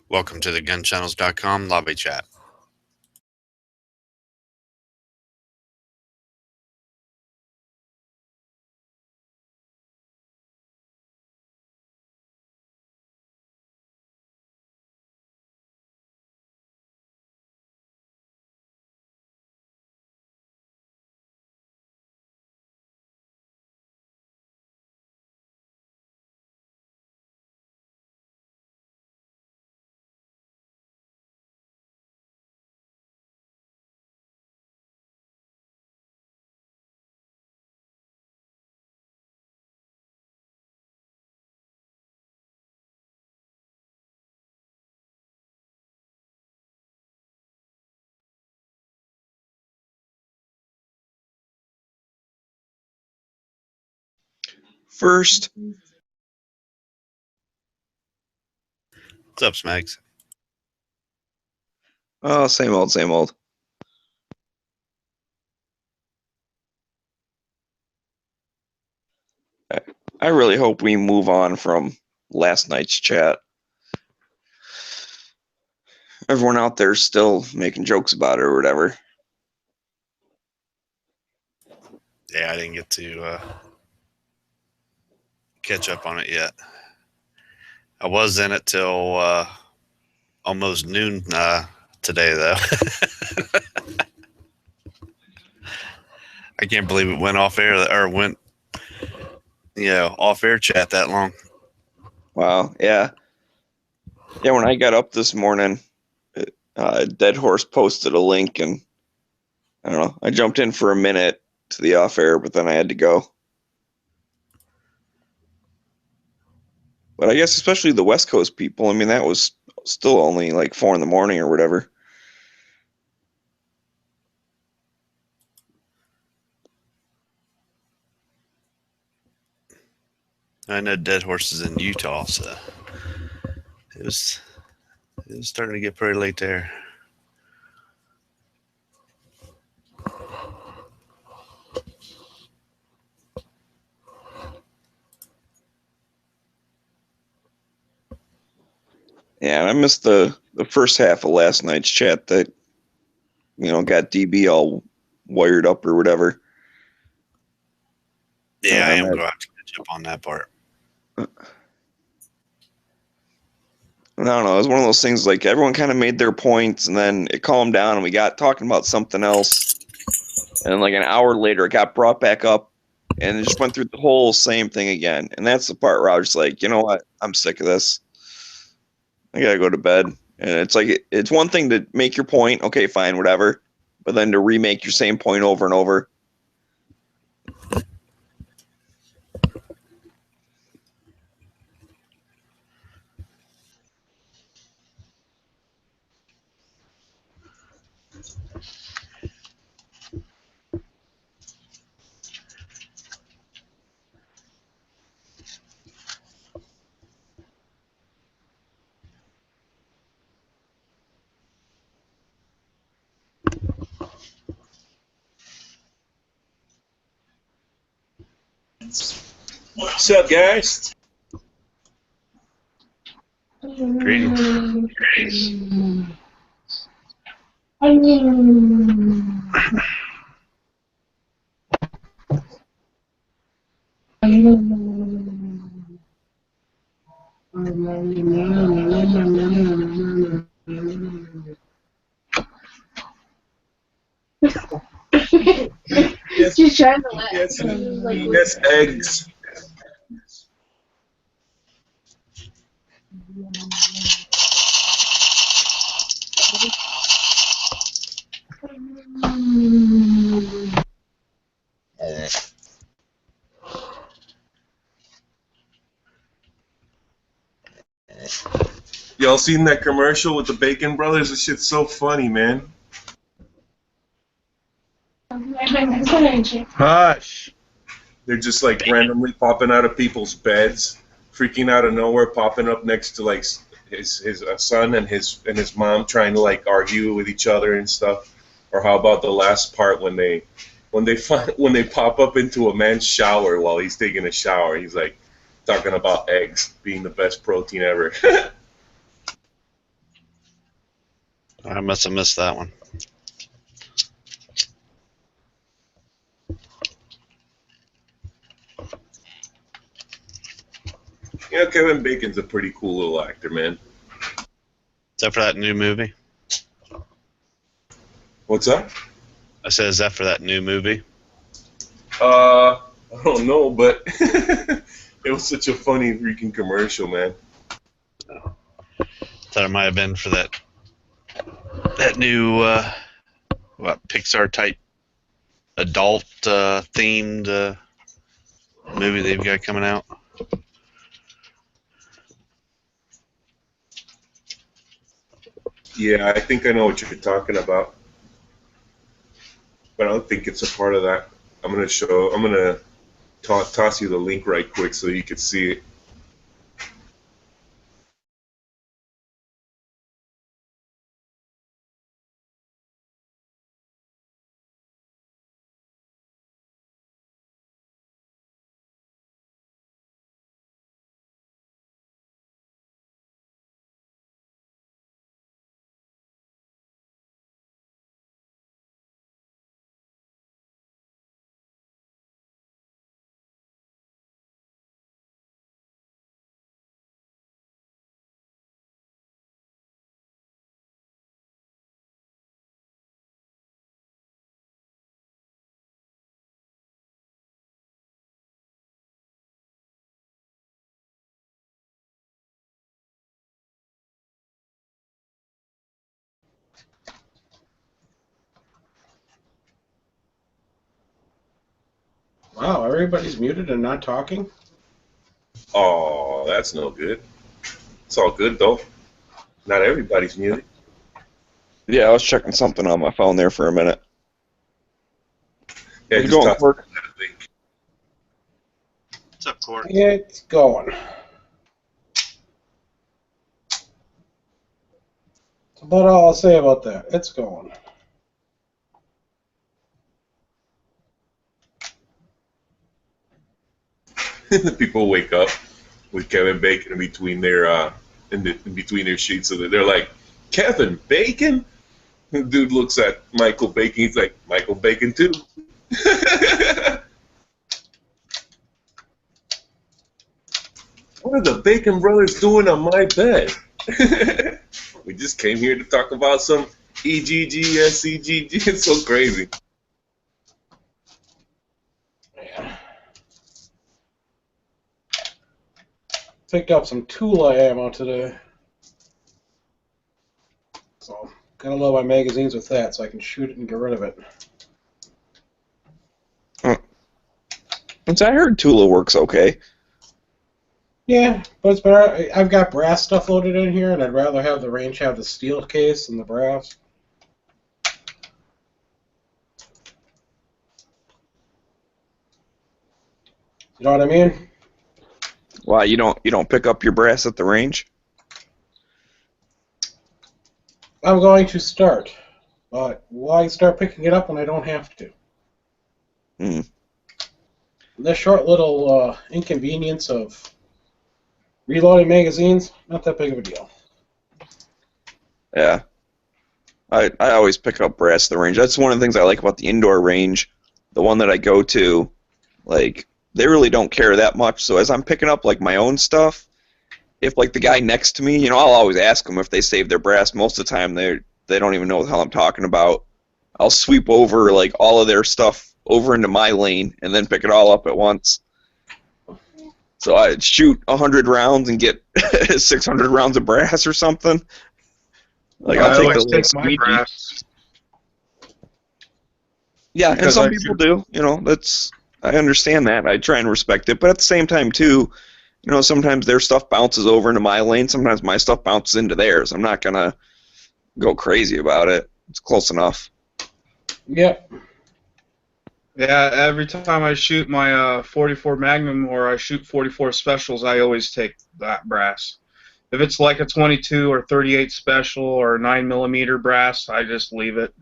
Welcome to the gunchannels.com lobby chat. First, What's up, Smags? oh, same old, same old. I really hope we move on from last night's chat. Everyone out there's still making jokes about it or whatever. Yeah, I didn't get to catch up on it yet. I was in it till almost noon today, though. I can't believe it went off air or went, off air chat that long. Wow, yeah. Yeah, when I got up this morning, Dead Horse posted a link, and I don't know. I jumped in for a minute to the off air, but then I had to go. But I guess especially the West Coast people, I mean, that was still only like 4 in the morning or whatever. I know Dead Horse is in Utah, so it was starting to get pretty late there. Yeah, and I missed the first half of last night's chat that, got DB all wired up or whatever. Yeah, I am going to have to catch up on that part. I don't know. It was one of those things like everyone kind of made their points, and then it calmed down, and we got talking about something else. And then like an hour later, it got brought back up, and it just went through the whole same thing again. And that's the part where I was like, you know what? I'm sick of this. I gotta go to bed. And it's like it's one thing to make your point, okay, fine, whatever, but then to remake your same point over and over. What's up, guys? Greetings. She's trying to yes, eggs. Y'all seen that commercial with the Bacon Brothers? This shit's so funny, man. Hush. They're just like randomly popping out of people's beds, freaking out of nowhere, popping up next to like his son and his mom trying to like argue with each other and stuff. Or how about the last part when they pop up into a man's shower while he's taking a shower? He's like talking about eggs being the best protein ever. I must have missed that one. You know, Kevin Bacon's a pretty cool little actor, man. Except for that new movie. What's up? I said, is that for that new movie? I don't know, but it was such a funny freaking commercial, man. Thought it might have been for that new Pixar type adult themed movie they've got coming out. Yeah, I think I know what you're talking about, but I don't think it's a part of that. I'm gonna toss you the link right quick so you can see it. Wow, everybody's muted and not talking? Oh, that's no good. It's all good though. Not everybody's muted. Yeah, I was checking something on my phone there for a minute. Yeah, How's it just going, toss Cork? that link. What's up, Court? It's going. That's about all I'll say about that. It's going. People wake up with Kevin Bacon in between their in between their sheets, so that they're like, Kevin Bacon. The dude looks at Michael Bacon. He's like, Michael Bacon too. What are the Bacon brothers doing on my bed? We just came here to talk about some EGG, It's so crazy. Yeah. Picked up some Tula ammo today. So, gotta load my magazines with that so I can shoot it and get rid of it. Since I heard Tula works okay. Yeah, but it's better. I've got brass stuff loaded in here, and I'd rather have the range have the steel case than the brass. You know what I mean? Why you don't pick up your brass at the range? I'm going to start, but why start picking it up when I don't have to? Hmm. This short little inconvenience of reloading magazines, not that big of a deal. Yeah. I always pick up brass at the range. That's one of the things I like about the indoor range. The one that I go to, like, they really don't care that much. So as I'm picking up like my own stuff, if like the guy next to me, I'll always ask them if they save their brass. Most of the time they don't even know what the hell I'm talking about. I'll sweep over like all of their stuff over into my lane and then pick it all up at once. So I shoot 100 rounds and get 600 rounds of brass or something. Like I'll take the little squeegee. Yeah, and some people do. That's I understand that. I try and respect it, but at the same time too, sometimes their stuff bounces over into my lane. Sometimes my stuff bounces into theirs. I'm not gonna go crazy about it. It's close enough. Yep. Yeah, every time I shoot my 44 Magnum or I shoot 44 Specials, I always take that brass. If it's like a 22 or 38 Special or 9mm brass, I just leave it.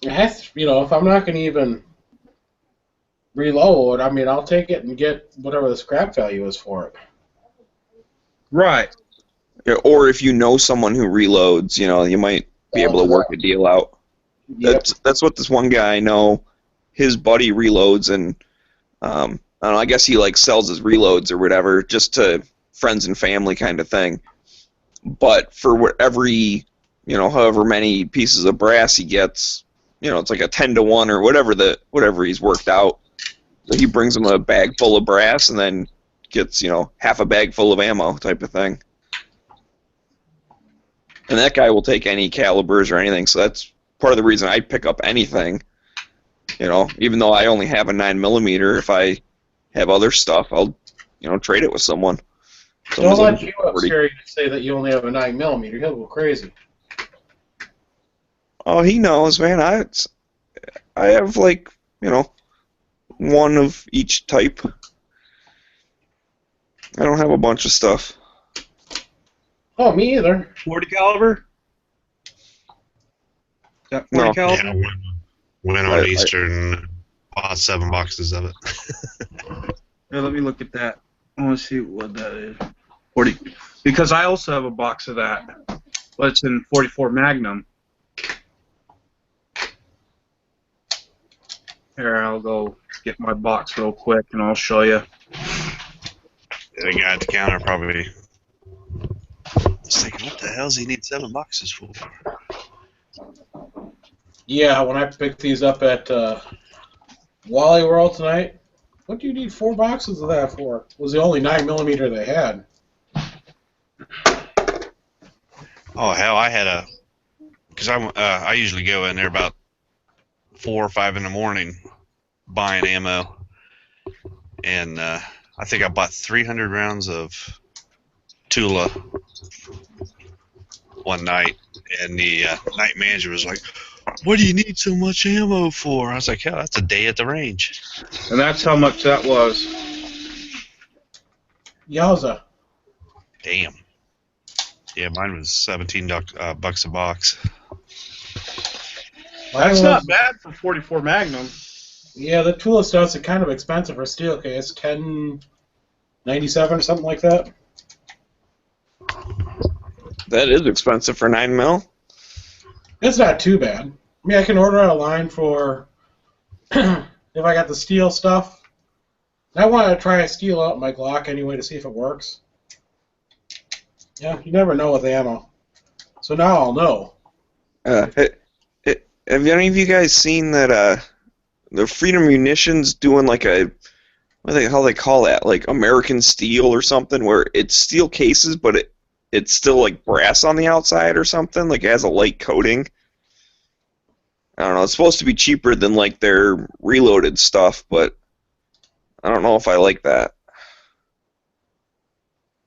It has to, if I'm not going to even reload, I'll take it and get whatever the scrap value is for it. Right. Yeah, or if you know someone who reloads, you might be able to work a deal out. Yep. That's what this one guy I know. His buddy reloads, and I don't know. I guess he like sells his reloads or whatever, just to friends and family kind of thing. But for every however many pieces of brass he gets, it's like a 10-to-1 or whatever he's worked out. So he brings him a bag full of brass and then gets half a bag full of ammo type of thing. And that guy will take any calibers or anything. So that's part of the reason I'd pick up anything. Even though I only have a 9mm, if I have other stuff, I'll trade it with someone. Don't let you up scare you to say that you only have a 9mm. He'll go crazy. Oh, he knows, man. I have like one of each type. I don't have a bunch of stuff. Oh, me either. 40 caliber? Got 40 No. caliber? Yeah, went on I- Eastern, bought 7 boxes of it. Here, let me look at that. I want to see what that is. 40. Because I also have a box of that, but it's in 44 Magnum. Here, I'll go get my box real quick and I'll show you. The guy at the counter probably was thinking, what the hell does he need 7 boxes for? Yeah, when I picked these up at Wally World tonight, what do you need 4 boxes of that for? It was the only 9mm they had. Oh, hell, I had because I usually go in there about 4 or 5 in the morning buying ammo. And I think I bought 300 rounds of Tula one night, and the night manager was like, "What do you need so much ammo for?" I was like, "Hell, that's a day at the range." And that's how much that was. Yowza. Damn. Yeah, mine was 17 bucks a box. That's not bad for 44 Magnum. Yeah, the Tula stuff's kind of expensive for steel case. $10.97 or something like that. That is expensive for 9mm. It's not too bad. I mean, I can order out a line for if I got the steel stuff. I want to try a steel out my Glock anyway to see if it works. Yeah, you never know with ammo. So now I'll know. Have any of you guys seen that the Freedom Munitions doing like how they call that, like American steel or something, where it's steel cases but it's still like brass on the outside or something, like it has a light coating. I don't know, it's supposed to be cheaper than like their reloaded stuff, but I don't know if I like that.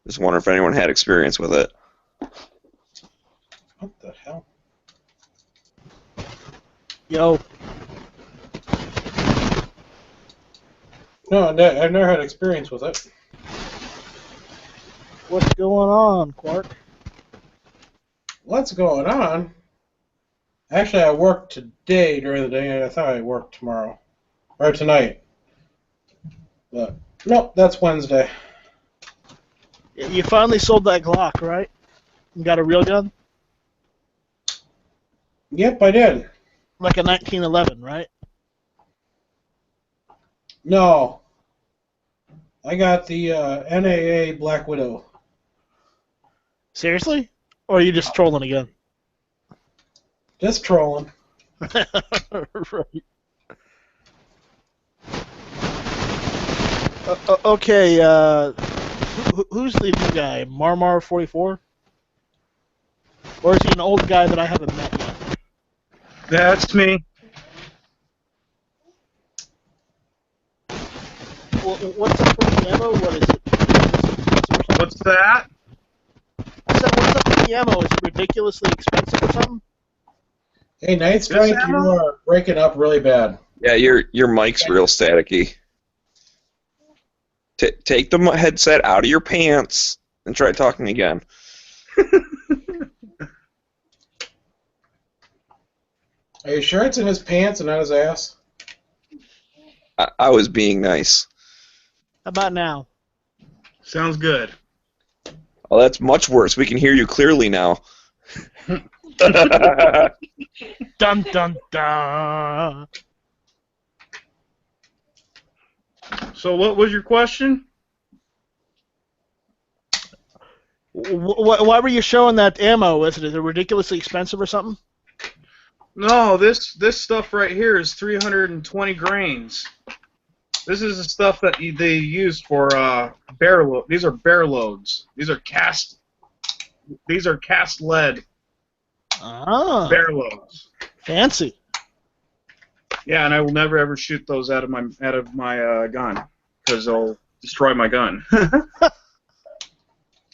Just wonder if anyone had experience with it. What the hell? Yo, No, I've never had experience with it. what's going on, Quark? What's going on? Actually, I worked today during the day, and I thought I worked tomorrow. Or tonight. But, nope, that's Wednesday. You finally sold that Glock, right? You got a real gun? Yep, I did. Like a 1911, right? No. I got the NAA Black Widow. Seriously? Or are you just trolling again? Just trolling. Right. Okay, who's the new guy? Marmar 44? Or is he an old guy that I haven't met yet? That's me. What's up with the ammo? What is it? What's that? I said, what's up with the ammo? Is it ridiculously expensive or something? Hey, Night Strike, you are breaking up really bad. Yeah, your mic's real staticky. Take the headset out of your pants and try talking again. Are you sure it's in his pants and not his ass? I was being nice. How about now? Sounds good. Oh, that's much worse. We can hear you clearly now. Dun dun dun. So what was your question? Why were you showing that ammo? Is it ridiculously expensive or something? No, this stuff right here is 320 grains. This is the stuff that they use for bear load. These are bear loads. These are cast lead Ah, bear loads. fancy. Yeah, and I will never ever shoot those out of my gun because they'll destroy my gun.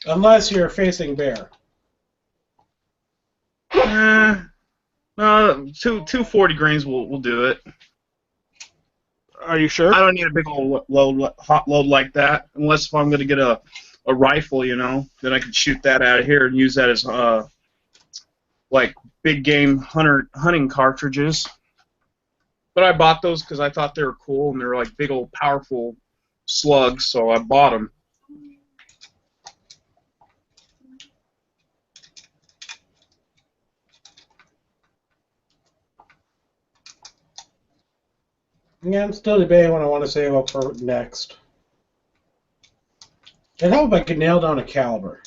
Unless you're facing bear. No, 240 grains will do it. Are you sure? I don't need a big old hot load like that, unless if I'm going to get a rifle, then I can shoot that out of here and use that as like big game hunting cartridges. But I bought those because I thought they were cool and they're like big old powerful slugs, so I bought them. Yeah, I'm still debating what I want to save up for next. And how if I could nail down a caliber?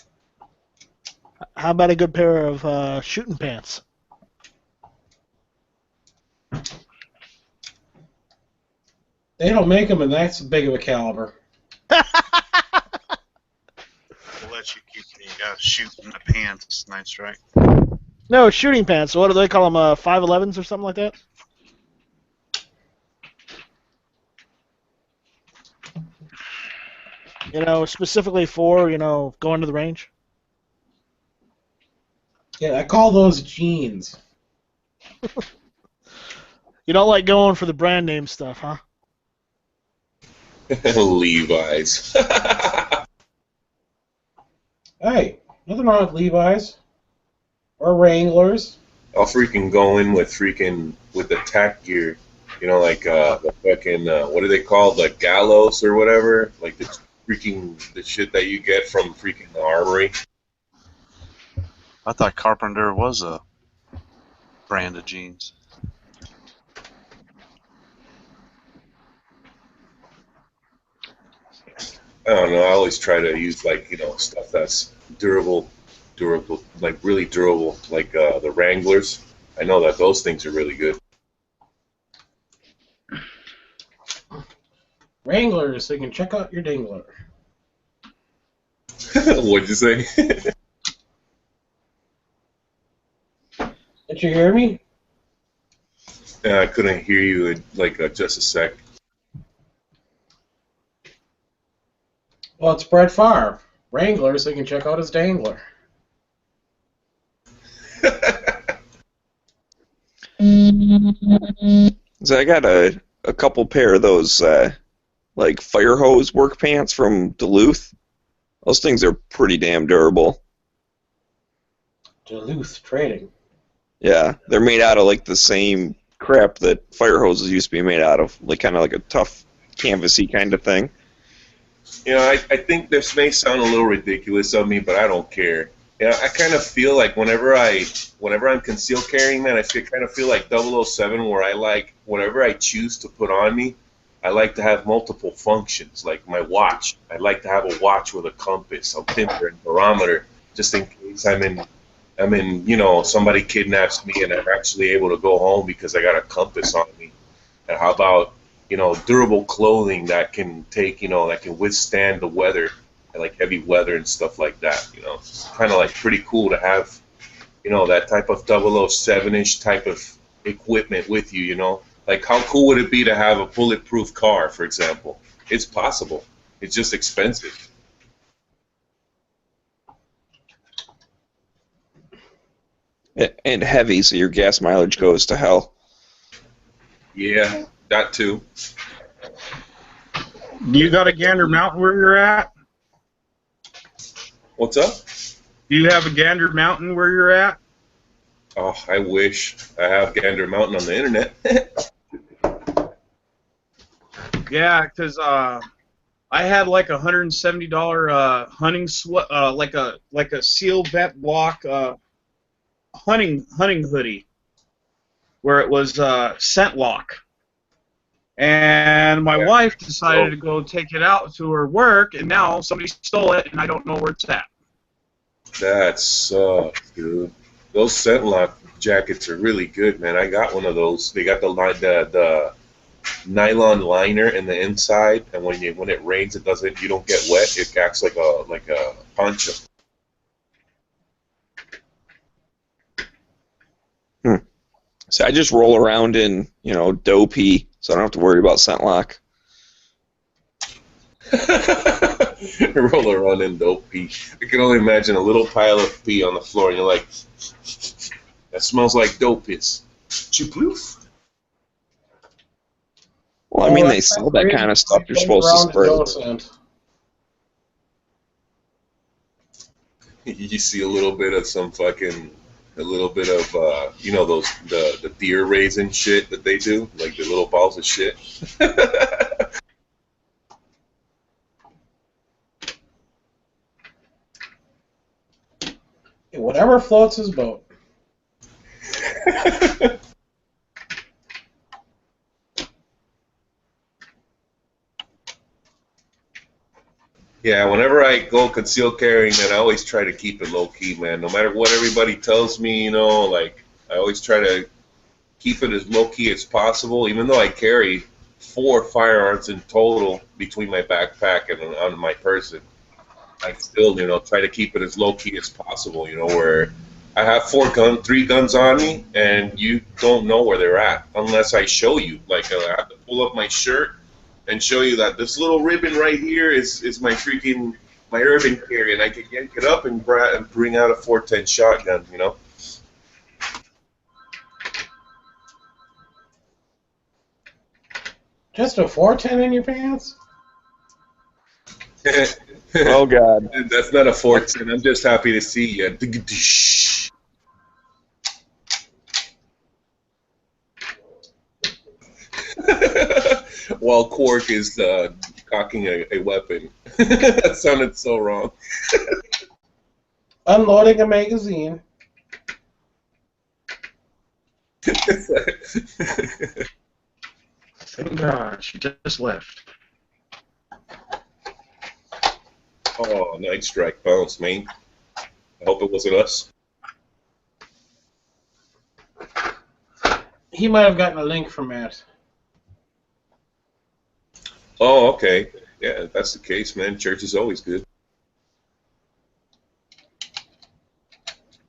How about a good pair of shooting pants? They don't make them in that big of a caliber. We'll let you keep the shooting the pants. Nice, right? No, shooting pants. What do they call them? 511s or something like that? Specifically for, going to the range? Yeah, I call those jeans. You don't like going for the brand name stuff, huh? Levi's. Hey, nothing wrong with Levi's. Or Wranglers. I'll freaking go in with the tack gear. Like the fucking, what are they called? Like gallows or whatever? Like the shit that you get from freaking the armory. I thought Carpenter was a brand of jeans. I don't know. I always try to use stuff that's durable, like really durable, like the Wranglers. I know that those things are really good. Wranglers, so you can check out your dingler. What'd you say? Did you hear me? I couldn't hear you in just a sec. Well, it's Brett Favre. Wranglers, so you can check out his dangler. So I got a couple pair of those like fire hose work pants from Duluth. Those things are pretty damn durable. Duluth Trading. Yeah, they're made out of like the same crap that fire hoses used to be made out of, like kind of like a tough canvasy kind of thing. I think this may sound a little ridiculous of me, but I don't care. I kind of feel like whenever I'm concealed carrying, man, I kind of feel like 007, where I like whatever I choose to put on me, I like to have multiple functions. Like my watch, I like to have a watch with a compass, a pincer, and barometer, just in case I'm in, somebody kidnaps me and I'm actually able to go home because I got a compass on me. And how about durable clothing that can that can withstand the weather, like heavy weather and stuff like that. It's kind of like pretty cool to have, that type of 007-ish type of equipment with you. Like how cool would it be to have a bulletproof car, for example? It's possible. It's just expensive. And heavy, so your gas mileage goes to hell. Yeah, that too. You got a Gander Mountain where you're at? What's up? Do you have a Gander Mountain where you're at? Oh, I wish I have Gander Mountain on the internet. Yeah, because I had like $170 hunting like a seal vet block hunting hoodie, where it was scent lock. And my wife decided to go take it out to her work, and now somebody stole it, and I don't know where it's at. That sucks, dude. Those Scentlock jackets are really good, man. I got one of those. They got the nylon liner in the inside, and when it rains, you don't get wet. It acts like a poncho. So I just roll around in, dough pee, so I don't have to worry about scent lock. Roll around in dope pee. I can only imagine a little pile of pee on the floor, and you're like, that smells like dope piss. Chiploof. Well, I mean, they sell that kind of stuff. You're supposed to spray. You see a little bit of those the deer raisin shit that they do, like the little balls of shit. Whatever floats his boat. Yeah, whenever I go concealed carrying, man, I always try to keep it low key, man. No matter what everybody tells me, like I always try to keep it as low key as possible. Even though I carry 4 firearms in total between my backpack and on my person, I still, try to keep it as low key as possible. Where I have 3 guns on me, and you don't know where they're at unless I show you. Like I have to pull up my shirt and show you that this little ribbon right here is my urban carry, and I can yank it up and bring out a 410 shotgun. Just a 410 in your pants? Oh, God. That's not a 410. I'm just happy to see you. While Quark is cocking a weapon. That sounded so wrong. Unloading a magazine. Thank God, she just left. Oh, night strike bounce, man. I hope it wasn't us. He might have gotten a link from Matt. Oh, okay. Yeah, if that's the case, man. Church is always good.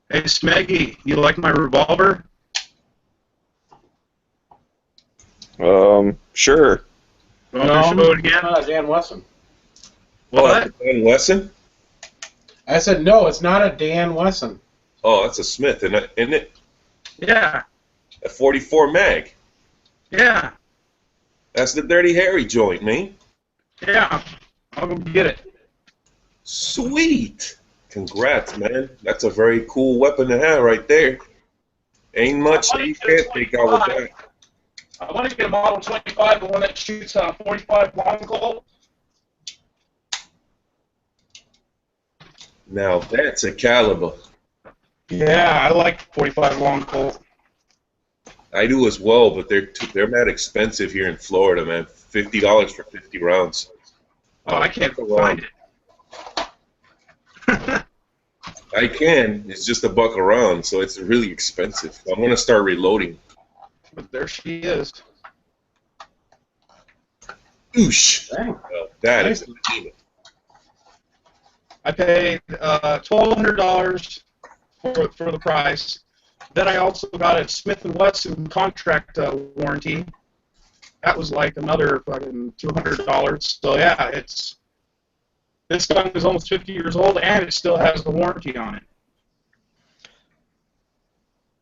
Hey, Smeggy, you like my revolver? Sure. Want to show it again? Dan Wesson. What? Dan Wesson? I said, no, it's not a Dan Wesson. Oh, that's a Smith, isn't it? Yeah. A 44 mag. Yeah. That's the Dirty Harry joint, man. Yeah. I'll go get it. Sweet. Congrats, man. That's a very cool weapon to have right there. Ain't much you can't take out with that. I want to get a Model 25, the one that shoots 45 long Colt. Now that's a caliber. Yeah, I like 45 long Colt. I do as well, but they're mad expensive here in Florida, man. $50 for 50 rounds. Oh, I can't find it. I can. It's just $1 a round, so it's really expensive. I'm gonna start reloading. But there she is. Oosh. Dang. That is a demon. I paid $1,200 for the price. Then I also got a Smith & Wesson contract warranty. That was like another fucking $200. So yeah, this gun is almost 50 years old and it still has the warranty on it.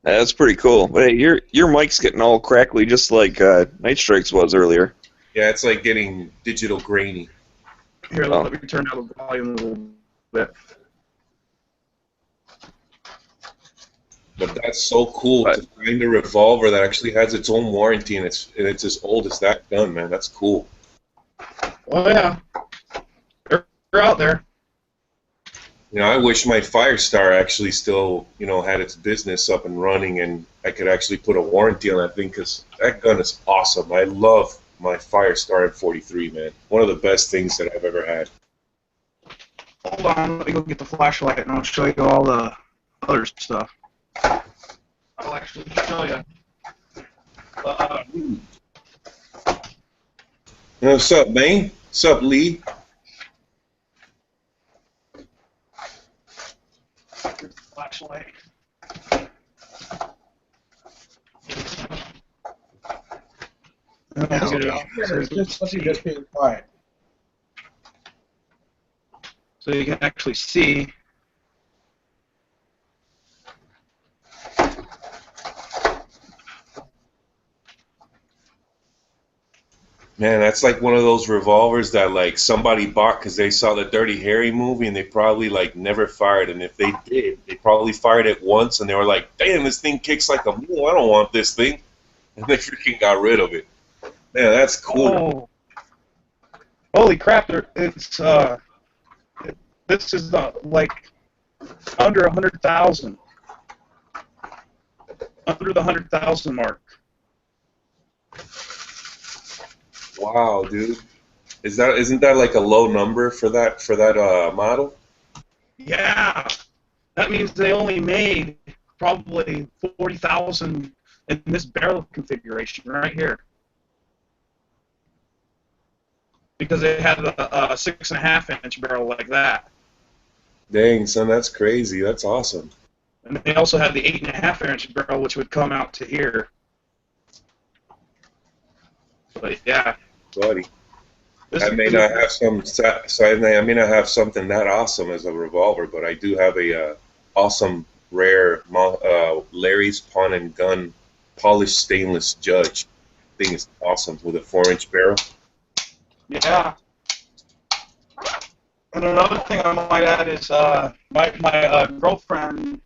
That's pretty cool. But hey, your mic's getting all crackly, just like Night Strikes was earlier. Yeah, it's like getting digital grainy. Here, let me turn down the volume a little bit. But that's so cool to find a revolver that actually has its own warranty and it's as old as that gun, man. That's cool. Oh yeah. They're out there. You know, I wish my Firestar actually still, you know, had its business up and running, and I could actually put a warranty on that thing, because that gun is awesome. I love my Firestar M43, man. One of the best things that I've ever had. Hold on, let me go get the flashlight and I'll show you all the other stuff. I'll actually show you. What's up, man? What's up, Lee? Flashlight. What's he just being quiet? So you can actually see. Man, that's like one of those revolvers that like somebody bought because they saw the Dirty Harry movie and they probably like never fired. And if they did, they probably fired it once and they were like, "Damn, this thing kicks like a mule. I don't want this thing," and they freaking got rid of it. Man, that's cool. Oh. Holy crap! It's this is like under 100,000, under the 100,000 mark. Wow, dude. Isn't that like a low number for that model? Yeah, that means they only made probably 40,000 in this barrel configuration right here, because they had a 6.5-inch barrel like that. Dang, son, that's crazy. That's awesome. And they also had the 8.5-inch barrel, which would come out to here. But yeah, Buddy. I may is not have I may not have something that awesome as a revolver, but I do have a awesome rare Larry's Pawn and Gun polished stainless Judge. Thing is awesome with a 4-inch barrel. Yeah. And another thing I might add is my girlfriend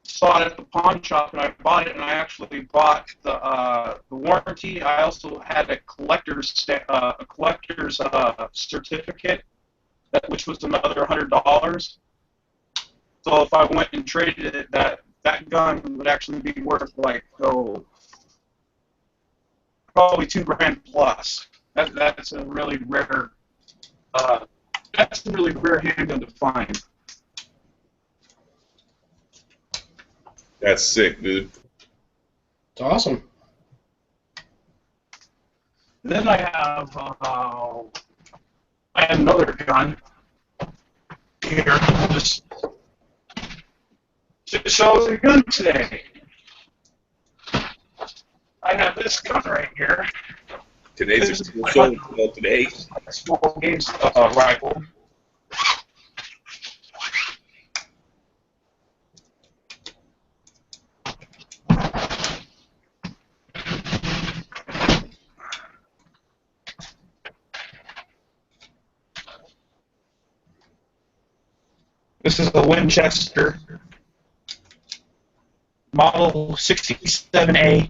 saw it at the pawn shop, and I bought it, and I actually bought the warranty. I also had a collector's certificate, which was another $100. So if I went and traded it, that gun would actually be worth like probably $2,000 plus. That's a really rare. That's a really rare handgun to find. That's sick, dude. It's awesome. Then I have another gun here. Just to show the gun today. I have this gun right here. Today's a cool show. Well, today. A small games rifle. This is a Winchester model 67A.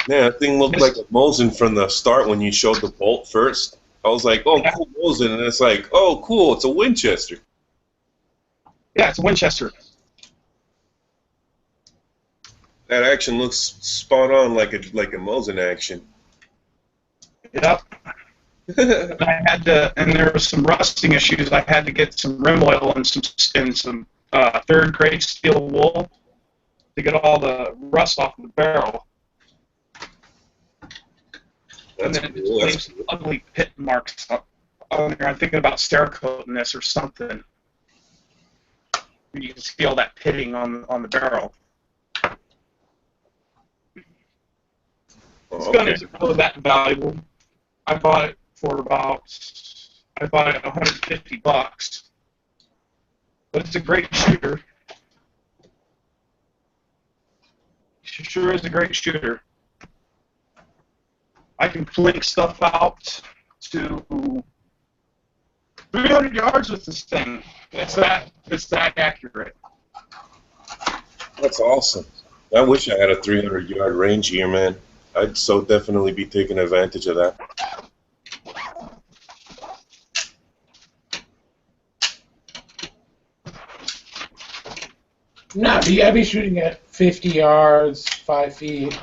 Man, that thing looked like a Mosin from the start when you showed the bolt first. I was like, "Oh, cool Mosin," and it's like, "Oh, cool, it's a Winchester." Yeah, it's a Winchester. That action looks spot on, like a Mosin action. Yep. I had to, and there was some rusting issues. I had to get some rim oil and some third-grade steel wool to get all the rust off the barrel. That's and then cool. it leaves some ugly pit marks on there. I'm thinking about Cerakoting this or something. You can see all that pitting on the barrel. This gun isn't really that valuable. I bought it for $150, but it's a great shooter. Sure is a great shooter. I can fling stuff out to 300 yards with this thing. It's that accurate. That's awesome. I wish I had a 300-yard range here, man. I'd so definitely be taking advantage of that. No, I'd be shooting at 50 yards, 5 feet.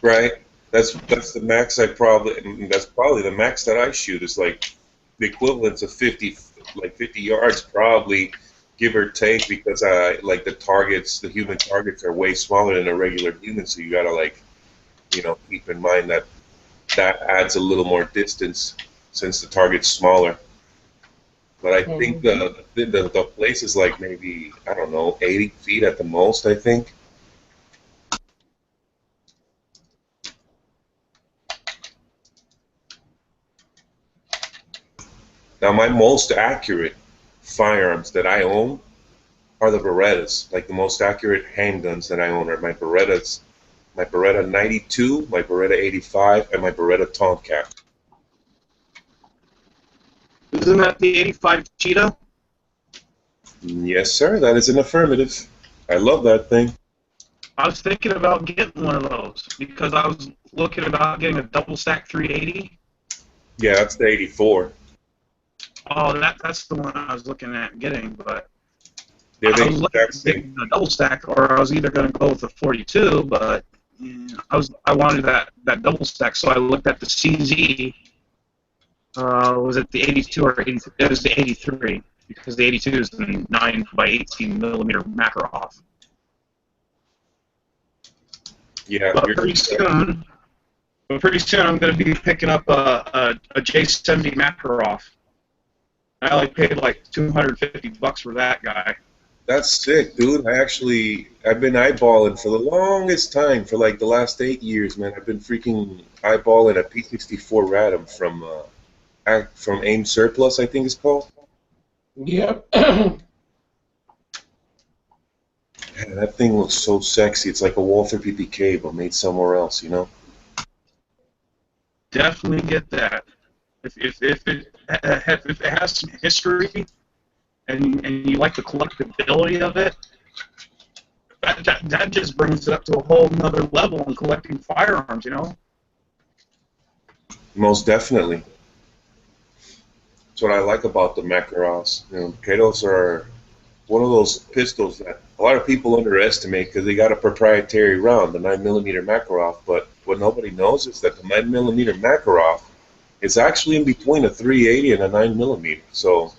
Right. That's the max I probably. That's probably the max that I shoot is like the equivalent of 50, like 50 yards probably, give or take, because I like the human targets are way smaller than a regular human, so you gotta like, keep in mind that adds a little more distance since the target's smaller. But I think the place is like maybe, I don't know, 80 feet at the most, I think. Now, my most accurate firearms that I own are the Berettas. Like the most accurate handguns that I own are my Berettas, my Beretta 92, my Beretta 85, and my Beretta Tomcat. Isn't that the 85 Cheetah? Yes, sir. That is an affirmative. I love that thing. I was thinking about getting one of those because I was looking about getting a double stack 380. Yeah, that's the 84. Oh, that's the one I was looking at getting, but They're I the was looking exact at same. getting a double stack, or I was either going to go with the 42, but I wanted that double stack, so I looked at the CZ. Was it the 82 or 83? It was the 83 because the 82 is the 9 by 18 millimeter Makarov. Yeah, But you're pretty soon I'm going to be picking up a J70 Makarov. I only paid like $250 for that guy. That's sick, dude. I've been eyeballing for the longest time, for like the last 8 years, man. I've been freaking eyeballing a P64 Radom from AIM Surplus, I think it's called. Yep. Man, that thing looks so sexy. It's like a Walther PPK, but made somewhere else, Definitely get that. If it has some history and you like the collectability of it, that just brings it up to a whole nother level in collecting firearms, Most definitely. That's what I like about the Makarovs. Katos are one of those pistols that a lot of people underestimate because they got a proprietary round, the 9mm Makarov. But what nobody knows is that the 9mm Makarov is actually in between a 380 and a 9mm. So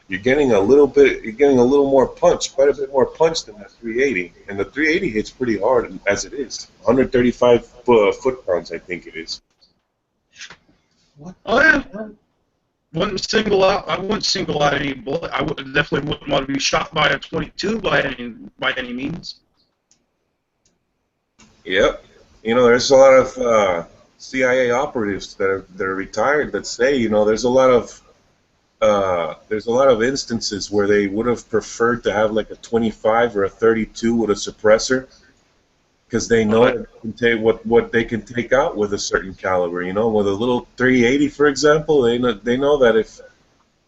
you're getting a little more punch, quite a bit more punch than the 380. And the 380 hits pretty hard as it is. 135 foot-pounds, I think it is. Oh yeah. I wouldn't single out any bullet. Definitely wouldn't want to be shot by a 22 by any means. Yep. There's a lot of CIA operatives that are retired that say, there's a lot of instances where they would have preferred to have like a 25 or a 32 with a suppressor, because they know what they can take out with a certain caliber. With a little 380, for example, they know that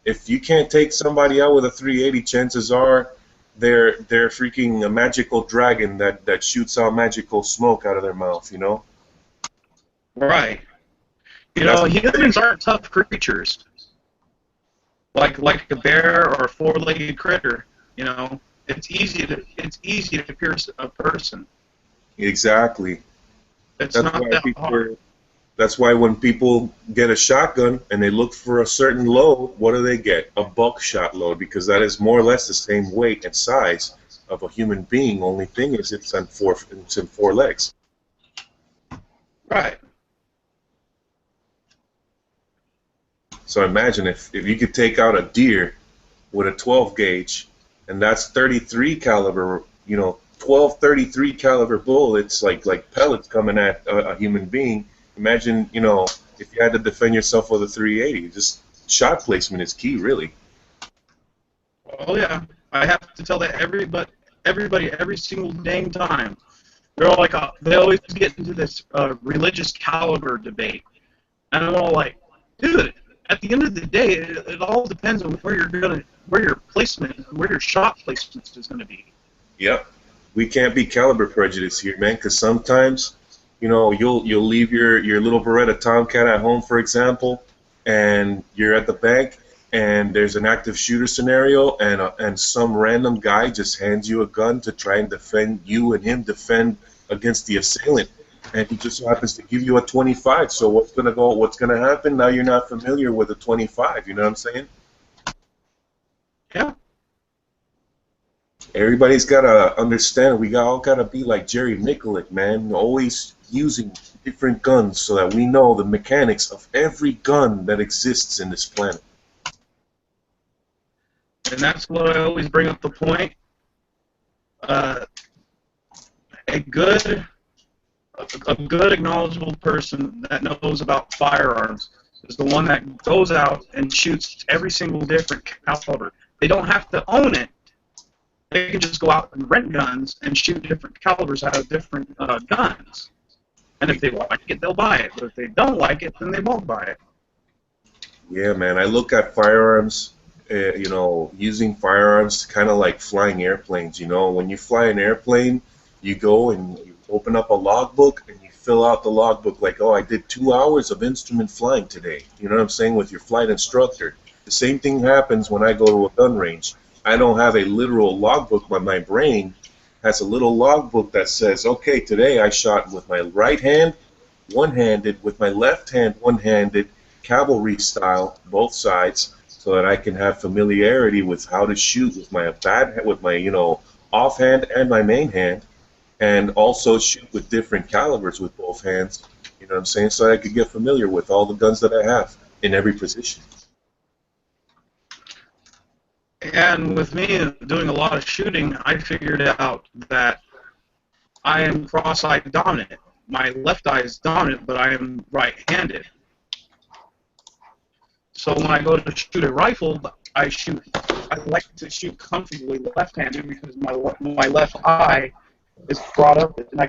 if you can't take somebody out with a 380, chances are they're freaking a magical dragon that shoots out magical smoke out of their mouth. Right. Humans aren't tough creatures. Like a bear or a four-legged critter. It's easy to pierce a person. Exactly. It's not that hard. That's why when people get a shotgun and they look for a certain load, what do they get? A buckshot load, because that is more or less the same weight and size of a human being. Only thing is it's in four legs. Right. So imagine if you could take out a deer with a 12 gauge, and that's 33 caliber, 12 33 caliber bullets, like pellets coming at a human being. Imagine, if you had to defend yourself with a 380. Just shot placement is key, really. Oh yeah, I have to tell that everybody every single dang time. They're all like, they always get into this religious caliber debate, and I'm all like, dude, at the end of the day, it all depends on where your shot placement is gonna be. Yep. We can't be caliber prejudice here, man, because sometimes, you'll leave your little Beretta Tomcat at home, for example, and you're at the bank, and there's an active shooter scenario, and some random guy just hands you a gun to try and defend you and him defend against the assailant, and he just so happens to give you a 25. So what's gonna happen? Now you're not familiar with a 25. You know what I'm saying? Yeah. Everybody's gotta understand. We all gotta be like Jerry Nikolic, man. Always using different guns so that we know the mechanics of every gun that exists in this planet. And that's what I always bring up the point. A good, knowledgeable person that knows about firearms is the one that goes out and shoots every single different caliber. They don't have to own it. They can just go out and rent guns and shoot different calibers out of different guns. And if they like it, they'll buy it. But if they don't like it, then they won't buy it. Yeah, man. I look at firearms, using firearms kind of like flying airplanes. You know, when you fly an airplane, you go and you open up a logbook and you fill out the logbook like, oh, I did 2 hours of instrument flying today. You know what I'm saying? With your flight instructor. The same thing happens when I go to a gun range. I don't have a literal logbook, but my brain has a little logbook that says, okay, today I shot with my right hand, one-handed, with my left hand, one-handed, cavalry style, both sides, so that I can have familiarity with how to shoot with my offhand and my main hand, and also shoot with different calibers with both hands. You know what I'm saying? So I could get familiar with all the guns that I have in every position. And with me doing a lot of shooting, I figured out that I am cross-eye dominant. My left eye is dominant, but I am right-handed. So when I go to shoot a rifle, I like to shoot comfortably left-handed because my left eye is brought up, and I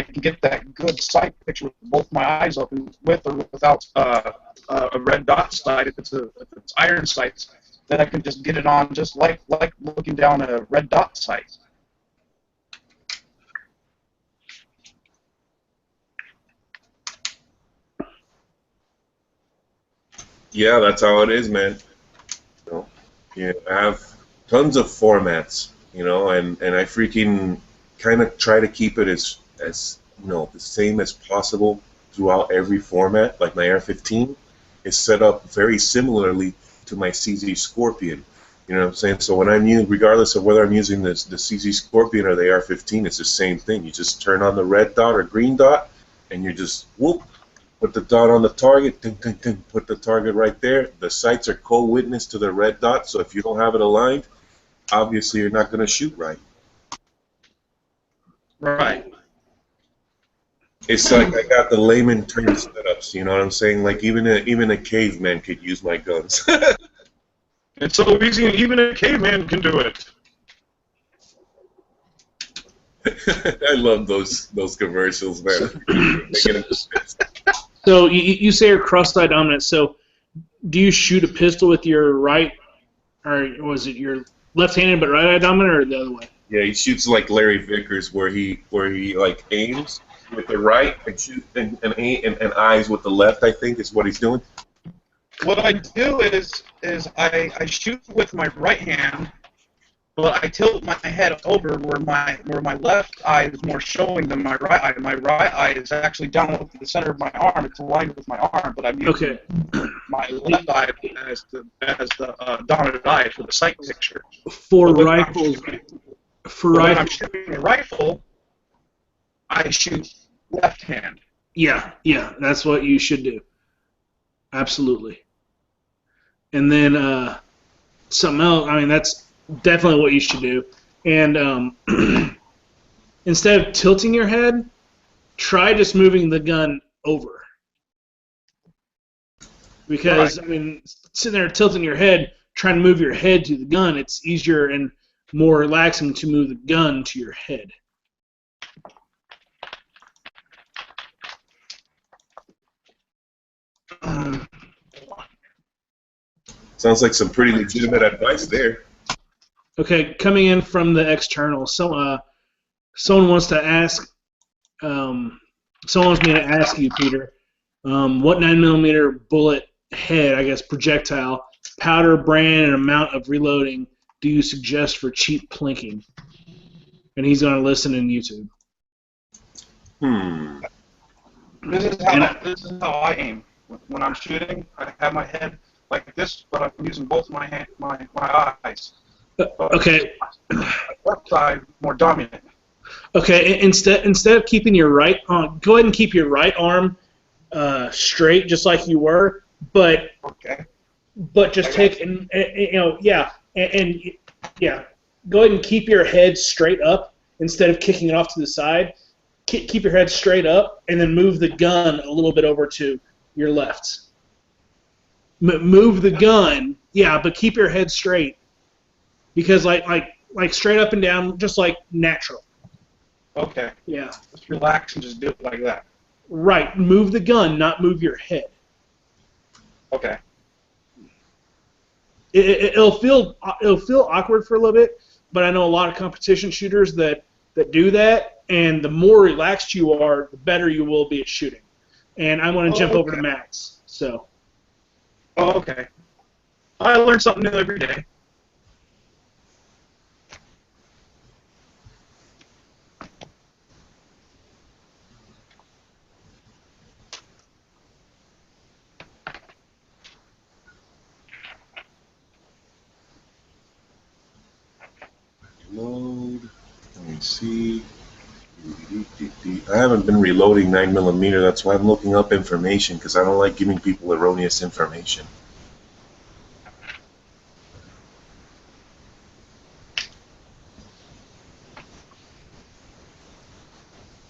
can get that good sight picture with both my eyes open, with or without a red dot sight. If it's iron sights, then I can just get it on just like looking down a red dot sight. Yeah, that's how it is, man. You have tons of formats, and I freaking kind of try to keep it as the same as possible throughout every format. Like my AR-15 is set up very similarly to my CZ Scorpion. You know what I'm saying? So when regardless of whether I'm using the CZ Scorpion or the AR-15, it's the same thing. You just turn on the red dot or green dot, and you just whoop, put the dot on the target, ding, ding, ding, put the target right there. The sights are co-witness to the red dot, so if you don't have it aligned, obviously you're not going to shoot right. Right. It's like I got the layman term setups, you know what I'm saying? Like even a caveman could use my guns. It's so easy, even a caveman can do it. I love those commercials, man. So you say you're cross-eye dominant. So do you shoot a pistol with your right, or was it your left-handed but right-eye dominant, or the other way? Yeah, he shoots like Larry Vickers, where he like aims with the right and shoot and eyes with the left. I think is what he's doing. What I do is I shoot with my right hand, but I tilt my head over where my left eye is more showing than my right eye. My right eye is actually down at the center of my arm. It's aligned with my arm, but I'm using my left eye as the dominant eye for the sight picture. For rifles, when I'm shooting a rifle, I shoot left hand. Yeah, that's what you should do. Absolutely. And then something else, I mean, that's definitely what you should do. And instead of tilting your head, try just moving the gun over. Because, right. I mean, sitting there tilting your head, trying to move your head to the gun, it's easier and more relaxing to move the gun to your head. Sounds like some pretty legitimate advice there. Okay, coming in from the external, someone wants to ask. Someone wants me to ask you, Peter, what 9mm bullet head, I guess projectile, powder brand and amount of reloading do you suggest for cheap plinking? And he's going to listen in YouTube. This is how I aim. When I'm shooting, I have my head like this, but I'm using both my eyes. Okay. Left side more dominant. Okay. Instead of keeping your right arm, go ahead and keep your right arm straight, just like you were. But just take and go ahead and keep your head straight up instead of kicking it off to the side. Keep your head straight up, and then move the gun a little bit over to your left. Move the gun, but keep your head straight, because like straight up and down, just like natural. Okay. Yeah. Just relax and just do it like that. Right. Move the gun, not move your head. Okay. It'll feel awkward for a little bit, but I know a lot of competition shooters that do that. And the more relaxed you are, the better you will be at shooting. And I'm going to jump over to Max. So. Oh, okay. I learn something new every day. Load. Let me see. I haven't been reloading 9mm. That's why I'm looking up information, because I don't like giving people erroneous information.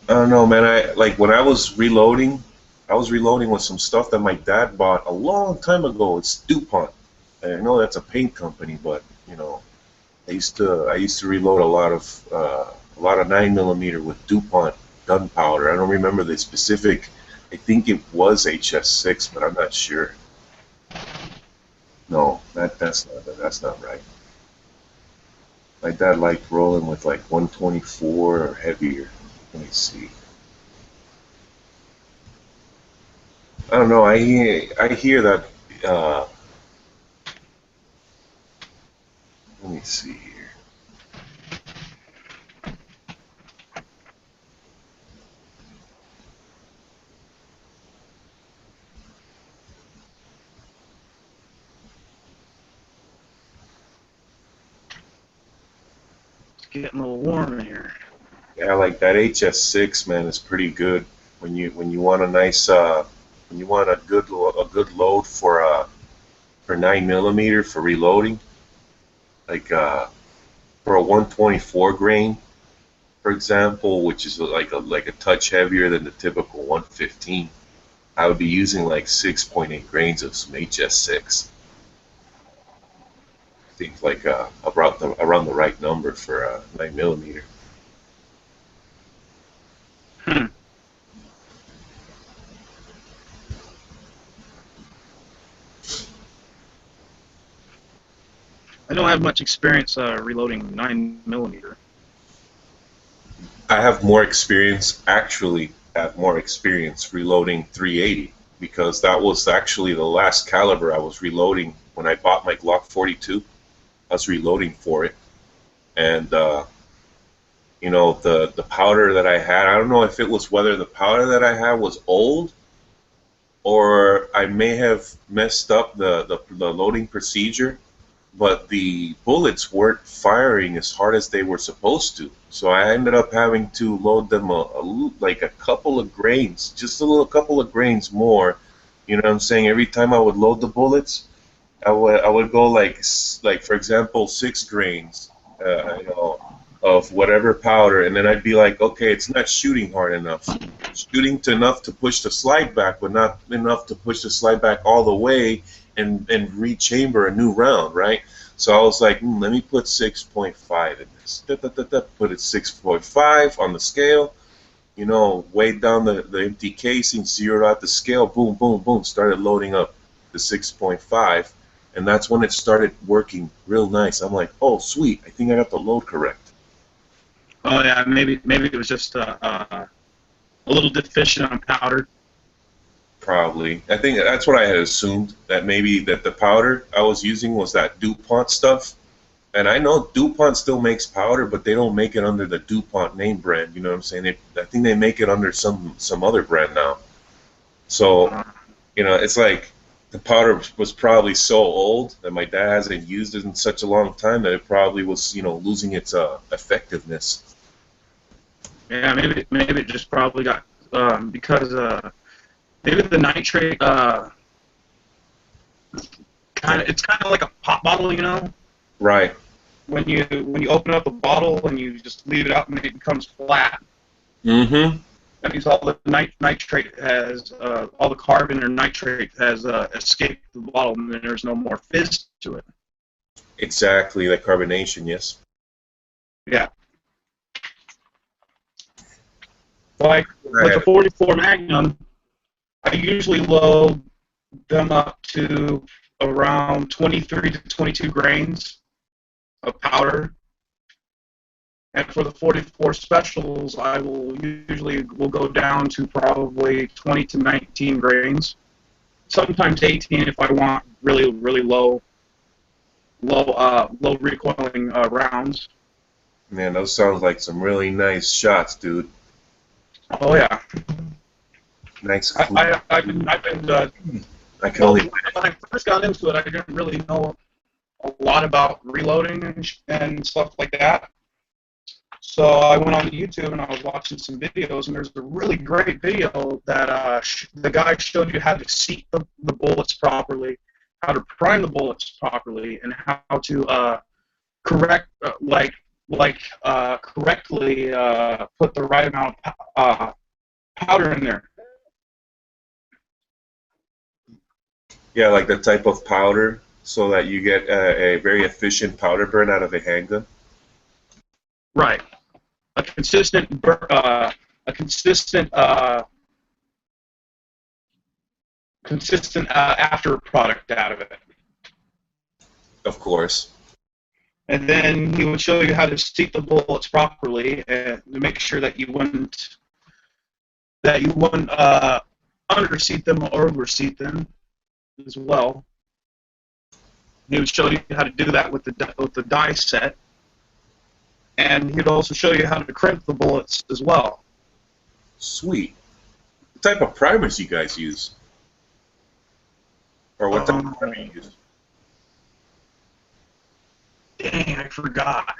I don't know, man. When I was reloading with some stuff that my dad bought a long time ago. It's DuPont. And I know that's a paint company, but I used to reload a lot of 9mm with DuPont gunpowder. I don't remember the specific. I think it was HS6, but I'm not sure. No, that's not right. My dad liked rolling with like 124 or heavier. Let me see. I don't know. I hear that. Let me see here. It's getting a little warm in here. Yeah, like that HS6, man, is pretty good when you want a nice when you want a good load for 9mm for reloading. Like for a 124 grain, for example, which is like a touch heavier than the typical 115, I would be using like 6.8 grains of some HS6. Seems like around the right number for 9mm. I don't have much experience reloading 9mm. I have more experience, actually have more experience reloading 380, because that was actually the last caliber I was reloading when I bought my Glock 42. I was reloading for it, and the powder that I had, I don't know if it was whether the powder that I had was old, or I may have messed up the loading procedure, but the bullets weren't firing as hard as they were supposed to. So I ended up having to load them like a couple of grains, just a couple of grains more. You know what I'm saying? Every time I would load the bullets, I would go like for example 6 grains, of whatever powder, and then I'd be like, okay, it's not shooting hard enough. Shooting enough to push the slide back, but not enough to push the slide back all the way and rechamber a new round, right? So I was like, let me put 6.5 in this. Put it 6.5 on the scale, weighed down the empty casing, zeroed out the scale, boom, boom, boom, started loading up the 6.5, and that's when it started working real nice. I'm like, oh, sweet, I think I got the load correct. Oh yeah, maybe it was just a little deficient on powder. Probably. I think that's what I had assumed, that maybe that the powder I was using was that DuPont stuff. And I know DuPont still makes powder, but they don't make it under the DuPont name brand. You know what I'm saying? I think they make it under some other brand now. So, it's like the powder was probably so old that my dad hasn't used it in such a long time that it probably was, losing its effectiveness. Yeah, maybe it just probably got because maybe the nitrate it's kind of like a pop bottle, Right. When you open up a bottle and you just leave it out and it becomes flat. Mm-hmm. That means all the nitrate has all the carbon or nitrate has escaped the bottle, and then there's no more fizz to it. Exactly, like carbonation, yes. Yeah. Like with the 44 Magnum, I usually load them up to around 23 to 22 grains of powder. And for the 44 specials, I will go down to probably 20 to 19 grains. Sometimes 18 if I want really low recoiling rounds. Man, those sounds like some really nice shots, dude. Oh yeah. Nice. I've been. I can only. When I first got into it, I didn't really know a lot about reloading and stuff like that. So I went on YouTube and I was watching some videos, and there's a really great video that the guy showed you how to seat the bullets properly, how to prime the bullets properly, and how to correctly put the right amount of powder in there. Yeah, like the type of powder, so that you get a very efficient powder burn out of a handgun. Right. A consistent after product out of it. Of course. And then he would show you how to seat the bullets properly and to make sure that you wouldn't underseat them or overseat them as well. He would show you how to do that with the die set. And he'd also show you how to crimp the bullets as well. Sweet. What type of primers you guys use? Or what type of primer you use? Dang, I forgot.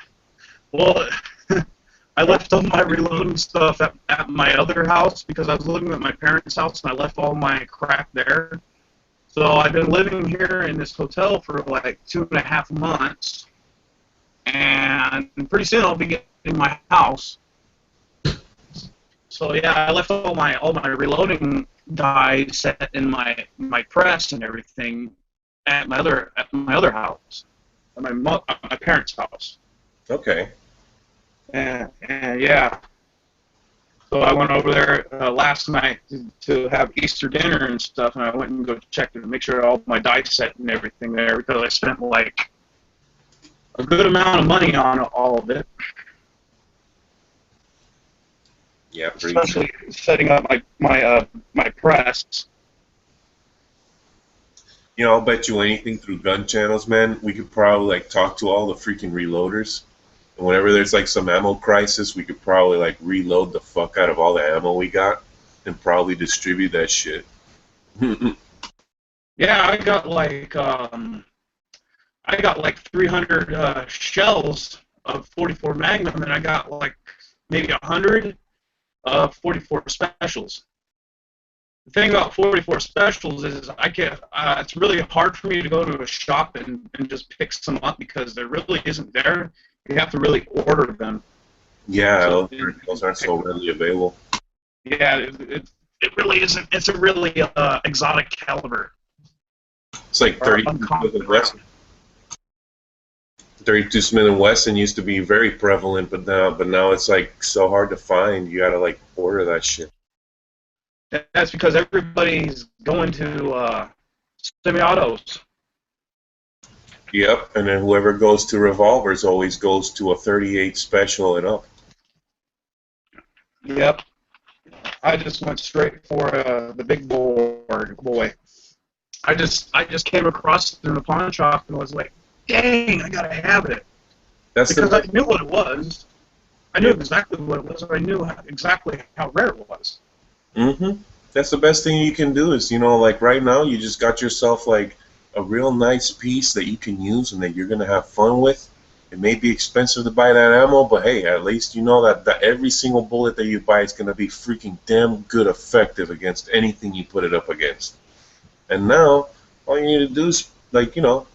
Well, I left all my reloading stuff at my other house because I was living at my parents' house and I left all my crap there. So I've been living here in this hotel for like 2.5 months. And pretty soon I'll be getting my house. So yeah, I left all my reloading die set in my press and everything at my other house, at my parents' house. Okay. And yeah, so I went over there last night to have Easter dinner and stuff, and I went and go check to make sure all my die set and everything there because I spent like a good amount of money on all of it. Yeah, pretty Especially setting up my press. I'll bet you anything through gun channels, man. We could probably like talk to all the freaking reloaders, and whenever there's like some ammo crisis, we could probably like reload the fuck out of all the ammo we got, and probably distribute that shit. Yeah, I got like 300 shells of 44 Magnum, and I got like maybe 100 of 44 specials. The thing about 44 specials is it's really hard for me to go to a shop and just pick some up because there really isn't there. You have to really order them. Yeah, those aren't so readily available. Yeah, it really isn't. It's a really exotic caliber. It's like 32 Smith & Wesson. 32 Smith & Wesson used to be very prevalent, but now it's like so hard to find. You gotta like order that shit. That's because everybody's going to semi-autos. Yep, and then whoever goes to revolvers always goes to a 38 special and up. Yep. I just went straight for the big bore. boy. I just came across it in the pawn shop and was like, dang, I gotta have it. That's Because the I knew what it was. I knew exactly what it was. I knew exactly how rare it was. That's the best thing you can do is, you know, like right now you just got yourself like a real nice piece that you can use and that you're gonna have fun with. It may be expensive to buy that ammo, but hey, at least you know that every single bullet that you buy is gonna be freaking damn good effective against anything you put it up against. And now all you need to do is, like, you know,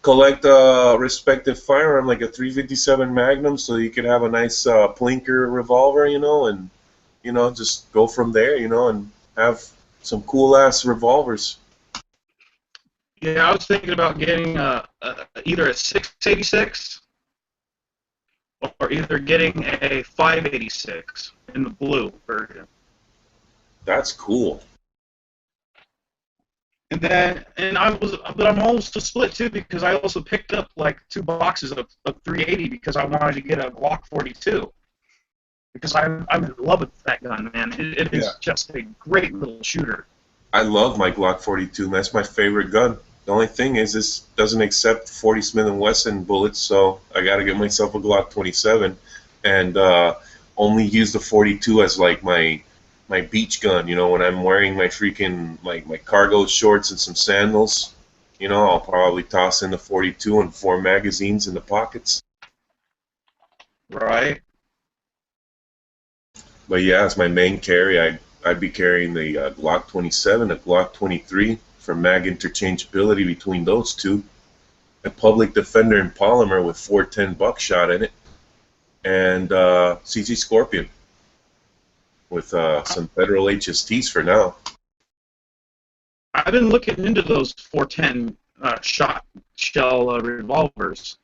collect a respective firearm like a 357 Magnum so you can have a nice plinker revolver, you know, and, you know, just go from there, you know, and have some cool ass revolvers. Yeah, I was thinking about getting either a 686 or either getting a 586 in the blue version. That's cool. But I'm also split too because I also picked up like 2 boxes of 380 because I wanted to get a Glock 42 because I'm in love with that gun, man. It is just a great little shooter. I love my Glock 42. That's my favorite gun. The only thing is this doesn't accept 40 Smith & Wesson bullets, so I got to get myself a Glock 27 and only use the 42 as like my beach gun. You know, when I'm wearing my freaking my cargo shorts and some sandals, you know, I'll probably toss in the 42 and 4 magazines in the pockets. Right. But yeah, as my main carry, I'd be carrying the Glock 27, a Glock 23 for mag interchangeability between those two, a Public Defender in polymer with 410 buckshot in it, and CZ Scorpion with some Federal HSTs for now. I've been looking into those 410 shot shell revolvers.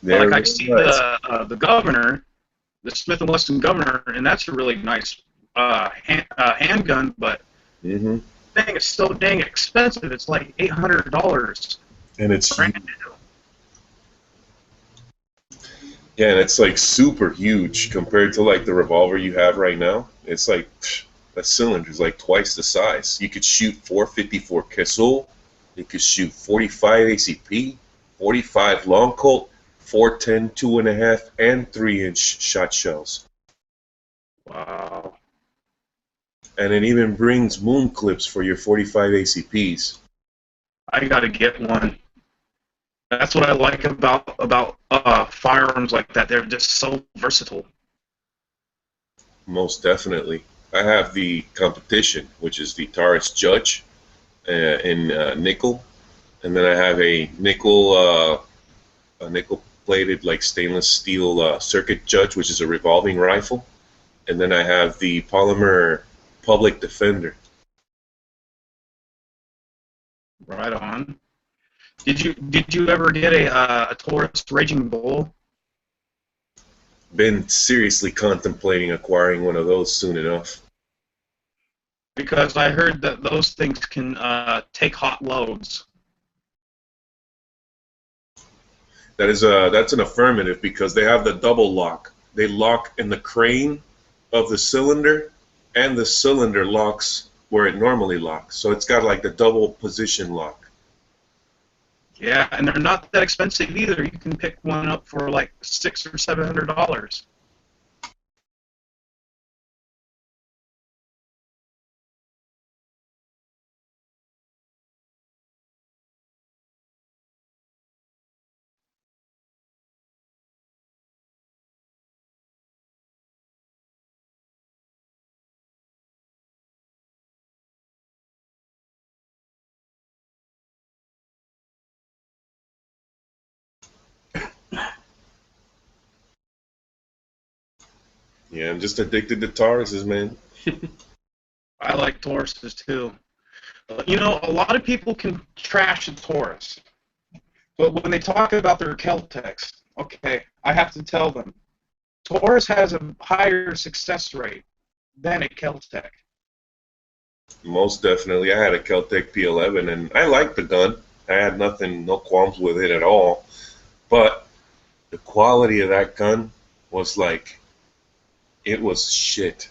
Like I see the Governor, the Smith & Wesson Governor, and that's a really nice handgun, but dang, it's so dang expensive. It's like $800. And it's brand new. Yeah, and it's like super huge compared to like the revolver you have right now. It's like that cylinder is like twice the size. You could shoot 454 Kessil, you could shoot 45 ACP, 45 long Colt, 410 2.5 and 3-inch shot shells. Wow. And it even brings moon clips for your 45 ACPs. I gotta get one. That's what I like about firearms like that. They're just so versatile. Most definitely. I have the competition, which is the Taurus Judge in nickel, and then I have a nickel plated like stainless steel circuit Judge, which is a revolving rifle, and then I have the polymer Public Defender. Right on. Did you ever get a Taurus Raging Bull? Been seriously contemplating acquiring one of those soon enough. Because I heard that those things can take hot loads. That's an affirmative because they have the double lock. They lock in the crane of the cylinder, and the cylinder locks where it normally locks. So it's got like the double position lock. Yeah, and they're not that expensive either. You can pick one up for like $600 or $700. Yeah, I'm just addicted to Tauruses, man. I like Tauruses too. You know, a lot of people can trash a Taurus, but when they talk about their Kel-Tecs, okay, I have to tell them, Taurus has a higher success rate than a Kel-Tec. Most definitely. I had a Kel-Tec P11, and I liked the gun. I had no qualms with it at all. But the quality of that gun was like, it was shit.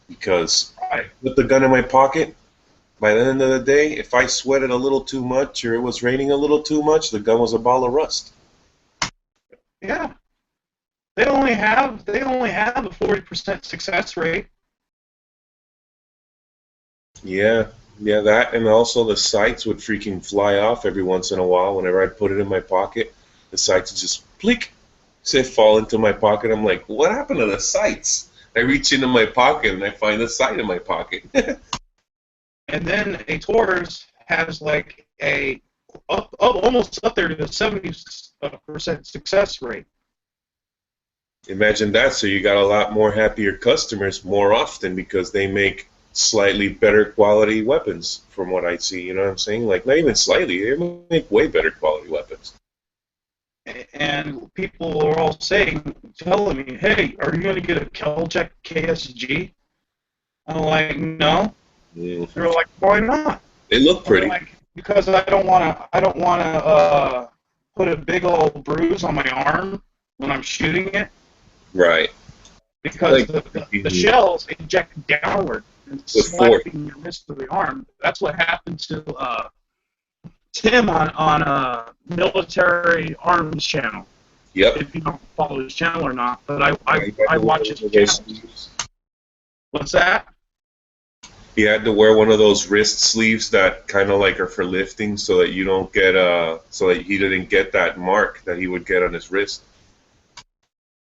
Because I put the gun in my pocket, by the end of the day, if I sweated a little too much or it was raining a little too much, the gun was a ball of rust. Yeah. They only have a 40% success rate. Yeah, that, and also the sights would freaking fly off every once in a while. Whenever I'd put it in my pocket, the sights would just plick, say fall into my pocket. I'm like, what happened to the sights? I reach into my pocket and I find the sight in my pocket. And then a Taurus has like almost up there to the 70% success rate. Imagine that. So you got a lot more happier customers more often because they make slightly better quality weapons, from what I see. You know what I'm saying? Like, not even slightly, they make way better quality weapons. And people are all telling me, hey, are you going to get a Kel-Tec KSG? I'm like, no. Mm. They're like, why not? They look pretty. Like, because I don't want to put a big old bruise on my arm when I'm shooting it. Right. Because Like, the shells eject downward and slapping your wrist to the arm. That's what happened to Tim on Military Arms channel. Yep. If you don't follow his channel or not, but I watch his channel. What's that? He had to wear one of those wrist sleeves that kind of like are for lifting, so that you don't get so that he didn't get that mark that he would get on his wrist.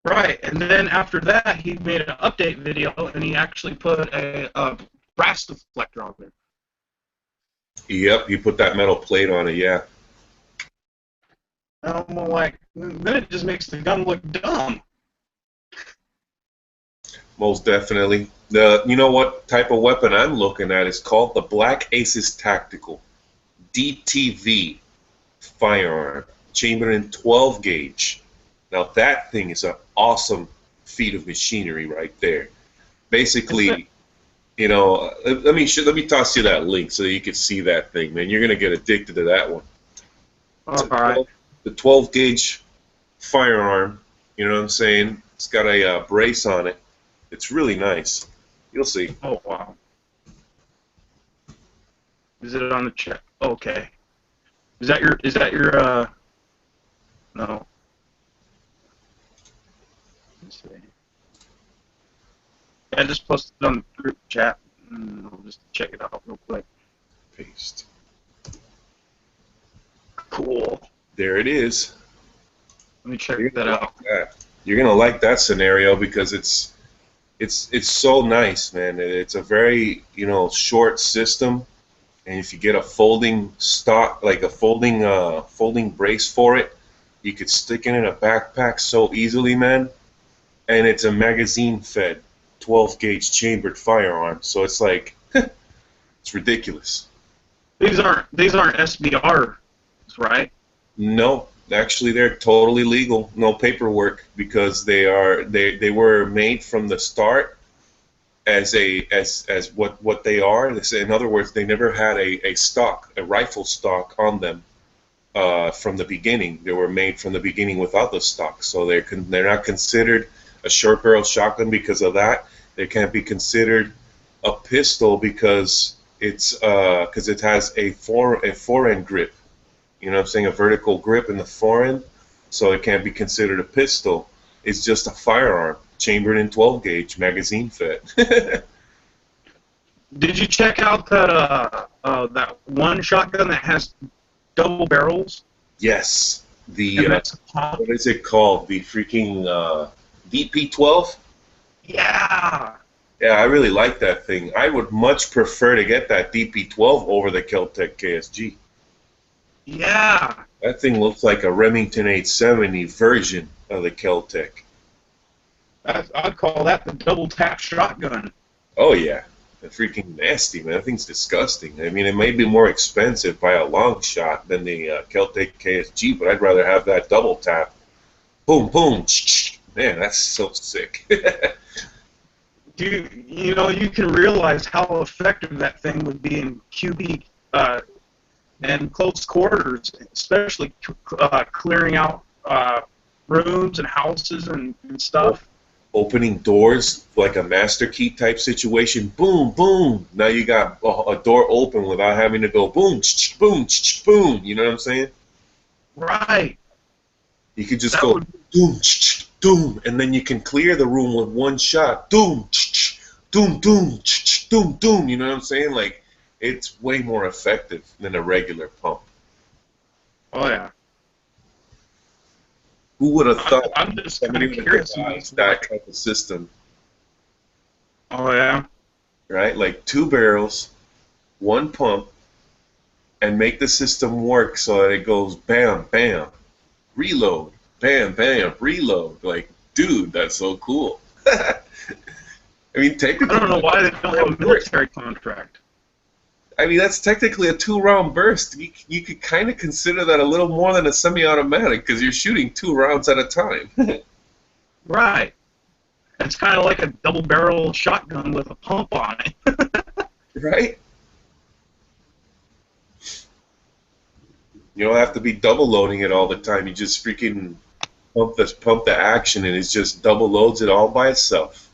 Right, and then after that, he made an update video, and he actually put a brass deflector on there. Yep, he put that metal plate on it. Yeah. And I'm like, then it just makes the gun look dumb. Most definitely. You know what type of weapon I'm looking at is called the Black Aces Tactical DTV firearm, chambered in 12 gauge. Now that thing is an awesome feat of machinery right there. Basically, you know, let me toss you that link so that you can see that thing, man. You're gonna get addicted to that one. All right. The 12 gauge firearm. You know what I'm saying? It's got a brace on it. It's really nice. You'll see. Oh wow. Is it on the check? Okay. Is that your no. Let's see. Yeah, just post it on the group chat and I'll just check it out real quick. Paste. Cool. There it is. Let me check that out. You're gonna like that scenario because it's so nice, man. It's a very, you know, short system, and if you get a folding stock, like a folding brace for it, you could stick it in a backpack so easily, man. And it's a magazine-fed 12 gauge chambered firearm, so it's like it's ridiculous. These aren't SBRs, right? No, actually, they're totally legal. No paperwork because they were made from the start as what they are. In other words, they never had a rifle stock on them from the beginning. They were made from the beginning without the stock, so they're not considered a short barrel shotgun because of that. They can't be considered a pistol because it has a forend grip. You know what I'm saying? A vertical grip in the forend, so it can't be considered a pistol. It's just a firearm, chambered in 12 gauge, magazine fed. Did you check out that one shotgun that has double barrels? Yes. What is it called? The freaking DP12? Yeah. Yeah, I really like that thing. I would much prefer to get that DP12 over the Kel-Tec KSG. Yeah. That thing looks like a Remington 870 version of the Kel-Tec. I'd call that the double tap shotgun. Oh yeah, they're freaking nasty, man. That thing's disgusting. I mean, it may be more expensive by a long shot than the Kel-Tec KSG, but I'd rather have that double tap. Boom, boom. Man, that's so sick. You know, you can realize how effective that thing would be in QB and close quarters, especially clearing out rooms and houses and stuff. opening doors like a master key type situation. Boom, boom. Now you got a door open without having to go boom, boom, boom. You know what I'm saying? Right. You could just That go would- doom, doom, and then you can clear the room with one shot. Doom, doom, doom, doom, doom. You know what I'm saying? Like, it's way more effective than a regular pump. Oh yeah. Who would have thought I'm just somebody kind of would have curious. devised that type of system, Oh yeah. right? Like 2 barrels, 1 pump, and make the system work so that it goes bam, bam, reload, bam, bam, reload. Like, dude, that's so cool. I mean, technically, I don't know why they don't have a military contract. I mean, that's technically a 2-round burst. You could kind of consider that a little more than a semi-automatic because you're shooting 2 rounds at a time. Right. It's kind of like a double-barrel shotgun with a pump on it. Right? You don't have to be double loading it all the time. You just freaking pump the action, and it just double loads it all by itself.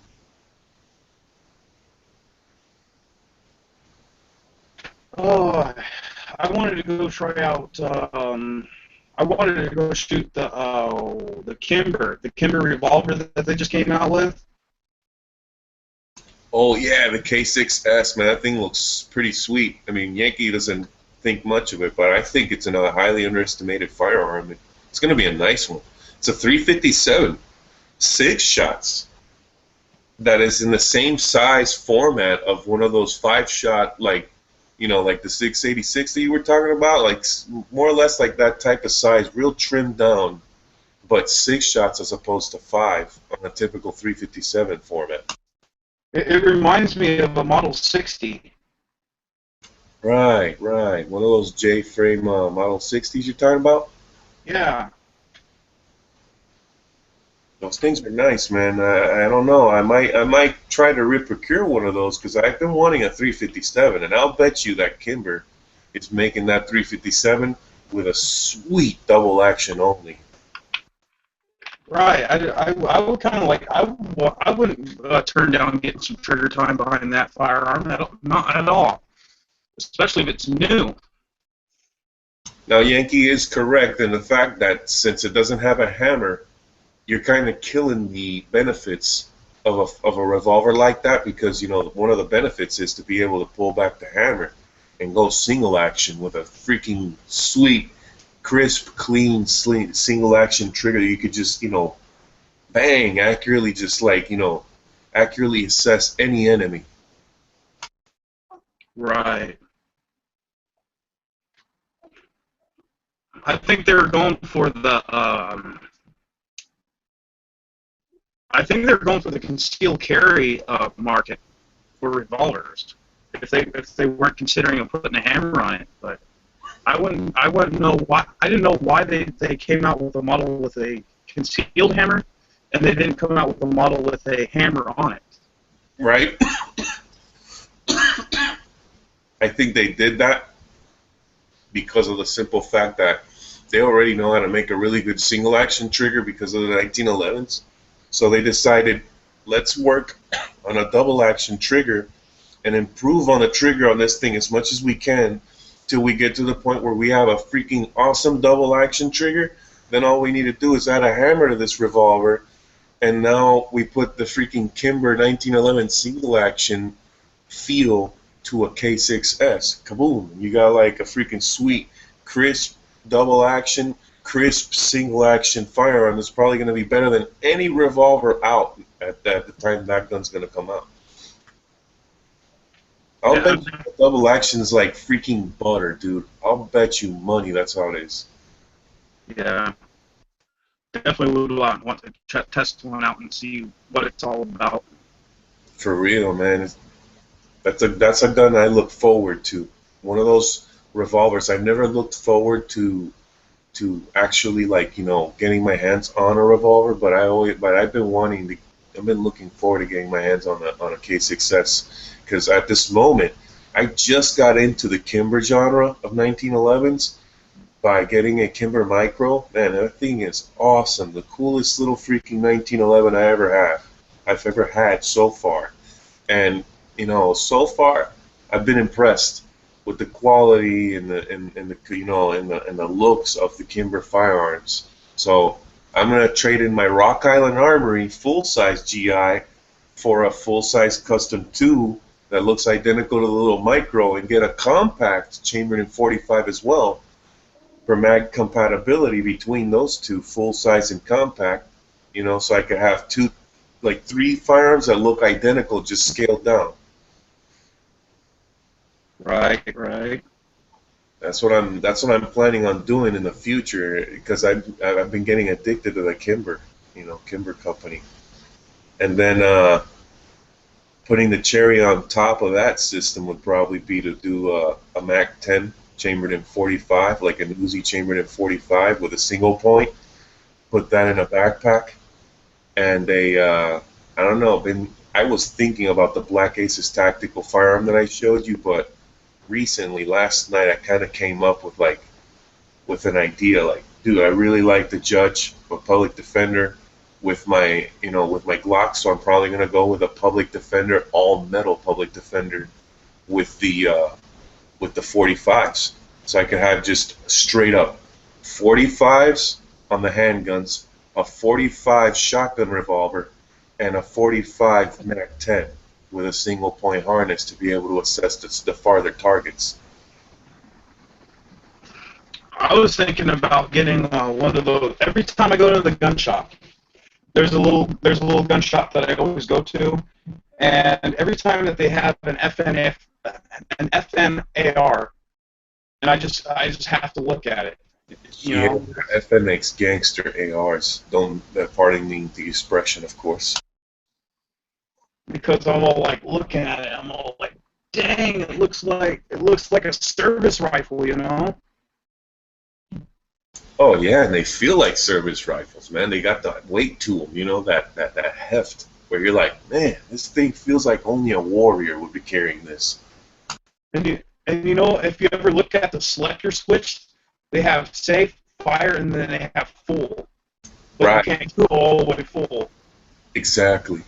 Oh, I wanted to go try out. I wanted to go shoot the Kimber revolver that they just came out with. Oh yeah, the K6S, man, that thing looks pretty sweet. I mean, Yankee doesn't think much of it, but I think it's another highly underestimated firearm. It's going to be a nice one. It's a 357, 6 shots. That is in the same size format of one of those 5-shot, like, you know, like the 686 that you were talking about, like more or less like that type of size, real trimmed down, but 6 shots as opposed to 5 on a typical 357 format. It reminds me of a Model 60. Right, right. One of those J-frame Model 60s you're talking about? Yeah. Those things are nice, man. I don't know. I might try to procure one of those because I've been wanting a 357, and I'll bet you that Kimber is making that 357 with a sweet double action only. Right. I would kind of like. I wouldn't turn down getting some trigger time behind that firearm. Not at all. Especially if it's new. Now, Yankee is correct in the fact that since it doesn't have a hammer, you're kind of killing the benefits of a revolver like that because, you know, one of the benefits is to be able to pull back the hammer and go single action with a freaking sweet, crisp, clean, single action trigger. You could just, you know, bang, accurately just like, you know, accurately assess any enemy. Right. I think they're going for the. I think they're going for the concealed carry market for revolvers. If they weren't considering putting a hammer on it, but I wouldn't know why. I didn't know why they came out with a model with a concealed hammer, and they didn't come out with a model with a hammer on it. Right? I think they did that because of the simple fact that they already know how to make a really good single action trigger because of the 1911s. So they decided, let's work on a double action trigger and improve on the trigger on this thing as much as we can till we get to the point where we have a freaking awesome double action trigger. Then all we need to do is add a hammer to this revolver, and now we put the freaking Kimber 1911 single action feel to a K6S. Kaboom! You got like a freaking sweet, crisp double action, crisp single action firearm that's probably going to be better than any revolver out at the time that gun's going to come out. I'll bet you double action is like freaking butter, dude. I'll bet you money that's how it is. Yeah. Definitely would want to test one out and see what it's all about. For real, man. That's a gun I look forward to. One of those revolvers I've never looked forward to actually, like, you know, getting my hands on a revolver, but I've been looking forward to getting my hands on a K6S because at this moment I just got into the Kimber genre of 1911s by getting a Kimber Micro. Man, that thing is awesome. The coolest little freaking 1911 I ever had. I've ever had so far. And so far I've been impressed with the quality and the looks of the Kimber firearms. So I'm gonna trade in my Rock Island Armory full-size GI for a full-size Custom 2 that looks identical to the little Micro, and get a compact chambered in .45 as well for mag compatibility between those two, full-size and compact. So I could have three firearms that look identical, just scaled down. Right. That's what I'm planning on doing in the future, because I've been getting addicted to the Kimber, Kimber company, and then putting the cherry on top of that system would probably be to do a Mac 10 chambered in .45, like an Uzi chambered in .45 with a single point. Put that in a backpack, and I don't know. I was thinking about the Black Aces tactical firearm that I showed you, but recently, last night, I kind of came up with an idea. Like, dude, I really like the Judge, a public defender, with my Glock. So I'm probably gonna go with a public defender, all metal public defender, with the 45s. So I could have just straight up 45s on the handguns, a 45 shotgun revolver, and a 45 Mac 10 with a single point harness to be able to assess the farther targets. I was thinking about getting one of those. Every time I go to the gun shop, there's a little gun shop that I always go to, and every time that they have an FNAR, and I just have to look at it. FN makes gangster ARs. Pardon the expression, of course. Because I'm all like looking at it, I'm all like, dang, it looks like a service rifle, Oh yeah, and they feel like service rifles, man. They got that weight to them, that heft, where you're like, man, this thing feels like only a warrior would be carrying this. And if you ever look at the selector switch, they have safe, fire, and then they have full. But right. You can't go all the way full. Exactly.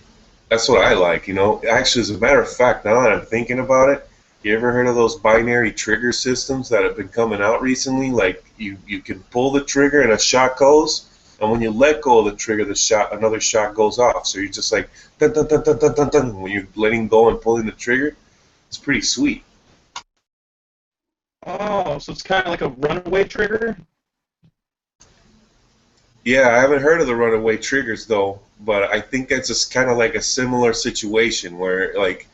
That's what I like, Actually, as a matter of fact, now that I'm thinking about it, you ever heard of those binary trigger systems that have been coming out recently? Like, you can pull the trigger and a shot goes, and when you let go of the trigger, another shot goes off. So you're just like, dun, dun, dun, dun, dun, dun, dun, when you're letting go and pulling the trigger. It's pretty sweet. Oh, so it's kind of like a runaway trigger? Yeah, I haven't heard of the runaway triggers, though, but I think that's just kind of like a similar situation where, like,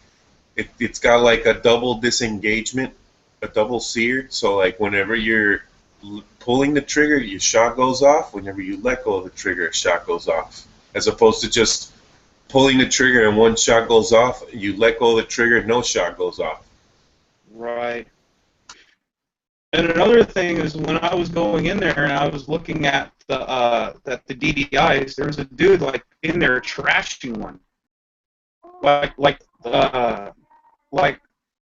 it's got like a double disengagement, a double sear. So, like, whenever you're pulling the trigger, your shot goes off. Whenever you let go of the trigger, a shot goes off. As opposed to just pulling the trigger and one shot goes off, you let go of the trigger, no shot goes off. Right. And another thing is, when I was going in there and I was looking at the DDIs, there was a dude like in there trashing one. Like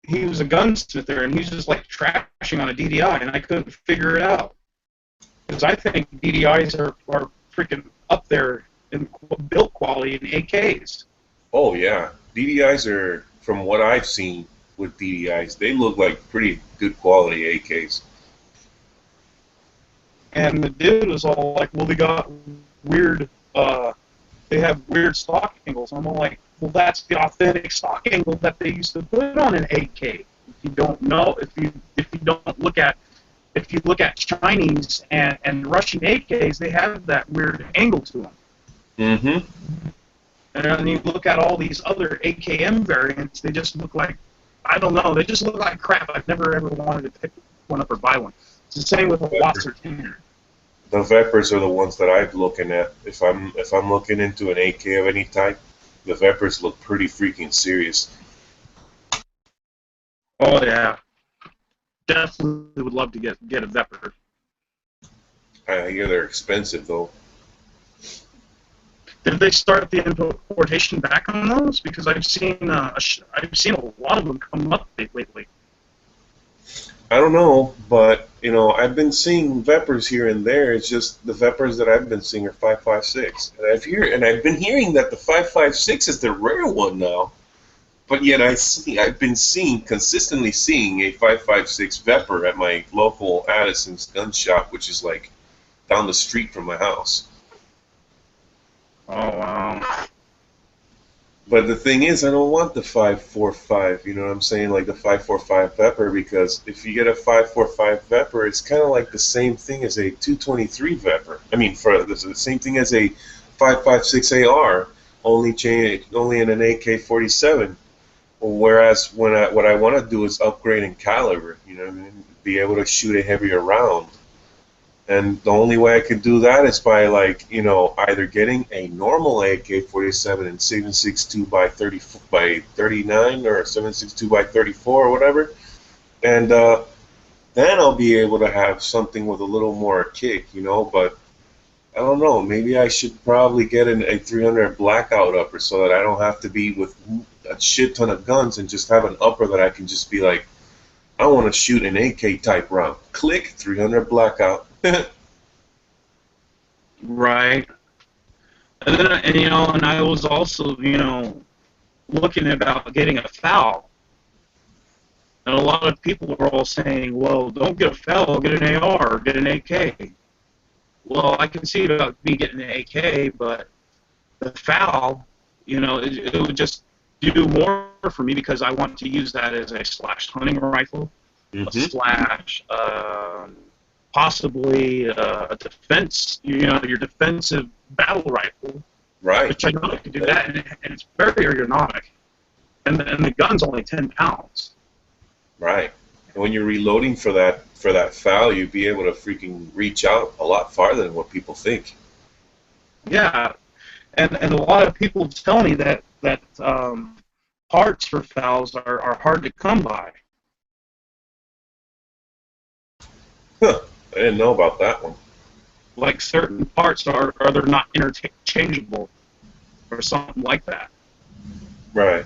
he was a gunsmither and he's just like trashing on a DDI, and I couldn't figure it out. Because I think DDIs are freaking up there in build quality in AKs. Oh yeah, DDIs are, from what I've seen with DDIs, they look like pretty good quality AKs. And the dude was all like, well, they got weird, they have weird stock angles. I'm all like, well, that's the authentic stock angle that they used to put on an AK. If you don't know, if you look at Chinese and Russian AKs, they have that weird angle to them. Mm-hmm. And then you look at all these other AKM variants, they just look like, I don't know, they just look like crap. I've never ever wanted to pick one up or buy one. It's the same with a Watts or Tanner. The Vepers are the ones that I'm looking at. If I'm looking into an AK of any type, the Vepers look pretty freaking serious. Oh yeah, definitely would love to get a Veper. I hear they're expensive though. Did they start the importation back on those? Because I've seen a lot of them come up lately. I don't know, but you know, I've been seeing Vepers here and there. It's just the Vepers that I've been seeing are 5.56, and I've been hearing that the 5.56 is the rare one now. But yet I've been consistently seeing a 5.56 Vepr at my local Addison's gun shop, which is like down the street from my house. Oh wow. But the thing is, I don't want the 5.45. You know what I'm saying? Like the 5.45 Vepr, because if you get a 5.45 Vepr, it's kind of like the same thing as a 223 Vepr. I mean, for the same thing as a 5.56 AR, only in an AK-47. Whereas what I want to do is upgrade in caliber, you know what I mean? Be able to shoot a heavier round. And the only way I could do that is by, like, you know, either getting a normal AK-47 in 7.62 by 39 or 7.62 by 34 or whatever. And then I'll be able to have something with a little more kick, you know, but I don't know. Maybe I should probably get a 300 blackout upper so that I don't have to be with a shit ton of guns and just have an upper that I can just be like, I want to shoot an AK type round. Click, 300 blackout. Right. And then, and I was also, looking about getting a FAL. And a lot of people were all saying, well, don't get a FAL, get an AR, get an AK. Well, I can see about me getting an AK, but the FAL, it would just do more for me because I want to use that as a slash hunting rifle, a slash, possibly a defense, your defensive battle rifle. Right. Which I know I can do that, and it's very ergonomic. And the gun's only 10 pounds. Right. And when you're reloading for that FAL, you'd be able to freaking reach out a lot farther than what people think. Yeah. And a lot of people tell me that parts for FALs are hard to come by. Huh. I didn't know about that one. Like certain parts are they're not interchangeable or something like that. Right.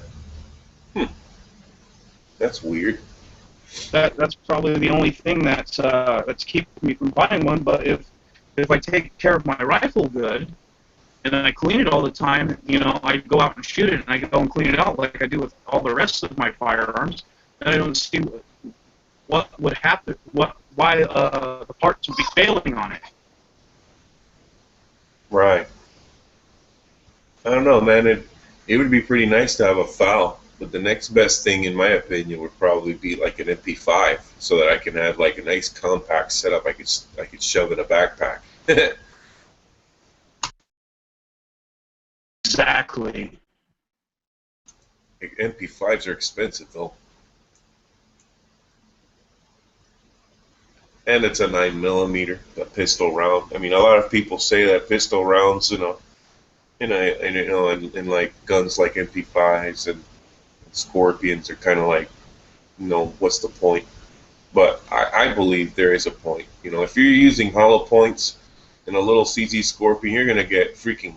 That's weird. That's probably the only thing that's keeping me from buying one. But if I take care of my rifle good, and then I clean it all the time, I go out and shoot it, and I go and clean it out like I do with all the rest of my firearms, and I don't see what would happen, why the parts would be failing on it. Right. I don't know, man. It would be pretty nice to have a FAL, but the next best thing, in my opinion, would probably be like an MP5, so that I can have like a nice compact setup. I could shove in a backpack. Exactly. MP5s are expensive though, and it's a 9mm, a pistol round. I mean, a lot of people say that pistol rounds, in like guns like MP5s and Scorpions are kind of like, what's the point? But I believe there is a point. If you're using hollow points in a little CZ Scorpion, you're gonna get freaking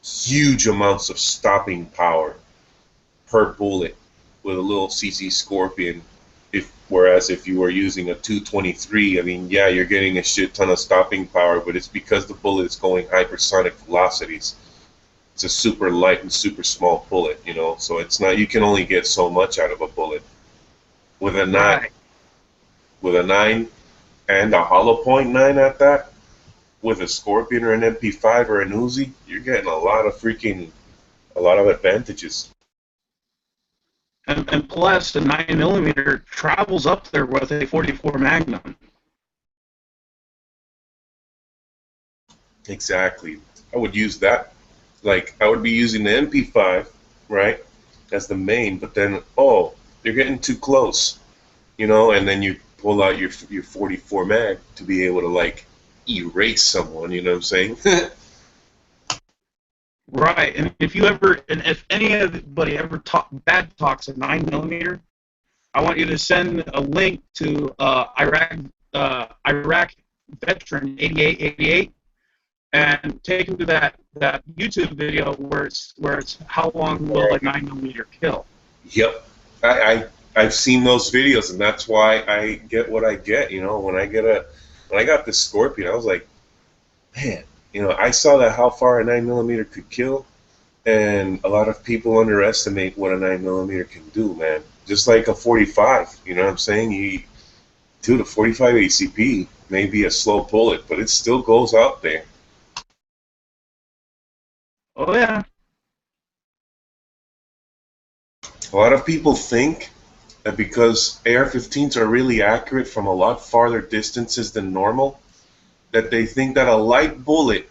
huge amounts of stopping power per bullet with a little CZ Scorpion. Whereas if you were using a 223, I mean, yeah, you're getting a shit ton of stopping power, but it's because the bullet is going hypersonic velocities. It's a super light and super small bullet, so it's not, you can only get so much out of a bullet. With a 9 and a hollow point 9 at that, with a Scorpion or an MP5 or an Uzi, you're getting a lot of advantages. And plus, the 9mm travels up there with a 44 Magnum. Exactly. I would use that. Like, I would be using the MP5, right, as the main, but then, you're getting too close, and then you pull out your 44 mag to be able to, like, erase someone, you know what I'm saying? Right, and if anybody ever talks a 9mm, I want you to send a link to Iraq veteran 8888, and take him to that YouTube video where it's how long will a 9mm kill. Yep, I I've seen those videos, and that's why I get what I get. You know, when I got this Scorpion, I was like, man, you know, I saw that how far a 9mm could kill, and a lot of people underestimate what a 9mm can do, man. Just like a 45, you know what I'm saying? Dude, a 45 ACP may be a slow bullet, but it still goes out there. Oh yeah. A lot of people think that because AR-15s are really accurate from a lot farther distances than normal, that they think that a light bullet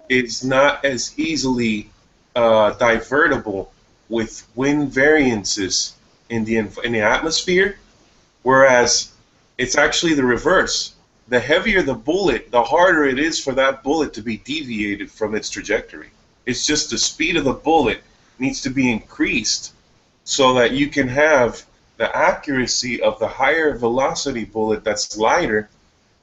is not as easily divertible with wind variances in the atmosphere, whereas it's actually the reverse. The heavier the bullet, the harder it is for that bullet to be deviated from its trajectory. It's just the speed of the bullet needs to be increased so that you can have the accuracy of the higher velocity bullet that's lighter,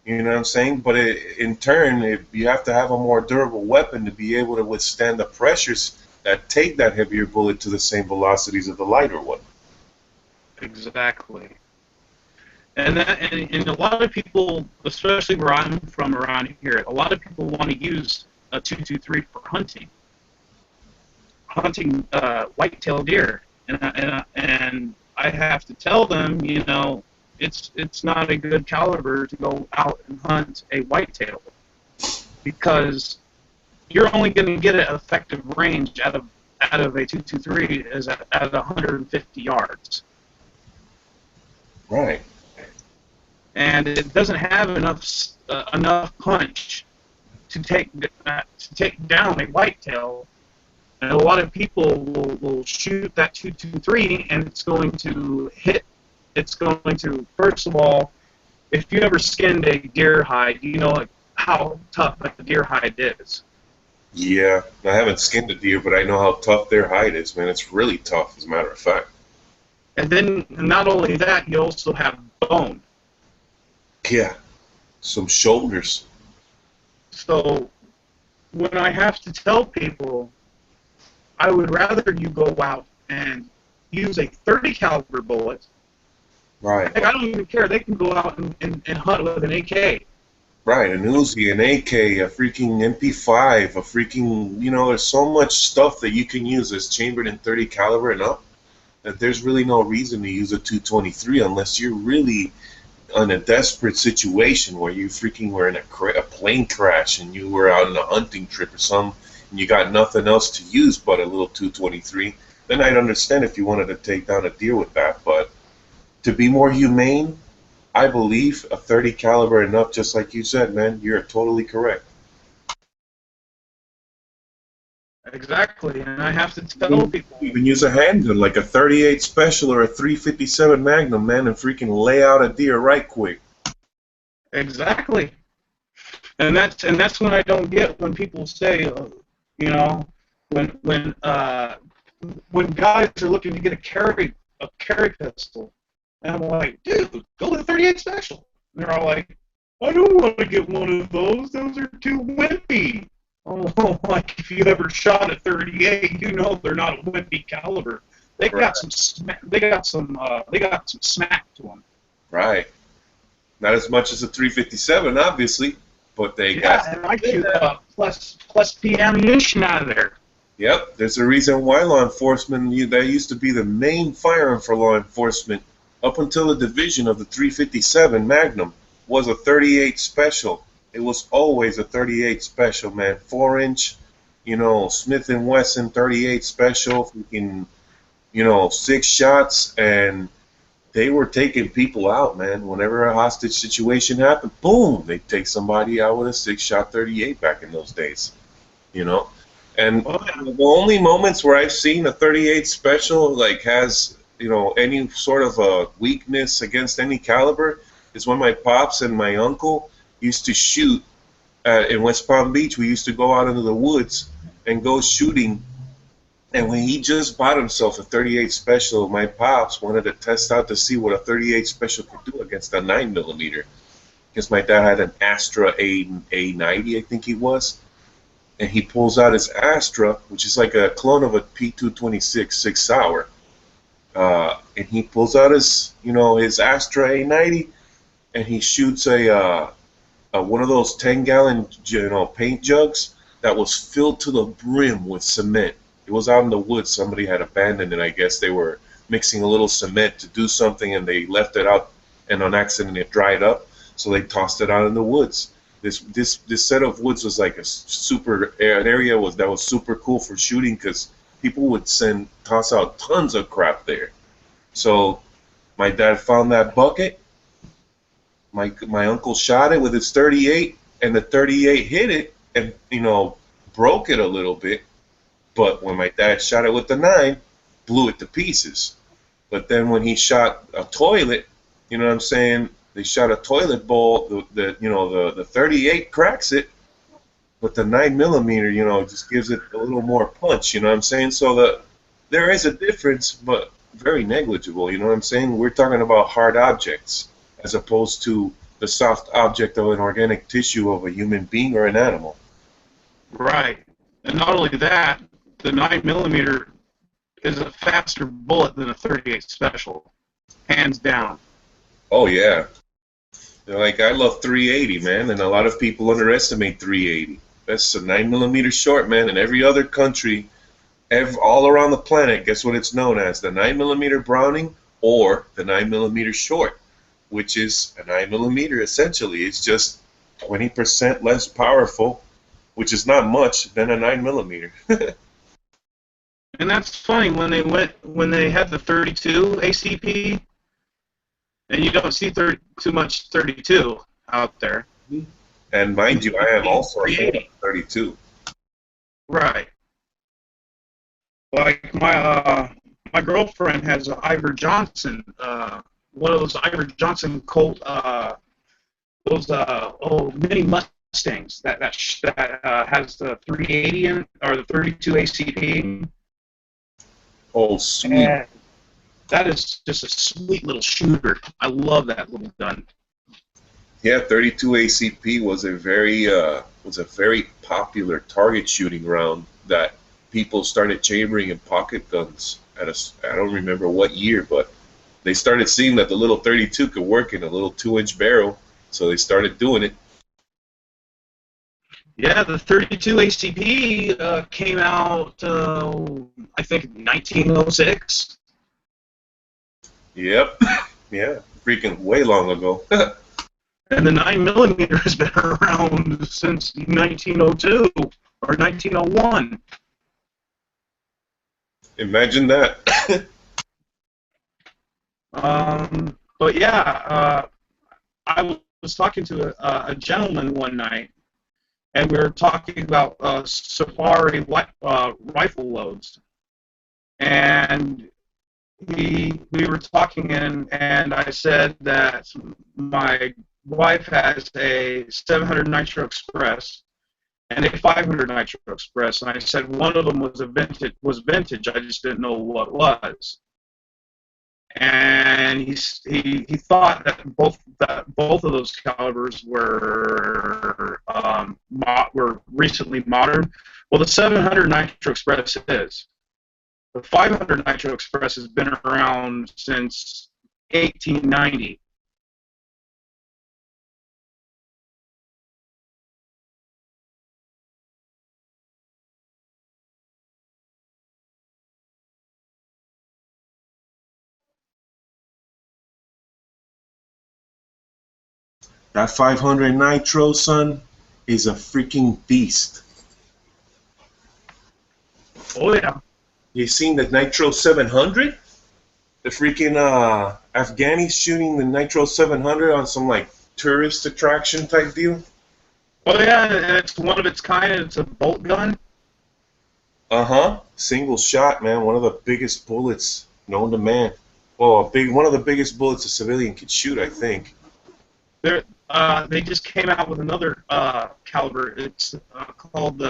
you know what I'm saying? But in turn, you have to have a more durable weapon to be able to withstand the pressures that take that heavier bullet to the same velocities of the lighter one. Exactly. And a lot of people, especially where I'm from around here, a lot of people want to use a 223 for hunting white-tailed deer, and I have to tell them, you know, it's not a good caliber to go out and hunt a whitetail, because you're only going to get an effective range out of a 223 is at 150 yards. Right. And it doesn't have enough punch to take down a whitetail. And a lot of people will shoot that 223, and it's going to hit. It's going to, first of all, if you ever skinned a deer hide, you know how tough a deer hide is. Yeah, I haven't skinned a deer, but I know how tough their hide is, man. It's really tough, as a matter of fact. And then, not only that, you also have bone. Yeah, some shoulders. So, when I have to tell people, I would rather you go out and use a 30 caliber bullet. Right. Heck, I don't even care. They can go out and hunt with an AK. Right, an Uzi, an AK, a freaking MP5, a freaking, you know, there's so much stuff that you can use that's chambered in 30 caliber and up that there's really no reason to use a 223 unless you're really in a desperate situation where you freaking were in a plane crash and you were out on a hunting trip or something and you got nothing else to use but a little 223. Then I'd understand if you wanted to take down a deer with that, but to be more humane, I believe a 30 caliber enough, just like you said, man. You're totally correct. Exactly, and I have to tell people. You can use a handgun like a 38 Special or a 357 Magnum, man, and freaking lay out a deer right quick. Exactly, and that's when I don't get when people say, you know, when guys are looking to get a carry pistol. And I'm like, dude, go with a 38 Special. And they're all like, I don't want to get one of those. Those are too wimpy. Oh, like if you ever shot a 38, you know they're not a wimpy caliber. They got some smack to them. Right. Not as much as a 357, obviously, but they got. Yeah, and I shoot plus P ammunition out of there. Yep. There's a reason why law enforcement. That used to be the main firearm for law enforcement. Up until the division of the 357 Magnum was a 38 Special. It was always a 38 Special, man. 4-inch, you know, Smith & Wesson 38 Special, freaking, you know, 6 shots, and they were taking people out, man. Whenever a hostage situation happened, boom, they'd take somebody out with a 6-shot 38 back in those days, you know. And the only moments where I've seen a 38 Special, like, has, you know, any sort of a weakness against any caliber is when my pops and my uncle used to shoot in West Palm Beach. We used to go out into the woods and go shooting, and when he just bought himself a 38 Special, my pops wanted to test out to see what a 38 Special could do against a 9mm, because my dad had an Astra A90, I think he was, and he pulls out his Astra, which is like a clone of a P226 6 Sauer. and he pulls out his, his Astra A90, and he shoots a one of those 10-gallon, paint jugs that was filled to the brim with cement. It was out in the woods. Somebody had abandoned it. I guess they were mixing a little cement to do something, and they left it out, and on accident it dried up. So they tossed it out in the woods. This set of woods was like an area that was super cool for shooting, because people would toss out tons of crap there. So my dad found that bucket. My uncle shot it with his 38, and the 38 hit it and broke it a little bit. But when my dad shot it with the 9, blew it to pieces. But then when he shot a toilet, you know what I'm saying? They shot a toilet bowl. The 38 cracks it, but the 9mm, just gives it a little more punch. You know what I'm saying? So there is a difference, but very negligible. You know what I'm saying? We're talking about hard objects as opposed to the soft object of an organic tissue of a human being or an animal. Right. And not only that, the 9mm is a faster bullet than a 38 special, hands down. Oh yeah. Like, I love 380, man, and a lot of people underestimate 380. That's a 9mm short, man, in every other country, all around the planet. Guess what it's known as? The 9mm Browning, or the 9mm short, which is a 9mm essentially. It's just 20% less powerful, which is not much, than a 9mm. And that's funny, when they had the 32 ACP, and you don't see too much 32 out there. And mind you, I am also a 32. Right. Like my girlfriend has an Iver Johnson, one of those Iver Johnson Colt, mini Mustangs that has the 380 in, or the 32 ACP. Oh, sweet. And that is just a sweet little shooter. I love that little gun. Yeah, 32 ACP was a very popular target shooting round that people started chambering in pocket guns I don't remember what year, but they started seeing that the little 32 could work in a little 2-inch barrel, so they started doing it. Yeah, the 32 ACP came out, I think, 1906. Yep. Yeah, freaking way long ago. And the 9mm has been around since 1902 or 1901. Imagine that. But yeah, I was talking to a gentleman one night, and we were talking about safari rifle loads, and we were talking, and I said that my wife has a 700 Nitro Express and a 500 Nitro Express, and I said one of them was vintage. I just didn't know what it was. And he thought that both of those calibers were recently modern. Well, the 700 Nitro Express is. The 500 Nitro Express has been around since 1890. That 500 Nitro, son, is a freaking beast. Oh, yeah. You seen the Nitro 700? The freaking Afghanis shooting the Nitro 700 on some, like, tourist attraction type deal? Oh, yeah, and it's one of its kind, and it's a bolt gun. Uh-huh. Single shot, man. One of the biggest bullets known to man. Well, one of the biggest bullets a civilian could shoot, I think. They just came out with another caliber. It's called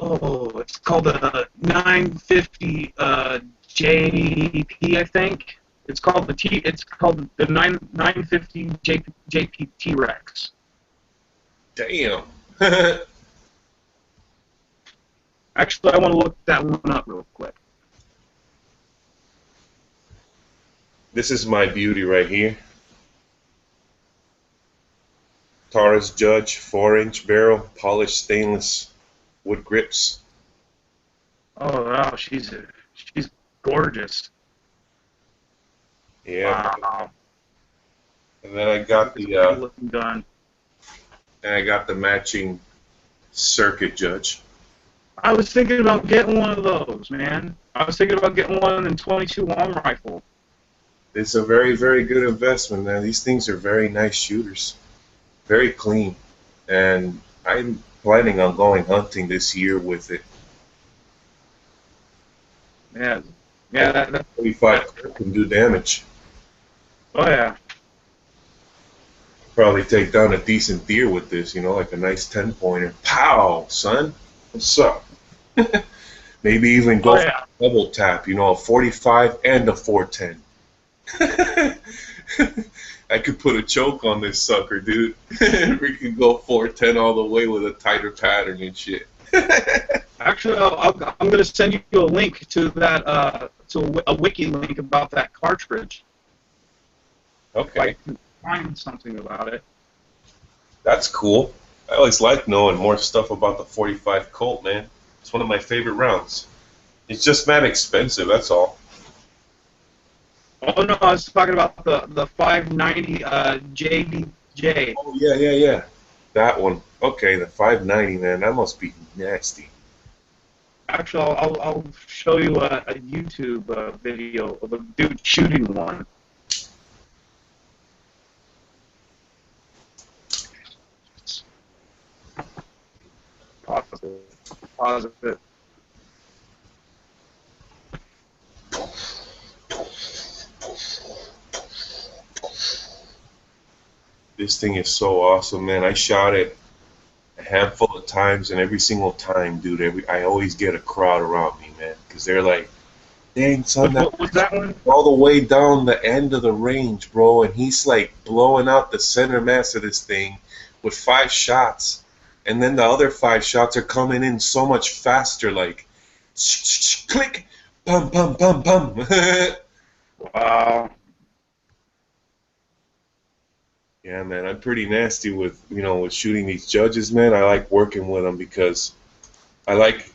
it's called the 950 JP, I think. It's called the 950 JP T-Rex. Damn. Actually, I want to look that one up real quick. This is my beauty right here. Taurus Judge, 4-inch barrel, polished stainless wood grips. Oh wow, she's gorgeous. Yeah. Wow. And then I got Pretty the looking gun. matching circuit Judge. I was thinking about getting one of those, man. I was thinking about getting one in 22 long rifle. It's a very, very good investment, man. These things are very nice shooters. Very clean. And I'm planning on going hunting this year with it. Yeah. Yeah, that 45 can do damage. oh yeah. Probably take down a decent deer with this, you know, like a nice 10-pointer. Pow, son. What's up? Maybe even go Oh yeah. double tap, you know, a 45 and a 410. I could put a choke on this sucker, dude. We could go 410 all the way with a tighter pattern and shit. Actually, I'm going to send you a link to that, to a wiki link about that cartridge. Okay. I can find something about it. That's cool. I always like knowing more stuff about the 45 Colt, man. It's one of my favorite rounds. It's just not expensive, that's all. Oh no, I was talking about the 590 JDJ. Oh, yeah. That one. Okay, the 590, man. That must be nasty. Actually, I'll show you a YouTube video of a dude shooting one. Pause it. This thing is so awesome, man. I shot it a handful of times, and every single time, dude, I always get a crowd around me, man, because they're like, dang, son, What was that one? all the way down the end of the range, bro, and he's like blowing out the center mass of this thing with 5 shots, and then the other 5 shots are coming in so much faster, like, click, bum, bum, bum, bum. Wow. Yeah, man, I'm pretty nasty with with shooting these judges, man. I like working with them because I like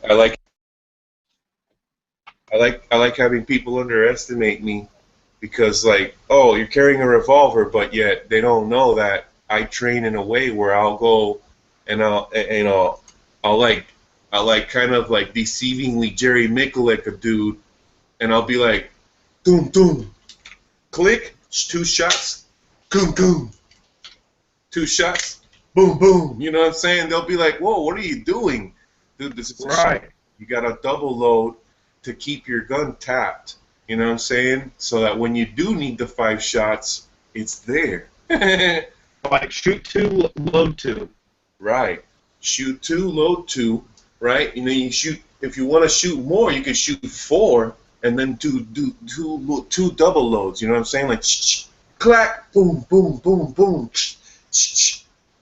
having people underestimate me because like, oh, you're carrying a revolver, but yet they don't know that I train in a way where I'll go and I'll like kind of like deceivingly Jerry Miculek a dude, and I'll be like, doom doom, click, 2 shots, boom boom. 2 shots, boom, boom. You know what I'm saying? They'll be like, whoa, what are you doing? Dude, this is Right. You got a double load to keep your gun tapped. You know what I'm saying? So that when you do need the 5 shots, it's there. Like shoot 2, load 2. Right. Shoot 2, load 2, right? And then you shoot, if you want to shoot more, you can shoot 4 and then do two double loads. You know what I'm saying? Like, clack, boom, boom, boom, boom.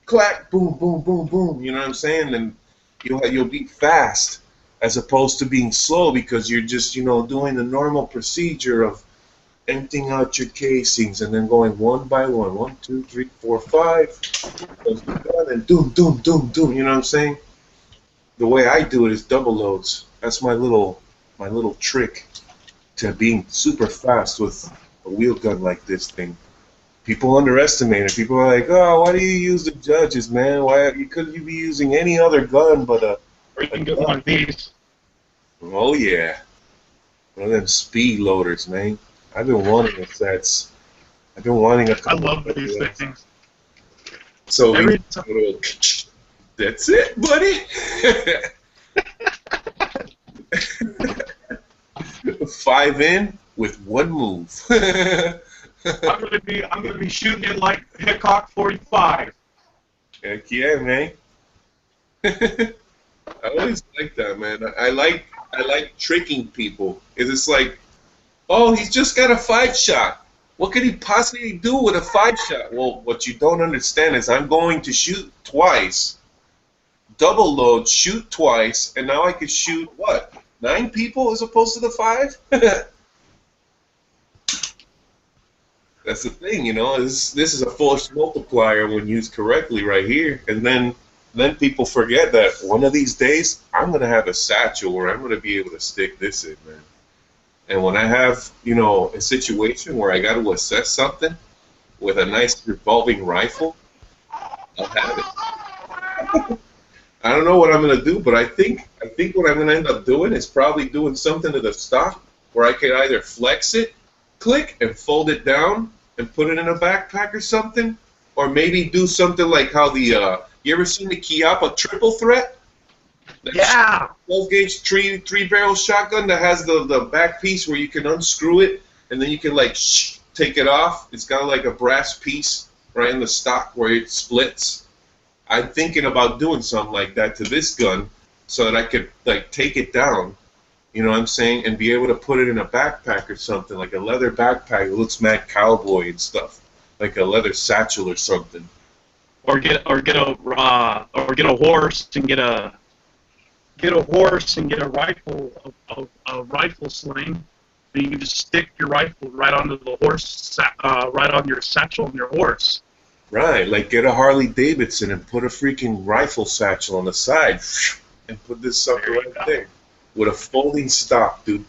Clack, boom, boom, boom, boom. You know what I'm saying? And you'll be fast as opposed to being slow because you're just doing the normal procedure of emptying out your casings and then going one by one. 1, 2, 3, 4, 5. And doom, doom, doom, doom. You know what I'm saying? The way I do it is double loads. That's my little trick to being super fast with a wheel gun like this thing. People underestimate it. People are like, "Oh, why do you use the judges, man? Why couldn't you be using any other gun but a?" Or you can get one of these. Oh yeah, one of them speed loaders, man. I've been wanting a sets. I've been wanting a. I love these things. So Every that's it, buddy. 5 in with 1 move. I'm gonna be shooting it like Hickok 45. Heck yeah, man. I always like that, man. I like tricking people. It's like, oh, he's just got a 5-shot. What could he possibly do with a 5-shot? Well, what you don't understand is I'm going to shoot twice, double load, shoot twice, and now I could shoot what? 9 people as opposed to the 5? That's the thing, this is a force multiplier when used correctly right here. And then people forget that one of these days I'm gonna have a satchel where I'm gonna be able to stick this in, man. And when I have, a situation where I got to assess something with a nice revolving rifle, I'll have it. I don't know what I'm gonna do, but I think what I'm gonna end up doing is probably doing something to the stock where I could either flex it, click, and fold it down and put it in a backpack or something, or maybe do something like how the you ever seen the Chiappa triple threat? Yeah. 12 gauge three barrel shotgun that has the back piece where you can unscrew it and then you can like take it off. It's got like a brass piece right in the stock where it splits. I'm thinking about doing something like that to this gun so that I could like take it down, you know what I'm saying, and be able to put it in a backpack or something, like a leather backpack that looks mad cowboy and stuff, like a leather satchel or something. Or get a horse and get a rifle sling. And you can just stick your rifle right onto the horse, right on your satchel on your horse. Right, like get a Harley Davidson and put a freaking rifle satchel on the side and put this sucker right there with a folding stock, dude.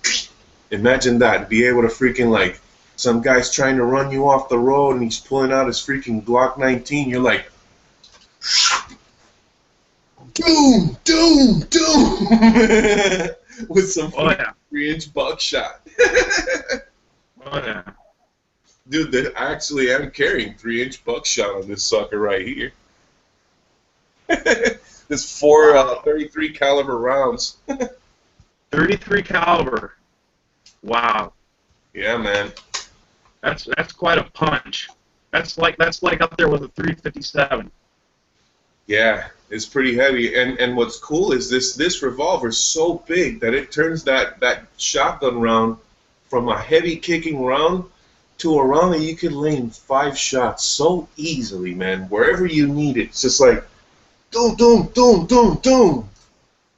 Imagine that. Be able to freaking like some guy's trying to run you off the road and he's pulling out his freaking Glock 19. You're like, doom, doom, doom, with some 3-inch buckshot. Oh yeah. Dude, I actually am carrying 3-inch buckshot on this sucker right here. This 33 caliber rounds. 33 caliber. Wow. Yeah, man. That's quite a punch. That's like up there with a 357. Yeah, it's pretty heavy. And what's cool is this revolver's so big that it turns that shotgun round from a heavy kicking round to a round that you could lay 5 shots so easily, man. Wherever you need it. It's just like doom, doom, doom, doom, doom.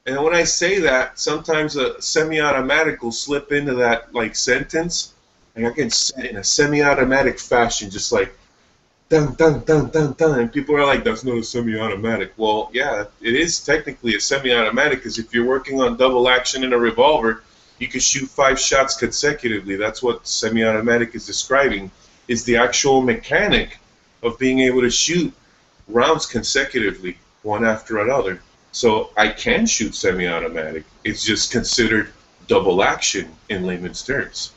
And when I say that, sometimes a semi-automatic will slip into that like sentence. Like I can say it in a semi-automatic fashion, just like dun dun dun dun dun, and people are like, "That's not a semi-automatic." Well, yeah, it is technically a semi-automatic because if you're working on double action in a revolver, you can shoot 5 shots consecutively. That's what semi-automatic is describing. Is the actual mechanic of being able to shoot rounds consecutively, one after another. So I can shoot semi-automatic. It's just considered double action in layman's terms.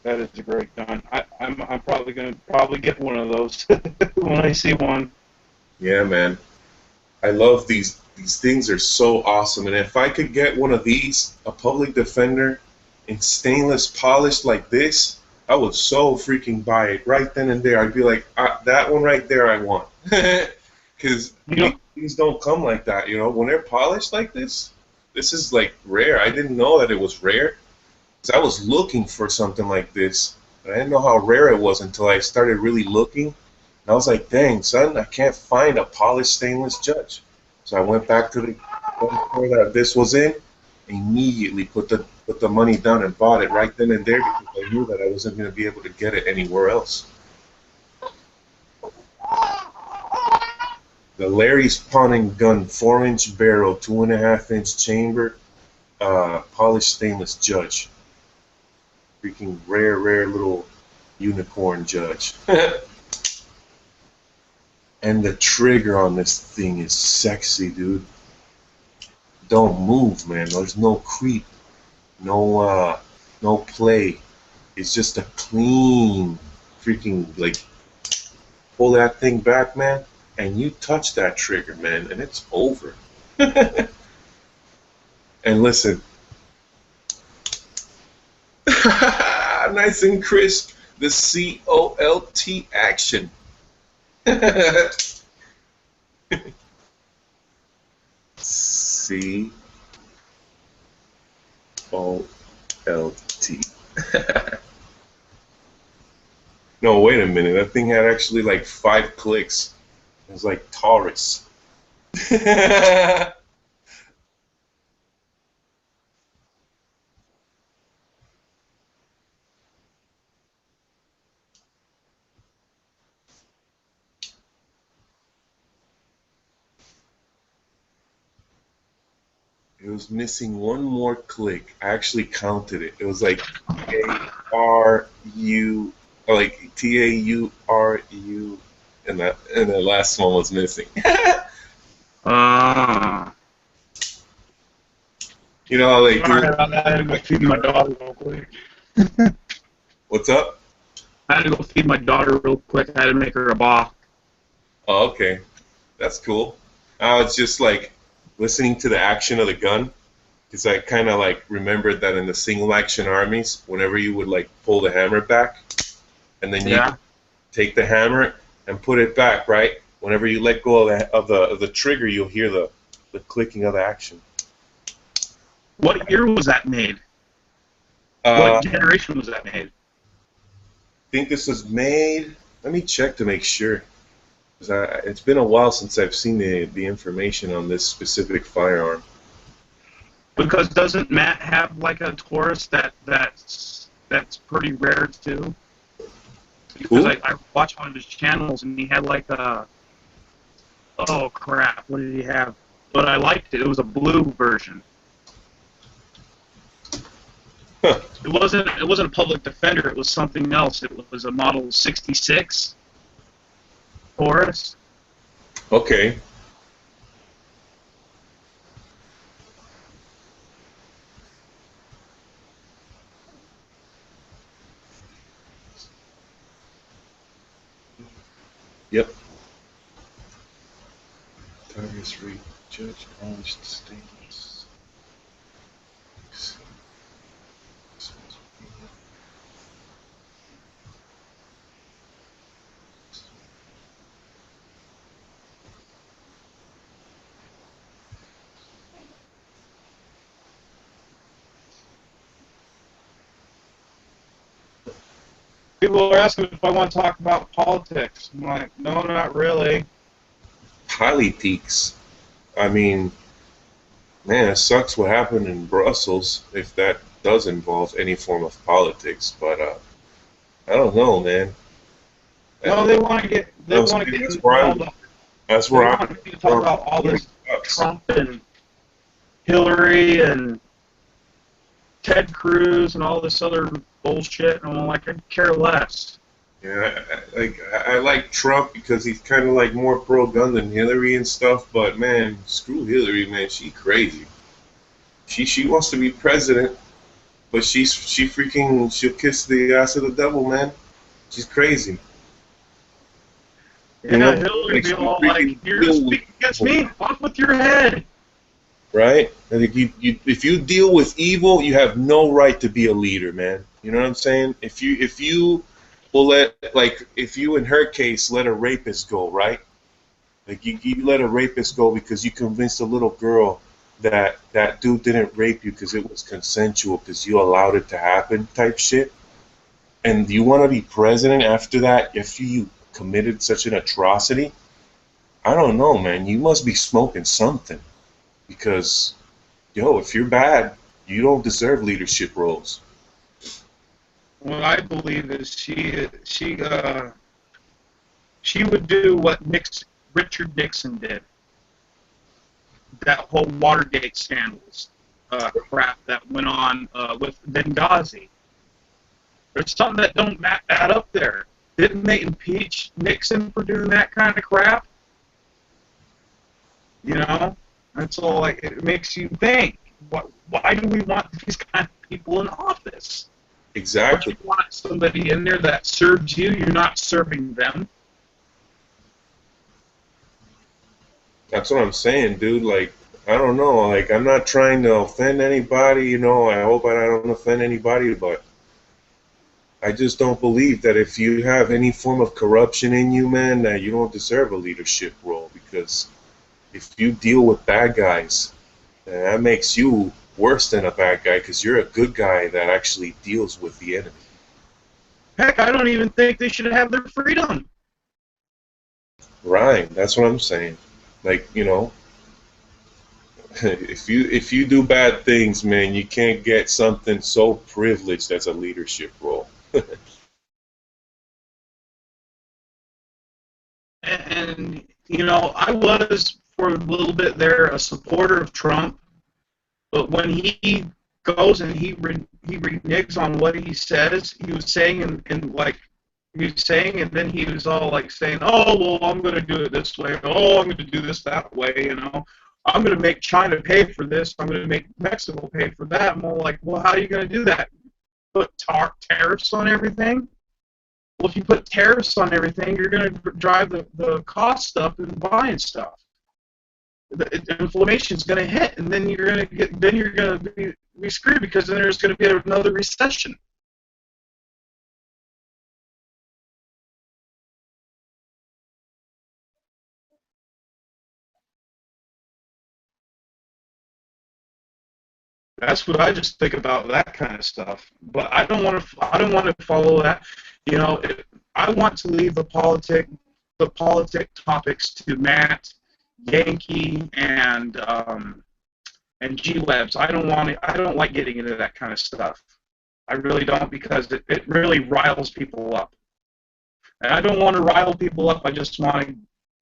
That is a great gun. I'm probably gonna get one of those when I see one. Yeah, man. I love these things are so awesome. And if I could get one of these, a public defender, in stainless polished like this, I would so freaking buy it right then and there. I'd be like, that one right there I want. Because these don't come like that, When they're polished like this is like rare. I didn't know that it was rare. Because I was looking for something like this. But I didn't know how rare it was until I started really looking. And I was like, dang, son, I can't find a polished stainless Judge. So I went back to the store that this was in, immediately put the money down and bought it right then and there because I knew that I wasn't going to be able to get it anywhere else. The Larry's Pawning Gun 4-inch barrel, 2.5-inch chamber, polished stainless Judge. Freaking rare little unicorn Judge. And the trigger on this thing is sexy, dude. Don't move, man. There's no creep, no play. It's just a clean freaking like pull that thing back, man, and you touch that trigger, man, and it's over. And listen, nice and crisp, the COLT action. COLT. No, wait a minute. That thing had actually like 5 clicks. It was like Taurus. It was missing one more click. I actually counted it. It was like T-A-R-U, like T-A-U-R-U, and the last one was missing. Ah. You know how they Sorry do. about that. I had to go feed my daughter real quick. What's up? I had to go feed my daughter real quick. I had to make her a ball. Oh, okay. That's cool. I was just like listening to the action of the gun, because I kind of like remembered that in the single action armies, whenever you would like pull the hammer back, and then you take the hammer and put it back, right? Whenever you let go of the trigger, you'll hear the clicking of the action. What year was that made? What generation was that made? I think this was made. Let me check to make sure. It's been a while since I've seen the information on this specific firearm. Because doesn't Matt have like a Taurus that's pretty rare too? Because I watched one of his channels and he had like a, oh crap, what did he have? But I liked it. It was a blue version. Huh. It wasn't a Public Defender. It was something else. It was a Model 66 Taurus. Okay. Yep. Targets read judge polished statements. People are asking if I want to talk about politics. I'm like, no, not really. Politics. I mean, man, it sucks what happened in Brussels if that does involve any form of politics. But I don't know, man. No, they want to get involved. That's where I'm. Want to talk about all this Trump and Hillary and Ted Cruz and all this other bullshit, and I'm like, I care less. Yeah, I like Trump because he's kind of like more pro-gun than Hillary and stuff. But man, screw Hillary, man. She crazy. She wants to be president, but she'll kiss the ass of the devil, man. She's crazy. Yeah, you know, Hillary be all like, "You're speaking against me. Fuck with your head." Right? I think if you deal with evil, you have no right to be a leader, man. You know what I'm saying? If you will if you in her case let a rapist go, right? Like you let a rapist go because you convinced a little girl that dude didn't rape you because it was consensual because you allowed it to happen, type shit. And you want to be president after that if you committed such an atrocity? I don't know, man. You must be smoking something. Because, if you're bad, you don't deserve leadership roles. What I believe is she would do what Richard Nixon did. That whole Watergate scandals crap that went on with Benghazi. There's something that don't add up there. Didn't they impeach Nixon for doing that kind of crap? You know? That's all. Like, it makes you think. Why do we want these kind of people in office? Exactly. But you want somebody in there that serves you. You're not serving them. That's what I'm saying, dude. Like, I don't know. Like, I'm not trying to offend anybody. You know, I hope I don't offend anybody, but I just don't believe that if you have any form of corruption in you, man, that you don't deserve a leadership role because if you deal with bad guys, that makes you worse than a bad guy because you're a good guy that actually deals with the enemy. Heck, I don't even think they should have their freedom. Right, that's what I'm saying. Like, if you do bad things, man, you can't get something so privileged as a leadership role. And I was for a little bit there a supporter of Trump, But when he goes and he reneges on what he says, he was saying and like he was saying, and then he was all like saying, "Oh well, I'm going to do it this way. Oh, I'm going to do this that way. You know, I'm going to make China pay for this. I'm going to make Mexico pay for that." And we're like, "Well, how are you going to do that? Put tariffs on everything?" Well, if you put tariffs on everything, you're going to drive the cost up in buying stuff. The inflation is going to hit, and then you're going to be screwed, because then there's going to be another recession. That's what I just think about that kind of stuff. But I don't want to follow that. You know, I want to leave the politic topics to Matt, Yankee, and G-Webs. I don't like getting into that kind of stuff. I really don't, because it really riles people up. And I don't want to rile people up. I just want to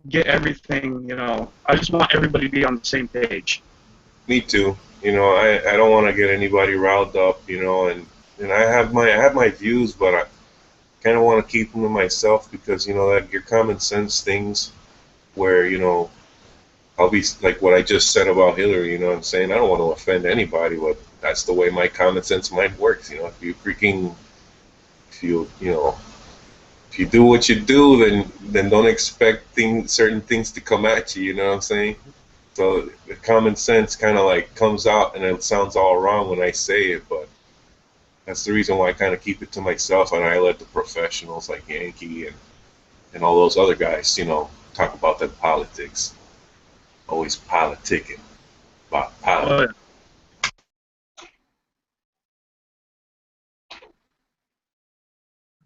get everything, you know, I just want everybody to be on the same page. Me too. You know, I don't want to get anybody riled up, you know, and I have my views, but I kind of want to keep them to myself, because, you know, that your common sense things where, you know, I'll be like what I just said about Hillary, you know what I'm saying? I don't want to offend anybody, but that's the way my common sense mind works, you know. If you do what you do, then don't expect certain things to come at you, you know what I'm saying? So the common sense kind of like comes out, and it sounds all wrong when I say it, but that's the reason why I kind of keep it to myself, and I let the professionals like Yankee and all those other guys, you know, talk about their politics. Always politicking about politics.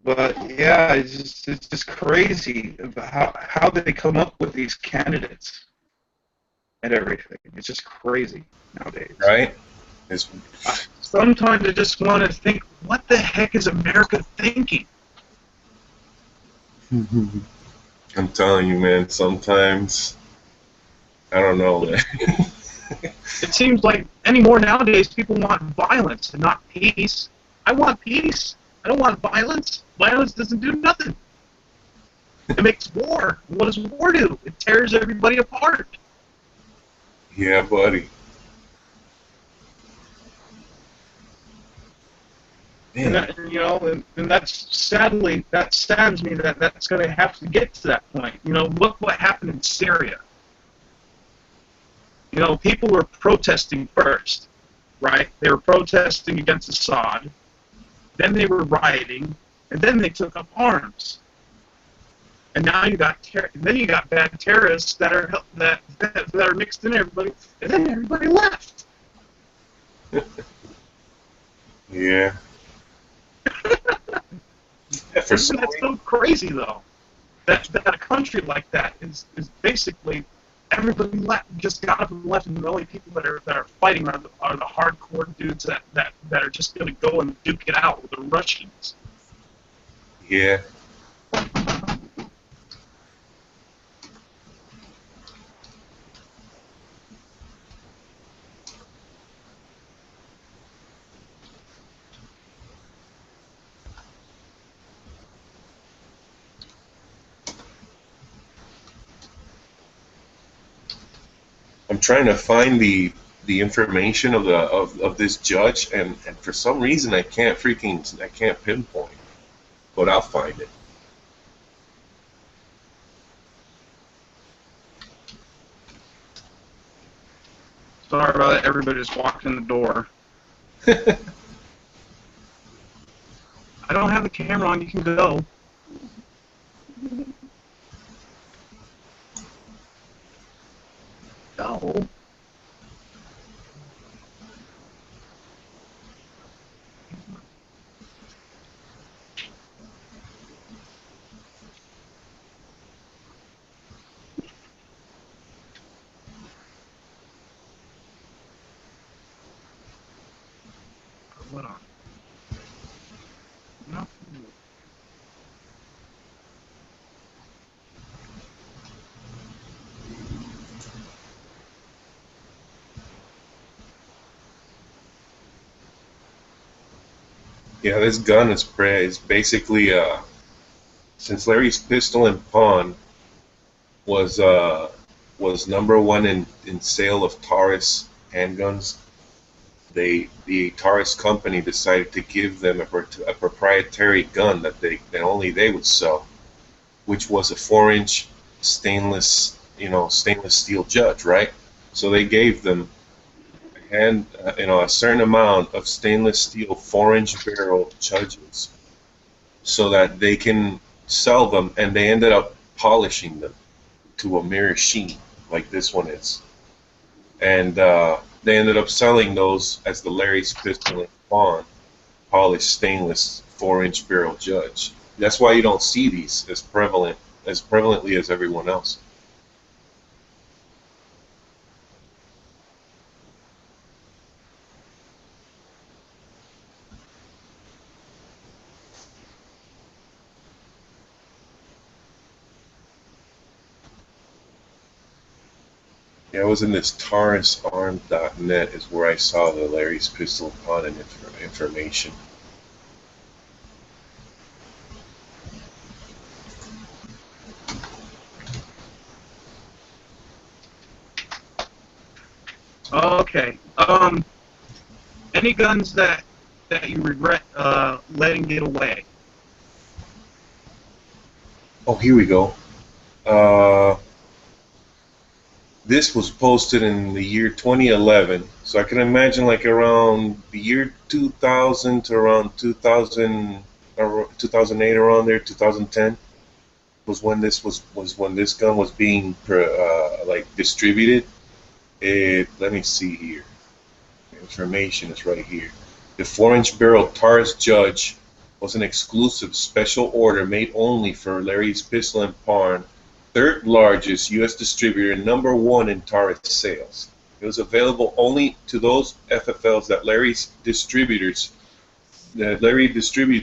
But yeah, it's just crazy about how they come up with these candidates and everything. It's just crazy nowadays. Right? Sometimes I just want to think, what the heck is America thinking? I'm telling you, man, sometimes, I don't know, man. It seems like anymore nowadays people want violence and not peace. I want peace. I don't want violence. Violence doesn't do nothing. It makes war. What does war do? It tears everybody apart. Yeah, buddy. And you know, and that saddens me that that's going to have to get to that point. You know, look what happened in Syria. You know, people were protesting first, right? They were protesting against Assad. Then they were rioting, and then they took up arms. And now you got bad terrorists that are mixed in everybody, and then everybody left. Yeah. That's so crazy, though. That a country like that is basically everybody just got up and left, and the only people that are fighting are the hardcore dudes that are just going to go and duke it out with the Russians. Yeah. I'm trying to find the information of this judge, and for some reason I can't pinpoint, but I'll find it. Sorry about that. Everybody just walked in the door. I don't have the camera on. You can go. Go. What on? No. Yeah, this gun is basically since Larry's Pistol and Pawn was number one in sale of Taurus handguns, the Taurus company decided to give them a proprietary gun that only they would sell, which was a 4-inch stainless steel Judge, right? So they gave them a certain amount of stainless steel 4-inch barrel Judges so that they can sell them, and they ended up polishing them to a mirror sheen like this one is, and they ended up selling those as the Larry's Pistol and Pawn polished stainless 4-inch barrel Judge. That's why you don't see these as prevalently as everyone else. Yeah, I was in this TaurusArm.net is where I saw the Larry's Pistol and Pawn information. Okay. Any guns that you regret letting get away? Oh, here we go. This was posted in the year 2011, so I can imagine like around the year 2000 to around 2000 or 2008, around there, 2010 was when this gun was being distributed. Let me see here. The information is right here. The 4-inch barrel Taurus Judge was an exclusive special order made only for Larry's Pistol and Pawn, third largest U.S. distributor, number one in Taurus sales. It was available only to those FFLs that Larry distributes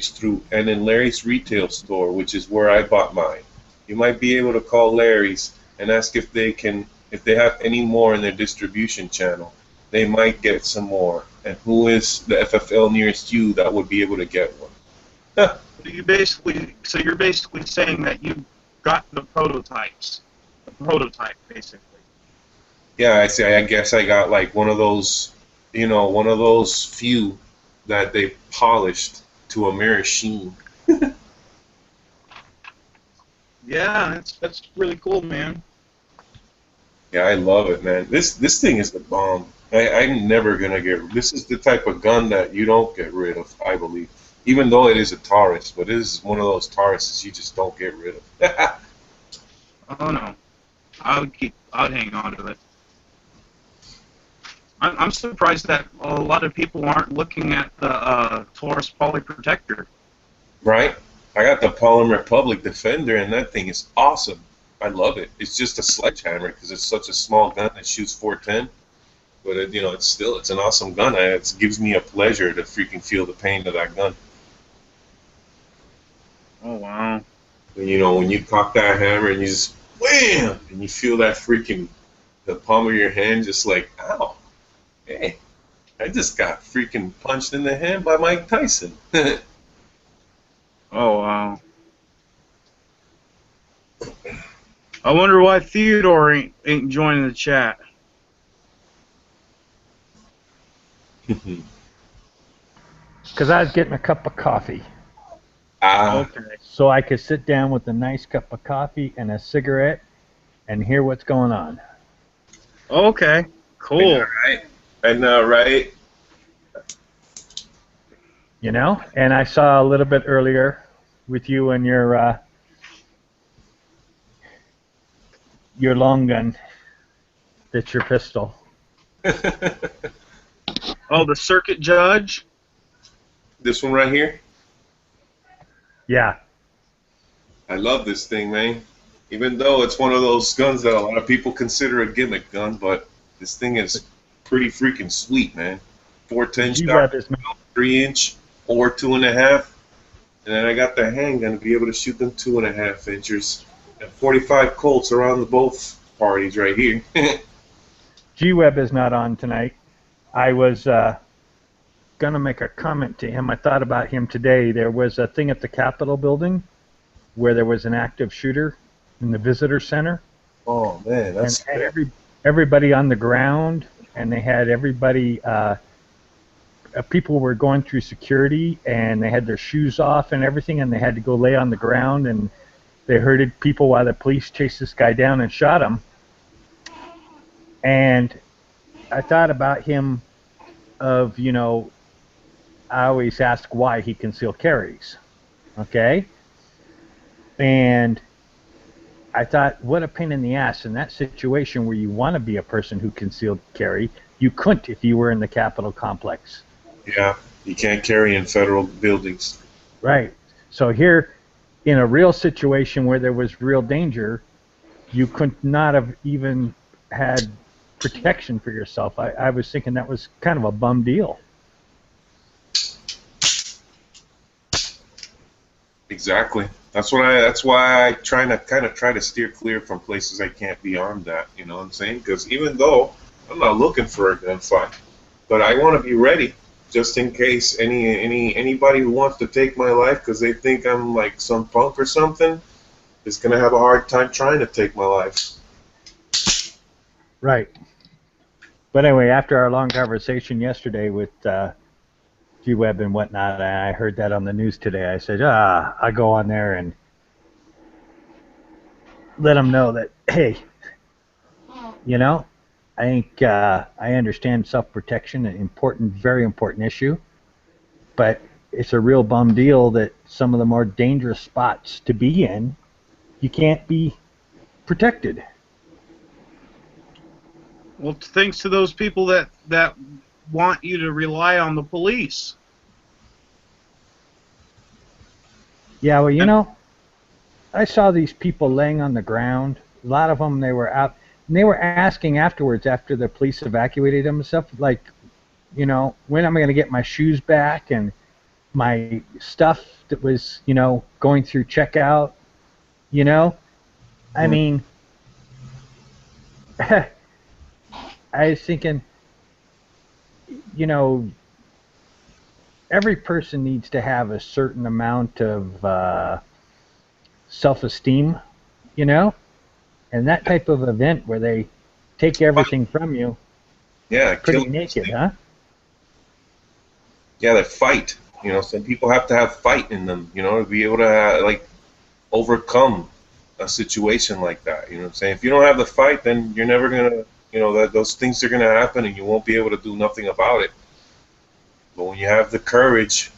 through, and in Larry's retail store, which is where I bought mine. You might be able to call Larry's and ask if they have any more in their distribution channel. They might get some more. And who is the FFL nearest you that would be able to get one? You're basically saying that you got the prototype, basically. Yeah, I guess I got like one of those few that they polished to a mirror sheen. Yeah, that's really cool, man. Yeah, I love it, man. This thing is the bomb. I'm never gonna this is the type of gun that you don't get rid of, I believe. Even though it is a Taurus, but it is one of those Tauruses you just don't get rid of. Oh no, I would hang on to it. I'm surprised that a lot of people aren't looking at the Taurus Poly Protector. Right? I got the Palm Republic Defender, and that thing is awesome. I love it. It's just a sledgehammer because it's such a small gun that shoots 410. But it's an awesome gun. It gives me a pleasure to freaking feel the pain of that gun. Oh wow! When you cock that hammer and you just wham, and you feel that the palm of your hand just like, ow, hey, I just got freaking punched in the hand by Mike Tyson. Oh wow! I wonder why Theodore ain't joining the chat. Because I was getting a cup of coffee. Okay. So I could sit down with a nice cup of coffee and a cigarette and hear what's going on. Okay. Cool. I know, right? And I saw a little bit earlier with you and your long gun. That's your pistol. Oh, the Circuit Judge? This one right here? Yeah. I love this thing, man. Even though it's one of those guns that a lot of people consider a gimmick gun, but this thing is pretty freaking sweet, man. 410 stock, 3-inch or 2.5, and then I got the handgun to be able to shoot them 2.5 inches, and 45 Colts around the both parties right here. G-Web is not on tonight. I was going to make a comment to him. I thought about him today. There was a thing at the Capitol building where there was an active shooter in the visitor center. Oh man, that's and everybody on the ground, and they had everybody. People were going through security, and they had their shoes off and everything, and they had to go lay on the ground, and they herded people while the police chased this guy down and shot him. And I thought about him of, you know, I always ask why he concealed carries, okay? And I thought, what a pain in the ass in that situation where you want to be a person who concealed carry. You couldn't if you were in the Capitol complex. Yeah, you can't carry in federal buildings. Right. So here, in a real situation where there was real danger, you could not have even had protection for yourself. I was thinking that was kind of a bum deal. Exactly. That's why I try to steer clear from places I can't be armed at. You know what I'm saying? Because even though I'm not looking for a gunfight, but I want to be ready just in case anybody who wants to take my life because they think I'm like some punk or something is gonna have a hard time trying to take my life. Right. But anyway, after our long conversation yesterday with G-Web and whatnot, I heard that on the news today. I said, I go on there and let them know that, hey, you know, I think I understand self-protection, an important, very important issue, but it's a real bum deal that some of the more dangerous spots to be in, you can't be protected. Well, thanks to those people that want you to rely on the police. Yeah, well, you know, I saw these people laying on the ground. A lot of them, they were out, and they were asking afterwards, after the police evacuated them and stuff, like, you know, when am I going to get my shoes back and my stuff that was, you know, going through checkout, you know? I mean, I was thinking, you know, every person needs to have a certain amount of self-esteem, you know? And that type of event where they take everything from you, yeah, pretty naked, huh? Yeah, they fight. You know, some people have to have fight in them, you know, to be able to, like, overcome a situation like that. You know what I'm saying? If you don't have the fight, then you're never going to, you know, those things are going to happen and you won't be able to do nothing about it. But when you have the courage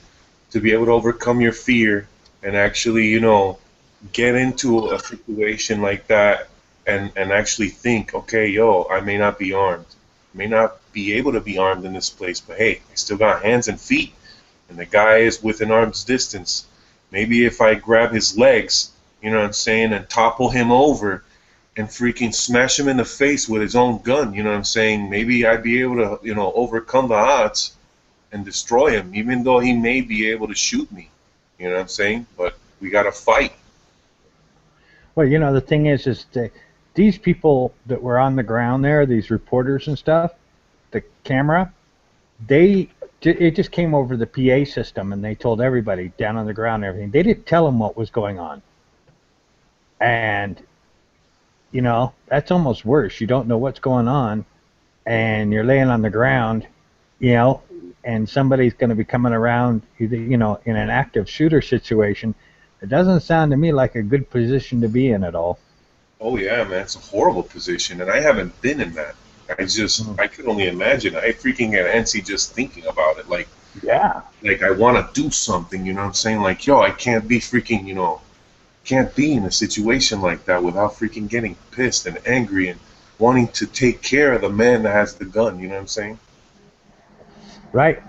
to be able to overcome your fear and actually, you know, get into a situation like that and actually think, okay, yo, I may not be armed. I may not be able to be armed in this place, but hey, I still got hands and feet. And the guy is within arm's distance. Maybe if I grab his legs, you know what I'm saying, and topple him over and freaking smash him in the face with his own gun, you know what I'm saying, maybe I'd be able to, you know, overcome the odds and destroy him, even though he may be able to shoot me. You know what I'm saying? But we got to fight. Well, you know, the thing is that these people that were on the ground there, these reporters and stuff, the camera, it just came over the PA system and they told everybody down on the ground and everything. They didn't tell them what was going on. And, you know, that's almost worse. You don't know what's going on and you're laying on the ground, you know, and somebody's going to be coming around, you know, in an active shooter situation. It doesn't sound to me like a good position to be in at all. Oh, yeah, man, it's a horrible position, and I haven't been in that. I could only imagine. I freaking get antsy just thinking about it. Like, yeah. Like, I want to do something, you know what I'm saying? Like, yo, I can't be freaking, you know, can't be in a situation like that without freaking getting pissed and angry and wanting to take care of the man that has the gun, you know what I'm saying? Right.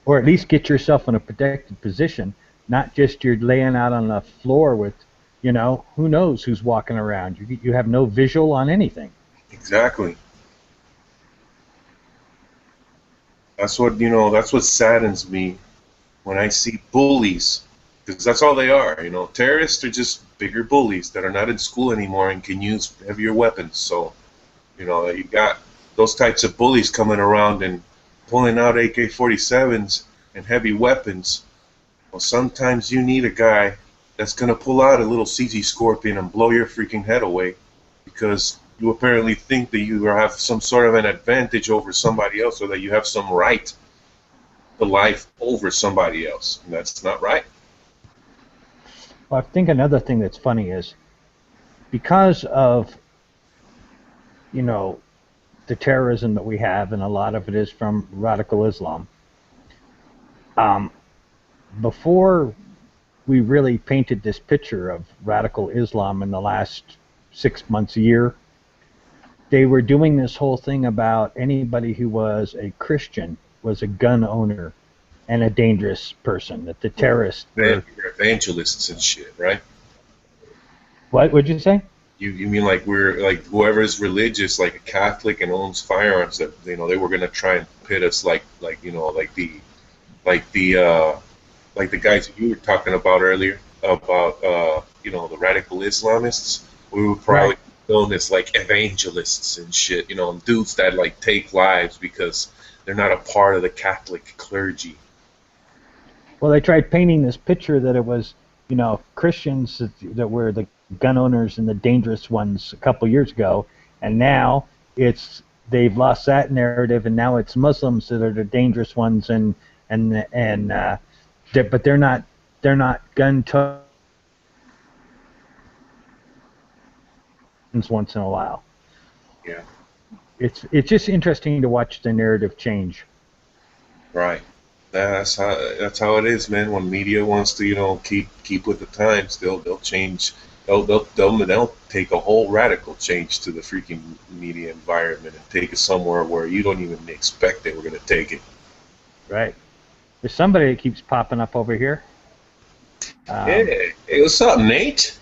Or at least get yourself in a protected position, not just you're laying out on the floor with, you know, who knows who's walking around. You have no visual on anything. Exactly. That's what, you know, that's what saddens me when I see bullies, because that's all they are, you know. Terrorists are just bigger bullies that are not in school anymore and can use heavier weapons. So, you know, you got those types of bullies coming around and pulling out AK-47s and heavy weapons. Well, sometimes you need a guy that's going to pull out a little CZ Scorpion and blow your freaking head away because you apparently think that you have some sort of an advantage over somebody else, or that you have some right to life over somebody else. And that's not right. Well, I think another thing that's funny is because of, you know, the terrorism that we have, and a lot of it is from radical Islam. Before we really painted this picture of radical Islam in the last 6 months, a year, they were doing this whole thing about anybody who was a Christian was a gun owner and a dangerous person, that the terrorists were evangelists and shit, right? What would you say? You mean like we're like whoever is religious, like a Catholic and owns firearms, that they were gonna try and pit us like the guys that you were talking about earlier about the radical Islamists. We would probably known as like evangelists and shit, dudes that like take lives because they're not a part of the Catholic clergy. Well, they tried painting this picture that it was, Christians that were the gun owners and the dangerous ones a couple years ago, and now they've lost that narrative, and now it's Muslims that are the dangerous ones, but they're not gun once in a while. Yeah. It's just interesting to watch the narrative change. Right. That's how it is, man. When media wants to, keep with the times, they'll change. They'll take a whole radical change to the freaking media environment and take it somewhere where you don't even expect they were going to take it. Right. There's somebody that keeps popping up over here. Hey, what's up, Nate?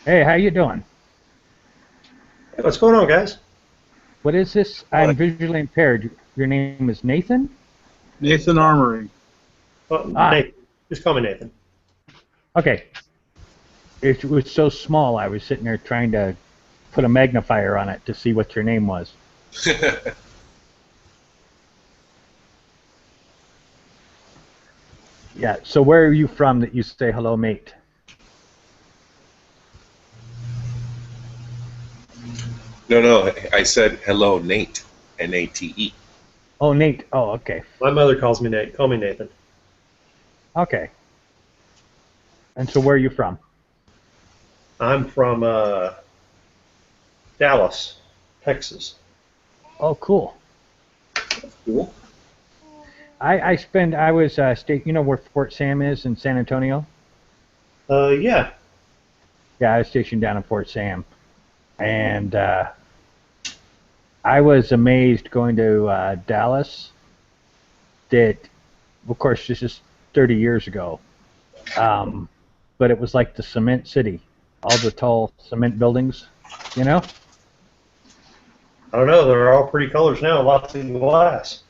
Hey, how you doing? Hey, what's going on, guys? What is this? I'm visually impaired. Your name is Nathan? Nathan Armory. Nathan. Just call me Nathan. Okay. It was so small, I was sitting there trying to put a magnifier on it to see what your name was. Yeah, so where are you from that you say hello, mate? No, I said hello, Nate. N-A-T-E. Oh, Nate. Oh, okay. My mother calls me Nate. Call me Nathan. Okay. And so where are you from? I'm from Dallas, Texas. Oh, cool. Cool. I was where Fort Sam is in San Antonio? Yeah. Yeah, I was stationed down in Fort Sam. And I was amazed going to Dallas that, of course, this is 30 years ago, but it was like the cement city, all the tall cement buildings, I don't know. They're all pretty colors now, lots of glass.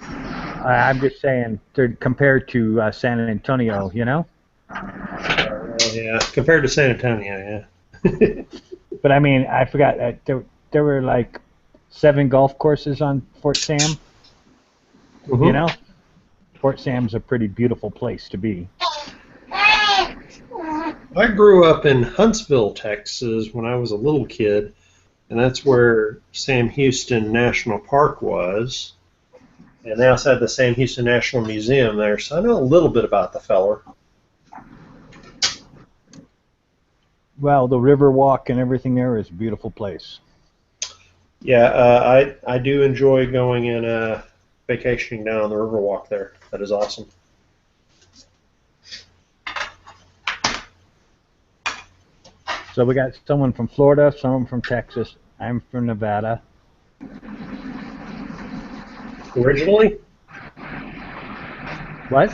I'm just saying, they're compared to San Antonio, Yeah, compared to San Antonio, yeah. But I mean, I forgot there were like 7 golf courses on Fort Sam. Mm-hmm. Fort Sam's a pretty beautiful place to be. I grew up in Huntsville, Texas when I was a little kid, and that's where Sam Houston National Park was. And they also had the Sam Houston National Museum there, so I know a little bit about the feller. Well, the Riverwalk and everything there is a beautiful place. Yeah, I do enjoy going and vacationing down on the Riverwalk there. That is awesome. So we got someone from Florida, someone from Texas. I'm from Nevada. Originally? What?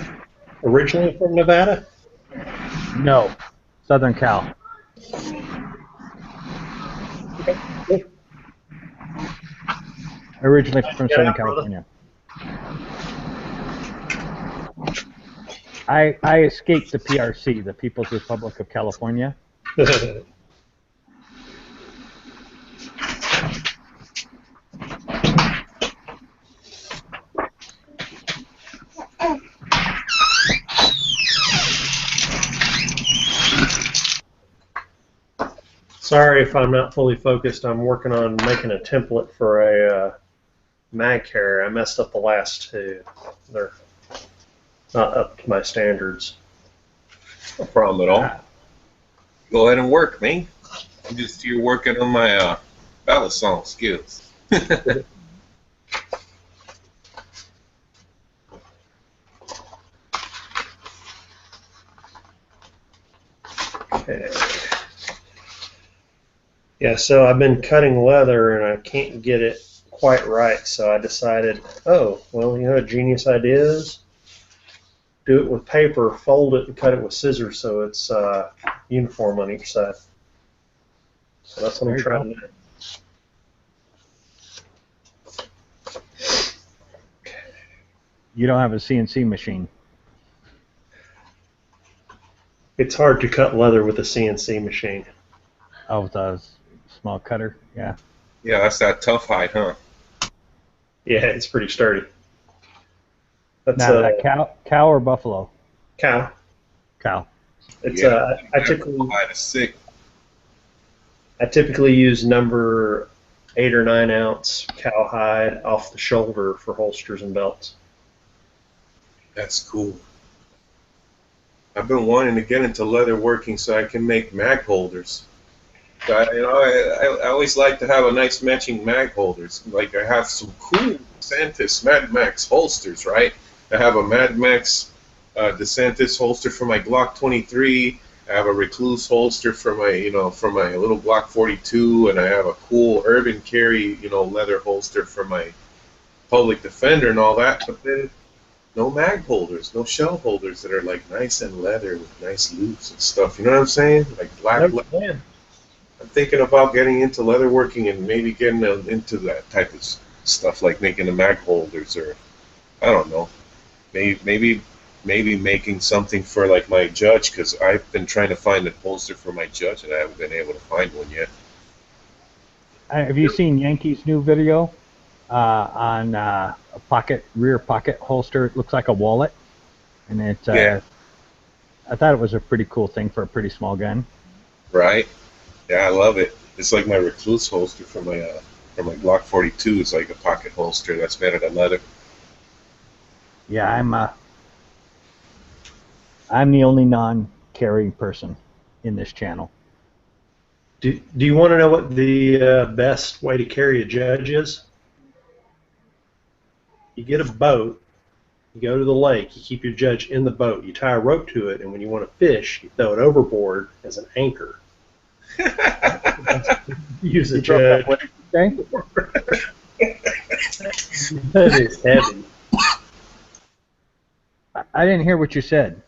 Originally from Nevada? No, Southern Cal. Okay. Originally from Southern California. I escaped the PRC, the People's Republic of California. Sorry if I'm not fully focused. I'm working on making a template for a mag carrier. I messed up the last two. They're not up to my standards. No problem at all. Go ahead and work, man. I'm just here working on my ballad song skills. Okay. Yeah, so I've been cutting leather and I can't get it quite right, so I decided, oh, well, you know what a genius idea is? Do it with paper, fold it, and cut it with scissors so it's uniform on each side. So that's what I'm trying to do. You don't have a CNC machine. It's hard to cut leather with a CNC machine. Oh, with a small cutter, yeah. Yeah, that's that tough hide, huh? Yeah, it's pretty sturdy. That's Now, that cow or buffalo? Cow. Cow. It's Yeah, I typically hide is sick. I typically use number 8 or 9 ounce cowhide off the shoulder for holsters and belts. That's cool. I've been wanting to get into leather working so I can make mag holders. I always like to have a nice matching mag holders. Like I have some cool DeSantis Mad Max holsters, right? I have a Mad Max DeSantis holster for my Glock 23. I have a Recluse holster for my, for my little Glock 42, and I have a cool Urban Carry, leather holster for my Public Defender and all that. But then no mag holders, no shell holders that are like nice and leather with nice loops and stuff. You know what I'm saying? Like black leather. I'm thinking about getting into leatherworking and maybe getting into that type of stuff, like making the mag holders, or I don't know, maybe making something for like my Judge, because I've been trying to find a holster for my Judge and I haven't been able to find one yet. Have you seen Yankee's new video on a rear pocket holster? It looks like a wallet, and it. Yeah. I thought it was a pretty cool thing for a pretty small gun. Right. Yeah, I love it. It's like my Recluse holster for my Glock 42 is like a pocket holster that's made out of leather. Yeah, I'm the only non-carrying person in this channel. Do you want to know what the best way to carry a Judge is? You get a boat, you go to the lake, you keep your Judge in the boat, you tie a rope to it, and when you want to fish, you throw it overboard as an anchor. Use a Judge. What did you say? That is heavy. I didn't hear what you said.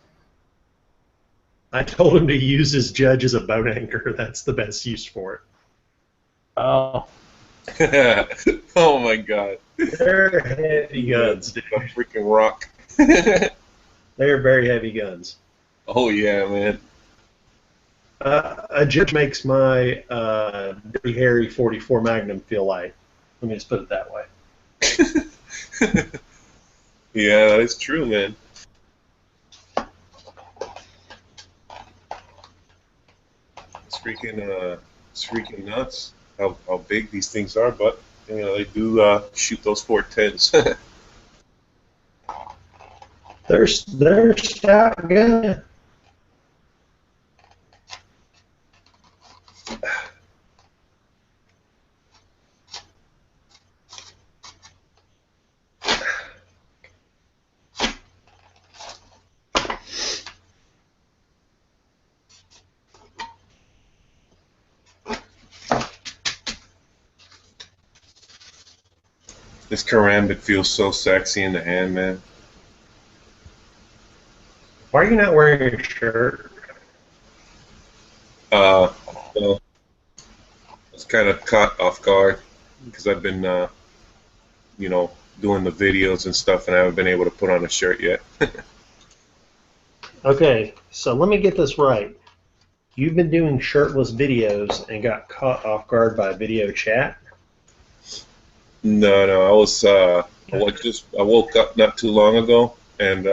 I told him to use his Judge as a boat anchor. That's the best use for it. Oh. Oh my God. They're heavy guns, dude. A freaking rock. They're very heavy guns. Oh yeah, man. A Judge makes my Dirty Harry 44 Magnum feel light. Let me just put it that way. Yeah, that is true, man. It's freaking nuts how big these things are, but they do shoot those 410s. They're stout gun. This karambit feels so sexy in the hand, man. Why are you not wearing a shirt? Well, I was kind of caught off guard because I've been, doing the videos and stuff, and I haven't been able to put on a shirt yet. Okay, so let me get this right. You've been doing shirtless videos and got caught off guard by video chat? No, I was I woke up not too long ago, and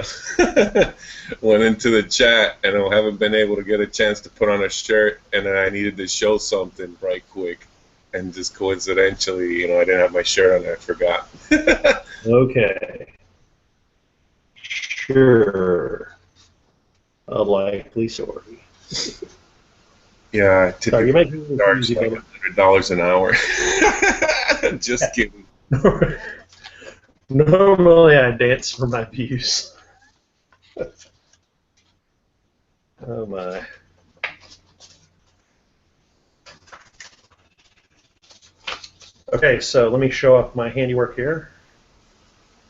went into the chat, and I haven't been able to get a chance to put on a shirt, and then I needed to show something right quick, and just coincidentally, I didn't have my shirt on. I forgot. Okay. Sure. A likely story. Yeah, Sorry, you might be charge like $100 an hour. Just kidding. Normally, I dance for my views. Oh my. Okay, so let me show off my handiwork here.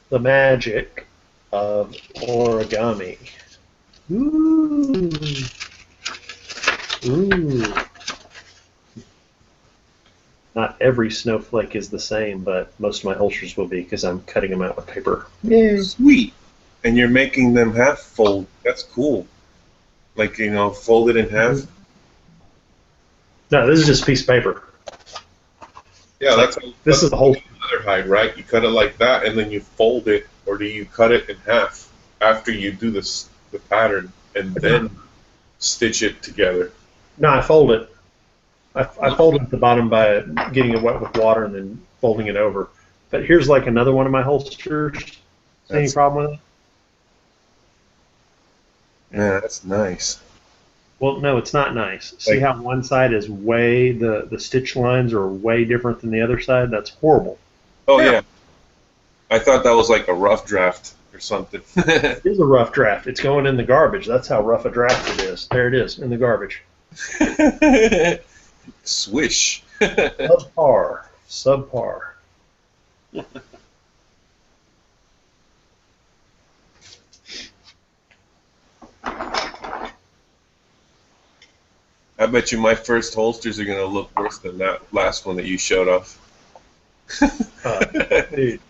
The magic of origami. Ooh. Ooh. Not every snowflake is the same, but most of my holsters will be because I'm cutting them out with paper. Yay. Sweet. And you're making them half fold. That's cool. Like, fold it in half. No, this is just a piece of paper. Yeah, that's this is the whole leather hide, right? You cut it like that, and then you fold it, or do you cut it in half after you do the pattern, and then stitch it together? No, I fold it. I fold it at the bottom by getting it wet with water and then folding it over. But here's like another one of my holsters. Any problem with it? Yeah, that's nice. Well, no, it's not nice. See how one side is way, the stitch lines are way different than the other side? That's horrible. Oh, yeah. I thought that was like a rough draft or something. It is a rough draft. It's going in the garbage. That's how rough a draft it is. There it is, in the garbage. Swish. Subpar. Subpar. I bet you my first holsters are going to look worse than that last one that you showed off. Dude,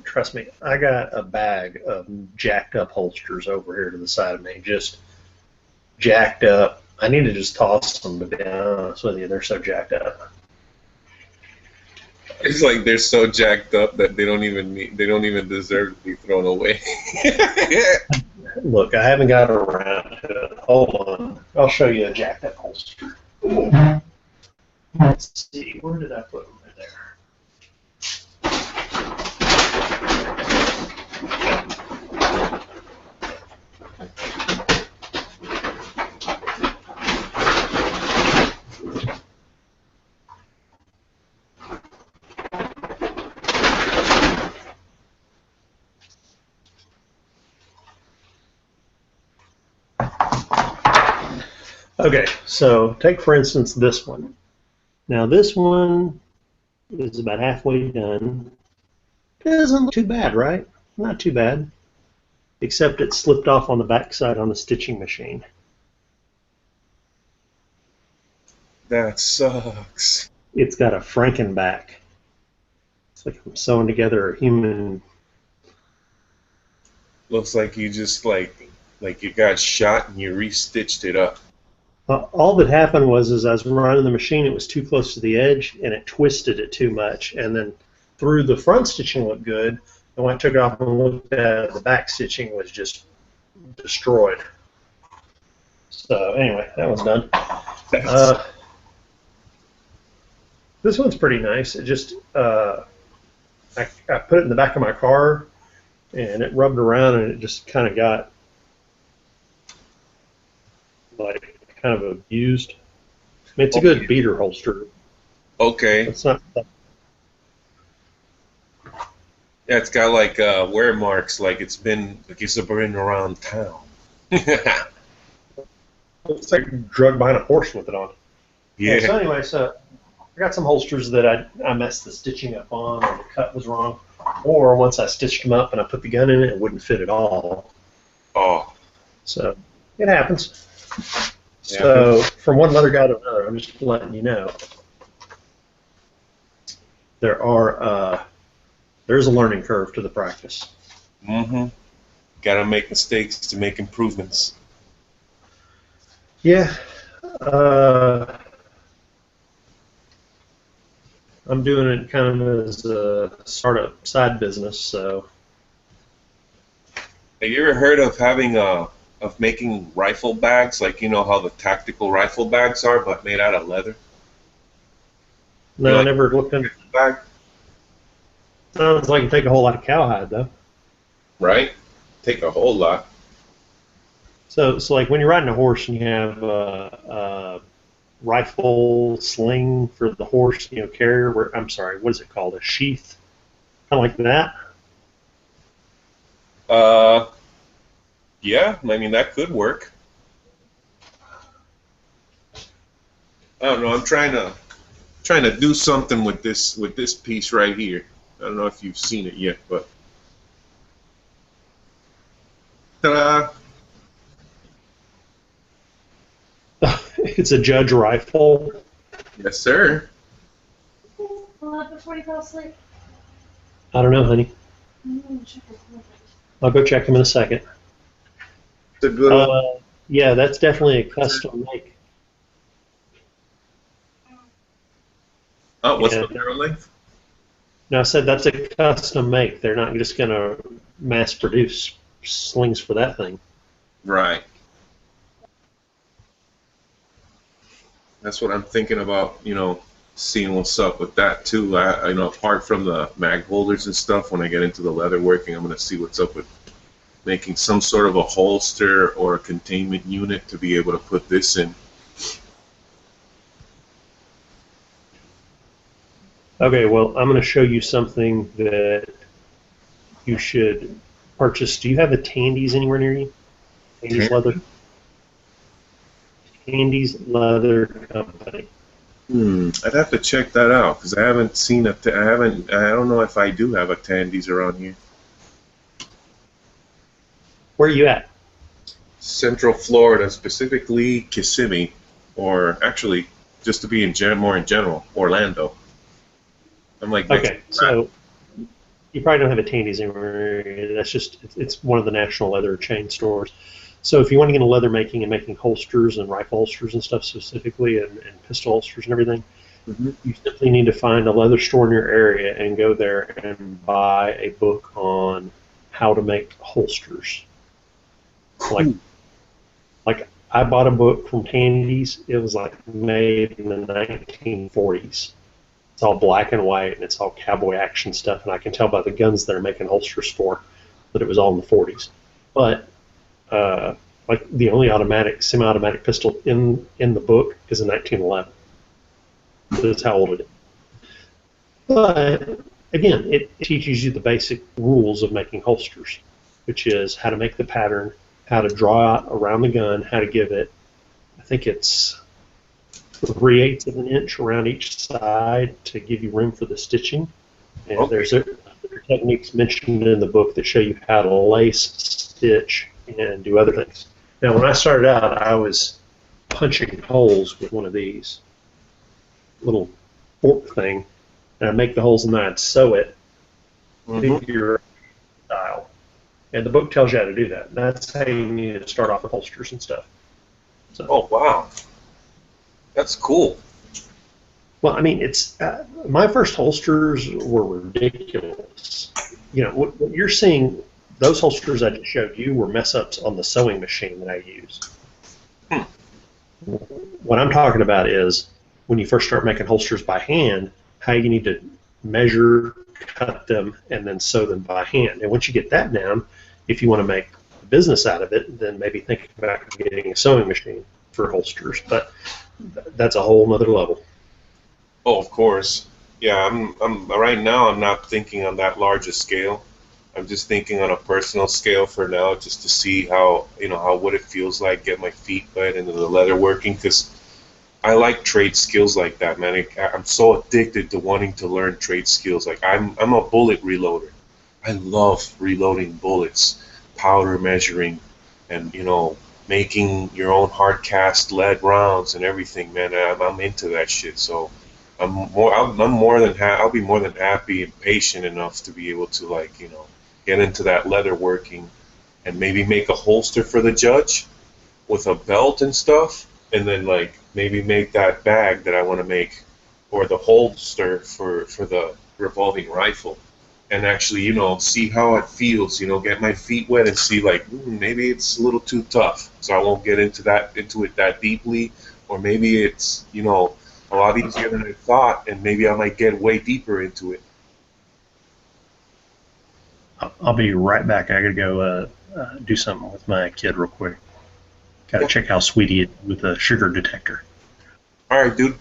trust me, I got a bag of jacked up holsters over here to the side of me, just jacked up. I need to just toss them, to be honest with you. They're so jacked up. It's like they're so jacked up that they don't even deserve to be thrown away. Look, I haven't got around to it. Hold on. I'll show you a jacked up holster. Let's see, where did I put them? Right there. Okay, so take for instance this one. Now this one is about halfway done. Doesn't look too bad, right? Not too bad. Except it slipped off on the backside on the stitching machine. That sucks. It's got a Frankenback. It's like I'm sewing together a human. Looks like you just like you got shot and you restitched it up. All that happened was, as I was running the machine, it was too close to the edge, and it twisted it too much. And then through the front stitching looked good, and when I took it off and looked at it, the back stitching was just destroyed. So anyway, that one's done. This one's pretty nice. It just I put it in the back of my car, and it rubbed around, and it just kind of got like kind of abused. I mean, it's a good beater holster. Okay. It's not. Yeah, it's got like wear marks, like it's been around town. It's like drug behind a horse with it on. Yeah. So anyway, so I got some holsters that I messed the stitching up on, or the cut was wrong, or once I stitched them up and I put the gun in it, it wouldn't fit at all. Oh. So it happens. So from one leather guy to another, I'm just letting you know. There's a learning curve to the practice. Mm-hmm. Gotta make mistakes to make improvements. Yeah. I'm doing it kind of as a startup side business, so Have you ever heard of making rifle bags, like you know how the tactical rifle bags are, but made out of leather? No, You I like never looked into. bag, Sounds like you take a whole lot of cowhide though. right? Take a whole lot. So like when you're riding a horse and you have a rifle sling for the horse, carrier. I'm sorry, what is it called? A sheath, kind of like that. Yeah, I mean that could work. I don't know. I'm trying to do something with this piece right here. I don't know if you've seen it yet, but ta-da! It's a Judge rifle. Yes, sir. Well, up before you fell asleep. I don't know, honey. Check it. I'll go check him in a second. It's a good. Yeah, that's definitely a custom make. Oh, what's Yeah. the barrel length? No, I said that's a custom make. They're not just going to mass produce slings for that thing. Right. That's what I'm thinking about, seeing what's up with that too. Apart from the mag holders and stuff, when I get into the leather working, I'm going to see what's up with making some sort of a holster or a containment unit to be able to put this in. Okay, well, I'm going to show you something that you should purchase. Do you have a Tandy's anywhere near you? Tandy's Leather? Tandy's Leather Company. I'd have to check that out because I haven't seen I don't know if I do have a Tandy's around here. Where are you at? Central Florida, specifically Kissimmee, or actually, just to be more in general, Orlando. I'm like, okay, so you probably don't have a Tandy's anywhere. That's just, it's one of the national leather chain stores. So if you want to get into leather making and making holsters and rifle holsters and stuff specifically, and pistol holsters and everything, you simply need to find a leather store in your area and go there and buy a book on how to make holsters. Like I bought a book from Tandy's. It was like made in the 1940s. It's all black and white, and it's all cowboy action stuff, and I can tell by the guns they're making holsters for that it was all in the 40s. But like the only semi-automatic pistol in the book is a 1911. That's how old it is. But again, it teaches you the basic rules of making holsters, which is how to make the pattern, how to draw out around the gun, how to give it, I think it's 3/8 of an inch around each side to give you room for the stitching. And there's other techniques mentioned in the book that show you how to lace, stitch, and do other things. Now, when I started out, I was punching holes with one of these little fork thing, and I'd make the holes and then I'd sew it figure style. And the book tells you how to do that. That's how you need to start off with holsters and stuff. So, oh, wow. That's cool. Well, I mean, it's my first holsters were ridiculous. What you're seeing, those holsters I just showed you were mess-ups on the sewing machine that I use. What I'm talking about is when you first start making holsters by hand, how you need to measure, cut them, and then sew them by hand. And once you get that down, if you want to make a business out of it, then maybe think about getting a sewing machine for holsters. But that's a whole nother level. Oh, of course. Yeah, I'm right now. I'm not thinking on that large a scale. I'm just thinking on a personal scale for now, just to see how what it feels like, get my feet wet into the leather working, because I like trade skills like that, man. I'm so addicted to wanting to learn trade skills. Like I'm a bullet reloader. I love reloading bullets, powder measuring, and making your own hard cast lead rounds and everything, man. I'm into that shit. So I'll be more than happy and patient enough to be able to get into that leather working and maybe make a holster for the judge with a belt and stuff, and then maybe make that bag that I want to make, or the holster for the revolving rifle, and actually, see how it feels, get my feet wet and see like maybe it's a little too tough, so I won't get into it that deeply, or maybe it's a lot easier than I thought, and maybe I might get way deeper into it. I'll be right back. I gotta go do something with my kid real quick. Gotta check how sweet he is with the sugar detector. All right, dude.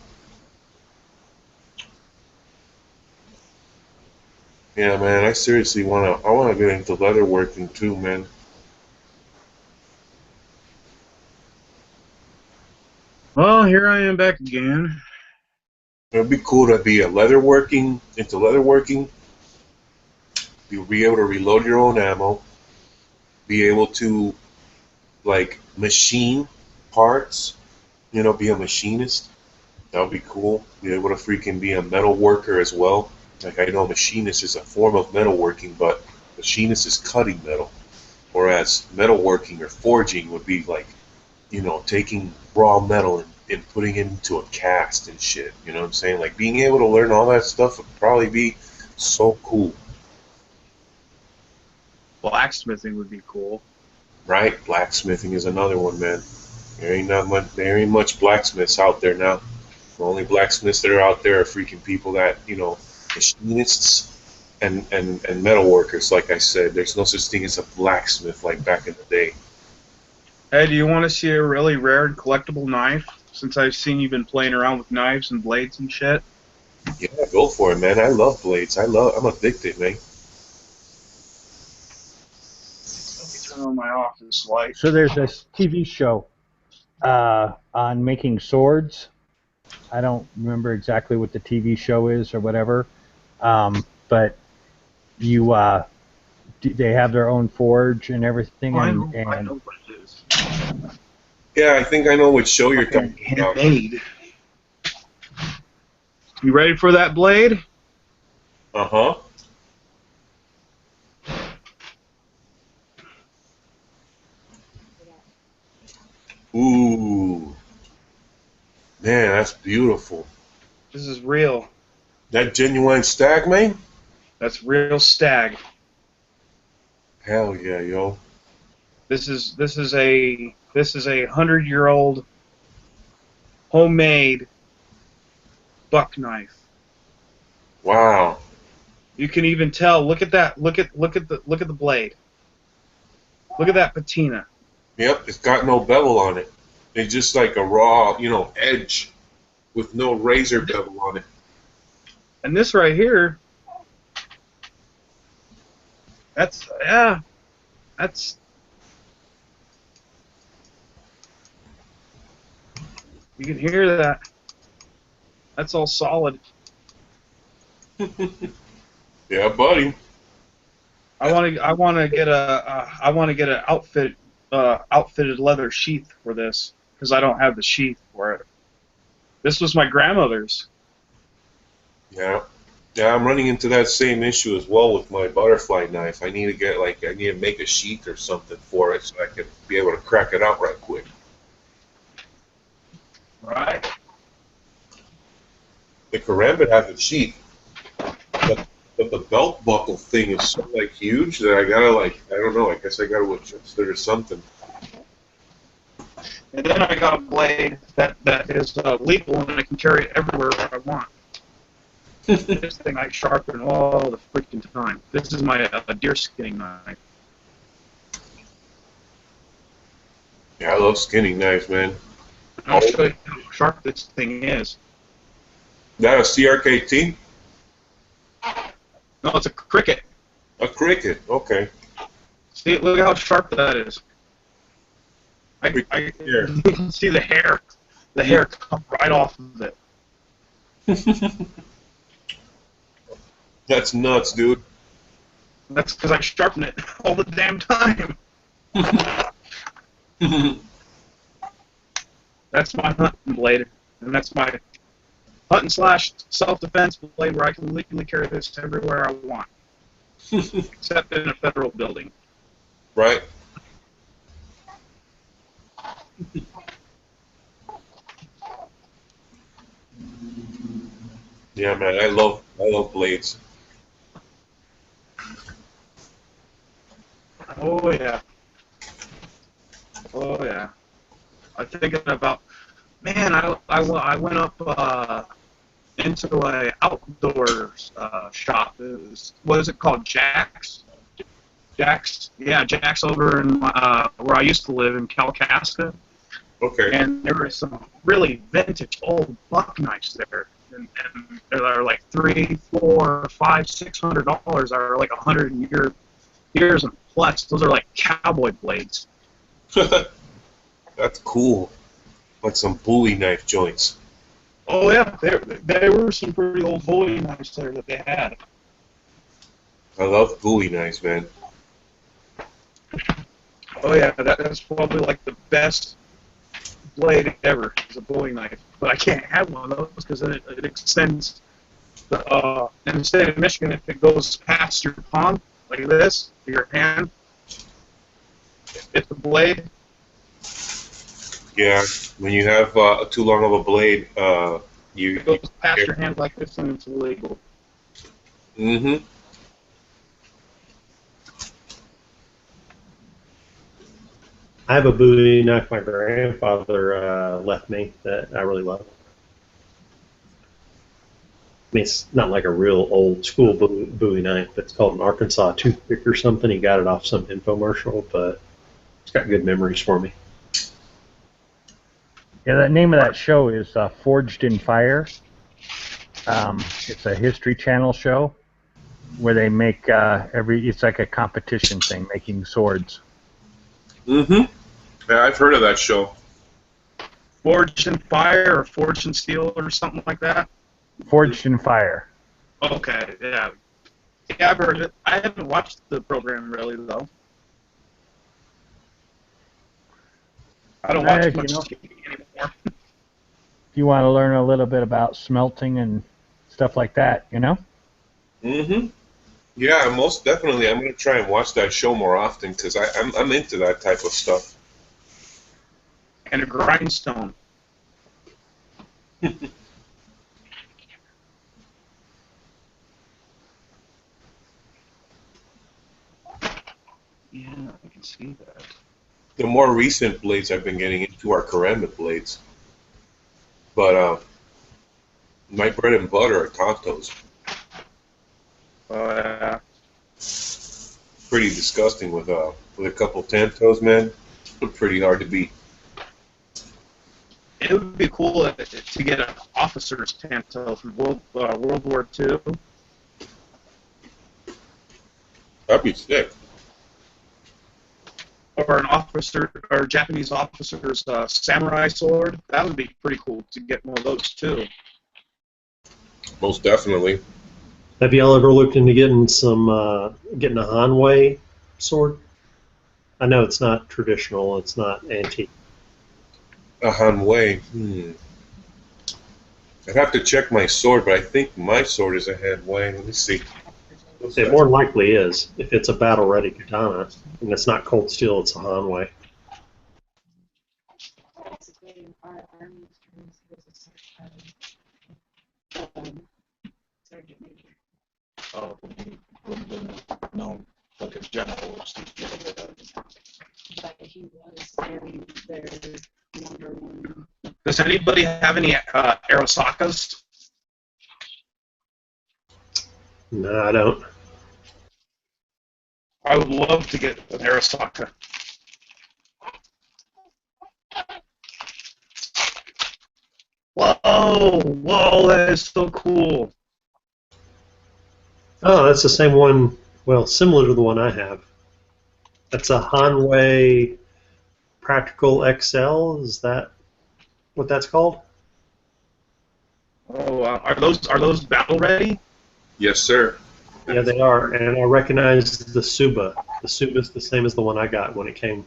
Yeah, man, I seriously wanna get into leatherworking too, man. Well, here I am back again. It'd be cool to be into leatherworking. You'll be able to reload your own ammo, be able to like machine parts, be a machinist. That would be cool. Be able to freaking be a metal worker as well. Like, I know machinist is a form of metalworking, but machinist is cutting metal, whereas metalworking or forging would be like, taking raw metal and putting it into a cast and shit. You know what I'm saying? Like, being able to learn all that stuff would probably be so cool. Blacksmithing would be cool. Right? Blacksmithing is another one, man. There ain't much blacksmiths out there now. The only blacksmiths that are out there are freaking people that, machinists and metal workers. Like I said, there's no such thing as a blacksmith like back in the day. Hey, do you want to see a really rare and collectible knife? Since I've seen you've been playing around with knives and blades and shit. Yeah, go for it, man. I love blades. I'm addicted, man. Let me turn on my office light. So there's this TV show on making swords. I don't remember exactly what the TV show is or whatever, but they have their own forge and everything. I know what it is. Yeah, I think I know what show you're talking about. Handmade. You ready for that blade? Uh-huh. Ooh. Man, that's beautiful. This is real. That genuine stag, man? That's real stag. Hell yeah, yo. This is a 100-year-old homemade buck knife. Wow. You can even tell. Look at that. Look at the blade. Look at that patina. Yep, it's got no bevel on it. It's just like a raw, edge with no razor bevel on it. And this right here, that's you can hear that. That's all solid. Yeah, buddy. I want to get an outfitted leather sheath for this because I don't have the sheath for it. This was my grandmother's. Yeah. Yeah, I'm running into that same issue as well with my butterfly knife. I need to make a sheath or something for it so I can be able to crack it out right quick. Right. The Karambit has a sheath, but the belt buckle thing is so huge that I gotta I don't know. I guess I gotta adjust it or something. And then I got a blade that is legal and I can carry it everywhere I want. This thing I sharpen all the freaking time. This is my deer skinning knife. Yeah, I love skinning knives, man. I'll show you how sharp this thing is. That a CRKT? No, it's a cricket. A cricket, okay. See, look how sharp that is. You can see the hair. The hair come right off of it. That's nuts, dude. That's because I sharpen it all the damn time. That's my hunting blade, and that's my hunting / self-defense blade where I can legally carry this everywhere I want, except in a federal building. Right. Yeah, man, I love blades. Oh yeah. Oh yeah. I'm thinking about, man. I went up into a outdoor shop. What is it called? Jack's. Yeah, Jack's over in where I used to live in Calcasas. Okay. And there were some really vintage old buck knives there, and they're like $300, $400, $500, $600. Are like 100 years and plus. Those are like cowboy blades. That's cool. Like some Bowie knife joints. Oh yeah, there were some pretty old Bowie knives there that they had. I love Bowie knives, man. Oh yeah, that's probably like the best blade ever is a Bowie knife. But I can't have one of those because it extends. In the state of Michigan, if it goes past your palm like this, your hand, it's a blade. Yeah, when you have too long of a blade, you It goes past your hand like this, and it's illegal. Mm-hmm. I have a Bowie knife my grandfather left me that I really love. I mean, it's not like a real old school Bowie knife, but it's called an Arkansas toothpick or something. He got it off some infomercial, but it's got good memories for me. Yeah, the name of that show is Forged in Fire. It's a History Channel show where they make it's like a competition thing, making swords. Mm-hmm. Yeah, I've heard of that show. Forged in Fire or Forged in Steel or something like that? Forged in Fire. Okay, yeah. Yeah, I've heard of it. I haven't watched the program really, though. I don't watch much TV anymore. If you want to learn a little bit about smelting and stuff like that, you know? Mm-hmm. Yeah, most definitely. I'm going to try and watch that show more often because I'm into that type of stuff. And a grindstone. Yeah, I can see that. The more recent blades I've been getting into are ceramic blades. But my bread and butter are Tontos. Pretty disgusting with a couple Tantos, man. Pretty hard to beat. It would be cool to get an officer's Tanto from World War II. That'd be sick. Or an officer, or Japanese officer's samurai sword. That would be pretty cool to get one of those too. Most definitely. Have y'all ever looked into getting getting a Hanwei sword? I know it's not traditional, it's not antique. A Hanwei. I'd have to check my sword, but I think my sword is a Hanwei. Let me see. It more than likely is, if it's a battle-ready katana, and it's not cold steel, it's a Hanwei. Oh, no, like a general. Does anybody have any Arasakas? No, I don't. I would love to get an Arasaka. Whoa, that is so cool. Oh, that's the same one, well, similar to the one I have. That's a Hanwei Practical XL, is that what that's called? Oh, are those battle ready? Yes, sir. Yeah, they are, and I recognize the Suba. The Suba is the same as the one I got when it came.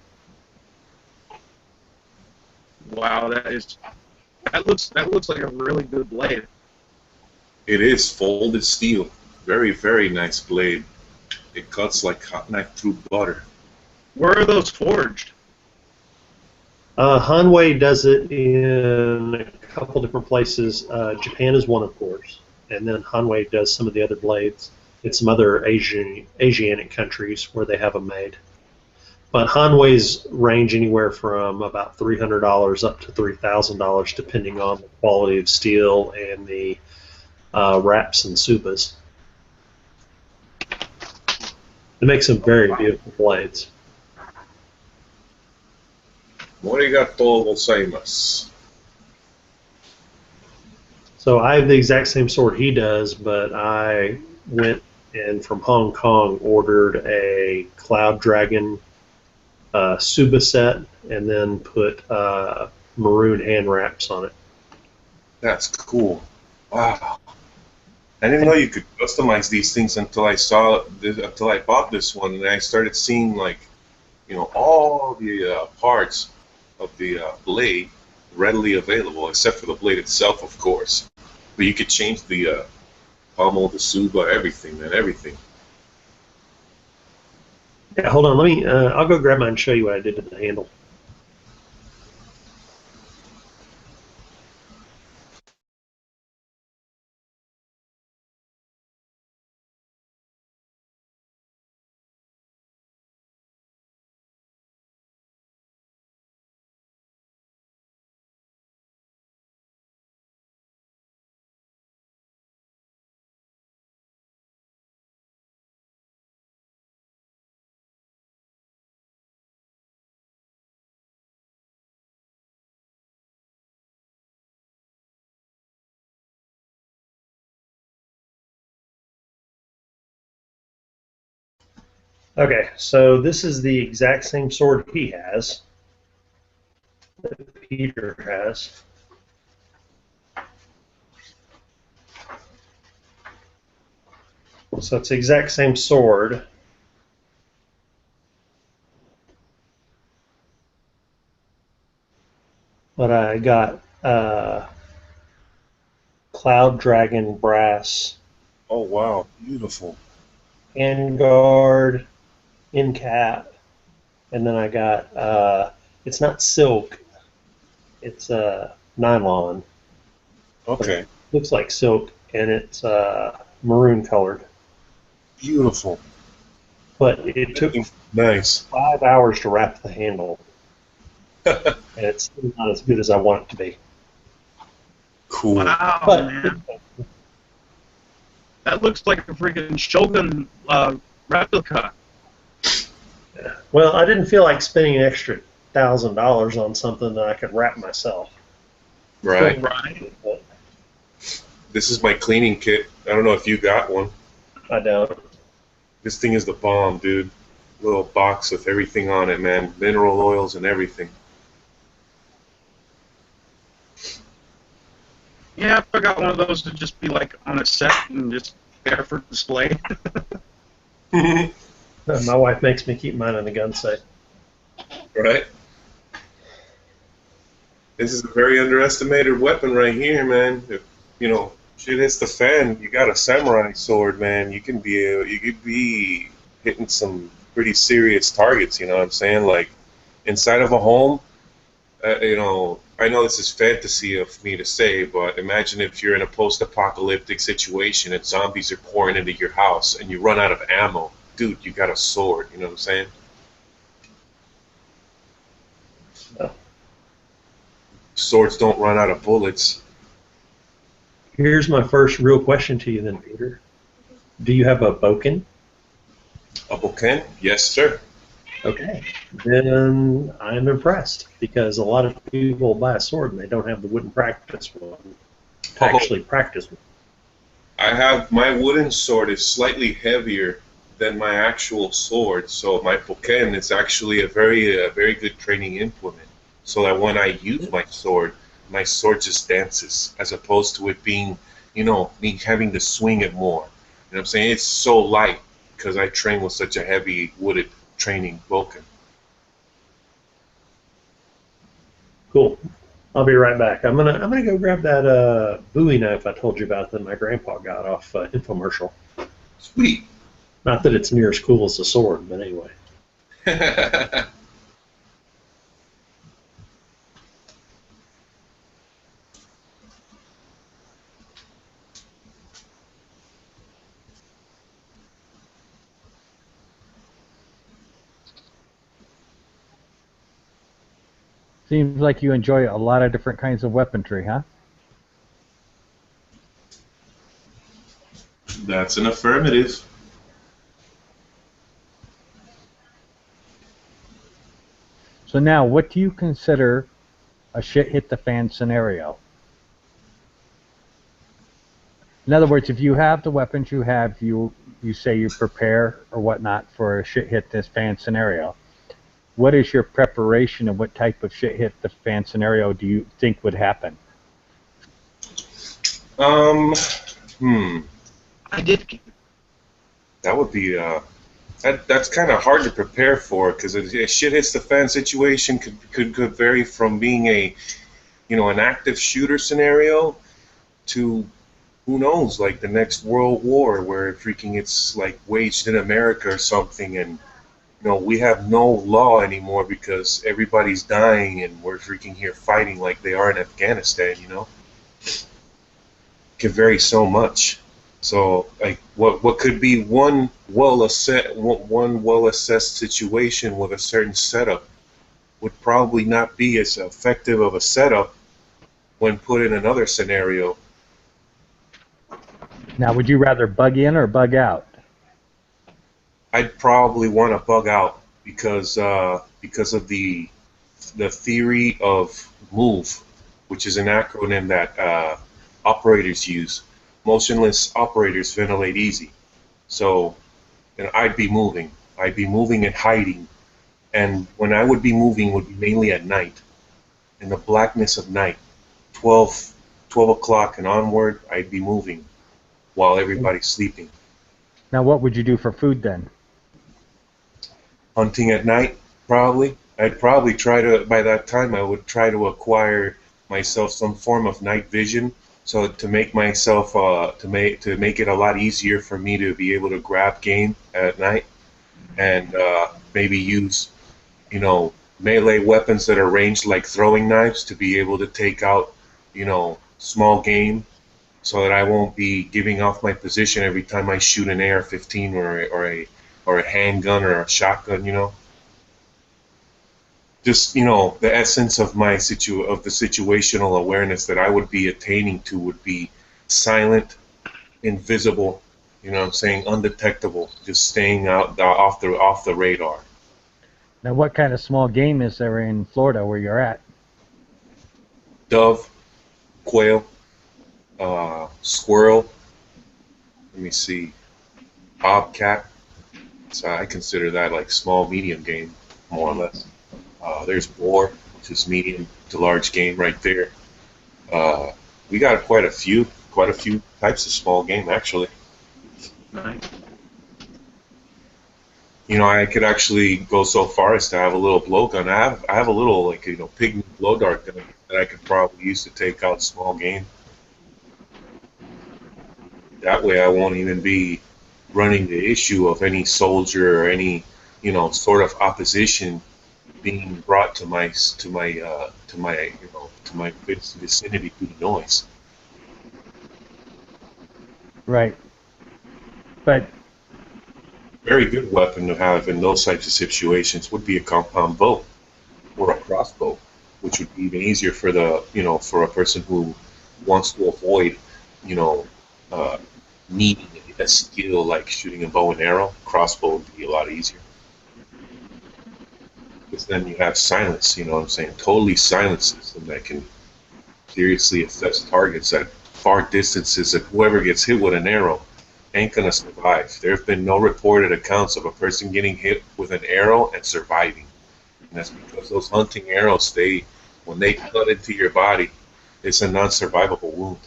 Wow, that looks like a really good blade. It is folded steel. Very, very nice blade. It cuts like hot knife through butter. Where are those forged? Hanwei does it in a couple different places. Japan is one, of course, and then Hanwei does some of the other blades in some other Asiatic countries where they have them made. But Hanweis range anywhere from about $300 up to $3,000, depending on the quality of steel and the wraps and subas. It makes some very beautiful blades. Morigato gozaimasu. So I have the exact same sword he does, but I went and from Hong Kong ordered a Cloud Dragon Suba set and then put maroon hand wraps on it. That's cool. Wow. I didn't know you could customize these things until I bought this one, and I started seeing, like, all the parts of the blade readily available, except for the blade itself, of course. But you could change the pommel, the suba, everything, man, everything. Yeah, hold on. Let me. I'll go grab mine and show you what I did to the handle. Okay, so this is the exact same sword he has, that Peter has. So it's the exact same sword. But I got Cloud Dragon brass. Oh, wow. Beautiful. Handguard, in cap, and then I got it's not silk, it's nylon. Okay. Looks like silk, and it's maroon colored. Beautiful. But it took nice 5 hours to wrap the handle, and it's still not as good as I want it to be. Cool. Wow, But man. That looks like a freaking Shogun replica. well, I didn't feel like spending an extra $1,000 on something that I could wrap myself. Right. Right. But This is my cleaning kit. I don't know if you got one. I don't. This thing is the bomb, dude. Little box with everything on it, man. Mineral oils and everything. Yeah, I got one of those to just be like on a set and just there for display. My wife makes me keep mine in the gun safe. Right? This is a very underestimated weapon right here, man. If, shit hits the fan, you got a samurai sword, man. You could be hitting some pretty serious targets, you know what I'm saying? Like, inside of a home, I know this is fantasy of me to say, but imagine if you're in a post-apocalyptic situation and zombies are pouring into your house and you run out of ammo. Dude, you got a sword, you know what I'm saying? Yeah. Swords don't run out of bullets. Here's my first real question to you then, Peter. Do you have a boken? A boken? Yes, sir. Okay. Then I'm impressed, because a lot of people buy a sword and they don't have the wooden practice one to actually practice with. My wooden sword is slightly heavier than my actual sword, so my boken is actually a very good training implement. So that when I use my sword just dances, as opposed to it being, me having to swing it more. You know what I'm saying? It's so light because I train with such a heavy wooded training boken. Cool. I'll be right back. I'm gonna go grab that Bowie knife I told you about that my grandpa got off infomercial. Sweet. Not that it's near as cool as a sword, but anyway. Seems like you enjoy a lot of different kinds of weaponry, huh? That's an affirmative. So now, what do you consider a shit hit the fan scenario? In other words, if you have the weapons you have, you say you prepare or whatnot for a shit hit this fan scenario. What is your preparation and what type of shit hit the fan scenario do you think would happen? I did. That would be that's kind of hard to prepare for, because a shit hits the fan situation could vary from being an active shooter scenario to, who knows, like the next World War where freaking it's like waged in America or something, and we have no law anymore because everybody's dying and we're freaking here fighting like they are in Afghanistan. It can vary so much. So, like, what could be one well-assessed situation with a certain setup would probably not be as effective of a setup when put in another scenario. Now, would you rather bug in or bug out? I'd probably want to bug out because of the theory of MOVE, which is an acronym that operators use. Motionless operators ventilate easy. So, I'd be moving. I'd be moving and hiding. And when I would be moving would be mainly at night. In the blackness of night, 12 o'clock and onward, I'd be moving while everybody's sleeping. Now, what would you do for food then? Hunting at night, probably. I'd probably by that time, I would try to acquire myself some form of night vision, so to make myself, to make it a lot easier for me to be able to grab game at night, and maybe use, melee weapons that are ranged like throwing knives to be able to take out, small game, so that I won't be giving off my position every time I shoot an AR-15 or a handgun or a shotgun. Just, the essence of my of the situational awareness that I would be attaining to would be silent, invisible, undetectable, just staying out off the radar. Now, what kind of small game is there in Florida where you're at? Dove, quail, squirrel, let me see, bobcat. So I consider that like small, medium game, more or less. There's boar, which is medium to large game right there. We got quite a few types of small game, actually. Nice. I could actually go so far as to have a little blowgun. I have a little pygmy blow dart gun that I could probably use to take out small game. That way, I won't even be running the issue of any soldier or any sort of opposition being brought to my vicinity through the noise. Right. But very good weapon to have in those types of situations would be a compound bow or a crossbow, which would be even easier for for a person who wants to avoid needing a skill like shooting a bow and arrow. Crossbow would be a lot easier. Because then you have silence, totally silences them that can seriously affect targets at far distances, and whoever gets hit with an arrow ain't gonna survive. There have been no reported accounts of a person getting hit with an arrow and surviving. And that's because those hunting arrows, when they cut into your body, it's a non-survivable wound.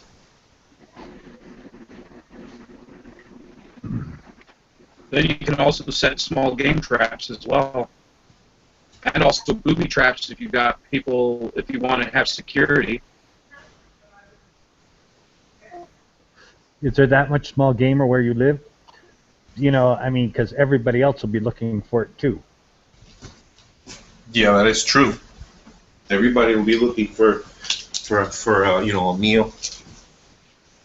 Then you can also set small game traps as well. And also booby traps if you want to have security. is there that much small game where you live? Because everybody else will be looking for it too. Yeah, that is true. Everybody will be looking for a meal,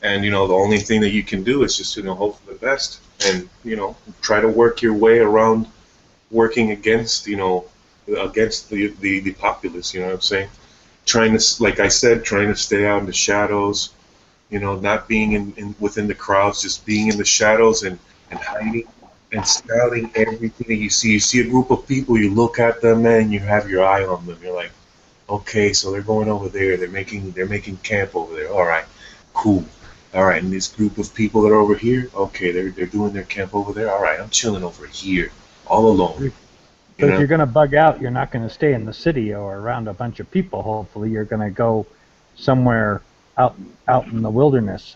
and the only thing that you can do is just hope for the best, and try to work your way around working against against the populace. You know what I'm saying? Trying to, like I said, trying to stay out in the shadows. You know, not being in within the crowds, just being in the shadows and hiding and scouting everything that you see. You see a group of people, you look at them, man, you have your eye on them. You're like, okay, so they're going over there. They're making camp over there. All right, cool. All right, and this group of people that are over here, okay, they're doing their camp over there. All right, I'm chilling over here, all alone. But if you're going to bug out, you're not going to stay in the city or around a bunch of people. Hopefully, you're going to go somewhere out in the wilderness.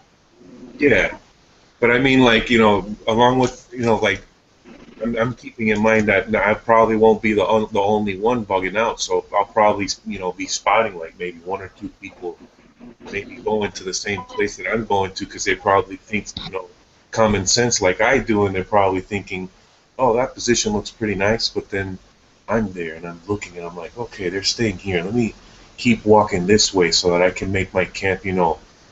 Yeah, but I mean, like, along with, like, I'm keeping in mind that I probably won't be the only one bugging out, so I'll probably, be spotting like maybe one or two people, maybe going to the same place that I'm going to, because they probably think, common sense like I do, and they're probably thinking, oh, that position looks pretty nice, but then I'm there and I'm looking and I'm like, okay, they're staying here. Let me keep walking this way so that I can make my camp,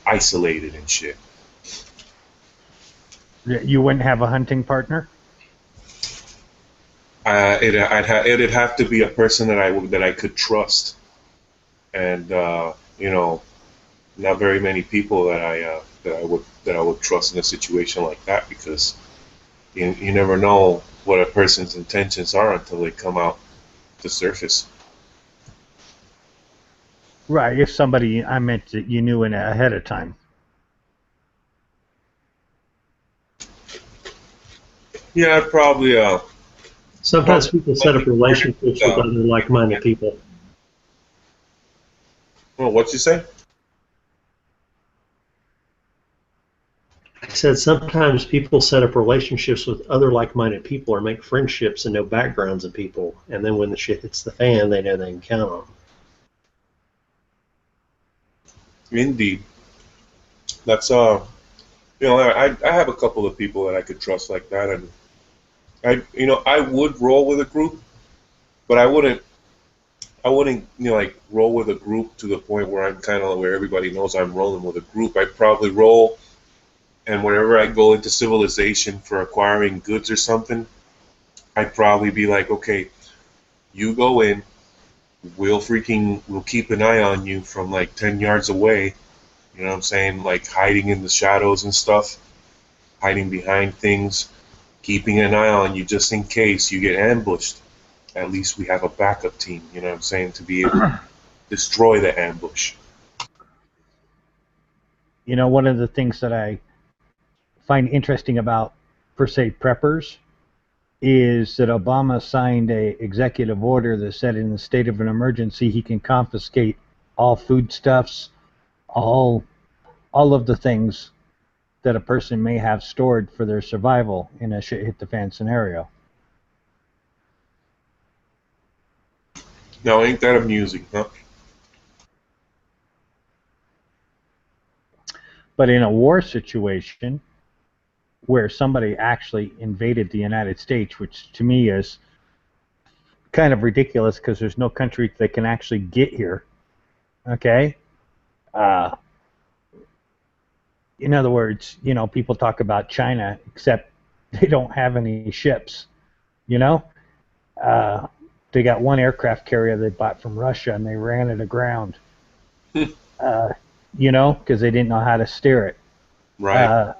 isolated and shit. You wouldn't have a hunting partner? It'd have to be a person that I could trust, and not very many people that I would trust in a situation like that, because you never know what a person's intentions are until they come out to surface. Right. If somebody, I meant that you knew ahead of time. Yeah, I'd probably. Sometimes people set up relationships with other like-minded people. Well, what'd you say? I said sometimes people set up relationships with other like-minded people or make friendships and know backgrounds of people, and then when the shit hits the fan, they know they can count on them. Indeed. That's I have a couple of people that I could trust like that, and I would roll with a group, but I wouldn't like roll with a group to the point where I'm kind of where everybody knows I'm rolling with a group. I'd probably roll, and whenever I go into civilization for acquiring goods or something, I'd probably be like, okay, you go in, we'll keep an eye on you from like 10 yards away. You know what I'm saying? Like hiding in the shadows and stuff, hiding behind things, keeping an eye on you just in case you get ambushed. At least we have a backup team, you know what I'm saying, to be able to destroy the ambush. One of the things that I find interesting about, per se, preppers is that Obama signed a executive order that said in the state of an emergency he can confiscate all foodstuffs, all of the things that a person may have stored for their survival in a shit hit the fan scenario. Now, ain't that amusing, huh? But in a war situation where somebody actually invaded the United States, which to me is kind of ridiculous because there's no country that can actually get here, okay? In other words, people talk about China, except they don't have any ships, They got one aircraft carrier they bought from Russia, and they ran it aground, because they didn't know how to steer it. Right.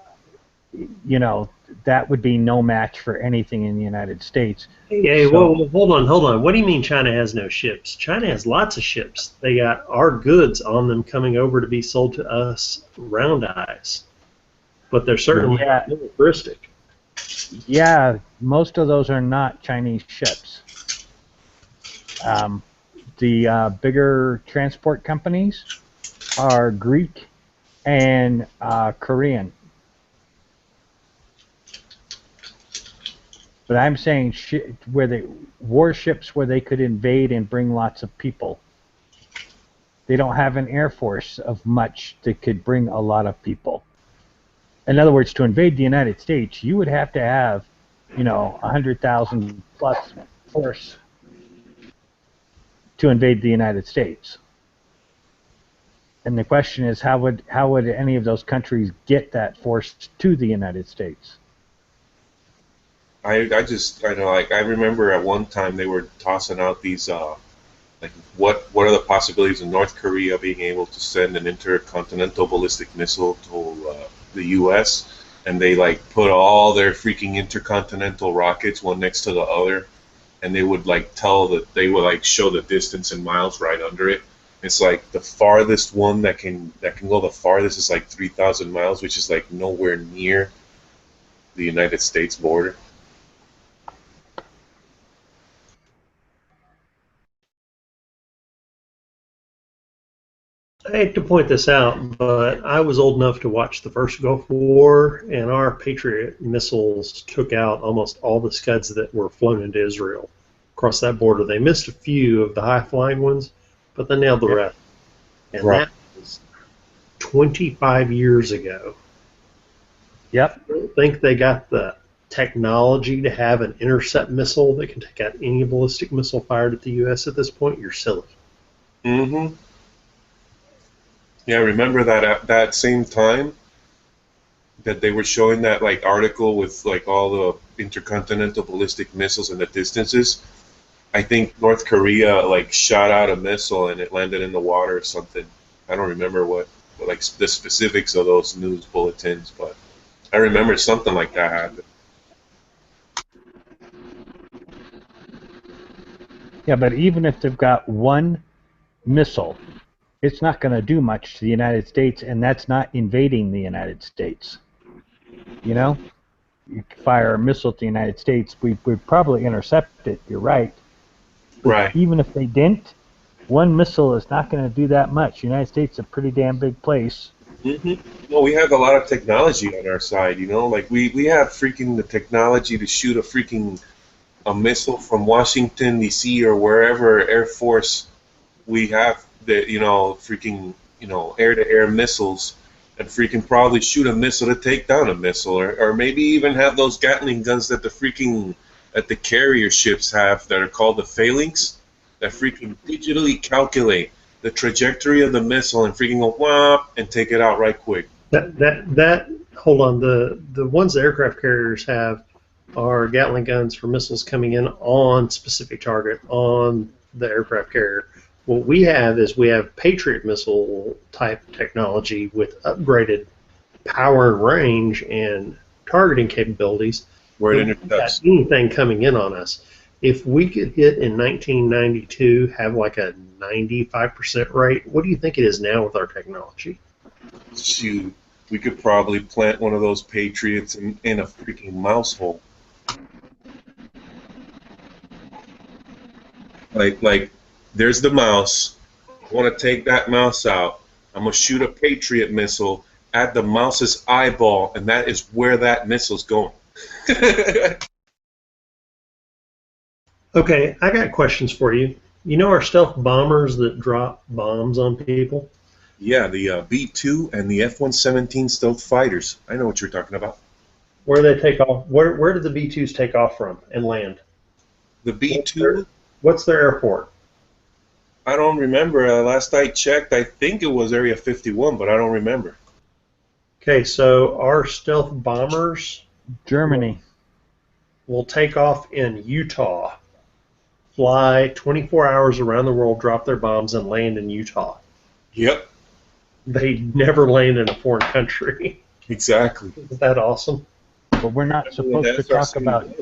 That would be no match for anything in the United States. Hey, whoa, hold on. What do you mean China has no ships? China has lots of ships. They got our goods on them coming over to be sold to us round eyes. But they're certainly militaristic. Yeah, most of those are not Chinese ships. The bigger transport companies are Greek and Korean. But I'm saying warships where they could invade and bring lots of people. They don't have an air force of much that could bring a lot of people. In other words, to invade the United States, you would have to have, 100,000 plus force to invade the United States. And the question is, how would any of those countries get that force to the United States? I know, like, I remember at one time they were tossing out these, like, what are the possibilities of North Korea being able to send an intercontinental ballistic missile to the U.S., and they, like, put all their freaking intercontinental rockets one next to the other, and they would, like, they would, like, show the distance in miles right under it. It's like the farthest one that can go the farthest is like 3,000 miles, which is like nowhere near the United States border. I hate to point this out, but I was old enough to watch the first Gulf War, and our Patriot missiles took out almost all the Scuds that were flown into Israel across that border. They missed a few of the high-flying ones, but they nailed the rest. And that was 25 years ago. Yep. I don't think they got the technology to have an intercept missile that can take out any ballistic missile fired at the U.S. at this point. You're silly. Mm-hmm. Yeah, remember that at that same time that they were showing that like article with like all the intercontinental ballistic missiles and the distances. I think North Korea like shot out a missile and it landed in the water or something. I don't remember what like the specifics of those news bulletins, but I remember something like that happened. Yeah, but even if they've got one missile, it's not going to do much to the United States, and that's not invading the United States. You know? You fire a missile to the United States, we'd probably intercept it, you're right. But right. Even if they didn't, one missile is not going to do that much. The United States is a pretty damn big place. Mm-hmm. Well, we have a lot of technology on our side, you know? Like, we have freaking the technology to shoot a missile from Washington, D.C. or wherever Air Force we have the, freaking, air-to-air missiles and freaking probably shoot a missile to take down a missile or maybe even have those Gatling guns that the carrier ships have that are called the phalanx that freaking digitally calculate the trajectory of the missile and freaking go whop and take it out right quick. Hold on, the ones the aircraft carriers have are Gatling guns for missiles coming in on specific target on the aircraft carrier. What we have Patriot missile type technology with upgraded power and range and targeting capabilities. Where it intercepts anything coming in on us. If we could hit in 1992 have like a 95% rate, what do you think it is now with our technology? Shoot, we could probably plant one of those Patriots in a freaking mouse hole. Like, there's the mouse. I want to take that mouse out. I'm going to shoot a Patriot missile at the mouse's eyeball, and that is where that missile's going. Okay, I got questions for you. You know our stealth bombers that drop bombs on people? Yeah, the B-2 and the F-117 stealth fighters. I know what you're talking about. Where do they take off? Where do the B-2s take off from and land? The B-2? What's their airport? I don't remember. Last I checked, I think it was Area 51, but I don't remember. Okay, so our stealth bombers... Germany. Will take off in Utah, fly 24 hours around the world, drop their bombs, and land in Utah. Yep. They never land in a foreign country. Exactly. Isn't that awesome? But we're not supposed to talk about...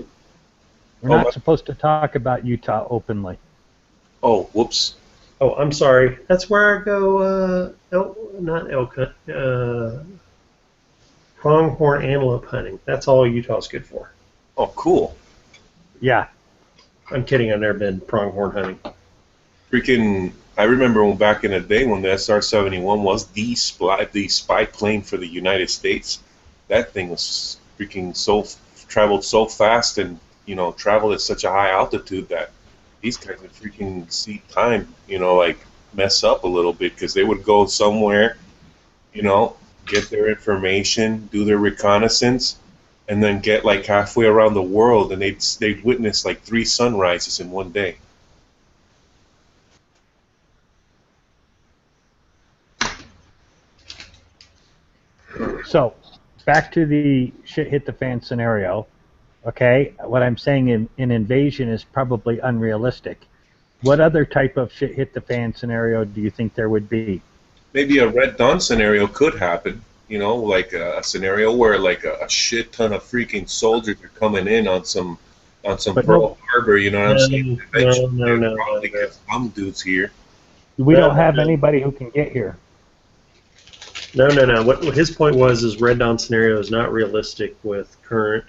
We're not supposed to talk about Utah openly. Oh, whoops. Oh, I'm sorry. That's where I go, not elk hunt, pronghorn antelope hunting. That's all Utah's good for. Oh, cool. Yeah. I'm kidding. I've never been pronghorn hunting. Freaking, I remember when back in the day when the SR-71 was the spy plane for the United States. That thing was freaking traveled so fast and, traveled at such a high altitude that these guys would freaking see time, like mess up a little bit because they would go somewhere, get their information, do their reconnaissance, and then get like halfway around the world and they'd witness like 3 sunrises in one day. So, back to the shit hit the fan scenario. Okay, what I'm saying in invasion is probably unrealistic. What other type of shit hit the fan scenario do you think there would be? Maybe a Red Dawn scenario could happen. You know, like a scenario where like a shit ton of freaking soldiers are coming in on some But Pearl Harbor. You know what I'm saying? No. Probably get some dudes here. We No, don't have no. anybody who can get here. No. What his point was is Red Dawn scenario is not realistic with current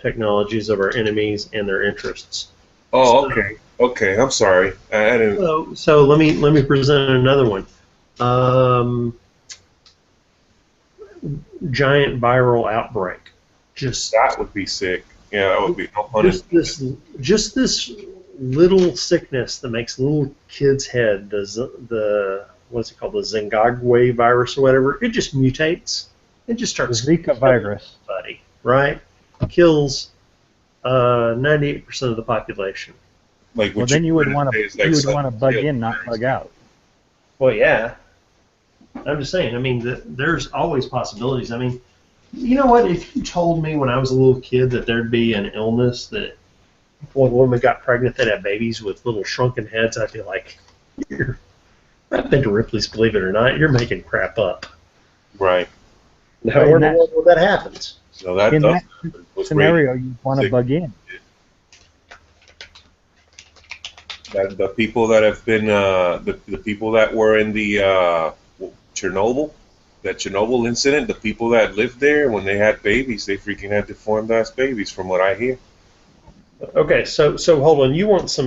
technologies of our enemies and their interests. Oh, okay. Okay, I'm sorry. I didn't. So let me present another one. Giant viral outbreak. Just That would be sick. Yeah, that would be no pun just this little sickness that makes little kids' head the what's it called, the Zimbabwe virus or whatever. It just mutates. It just starts Zika virus. everybody, right? Kills 98% of the population. Like, Well, then you would want to bug in, not bug out. Well, yeah. I'm just saying. I mean, there's always possibilities. I mean, you know what? If you told me when I was a little kid that there'd be an illness that when a woman got pregnant that had babies with little shrunken heads, I'd be like, I've been to Ripley's Believe It or Not. You're making crap up. Right. Now, where in the world would that happens? So that In does that scenario, you want to bug in. The people that have been the people that were in the Chernobyl, that Chernobyl incident, the people that lived there when they had babies, they freaking had deformed ass babies, from what I hear. Okay, so hold on. You want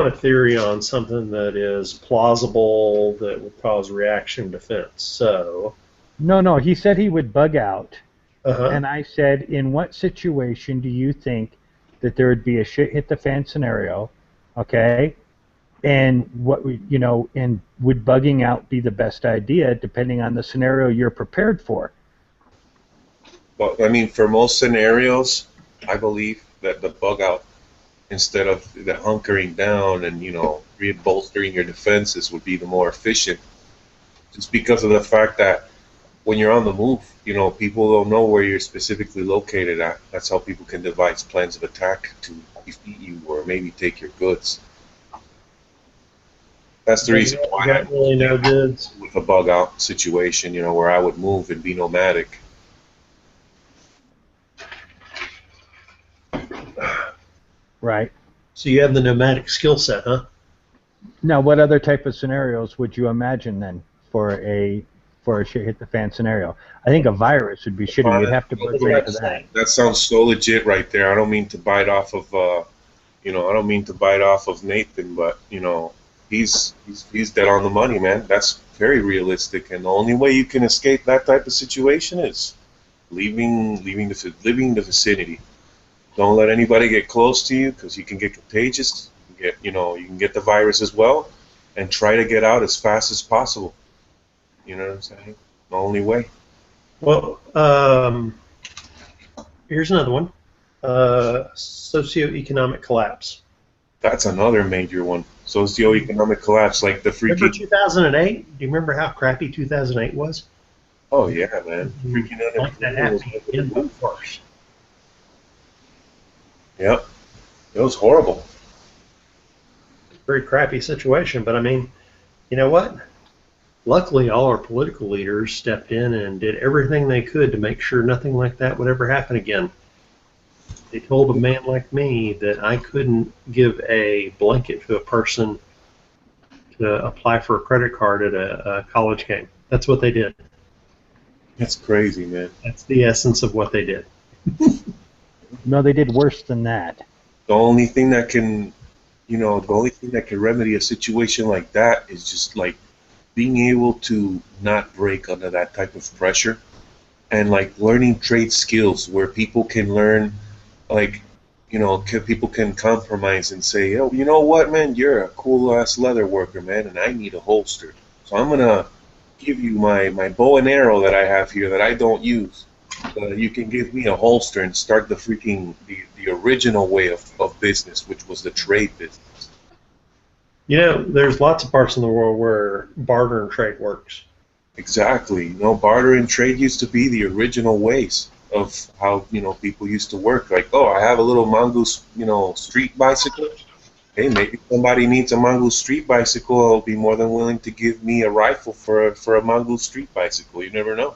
a theory on something that is plausible that will cause reaction defense. So No, he said he would bug out. Uh-huh. And I said, in what situation do you think that there would be a shit hit the fan scenario, okay? And and would bugging out be the best idea depending on the scenario you're prepared for? Well, I mean, for most scenarios, I believe that the bug out, instead of the hunkering down and bolstering your defenses, would be the more efficient. Just because of the fact that when you're on the move, people don't know where you're specifically located at. That's how people can devise plans of attack to defeat you or maybe take your goods. That's the reason why I really no goods with a bug out situation, where I would move and be nomadic. Right. So you have the nomadic skill set, huh? Now, what other type of scenarios would you imagine then for a shit hit the fan scenario? I think a virus would be shitty. You'd have to bug into that. That sounds so legit right there. I don't mean to bite off of Nathan, but he's dead on the money, man. That's very realistic, and the only way you can escape that type of situation is leaving the vicinity. Don't let anybody get close to you, because you can get contagious. You can get the virus as well, and try to get out as fast as possible. You know what I'm saying? The only way. Well, here's another one. Socioeconomic collapse. That's another major one. Socioeconomic collapse, like the freaking. Remember 2008? Do you remember how crappy 2008 was? Oh yeah, man. Freaking Like that happened in the worst. Yep. It was horrible. Very crappy situation, but I mean, you know what? Luckily, all our political leaders stepped in and did everything they could to make sure nothing like that would ever happen again. They told a man like me that I couldn't give a blanket to a person to apply for a credit card at a college game. That's what they did. That's crazy, man. That's the essence of what they did. No, they did worse than that. The only thing that can remedy a situation like that is just like being able to not break under that type of pressure, and like learning trade skills where people can learn, people can compromise and say, oh, you know what, man, you're a cool ass leather worker, man, and I need a holster, so I'm gonna give you my bow and arrow that I have here that I don't use. You can give me a holster and start the original way of business, which was the trade business. There's lots of parts in the world where barter and trade works. Exactly. Barter and trade used to be the original ways of how, people used to work. Like, oh, I have a little mongoose, street bicycle. Hey, maybe somebody needs a mongoose street bicycle. I'll be more than willing to give me a rifle for a mongoose street bicycle. You never know.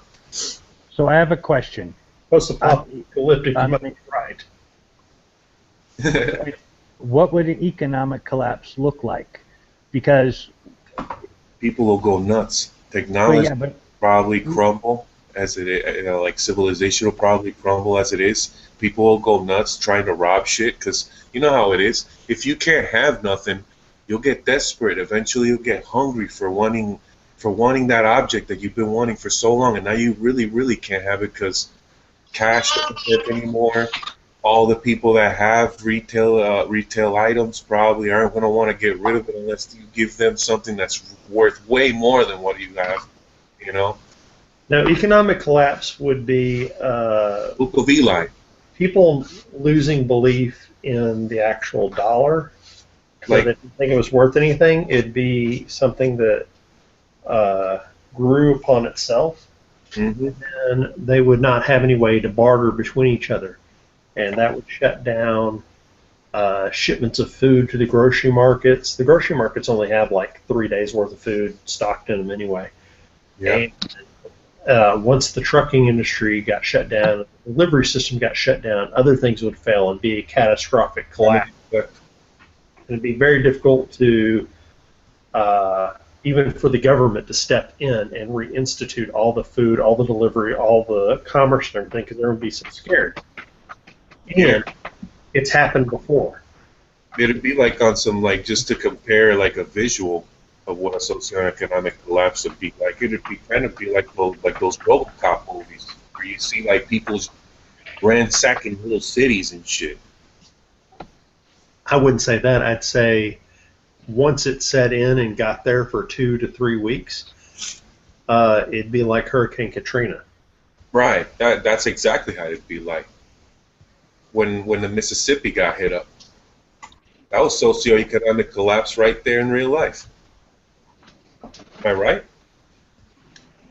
So I have a question. Post-apocalyptic, you might be right. What would an economic collapse look like? Because people will go nuts. Technology but probably crumble as it is. Like civilization will probably crumble as it is. People will go nuts trying to rob shit because you know how it is. If you can't have nothing, you'll get desperate. Eventually, you'll get hungry for wanting that object that you've been wanting for so long, and now you really, really can't have it because cash doesn't work anymore. All the people that have retail items probably aren't going to want to get rid of it unless you give them something that's worth way more than what you have. Now, economic collapse would be line. People losing belief in the actual dollar. So Like- they didn't think it was worth anything. It'd be something that grew upon itself, and they would not have any way to barter between each other. And that would shut down shipments of food to the grocery markets. The grocery markets only have like 3 days worth of food stocked in them anyway. Yeah. And once the trucking industry got shut down, the delivery system got shut down, other things would fail and be a catastrophic collapse. It'd be very difficult to, even for the government to step in and reinstitute all the food, all the delivery, all the commerce and everything, because everyone would be so scared. And it's happened before. It'd be like on some, like, just to compare, like, a visual of what a socioeconomic collapse would be like. It'd be kind of be like those RoboCop movies where you see, like, people ransacking little cities and shit. I wouldn't say that. I'd say once it set in and got there for 2 to 3 weeks, it'd be like Hurricane Katrina. Right. That's exactly how it'd be like. When the Mississippi got hit up. That was socioeconomic collapse right there in real life. Am I right?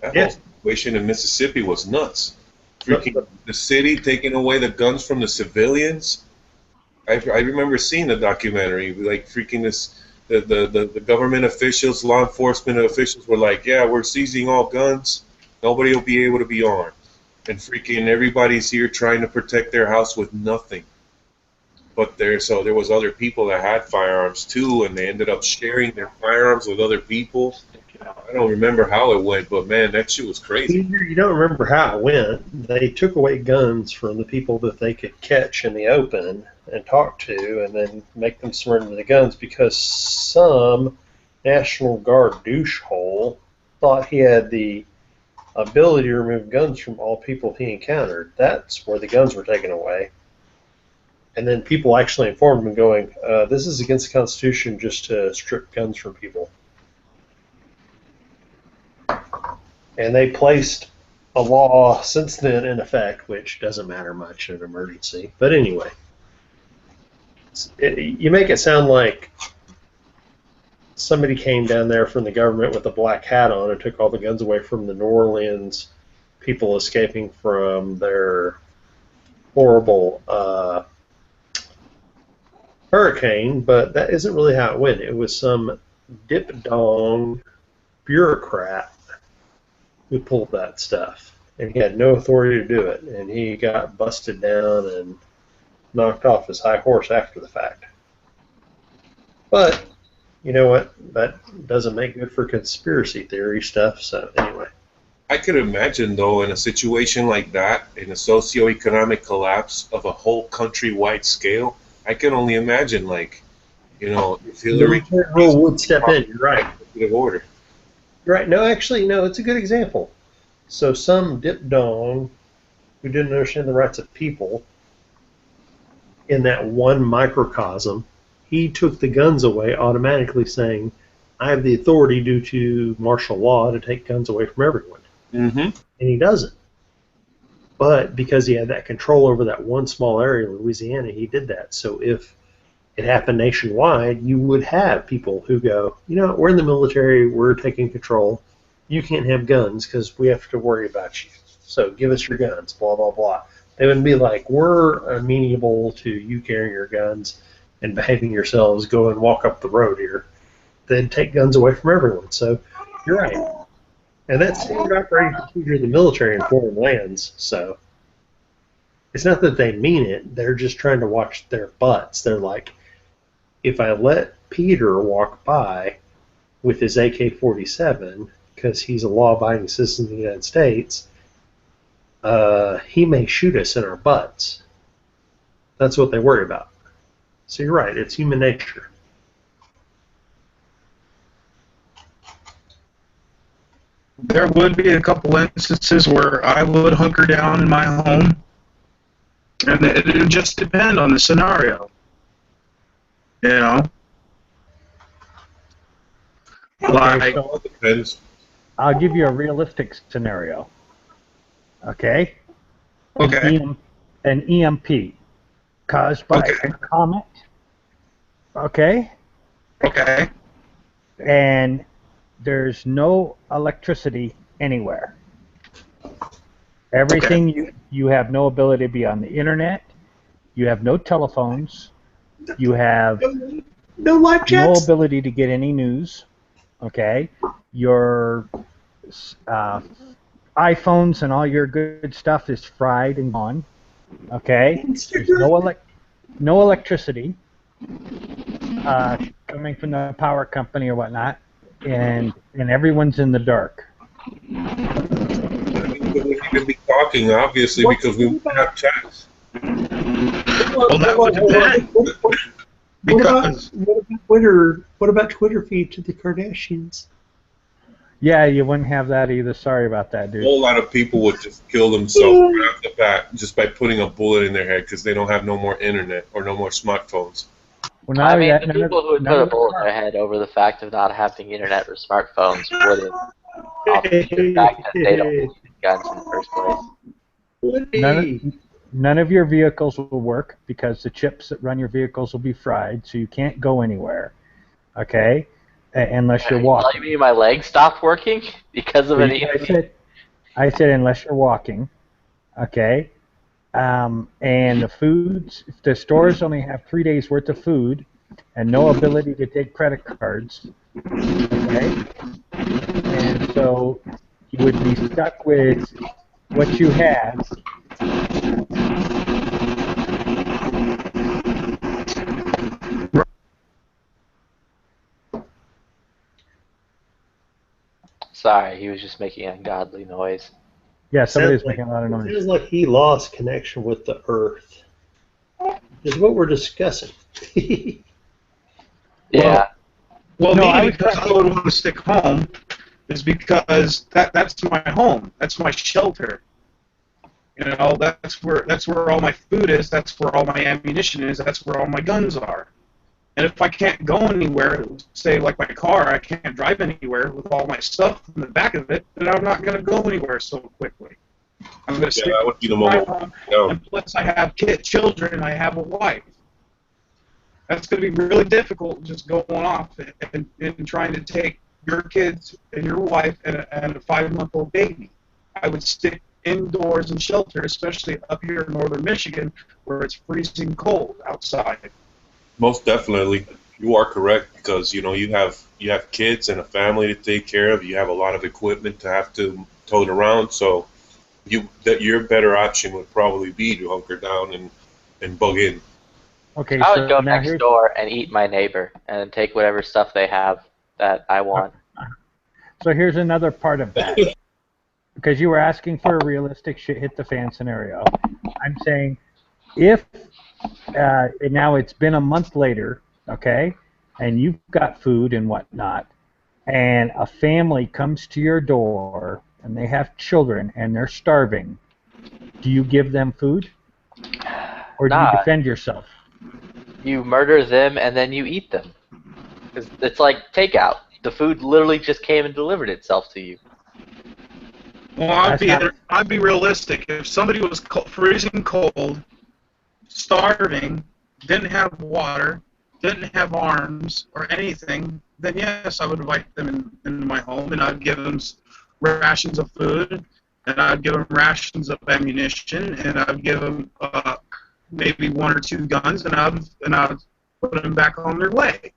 That whole situation in Mississippi was nuts. Freaking the city taking away the guns from the civilians. I remember seeing the documentary, like freaking the government officials, law enforcement officials were like, yeah, we're seizing all guns. Nobody will be able to be armed. And freaking everybody's here trying to protect their house with nothing. But there was other people that had firearms too, and they ended up sharing their firearms with other people. I don't remember how it went, but man, that shit was crazy. You don't remember how it went. They took away guns from the people that they could catch in the open and talk to, and then make them surrender the guns because some National Guard douchehole thought he had the ability to remove guns from all people he encountered. That's where the guns were taken away. And then people actually informed him going, this is against the Constitution just to strip guns from people. And they placed a law since then in effect, which doesn't matter much in an emergency. But anyway, you make it sound like somebody came down there from the government with a black hat on and took all the guns away from the New Orleans people escaping from their horrible hurricane, but that isn't really how it went. It was some dip-dong bureaucrat who pulled that stuff, and he had no authority to do it, and he got busted down and knocked off his high horse after the fact. But you know what? That doesn't make good for conspiracy theory stuff, so anyway. I could imagine, though, in a situation like that, in a socioeconomic collapse of a whole countrywide scale, I can only imagine, like, if Hillary rule would step in. You're right. Order. You're right. No, actually, no. It's a good example. So some dip-dong who didn't understand the rights of people in that one microcosm, he took the guns away automatically, saying, "I have the authority due to martial law to take guns away from everyone." Mm-hmm. And he doesn't. But because he had that control over that one small area in Louisiana, he did that. So if it happened nationwide, you would have people who go, we're in the military, we're taking control, you can't have guns because we have to worry about you. So give us your guns, blah, blah, blah. They wouldn't be like, we're amenable to you carrying your guns and behaving yourselves, go and walk up the road here. They'd take guns away from everyone. So you're right. And that's standard operating procedure in the military in foreign lands. So it's not that they mean it. They're just trying to watch their butts. They're like, if I let Peter walk by with his AK-47 because he's a law-abiding citizen of the United States, he may shoot us in our butts. That's what they worry about. So you're right. It's human nature. There would be a couple instances where I would hunker down in my home, and it would just depend on the scenario. You know? Okay, Like, so Depends. I'll give you a realistic scenario. Okay? okay. An EMP caused by Okay. a comet. Okay? Okay. And there's no electricity anywhere. Everything you have no ability to be on the internet. You have no telephones. You have No live no chats? ability to get any news. Okay? Your iPhones and all your good stuff is fried and gone. Okay? There's no electricity coming from the power company or whatnot, and everyone's in the dark. We wouldn't even be talking, obviously, because we wouldn't have chats. Well, that would depend. Because What about Twitter feed to the Kardashians? Yeah, you wouldn't have that either. Sorry about that, A dude. whole lot of people would just kill themselves right off the bat just by putting a bullet in their head because they don't have no more internet or no more smartphones. Well, not I only mean, that, the none of- people who would none put a of the bullet in car- their head over the fact of not having internet or smartphones wouldn't offset the fact that they don't believe in guns in the first place. None of your vehicles will work because the chips that run your vehicles will be fried, so you can't go anywhere. Okay? Unless you're You walking. mean my legs stopped working because of an EMP? I said unless you're walking. Okay? And the stores only have 3 days worth of food and no ability to take credit cards. Okay? And so you would be stuck with what you have. Sorry, he was just making ungodly noise. Yeah, somebody's Sounds like- making a lot of It noise. feels like he lost connection with the Earth. Is what we're discussing. Yeah. Well, No, I me, was because I would want to stick home, is because that's my home. That's my shelter. You know, that's where all my food is. That's where all my ammunition is. That's where all my guns are. And if I can't go anywhere, say like my car, I can't drive anywhere with all my stuff in the back of it, then I'm not going to go anywhere so quickly. I'm going to stick that would be the to my moment. home, Yeah. and plus I have children, and I have a wife. That's going to be really difficult just going off and trying to take your kids and your wife and a 5-month-old baby. I would stick indoors and shelter, especially up here in northern Michigan where it's freezing cold outside. Most definitely, you are correct because you have kids and a family to take care of. You have a lot of equipment to have to tote around. So, your better option would probably be to hunker down and bug in. Okay, I so would go now next here's, door and eat my neighbor and take whatever stuff they have that I want. so here's another part of that. Because you were asking for a realistic shit hit the fan scenario. I'm saying if now it's been a month later, okay, and you've got food and whatnot, and a family comes to your door and they have children and they're starving, do you give them food? Or do you Nah. defend yourself? You murder them and then you eat them. It's like takeout. The food literally just came and delivered itself to you. Well, That's I'd be realistic. If somebody was freezing cold, starving, didn't have water, didn't have arms or anything, then yes, I would invite them into my home and I'd give them rations of food, and I'd give them rations of ammunition, and I'd give them maybe 1 or 2 guns, and I'd put them back on their way.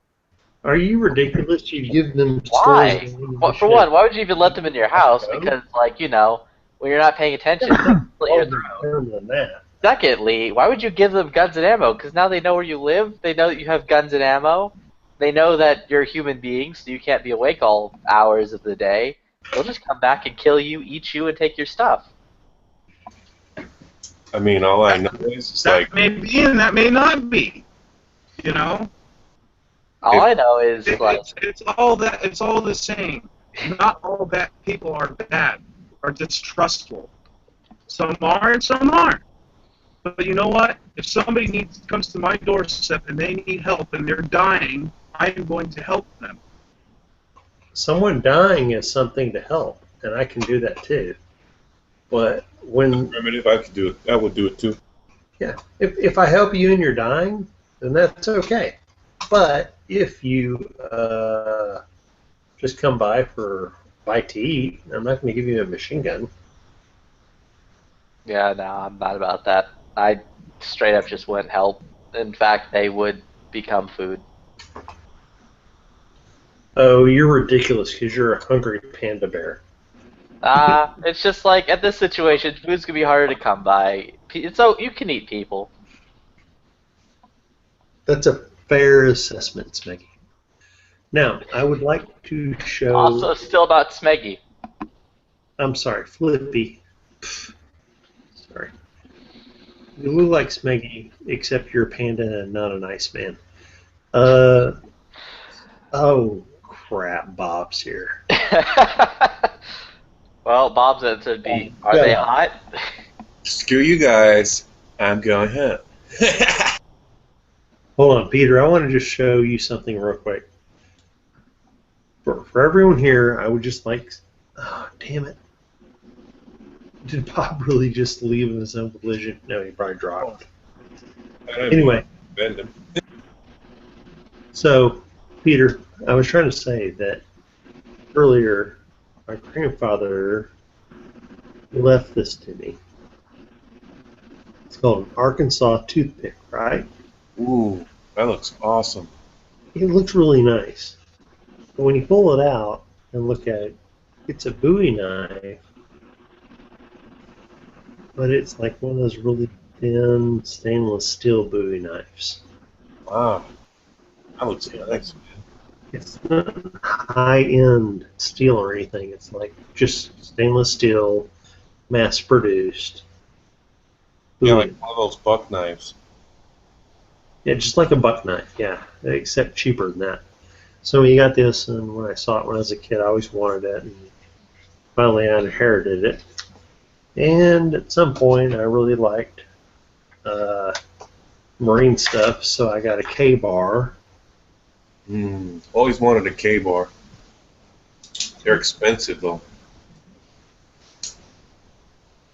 Are you ridiculous? You give them Why? stores and Well, for one, why would you even let them in your house? Because, like, you know, when you're not paying attention, they can slit your throat. than that. Secondly, why would you give them guns and ammo? Because now they know where you live. They know that you have guns and ammo. They know that you're a human being, so you can't be awake all hours of the day. They'll just come back and kill you, eat you, and take your stuff. I mean, all I know is it's That like may be and that may not be. You know? All I know is, like... It's all the same. Not all bad people are bad or distrustful. Some are and some aren't. But you know what? If somebody comes to my doorstep and they need help and they're dying, I am going to help them. Someone dying is something to help, and I can do that too. But when I mean, if I could do it, I would do it too. yeah, if I help you and you're dying, then that's okay. But if you just come by for a bite to eat, I'm not going to give you a machine gun. Yeah, no, I'm not about that. I straight up just wouldn't help. In fact, they would become food. Oh, you're ridiculous because you're a hungry panda bear. It's just like, at this situation, food's gonna be harder to come by. So you can eat people. That's a fair assessment, Smeggy. Now, I would like to show... Also, still not Smeggy. I'm sorry, Flippy. Sorry. You look like Smeggy, except you're a panda and not an Iceman. Oh, crap, Bob's here. Well, Bob's answer would be, are they hot? Screw you guys. I'm going home. Hold on, Peter, I want to just show you something real quick. For everyone here, I would just like... Oh, damn it. Did Bob really just leave in his own collision? No, he probably dropped. Anyway. Bend him. So, Peter, I was trying to say that earlier, my grandfather left this to me. It's called an Arkansas toothpick, right? Ooh, that looks awesome. It looks really nice. But when you pull it out and look at it, it's a Bowie knife, but it's like one of those really thin stainless steel Bowie knives. Wow. That looks nice. It's not high-end steel or anything. It's like just stainless steel, mass-produced. Yeah, like one of those buck knives. Yeah, just like a buck knife, yeah, except cheaper than that. So we got this, and when I saw it when I was a kid, I always wanted it, and finally I inherited it. And at some point, I really liked marine stuff, so I got a K-bar. Always wanted a K-bar. They're expensive, though.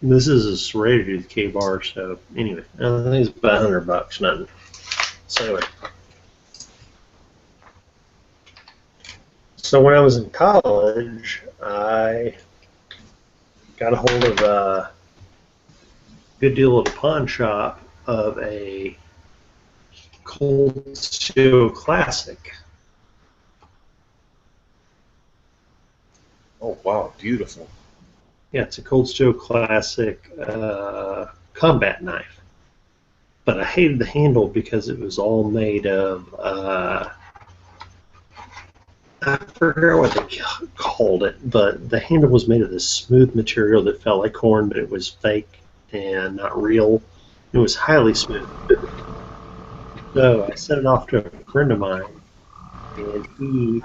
This is a serrated K-bar, so anyway, I think it's about $100, nothing. So anyway. So when I was in college, I got a hold of a good deal at a pawn shop of a Cold Steel Classic. Oh, wow, beautiful. Yeah, it's a Cold Steel Classic combat knife. But I hated the handle because it was all made of, I forget what they called it, but the handle was made of this smooth material that felt like corn, but it was fake and not real. It was highly smooth. So I sent it off to a friend of mine, and he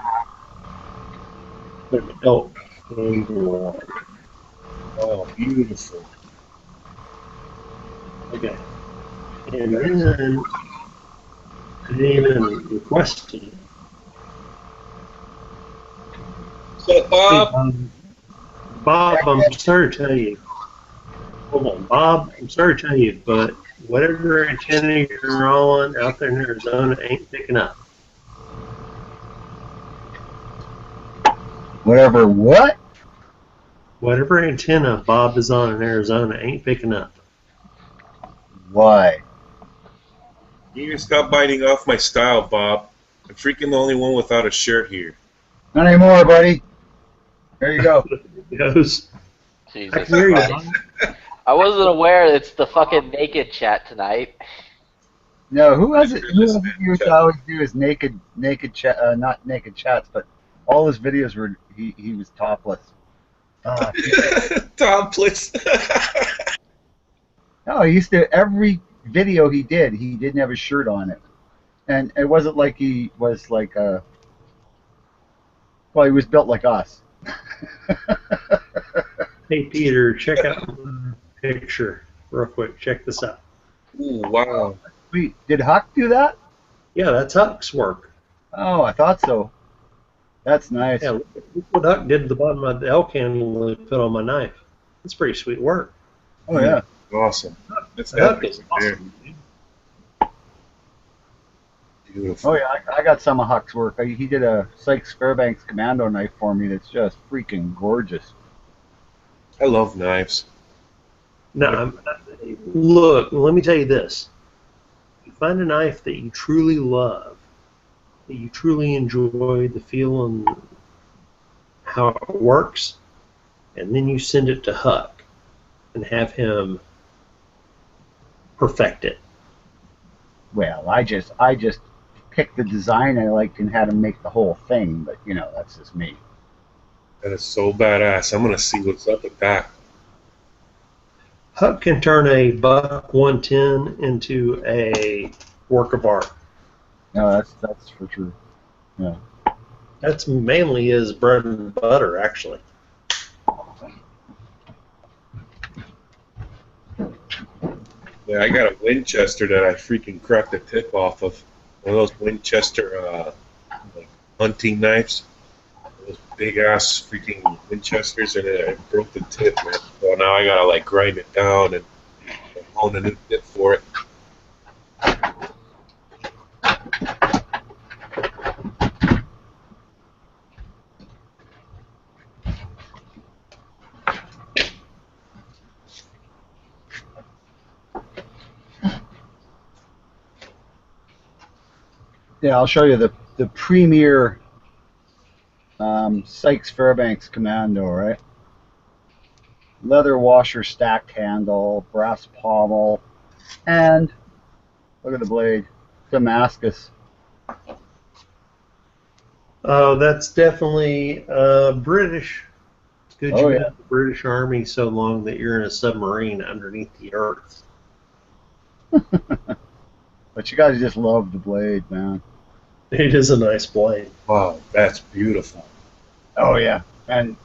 put an elk handle on it. Oh, beautiful. Okay. And then I didn't even request it. So, Bob? Bob, I'm sorry to tell you. Hold on, Bob, I'm sorry to tell you, but whatever antenna you're on out there in Arizona ain't picking up. Whatever what? Whatever antenna Bob is on in Arizona ain't picking up. Why? You need to stop biting off my style, Bob. I'm freaking the only one without a shirt here. Not anymore, buddy. There you go. It goes. Jesus I can hear you, Christ. Bob. I wasn't aware it's the fucking naked chat tonight. No, who has it? Who has it used to always do his naked chat, not naked chats, but all his videos were he was topless. Topless. No, he used to every video he didn't have his shirt on it, and it wasn't like he was like well, he was built like us. Hey, Peter, check out the picture real quick. Check this out. Ooh, wow. Wait, did Huck do that? Yeah, that's Huck's work. Oh, I thought so. That's nice. Yeah, look what Huck did to the bottom of the elk handle that put on my knife. That's pretty sweet work. Oh, yeah. Awesome. That's Huck epic is right there. awesome. Beautiful. Oh, yeah, I got some of Huck's work. He did a Sykes Fairbanks commando knife for me that's just freaking gorgeous. I love knives. No, look, let me tell you this. You find a knife that you truly love, that you truly enjoy the feel and how it works, and then you send it to Huck and have him perfect it. Well, I just picked the design I liked and had him make the whole thing, but, you know, that's just me. That is so badass. I'm gonna see what's up with that. Huck can turn a buck 110 into a work of art. No, that's for sure. Yeah. That's mainly his bread and butter, actually. Yeah, I got a Winchester that I freaking cracked the tip off of. One of those Winchester like hunting knives. Those big ass freaking Winchesters, and it broke the tip, man. So now I gotta like grind it down and hone a new tip for it. Yeah, I'll show you the premier Sykes Fairbanks Commando, right? Leather washer stacked handle, brass pommel, and look at the blade, Damascus. Oh, that's definitely British. It's good Oh, you yeah. had the British Army so long that you're in a submarine underneath the earth. But you guys just love the blade, man. It is a nice blade. Wow, that's beautiful. Oh yeah, and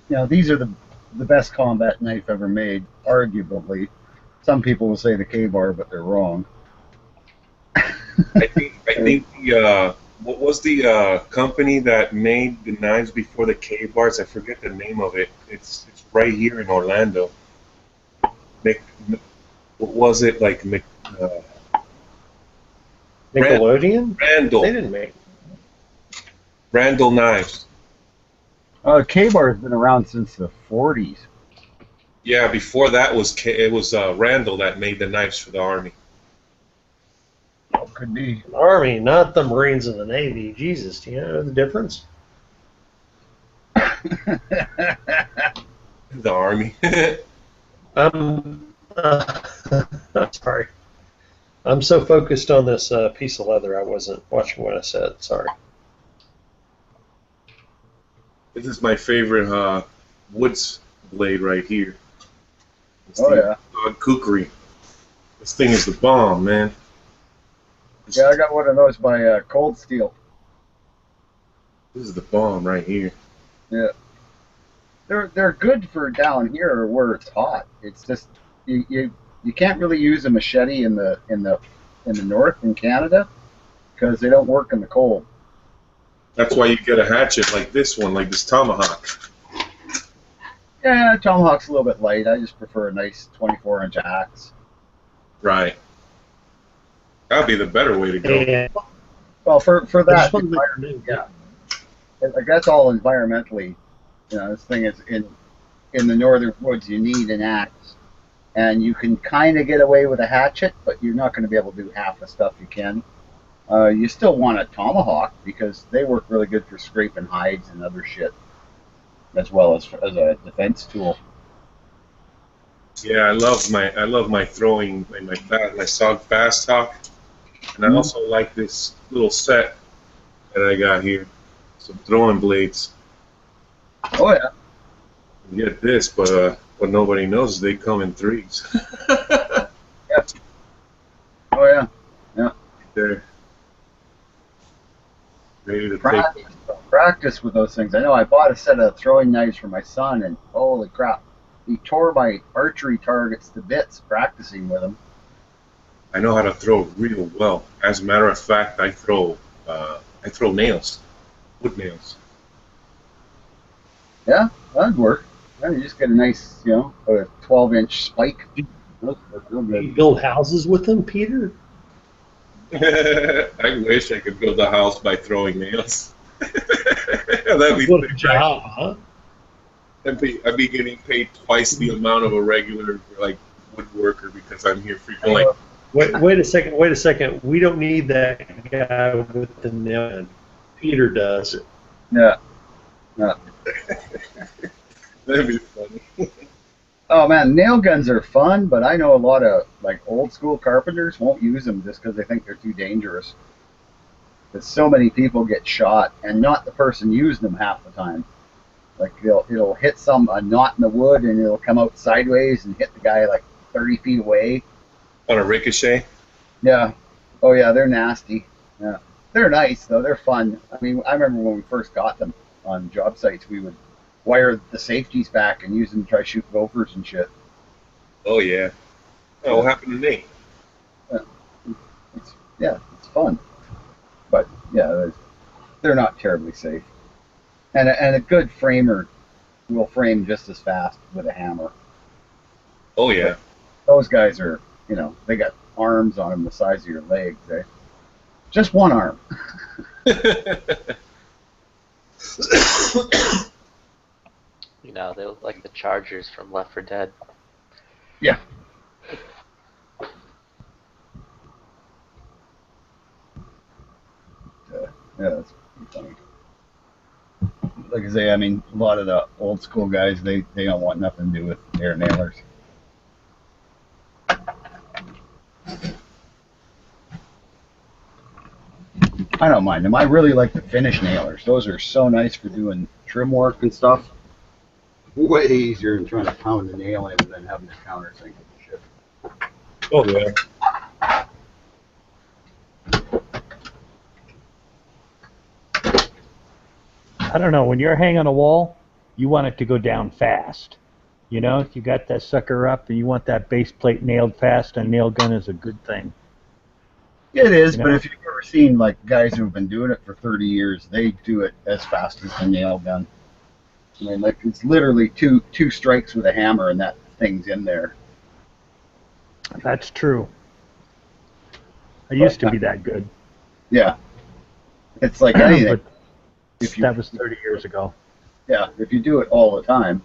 you know these are the best combat knife ever made, arguably. Some people will say the K-bar, but they're wrong. I think the what was the company that made the knives before the K-bars? I forget the name of it. It's right here in Orlando. What was it like? Nickelodeon? Randall. They didn't make. Randall Knives. K-bar has been around since the 40s. Yeah, before that it was Randall that made the knives for the Army. Oh, could be. Army, not the Marines and the Navy. Jesus, do you know the difference? The Army. Sorry. I'm so focused on this piece of leather, I wasn't watching what I said. Sorry. This is my favorite woods blade right here. It's Oh, the yeah. Dog Kukri. This thing is the bomb, man. Yeah, I got one of those by Cold Steel. This is the bomb right here. Yeah. They're good for down here where it's hot. It's just you can't really use a machete in the north in Canada because they don't work in the cold. That's why you get a hatchet like this one, like this tomahawk. Yeah, tomahawk's a little bit light. I just prefer a nice 24-inch axe. Right. That'd be the better way to go. Yeah. Well, for I that, just wanted to yeah, like that's all environmentally. You know, this thing is in in the northern woods, you need an axe. And you can kind of get away with a hatchet, but you're not going to be able to do half the stuff you can. You still want a tomahawk because they work really good for scraping hides and other shit, as well as a defense tool. Yeah, I love my throwing and my SOG fast talk, and I also like this little set that I got here, some throwing blades. Oh yeah. You get this, but what nobody knows is they come in threes. Yeah. Oh yeah. Yeah. They're ready to practice with those things. I know I bought a set of throwing knives for my son, and holy crap, he tore my archery targets to bits practicing with them. I know how to throw real well. As a matter of fact, I throw nails, wood nails. Yeah, that'd work. Yeah, you just get a nice, a 12-inch spike. You build houses with them, Peter? I wish I could build a house by throwing nails. That'd be what a job, huh? I'd be getting paid twice the amount of a regular woodworker because I'm here freaking Wait a second. We don't need that guy with the nail gun. Peter does. Yeah. Yeah. That'd be funny. Oh man, nail guns are fun, but I know a lot of old school carpenters won't use them just because they think they're too dangerous. Because so many people get shot, and not the person using them half the time. Like it'll hit a knot in the wood, and it'll come out sideways and hit the guy 30 feet away. On a ricochet? Yeah. Oh yeah, they're nasty. Yeah. They're nice though. They're fun. I mean, I remember when we first got them on job sites, we would wire the safeties back and use them to try to shoot gophers and shit. Oh yeah. Oh, what happened to me? It's fun. But yeah, they're not terribly safe. And a good framer will frame just as fast with a hammer. Oh yeah. But those guys are, they got arms on them the size of your legs, eh? Just one arm. They look like the Chargers from Left 4 Dead. Yeah. Yeah, that's pretty funny. Like I say, I mean, a lot of the old school guys, they don't want nothing to do with air nailers. I don't mind them. I really like the finish nailers. Those are so nice for doing trim work and stuff. Way easier than trying to pound a nail in and then having to countersink and shit. Oh yeah. I don't know. When you're hanging on a wall, you want it to go down fast. You got that sucker up and you want that base plate nailed fast, a nail gun is a good thing. It is, but if you've ever seen guys who've been doing it for 30 years, they do it as fast as the nail gun. I mean, it's literally two strikes with a hammer and that thing's in there. That's true. I used to be that good. Yeah. It's like anything. That was 30 years ago. Yeah, if you do it all the time.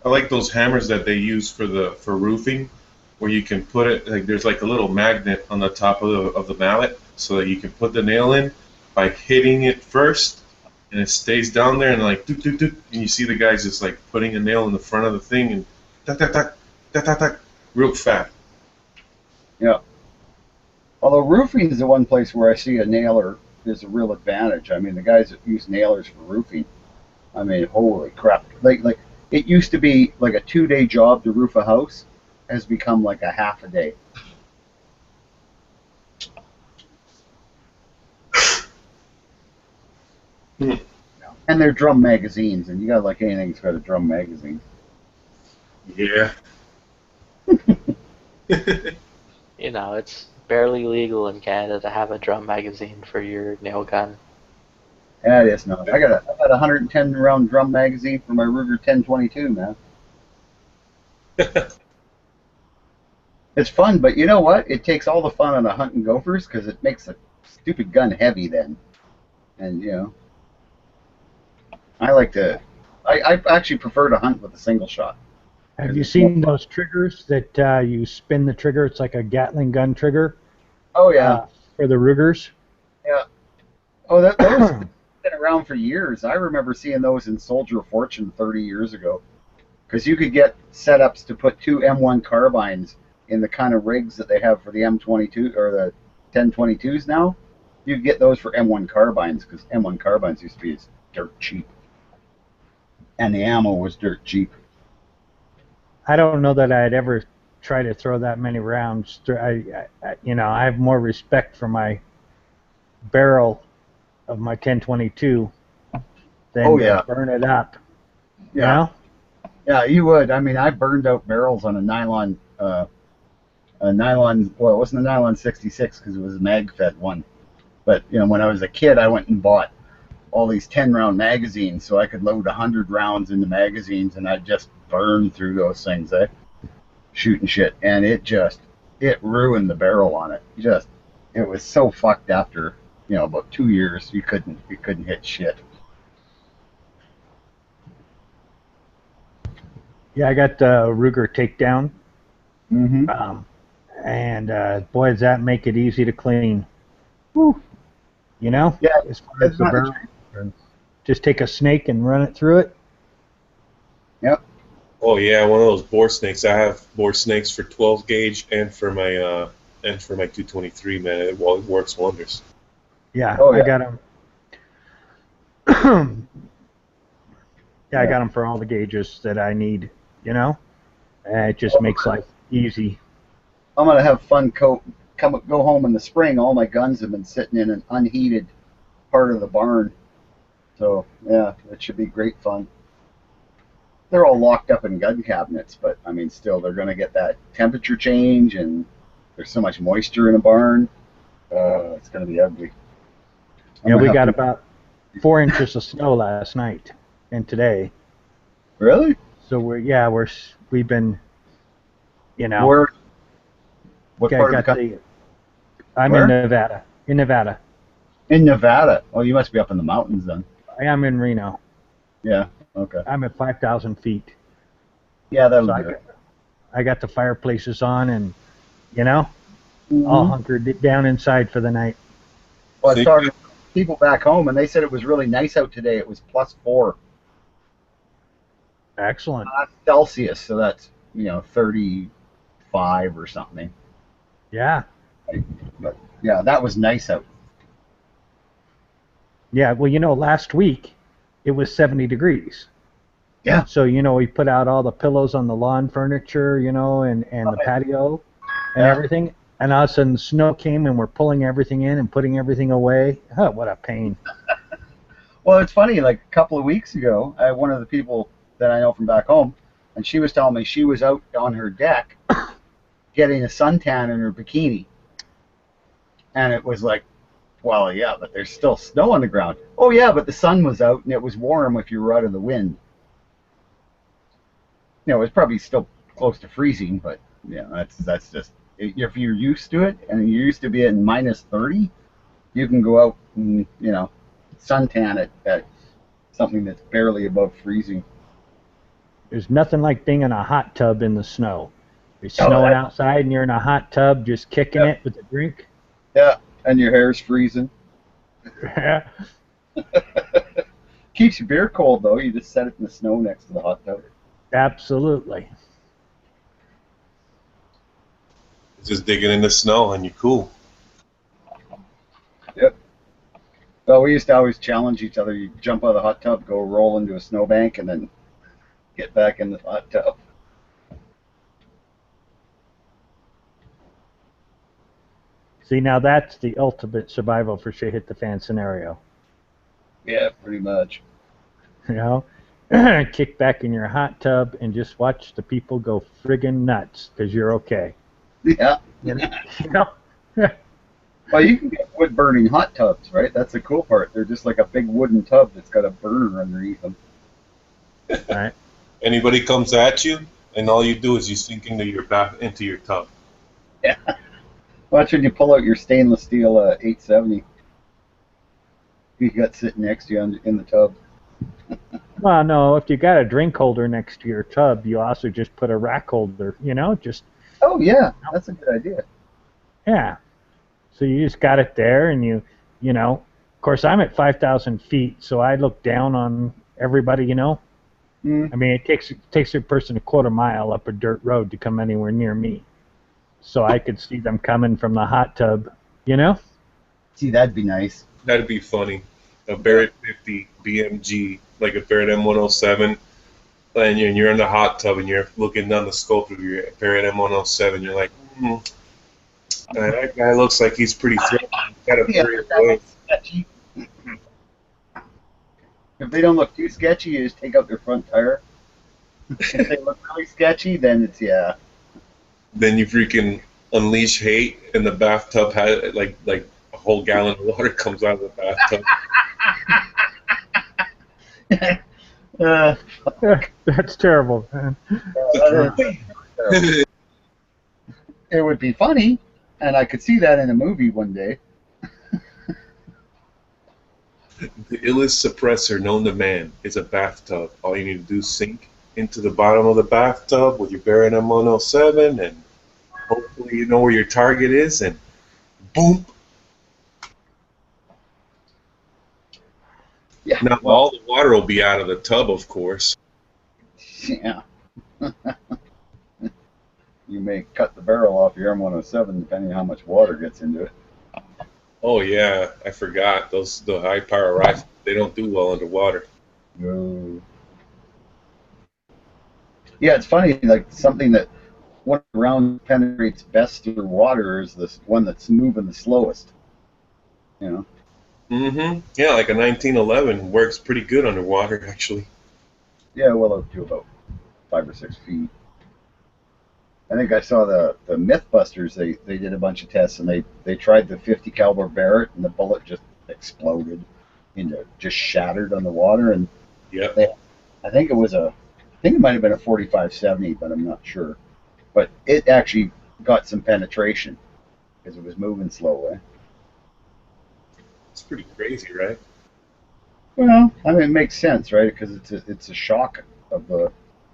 I like those hammers that they use for roofing, where you can put it there's a little magnet on the top of the mallet, so that you can put the nail in by hitting it first, and it stays down there and doot, doot, doot, and you see the guys just putting a nail in the front of the thing and tack tack tack tack tack tack real fast. Yeah. Although roofing is the one place where I see a nailer is a real advantage. I mean, the guys that use nailers for roofing, I mean, holy crap! It used to be a 2-day job to roof a house, has become a half a day. And they're drum magazines, and you got anything that's got a drum magazine. Yeah. It's barely legal in Canada to have a drum magazine for your nail gun. Yeah, it is not. I got a 110 round drum magazine for my Ruger 1022, man. It's fun, but you know what? It takes all the fun out of hunting gophers because it makes the stupid gun heavy then. And I like to. I actually prefer to hunt with a single shot. Have you seen those triggers that you spin the trigger? It's like a Gatling gun trigger. Oh yeah. For the Rugers. Yeah. Oh, those have been around for years. I remember seeing those in Soldier of Fortune 30 years ago. Because you could get setups to put 2 M1 carbines in the kind of rigs that they have for the M22 or the 1022s now. You could get those for M1 carbines because M1 carbines used to be dirt cheap. And the ammo was dirt cheap. I don't know that I'd ever try to throw that many rounds. I have more respect for my barrel of my 1022 than to burn it up. Yeah. You know? Yeah, you would. I mean, I burned out barrels on a nylon. Well, it wasn't a nylon 66 because it was a mag-fed one. But when I was a kid, I went and bought all these 10-round magazines so I could load 100 rounds into magazines, and I'd just burn through those things, shooting shit, and it ruined the barrel on it. It was so fucked after about 2 years. You couldn't hit shit. Yeah, I got the Ruger takedown. Mm-hmm. And boy, does that make it easy to clean. Woo. Yeah. As far as the barrel, just take a snake and run it through it. Yep. Oh yeah, one of those bore snakes. I have bore snakes for 12 gauge and for my 223. Man, it works wonders. Yeah, Oh, yeah. I got them. I got them for all the gauges that I need. It just makes life easy. I'm gonna have fun. Go home in the spring. All my guns have been sitting in an unheated part of the barn, so yeah, it should be great fun. They're all locked up in gun cabinets, but I mean, still, they're gonna get that temperature change, and there's so much moisture in a barn. It's gonna be ugly. Yeah, we got about 4 inches of snow last night and today. Really? So we've been, Where? What part of the country? I'm in Nevada. In Nevada. In Nevada? Oh, you must be up in the mountains then. I am in Reno. Yeah. Okay. I'm at 5,000 feet. Yeah, that'll do it. I got the fireplaces on, and all hunkered down inside for the night. Well, I was talking to people back home, and they said it was really nice out today. It was +4. Excellent. Celsius, so that's 35 or something. Yeah. But yeah, that was nice out. Yeah. Well, last week it was 70 degrees. Yeah. So we put out all the pillows on the lawn furniture, and the patio and everything. And all of a sudden, snow came, and we're pulling everything in and putting everything away. Oh, what a pain. Well, it's funny. Like a couple of weeks ago, I had one of the people that I know from back home, and she was telling me she was out on her deck getting a suntan in her bikini. And it was like, well, yeah, but there's still snow on the ground. Oh, yeah, but the sun was out, and it was warm if you were out of the wind. It was probably still close to freezing, but, that's just... If you're used to it, and you're used to being -30, you can go out and, suntan at something that's barely above freezing. There's nothing like being in a hot tub in the snow. It's snowing outside, and you're in a hot tub just kicking it with a drink. Yeah, and your hair's freezing. Yeah. Keeps your beer cold, though. You just set it in the snow next to the hot tub. Absolutely. Just digging in the snow and you're cool. Yep. Well, we used to always challenge each other. You jump out of the hot tub, go roll into a snowbank, and then get back in the hot tub. See, now that's the ultimate survival for shit hit the fan scenario. Yeah, pretty much. Kick back in your hot tub and just watch the people go friggin' nuts because you're okay. Yeah. Well, you can get wood-burning hot tubs, right? That's the cool part. They're just like a big wooden tub that's got a burner underneath them. Right. Anybody comes at you, and all you do is you sink into your tub. Yeah. Watch when you pull out your stainless steel 870. You got sitting next to you in the tub. Well, no, if you got a drink holder next to your tub, you also just put a rack holder, just, Oh yeah, that's a good idea. yeah. So you just got it there, and of course, I'm at 5,000 feet, so I look down on everybody, Mm. I mean, it takes a person a quarter mile up a dirt road to come anywhere near me. So I could see them coming from the hot tub, See, that'd be nice. That'd be funny. A Barrett 50 BMG, like a Barrett M107, and you're in the hot tub and you're looking down the scope of your Barrett M107. You're like, that guy looks like he's pretty threatening. Got a Yeah, very that looks sketchy. If they don't look too sketchy, you just take out their front tire. If they look really sketchy, then it's Then you freaking unleash hate, and the bathtub has like a whole gallon of water comes out of the bathtub. That's terrible, man. It would be funny, and I could see that in a movie one day. The illest suppressor known to man is a bathtub. All you need to do is sink into the bottom of the bathtub with your Barrett M107, and hopefully you know where your target is, and boom. Yeah. Now all the water will be out of the tub, of course. Yeah. You may cut the barrel off your M107 depending on how much water gets into it. Oh yeah, I forgot the high power rifles. They don't do well underwater. No. Yeah, it's funny. Like something that one round penetrates best through water is this one that's moving the slowest. Mm-hmm. Yeah, like a 1911 works pretty good underwater, actually. Yeah, well up to about 5 or 6 feet. I think I saw the Mythbusters. They did a bunch of tests, and they tried the 50 caliber Barrett, and the bullet just exploded just shattered on the water. And yeah, I think it might have been a 45-70, but I'm not sure. But it actually got some penetration because it was moving slowly. It's pretty crazy, right? Well, I mean, it makes sense, right? Because it's a shock of the.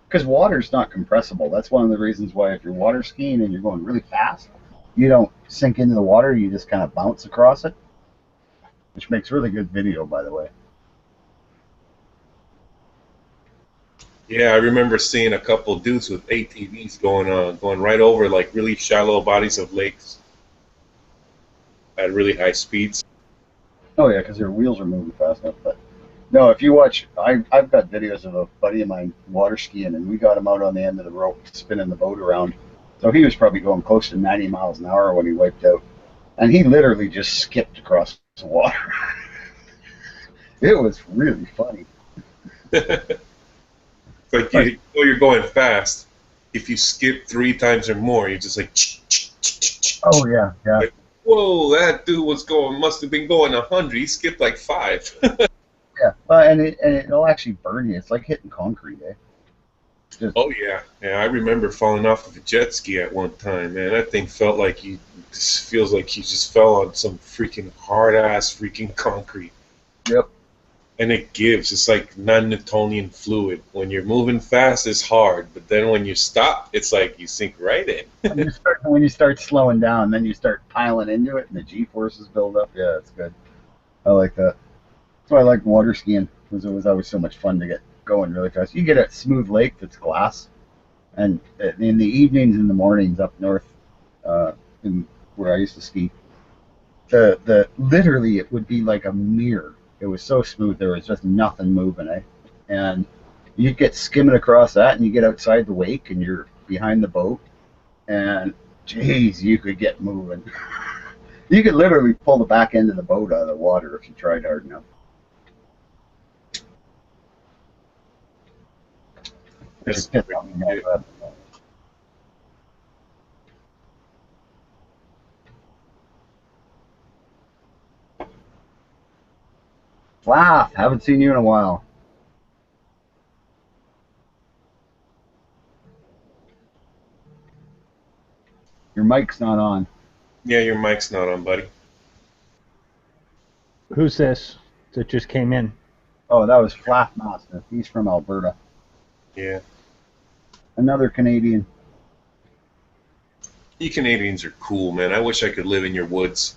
Because water's not compressible. That's one of the reasons why if you're water skiing and you're going really fast, you don't sink into the water. You just kind of bounce across it, which makes really good video, by the way. Yeah, I remember seeing a couple dudes with ATVs going right over like really shallow bodies of lakes at really high speeds. Oh yeah, because their wheels are moving fast enough. But no, if you watch, I've got videos of a buddy of mine water skiing, and we got him out on the end of the rope spinning the boat around. So he was probably going close to 90 miles an hour when he wiped out, and he literally just skipped across the water. It was really funny. It's like you know you're going fast. If you skip 3 times or more, you're just like. Oh yeah, yeah. Like, whoa, that dude must have been going 100. He skipped like 5. Yeah, and it'll actually burn you. It's like hitting concrete, eh? Oh yeah, I remember falling off of a jet ski at one time, man. That thing felt like feels like you just fell on some freaking hard ass freaking concrete. Yep. And it gives. It's like non-Newtonian fluid. When you're moving fast, it's hard, but then when you stop, it's like you sink right in. When you start slowing down, then you start piling into it, and the G-forces build up. Yeah, it's good. I like that. That's why I like water skiing, because it was always so much fun to get going really fast. You get a smooth lake that's glass, and in the evenings and the mornings up north, in where I used to ski, literally it would be like a mirror. It was so smooth, there was just nothing moving, eh? And you get skimming across that, and you get outside the wake, and you're behind the boat, and geez, you could get moving. You could literally pull the back end of the boat out of the water if you tried hard enough. That's Wow, haven't seen you in a while. Your mic's not on. Yeah, your mic's not on, buddy. Who's this that just came in? Oh, that was Flatmaster. He's from Alberta. Yeah. Another Canadian. You Canadians are cool, man. I wish I could live in your woods.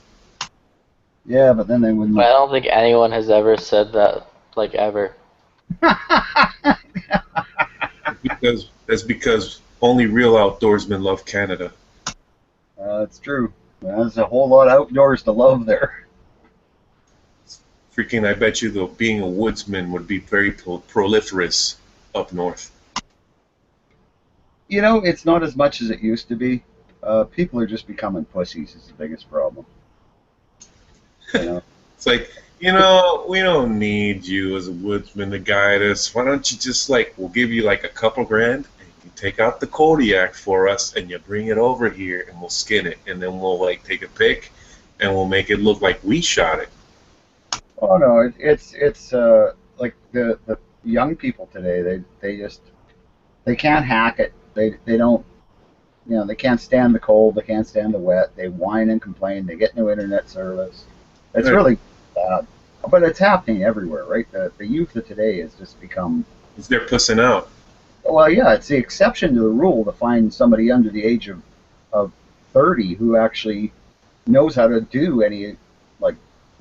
Yeah, but then they wouldn't. I don't think anyone has ever said that, like, ever. That's because only real outdoorsmen love Canada. That's true. There's a whole lot of outdoors to love there. Freaking, I bet you, though, being a woodsman would be very proliferous up north. You know, it's not as much as it used to be. People are just becoming pussies is the biggest problem. You know? It's like, you know, we don't need you as a woodsman to guide us. Why don't you just, like, we'll give you, like, a couple grand, and you take out the Kodiak for us, and you bring it over here, and we'll skin it, and then we'll, like, take a pic, and we'll make it look like we shot it. Oh no, it's like the young people today. They can't hack it. They don't, you know, they can't stand the cold. They can't stand the wet. They whine and complain. They get no internet service. It's really bad. But it's happening everywhere, right? The youth of today has just become. They're pussing out. Well, yeah, it's the exception to the rule to find somebody under the age of 30 who actually knows how to do any, like,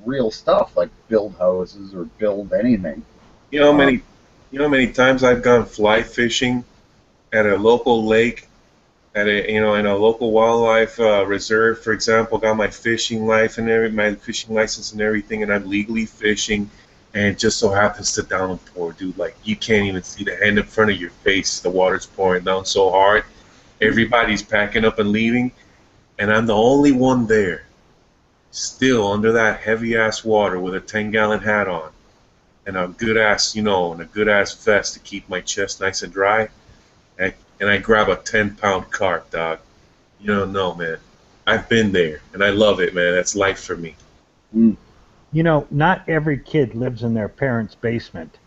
real stuff, like build houses or build anything. You know how many times I've gone fly fishing at a local lake, at a in a local wildlife reserve, for example. Got my fishing my fishing license and everything, and I'm legally fishing, and it just so happens to downpour, dude. Like, you can't even see the hand in front of your face. The water's pouring down so hard. Everybody's packing up and leaving, and I'm the only one there, still under that heavy-ass water with a 10-gallon hat on and a good-ass, and a good-ass vest to keep my chest nice and dry. And I grab a 10-pound carp, dog. You don't know, man. I've been there, and I love it, man. That's life for me. You know, not every kid lives in their parents' basement.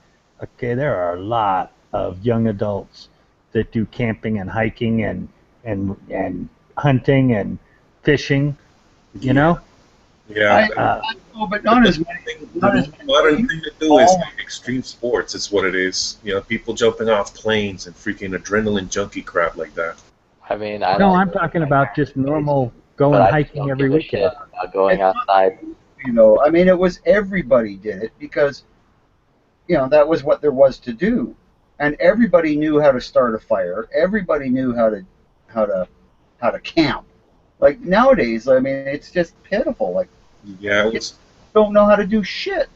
Okay, there are a lot of young adults that do camping and hiking and hunting and fishing, you know? Yeah. But not as many. The modern thing to do is like extreme sports. It's what it is. You know, people jumping off planes and freaking adrenaline junkie crap like that. I mean, I'm talking about just normal going hiking every weekend. Going outside. You know, I mean, it was everybody did it because, that was what there was to do, and everybody knew how to start a fire. Everybody knew how to camp. Like nowadays, I mean, it's just pitiful. Like, yeah, it was. Don't know how to do shit.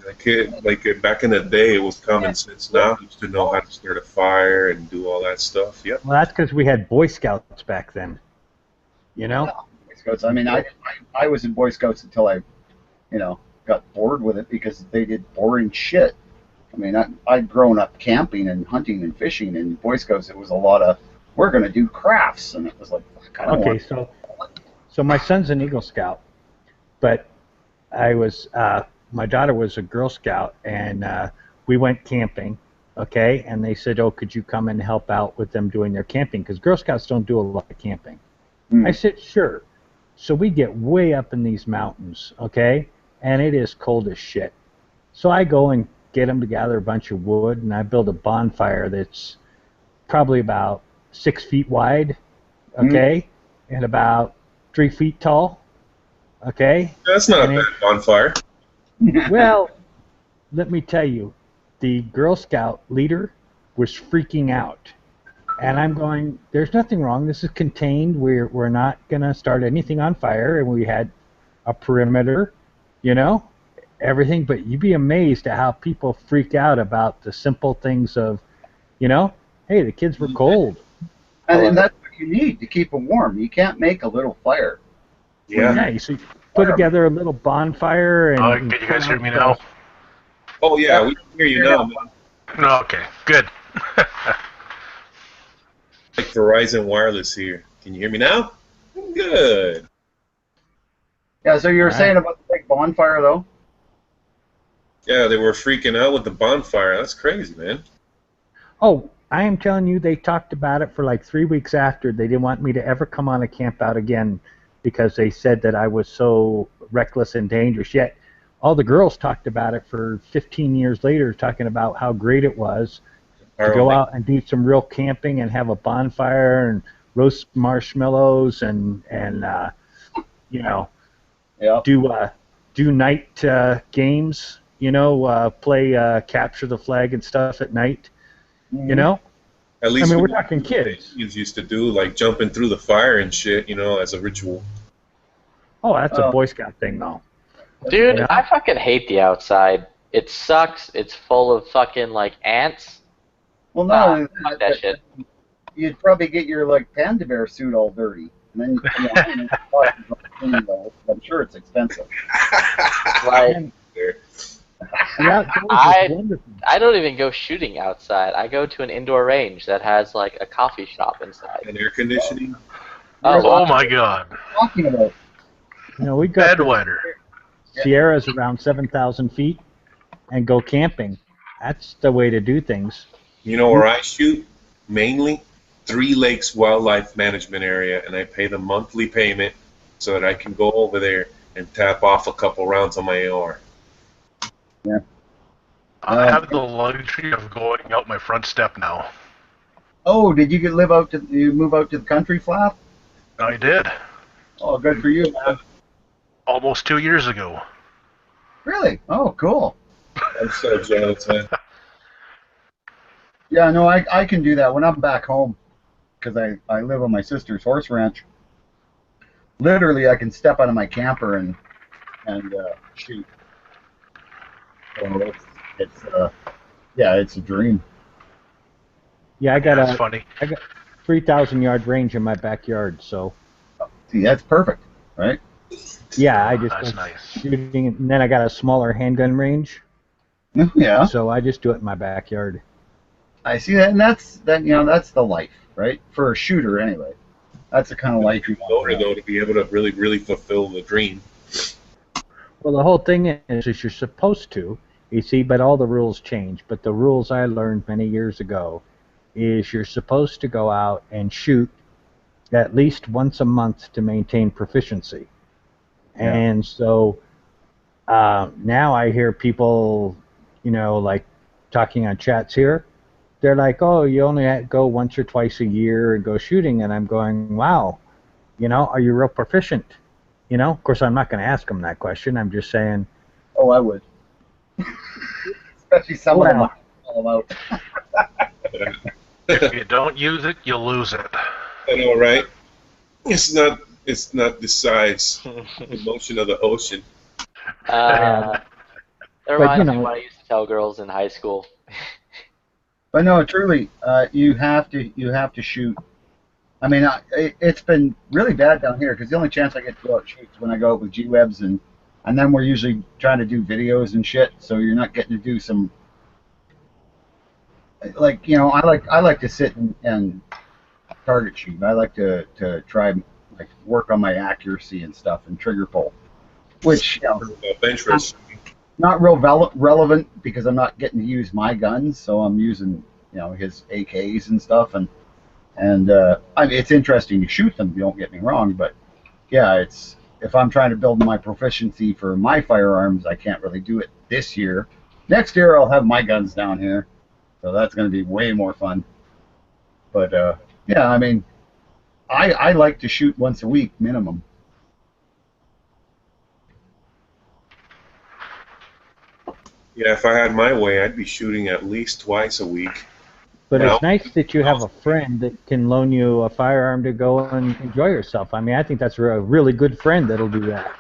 Like back in the day, it was common sense. Now you used to know how to start a fire and do all that stuff. Yep. Well, that's because we had Boy Scouts back then. You know. Boy Scouts. I mean, I was in Boy Scouts until I, got bored with it because they did boring shit. I mean, I'd grown up camping and hunting and fishing, and Boy Scouts it was a lot of we're gonna do crafts, and it was like fuck, I don't want. So my son's an Eagle Scout, but I was my daughter was a Girl Scout, and we went camping, okay? And they said, "Oh, could you come and help out with them doing their camping? Because Girl Scouts don't do a lot of camping." I said, "Sure." So we get way up in these mountains, okay? And it is cold as shit. So I go and get them to gather a bunch of wood, and I build a bonfire that's probably about 6 feet wide, okay, and about 3 feet tall, okay? That's not a bad bonfire. Well, let me tell you, the Girl Scout leader was freaking out. And I'm going, there's nothing wrong. This is contained. We're not going to start anything on fire. And we had a perimeter, everything. But you'd be amazed at how people freak out about the simple things of, hey, the kids were cold. And that's what you need to keep them warm. You can't make a little fire. Yeah. You see, put together a little bonfire. And can you guys hear me now? Oh, yeah, we can hear you now, man. No, okay, good. Like Verizon Wireless here. Can you hear me now? Good. Yeah, so you were saying about the big bonfire, though? Yeah, they were freaking out with the bonfire. That's crazy, man. Oh, I am telling you, they talked about it for like 3 weeks after. They didn't want me to ever come on a camp out again because they said that I was so reckless and dangerous. Yet, all the girls talked about it for 15 years later, talking about how great it was to go out and do some real camping and have a bonfire and roast marshmallows and you know, do night games, you know, play capture the flag and stuff at night, you know. At least I mean, we're talking kids. Used to do like jumping through the fire and shit, you know, as a ritual. Oh, that's a Boy Scout thing, though. Dude, Yeah. I fucking hate the outside. It sucks. It's full of fucking like ants. Well, no, Fuck that shit. you'd probably get your like panda bear suit all dirty, and then I don't know, I'm sure it's expensive. Like, Yeah, I don't even go shooting outside. I go to an indoor range that has like a coffee shop inside. And air conditioning. Oh my God. Talking about. You know, we got Bedwetter. Sierra's around 7,000 feet and go camping. That's the way to do things. You know where I shoot? Mainly 3 Lakes Wildlife Management Area, and I pay the monthly payment so that I can go over there and tap off a couple rounds on my AR. Yeah. I have the luxury of going out my front step now. Oh, did you move out to the country, Flap? I did. Oh, good for you, man. Almost 2 years ago. Really? Oh, cool. I'm so jealous, man. Yeah, no, I can do that when I'm back home, because I live on my sister's horse ranch. Literally, I can step out of my camper and shoot. So it's a dream. Yeah, I got That's funny. I got 3,000 yard range in my backyard, so. See, that's perfect, right? Yeah, I just That's go nice. shooting, and then I got a smaller handgun range. Yeah. So I just do it in my backyard. I see that, and that's the life, right? For a shooter, anyway. That's the kind of life you want. Though, to be able to really, really fulfill the dream. Well, the whole thing is you're supposed to, you see, but all the rules change. But the rules I learned many years ago is you're supposed to go out and shoot at least once a month to maintain proficiency. Yeah. And so now I hear people, you know, like talking on chats here. They're like, oh, you only go once or twice a year and go shooting. And I'm going, wow, you know, are you real proficient? You know, of course, I'm not going to ask them that question. I'm just saying. Oh, I would. Especially some of them Well. all out. If you don't use it, you lose it. I know, right? It's not the size, the motion of the ocean. That But, reminds you me know- of what I used to tell girls in high school. But no, truly, you have to shoot. I mean, it's been really bad down here because the only chance I get to go out and shoot is when I go out with G-Webs, and then we're usually trying to do videos and shit. So you're not getting to do some, like, you know, I like to sit and target shoot. I like to try like work on my accuracy and stuff and trigger pull, which, you know, Bench press. not real relevant because I'm not getting to use my guns, so I'm using, you know, his AKs and stuff, and I mean, it's interesting to shoot them. Don't get me wrong, but yeah, it's if I'm trying to build my proficiency for my firearms, I can't really do it this year. Next year, I'll have my guns down here, so that's going to be way more fun. But yeah, I mean, I like to shoot once a week minimum. Yeah, if I had my way, I'd be shooting at least twice a week. But Well- it's nice that you have a friend that can loan you a firearm to go and enjoy yourself. I mean, I think that's a really good friend that'll do that.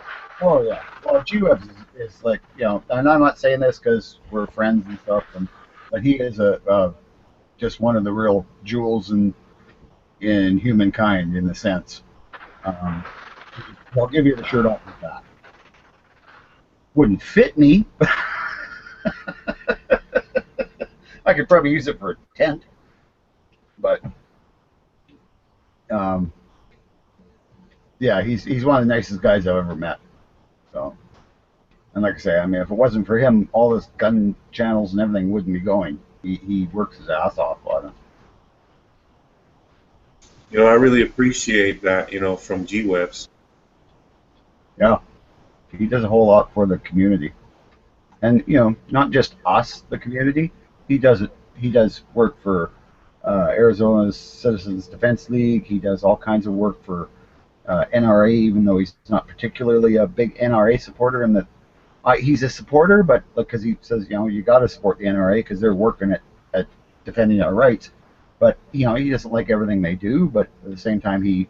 Oh yeah. Well, G-Webs is like, you know, and I'm not saying this because we're friends and stuff, but he is just one of the real jewels in humankind in a sense. I'll give you the shirt off the back. Wouldn't fit me. I could probably use it for a tent, but yeah, he's one of the nicest guys I've ever met. So, and like I say, I mean, if it wasn't for him, all this gun channels and everything wouldn't be going. He works his ass off on it. You know, I really appreciate that, you know, from G-Webs. Yeah, he does a whole lot for the community. and not just us, the community. He does it. He does work for Arizona's Citizens Defense League. He does all kinds of work for NRA, even though he's not particularly a big NRA supporter. And that he's a supporter, but because he says, you got to support the NRA because they're working at defending our rights. But he doesn't like everything they do. But at the same time, he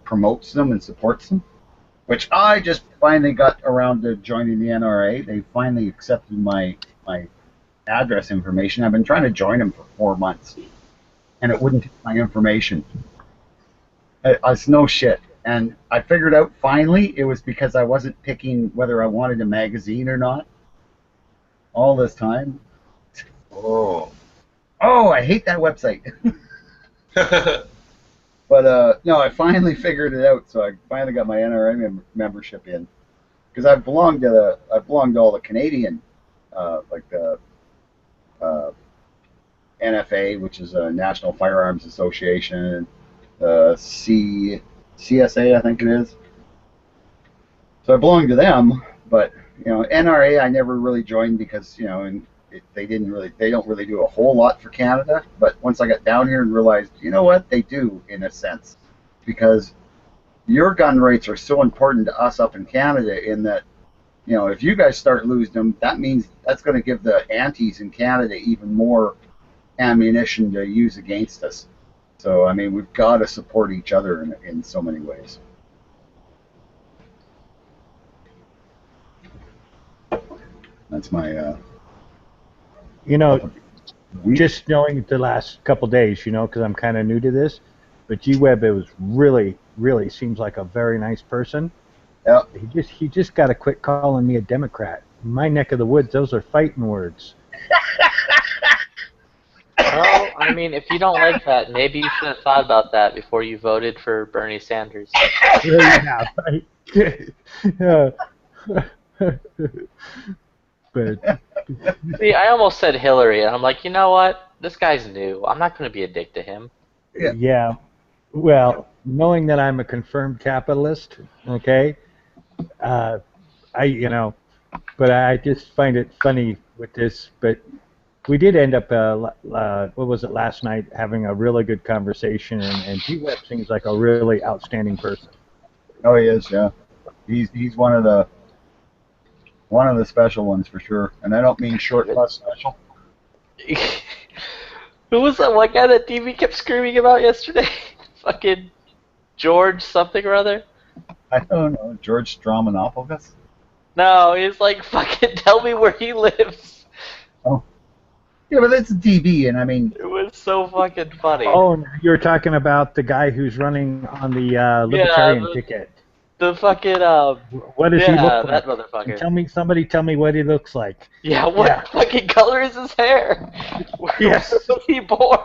promotes them and supports them. Which I just finally got around to joining the NRA. They finally accepted my address information. I've been trying to join them for 4 months, and it wouldn't take my information. It's no shit. And I figured out finally it was because I wasn't picking whether I wanted a magazine or not. All this time. Oh, I hate that website. But no, I finally figured it out. So I finally got my NRA membership in, because I belong to all the Canadian, like the NFA, which is a National Firearms Association, CSA, I think it is. So I belong to them, but NRA I never really joined because they don't really do a whole lot for Canada. But once I got down here and realized, what, they do in a sense, because your gun rights are so important to us up in Canada. In that, if you guys start losing them, that means that's going to give the antis in Canada even more ammunition to use against us. So I mean, we've got to support each other in so many ways. That's my. Just knowing the last couple days, because I'm kind of new to this, but G-Web, it was really, really seems like a very nice person. Yeah. He just got to quit calling me a Democrat. In my neck of the woods, those are fighting words. Well, I mean, if you don't like that, maybe you should have thought about that before you voted for Bernie Sanders. Yeah, right. But see, I almost said Hillary, and I'm like, you know what? This guy's new. I'm not going to be a dick to him. Yeah. Well, knowing that I'm a confirmed capitalist, okay, but I just find it funny with this. But we did end up, what was it, last night, having a really good conversation, and G-Web seems like a really outstanding person. Oh, he is, yeah. He's one of the special ones for sure, and I don't mean short plus special. Who was that one guy that TV kept screaming about yesterday? Fucking George something or other? I don't know, George Stromanopoulos? No, he's like, fucking tell me where he lives. Oh. Yeah, but that's TV, and I mean... It was so fucking funny. Oh, you're talking about the guy who's running on the Libertarian ticket. The fucking, what does he look like? That motherfucker. Somebody tell me what he looks like. Yeah, what fucking color is his hair? Yes. Where was he born?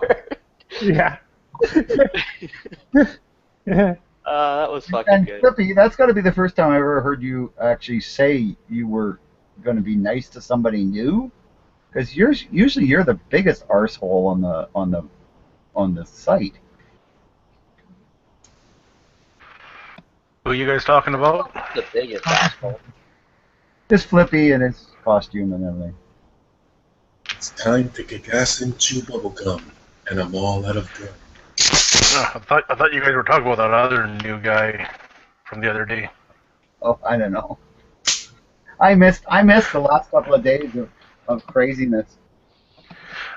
Yeah. That was fucking good. Flippy, that's got to be the first time I ever heard you actually say you were going to be nice to somebody new, because usually you're the biggest arsehole on the site. Who are you guys talking about? The biggest asshole. Just Flippy and his costume and everything. It's time to get gas and chew bubble gum, and I'm all out of gum. I thought you guys were talking about that other new guy from the other day. Oh, I don't know. I missed the last couple of days of craziness.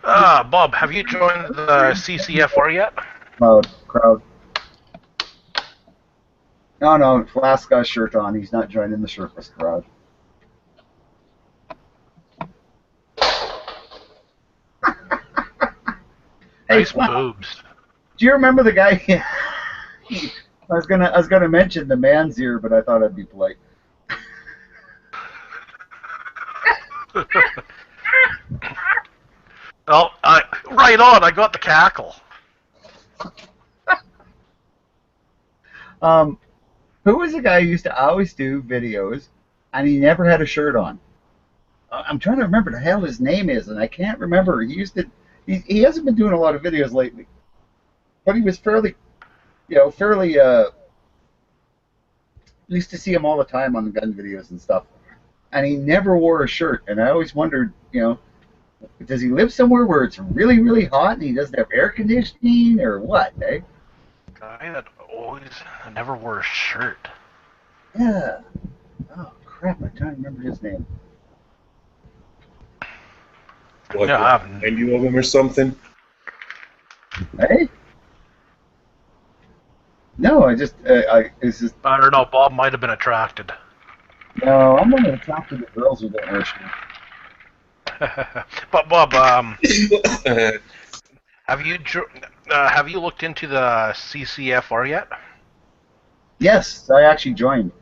Bob, have you joined the CCFR yet? Crowd. No, Flask got a shirt on. He's not joining the shirtless crowd. Nice boobs. Do you remember the guy? I was gonna mention the man's ear, but I thought I'd be polite. Oh, right on. I got the cackle. Who was the guy who used to always do videos, and he never had a shirt on? I'm trying to remember the hell his name is, and I can't remember. He hasn't been doing a lot of videos lately, but he was fairly. Used to see him all the time on the gun videos and stuff. and he never wore a shirt. And I always wondered, does he live somewhere where it's really, really hot and he doesn't have air conditioning or what, eh? Guy that always never wore a shirt. Yeah. Oh, crap. I'm trying to remember his name. What, Yeah, I haven't. and you of him or something? Hey? No, it's just, I don't know. Bob might have been attracted. no, I'm going to talk to the girls who don't wear shirts. But Bob, have you looked into the CCFR yet? Yes, I actually joined.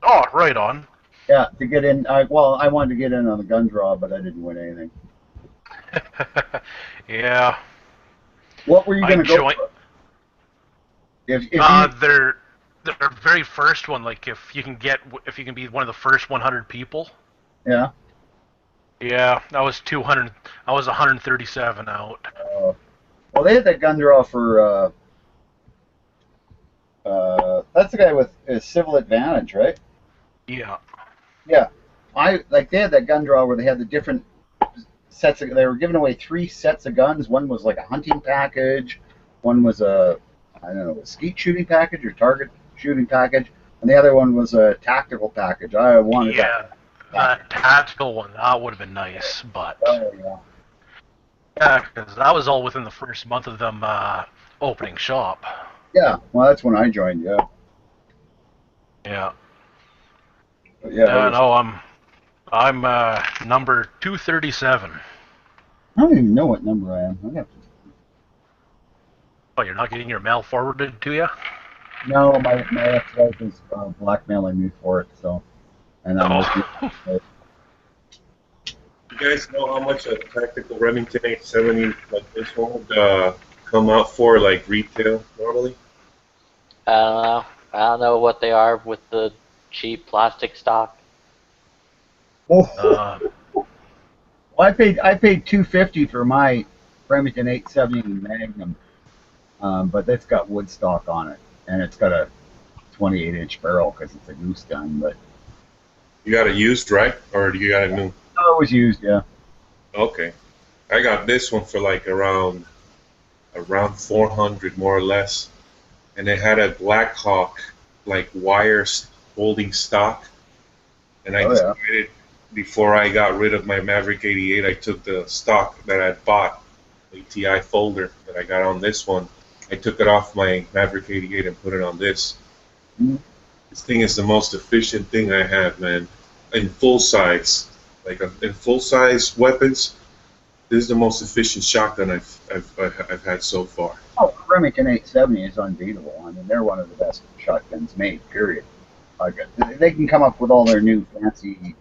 Oh, right on. Yeah, to get in. I wanted to get in on the gun draw, but I didn't win anything. Yeah. What were you going to go joined- for? If their very first one, like if you can be one of the first 100 people. Yeah. Yeah, I was 200. I was 137 out. Well, they had that gun draw for. That's the guy with Civil Advantage, right? Yeah. Yeah. They had that gun draw where they had the different sets. They were giving away 3 sets of guns. One was like a hunting package. One was a skeet shooting package or target shooting package, and the other one was a tactical package. I wanted that. The tactical one, that would have been nice, but Oh, yeah. yeah, because that was all within the first month of them opening shop. Yeah. Well, that's when I joined. Yeah. Yeah. But yeah. Yeah, no, I'm number 237. I don't even know what number I am. I have to. Oh, you're not getting your mail forwarded to you? No, my ex-wife is blackmailing me for it. So, and I'm You guys know how much a tactical Remington 870 like this one would come out for, like retail normally? I don't know what they are with the cheap plastic stock. Well, I paid $250 for my Remington 870 Magnum, but it's got wood stock on it, and it's got a 28-inch barrel because it's a goose gun. But You got it used, right? Or you got it new? it was used, yeah. Okay. I got this one for like around 400 more or less. And it had a Black Hawk like wire holding stock. And I decided before I got rid of my Maverick 88, I took the stock that I'd bought, the ATI folder that I got on this one. I took it off my Maverick 88 and put it on this. Mm-hmm. This thing is the most efficient thing I have, man. In full size, like in full size weapons, this is the most efficient shotgun I've had so far. Oh, Remington 870 is unbeatable. I mean, they're one of the best shotguns made. Period. They can come up with all their new fancy,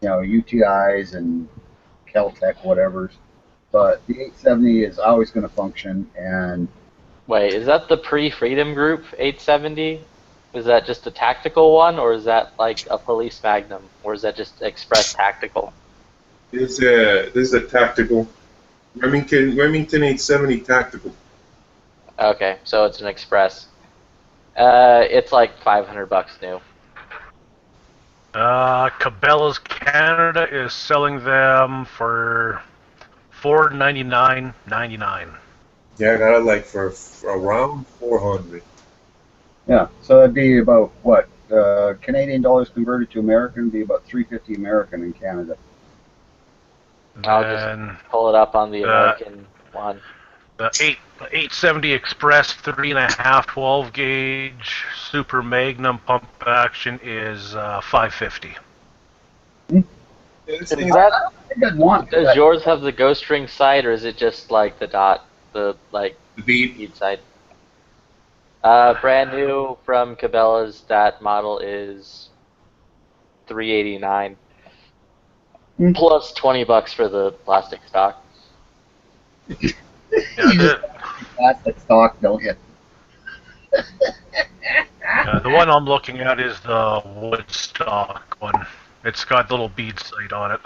UTIs and Kel-Tec whatevers, but the 870 is always going to function. And wait, is that the pre-Freedom Group 870? Is that just a tactical one, or is that like a police Magnum, or is that just Express Tactical? This is a tactical Remington 870 tactical. Okay, so it's an Express. It's like $500 new. Cabela's Canada is selling them for $499.99. Yeah, I got it like for around 400. yeah, so that'd be about what Canadian dollars converted to American would be about $350 American in Canada. I'll just pull it up on the American one. The 870 Express 3.5 12 gauge Super Magnum pump action is $550. Is that, does yours have the Ghost Ring sight, or is it just like the bead sight? Brand new from Cabela's, that model is $389 plus $20 for the plastic stock. You just plastic stock, don't you? The one I'm looking at is the Woodstock one. It's got little bead sight on it.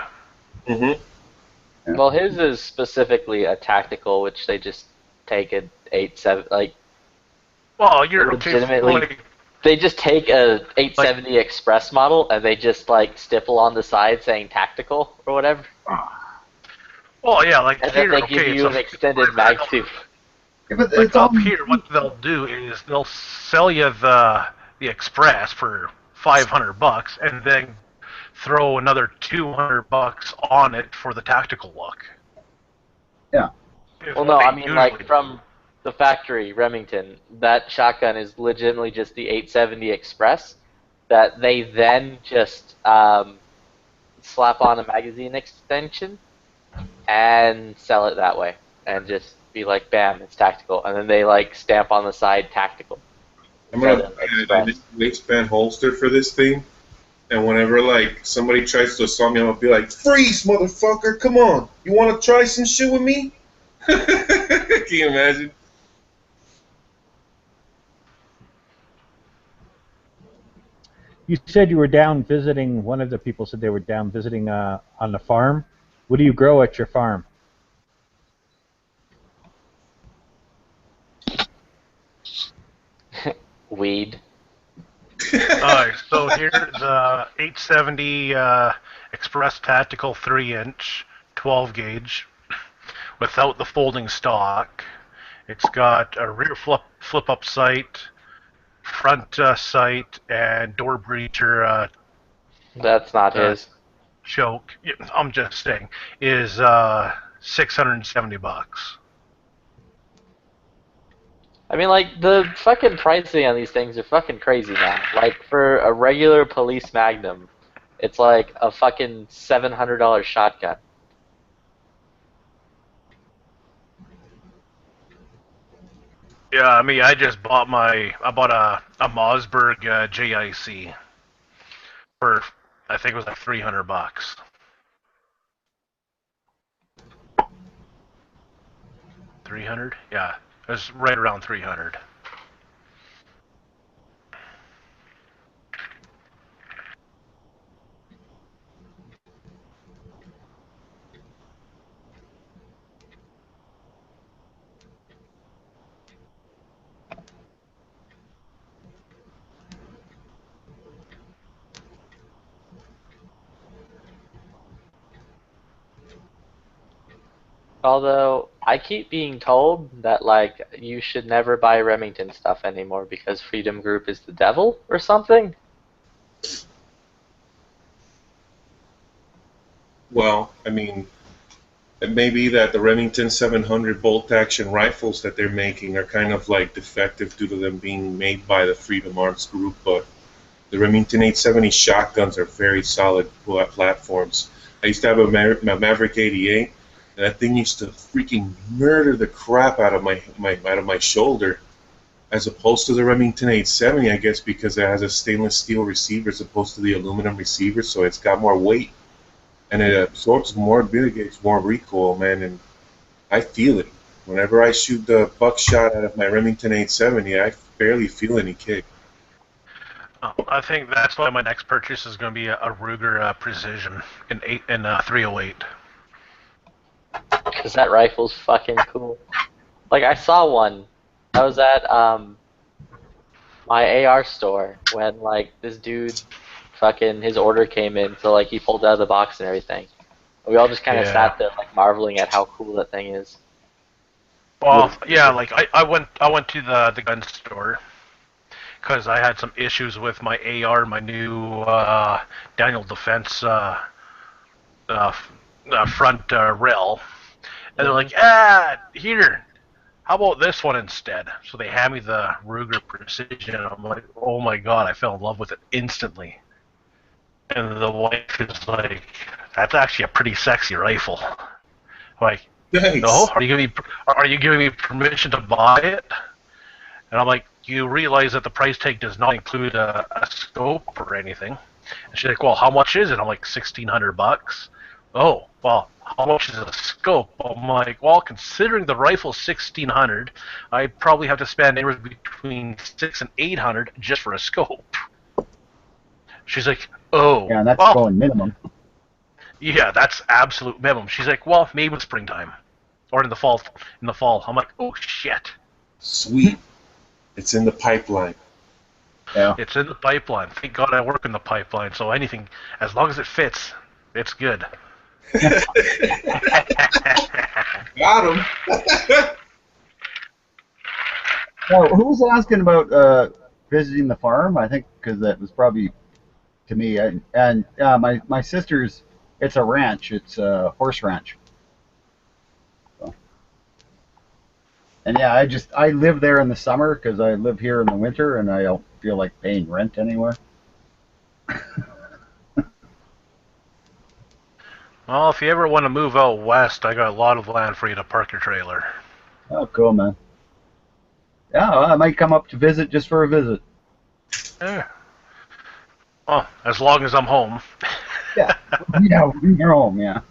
Mm-hmm. Well, his is specifically a tactical, which they just take an 8.7 like. Well, you're legitimately okay, They just take a 870 Express model and they just like stipple on the side saying tactical or whatever. Well, yeah, like And here, then they give you an extended mag tube. Yeah, but like it's up all here, what they'll do is they'll sell you the Express for $500, and then throw another $200 on it for the tactical look. Yeah. Well, no, I mean like from the factory, Remington, that shotgun is legitimately just the 870 Express that they then just slap on a magazine extension and sell it that way, and just be like, bam, it's tactical, and then they like stamp on the side tactical. I'm gonna buy a waistband holster for this thing, and whenever like somebody tries to assault me, I'm gonna be like, "Freeze, motherfucker! Come on, you want to try some shit with me?" Can you imagine? You said you were down visiting. One of the people said they were down visiting on the farm. What do you grow at your farm? Weed. Alright, so here's the 870 Express Tactical 3-inch, 12 gauge, without the folding stock. It's got a rear flip-up sight, front sight, and door breacher. That's not his. Choke. I'm just saying, is $670. I mean, like, the fucking pricing on these things are fucking crazy now. Like, for a regular police Magnum, it's like a fucking $700 shotgun. Yeah, I mean, I just bought I bought a Mossberg JIC for, I think it was like $300. $300? Yeah, it was right around 300. Although, I keep being told that, like, you should never buy Remington stuff anymore because Freedom Group is the devil or something. Well, I mean, it may be that the Remington 700 bolt-action rifles that they're making are kind of like defective due to them being made by the Freedom Arms Group, but the Remington 870 shotguns are very solid platforms. I used to have a Maverick 88, and that thing used to freaking murder the crap out of my shoulder, as opposed to the Remington 870, I guess, because it has a stainless steel receiver as opposed to the aluminum receiver, so it's got more weight. And it absorbs more, mitigates more recoil, man, and I feel it. Whenever I shoot the buckshot out of my Remington 870, I barely feel any kick. I think that's why my next purchase is going to be a Ruger Precision in 308. Because that rifle's fucking cool. Like, I saw one. I was at my AR store when, like, this dude, fucking, his order came in, so, like, he pulled it out of the box and everything. We all just kind of sat there, like, marveling at how cool that thing is. Well, yeah, like, I went to the gun store because I had some issues with my AR, my new Daniel Defense front rail. And they're like, here, how about this one instead? So they hand me the Ruger Precision. I'm like, oh my god, I fell in love with it instantly. And the wife is like, that's actually a pretty sexy rifle. I'm like, nice. No, are you giving me permission to buy it? And I'm like, you realize that the price tag does not include a scope or anything. And she's like, well, how much is it? I'm like, $1,600. Oh, well, how much is a scope? I'm like, well, considering the rifle's $1,600, I probably have to spend anywhere between $600 and $800 just for a scope. She's like, oh, Yeah, and that's well, going minimum. yeah, that's absolute minimum. She's like, well, maybe in springtime or in the fall. I'm like, oh shit. Sweet. It's in the pipeline. Yeah. It's in the pipeline. Thank God I work in the pipeline, so anything, as long as it fits, it's good. Got him. Well, who was asking about visiting the farm? I think because that was probably to me. And my sister's, it's a ranch. It's a horse ranch. So. And yeah, I live there in the summer because I live here in the winter, and I don't feel like paying rent anywhere. Well, if you ever want to move out west, I got a lot of land for you to park your trailer. Oh, cool, man. Yeah, well, I might come up to visit just for a visit. Yeah. Well, as long as I'm home. Yeah, when you're home, yeah.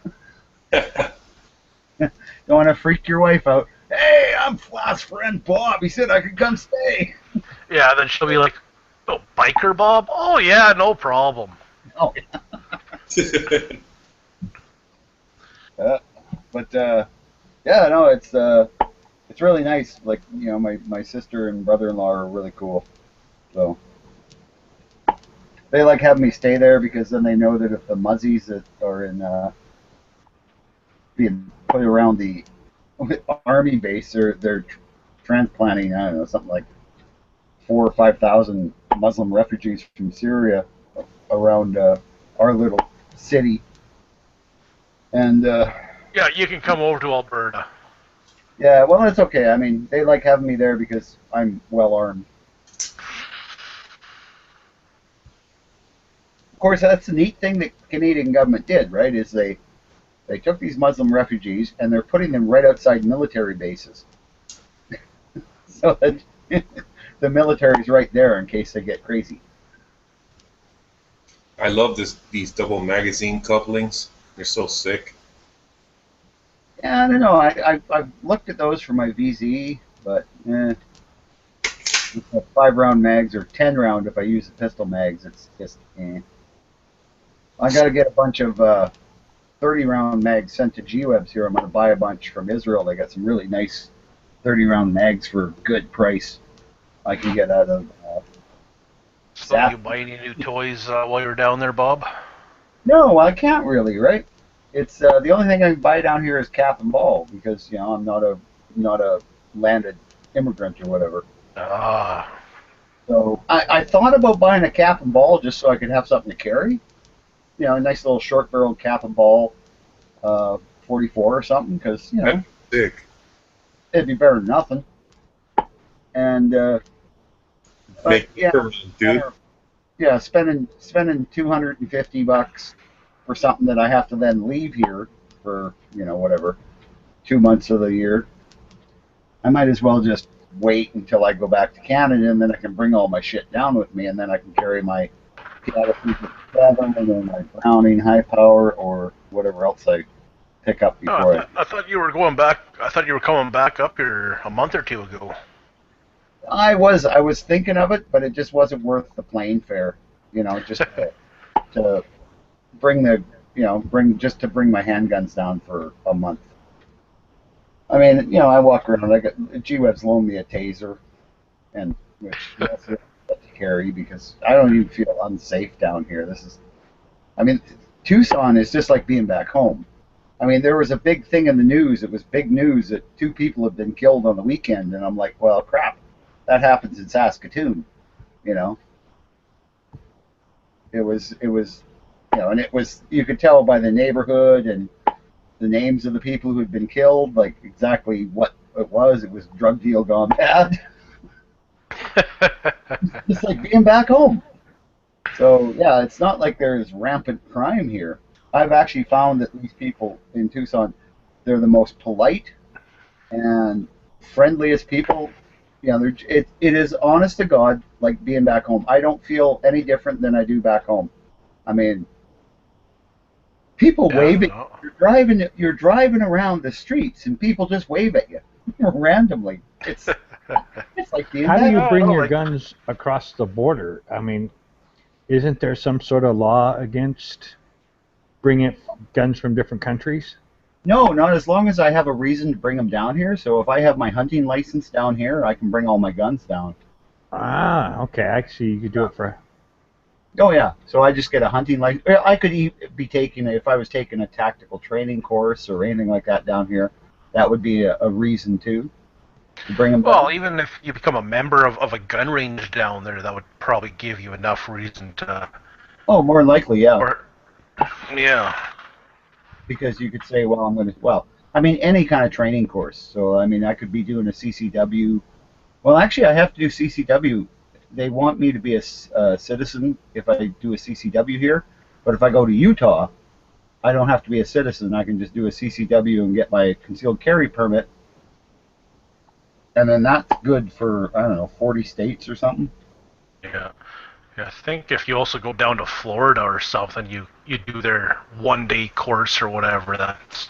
Don't want to freak your wife out. Hey, I'm Floss' friend Bob. He said I could come stay. Yeah, then she'll be like, "Oh, biker Bob? Oh yeah, no problem." Oh, yeah. Yeah, no, it's really nice. Like, you know, my sister and brother-in-law are really cool. So they like having me stay there because then they know that if the muzzies that are in being put around the army base, they're transplanting, I don't know, something like 4,000 or 5,000 Muslim refugees from Syria around our little city. And Yeah, you can come over to Alberta. yeah, well, it's okay. I mean, they like having me there because I'm well armed. Of course, that's the neat thing that Canadian government did, right? Is they took these Muslim refugees and they're putting them right outside military bases, so that the military's right there in case they get crazy. I love these double magazine couplings. They're so sick. Yeah, I don't know. I've looked at those for my VZ, but 5-round mags or 10-round if I use the pistol mags. It's just I got to get a bunch of 30-round mags sent to G-Webs here. I'm going to buy a bunch from Israel. They got some really nice 30-round mags for a good price. I can get out of. So you buy any new toys while you're down there, Bob? No, I can't really, right? It's the only thing I can buy down here is cap and ball because you know I'm not a landed immigrant or whatever. Ah. So I thought about buying a cap and ball just so I could have something to carry. You know, a nice little short-barreled cap and ball, 44 or something, because you know, sick. It'd be better than nothing. And but, yeah, dude. Yeah, spending $250 for something that I have to then leave here for, you know, whatever, 2 months of the year. I might as well just wait until I go back to Canada, and then I can bring all my shit down with me, and then I can carry my P57 and then my Browning high power or whatever else I pick up before I thought you were going back. I thought you were coming back up here a month or two ago. I was thinking of it, but it just wasn't worth the plane fare, you know, just to bring my handguns down for a month. I mean, you know, I walk around. I got G-Web's loaned me a taser, and which that's what I have to carry because I don't even feel unsafe down here. I mean, Tucson is just like being back home. I mean, there was a big thing in the news. It was big news that 2 people had been killed on the weekend, and I'm like, well, crap, that happens in Saskatoon, you know. It was, you know, and it was, you could tell by the neighborhood and the names of the people who had been killed, like exactly what it was. It was drug deal gone bad. It's like being back home. So yeah, it's not like there's rampant crime here. I've actually found that these people in Tucson, they're the most polite and friendliest people. You know, it is honest to God like being back home. I don't feel any different than I do back home. I mean, people wave at you. You're driving around the streets and people just wave at you randomly. It's like being How do you back bring home. your guns across the border? I mean, isn't there some sort of law against bringing guns from different countries? No, not as long as I have a reason to bring them down here. So if I have my hunting license down here, I can bring all my guns down. Ah, Okay, actually, you could do it for. Oh yeah, so I just get a hunting license. I could be taking, if I was taking a tactical training course or anything like that down here, that would be a reason too to bring them Well, down. even if you become a member of a gun range down there, that would probably give you enough reason to. Oh, more than likely, yeah. Yeah. Because you could say, well, I mean, any kind of training course. So, I mean, I could be doing a CCW. Well, actually, I have to do CCW. They want me to be a citizen if I do a CCW here. But if I go to Utah, I don't have to be a citizen. I can just do a CCW and get my concealed carry permit. And then that's good for, I don't know, 40 states or something. Yeah. I think if you also go down to Florida or something, you do their 1-day course or whatever, that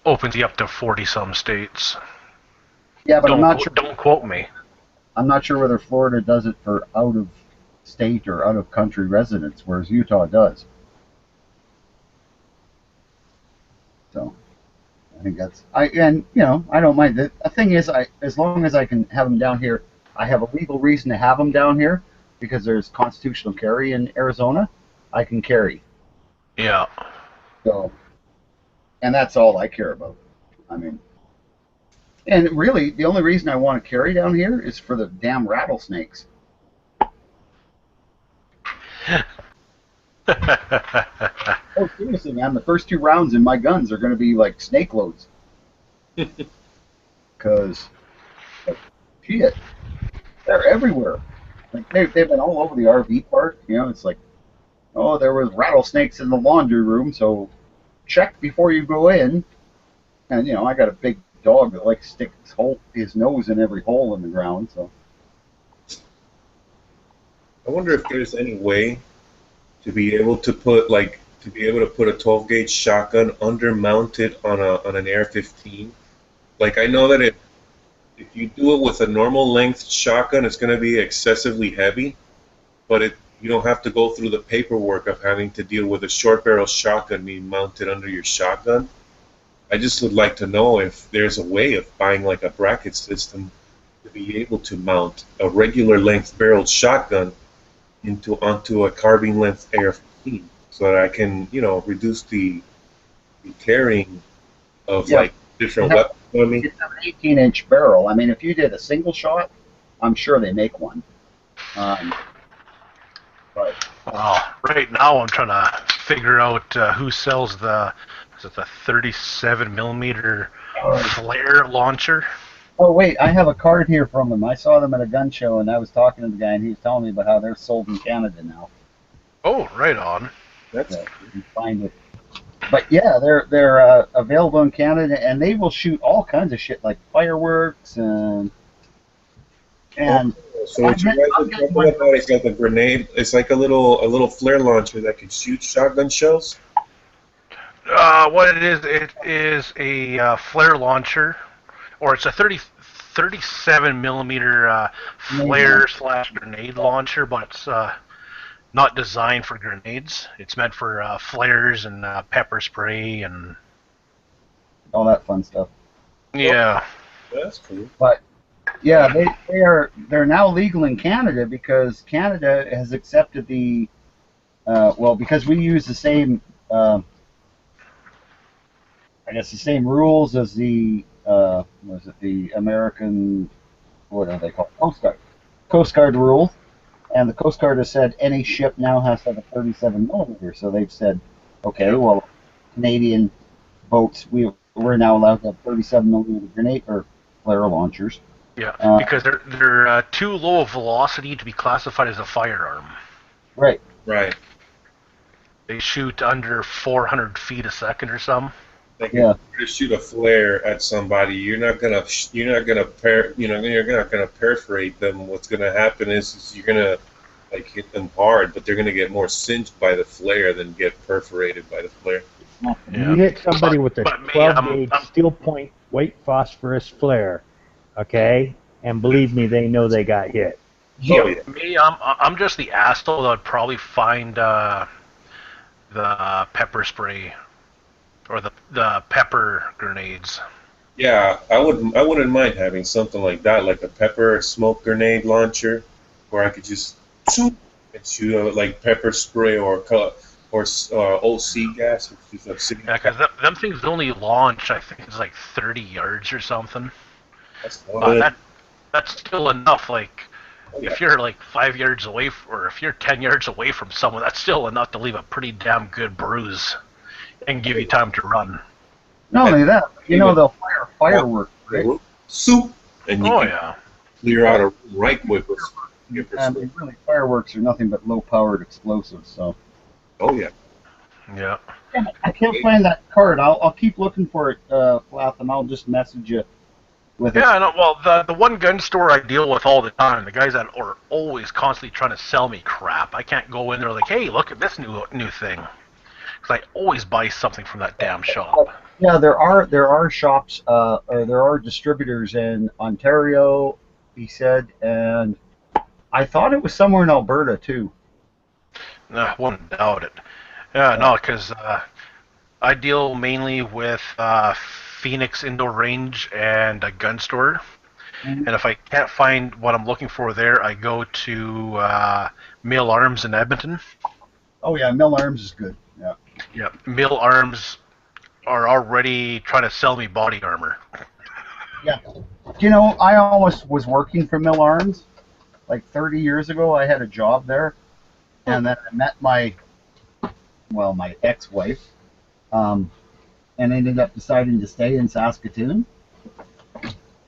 opens you up to 40-some states. Yeah, but I'm not sure. Don't quote me. I'm not sure whether Florida does it for out-of-state or out-of-country residents, whereas Utah does. So, I think I don't mind. The thing is, as long as I can have them down here, I have a legal reason to have them down here because there's constitutional carry in Arizona. I can carry. Yeah. So, and that's all I care about. I mean. And really, the only reason I want to carry down here is for the damn rattlesnakes. Oh, seriously, man. The first 2 rounds in my guns are going to be like snake loads. Because, shit, they're everywhere. Like they've been all over the RV park. You know, it's like, oh, there was rattlesnakes in the laundry room, so check before you go in. And, I got a big dog that likes to stick his nose in every hole in the ground. So I wonder if there's any way to be able to put a 12-gauge shotgun undermounted on an AR-15. Like, I know that if you do it with a normal length shotgun, it's going to be excessively heavy, but you don't have to go through the paperwork of having to deal with a short barrel shotgun being mounted under your shotgun. I just would like to know if there's a way of buying like a bracket system to be able to mount a regular length barreled shotgun onto a carbine length AR-15, so that I can reduce the carrying of like different weapons. You know what I mean? It's an 18-inch barrel. I mean, if you did a single shot, I'm sure they make one. But right now I'm trying to figure out who sells the 37 millimeter flare launcher. Oh wait, I have a card here from them. I saw them at a gun show, and I was talking to the guy, and he was telling me about how they're sold in Canada now. Oh, right on. That's you can find it. But yeah, they're available in Canada, and they will shoot all kinds of shit like fireworks and. So what you guys are talking about is like a grenade. It's like a little flare launcher that can shoot shotgun shells. What it is a flare launcher, or it's a 37 millimeter flare / grenade launcher, but it's not designed for grenades. It's meant for flares and pepper spray and all that fun stuff. Yeah. That's cool. But yeah, they're now legal in Canada because Canada has accepted the because we use the same the same rules as the the American, what are they called, Coast Guard rules, and the Coast Guard has said any ship now has to have a 37 millimeter. So they've said, okay, well, Canadian boats we're now allowed to have 37 millimeter grenade or flare launchers. Yeah, because they're too low of velocity to be classified as a firearm. Right. Right. They shoot under 400 feet a second or something. Like if you're to shoot a flare at somebody, you're not gonna perforate them. What's gonna happen is you're gonna like hit them hard, but they're gonna get more singed by the flare than get perforated by the flare. You hit somebody with a 12-gauge steel point white phosphorus flare, okay, and believe me, they know they got hit. Yeah, me, I'm just the asshole that would probably find the pepper spray or the pepper grenades. Yeah, I wouldn't mind having something like that, like a pepper smoke grenade launcher. where I could just shoot and shoot like pepper spray or OC gas, which is city. Yeah, because them things only launch, I think it's like 30 yards or something. That's still enough. Like, if you're like 5 yards away, or if you're 10 yards away from someone, that's still enough to leave a pretty damn good bruise and give you time to run. Not only that, they'll fire fireworks, right? Soup, and you can yeah. clear out a right quick. And really, fireworks are nothing but low-powered explosives. So. Oh yeah. Yeah. I can't find that card. I'll keep looking for it, Flath, and I'll just message you with it. Yeah, no, well, the one gun store I deal with all the time, the guys that are always constantly trying to sell me crap. I can't go in there like, hey, look at this new thing, because I always buy something from that damn shop. Yeah, there are shops, or there are distributors in Ontario, he said, and I thought it was somewhere in Alberta too. No, I wouldn't doubt it. Yeah, no, because I deal mainly with Phoenix Indoor Range and a gun store. And if I can't find what I'm looking for there, I go to Mill Arms in Edmonton. Oh yeah, Mill Arms is good. Yeah. Yeah, Mill Arms are already trying to sell me body armor. Yeah. I almost was working for Mill Arms. Like 30 years ago, I had a job there, and then I met my ex-wife, and ended up deciding to stay in Saskatoon.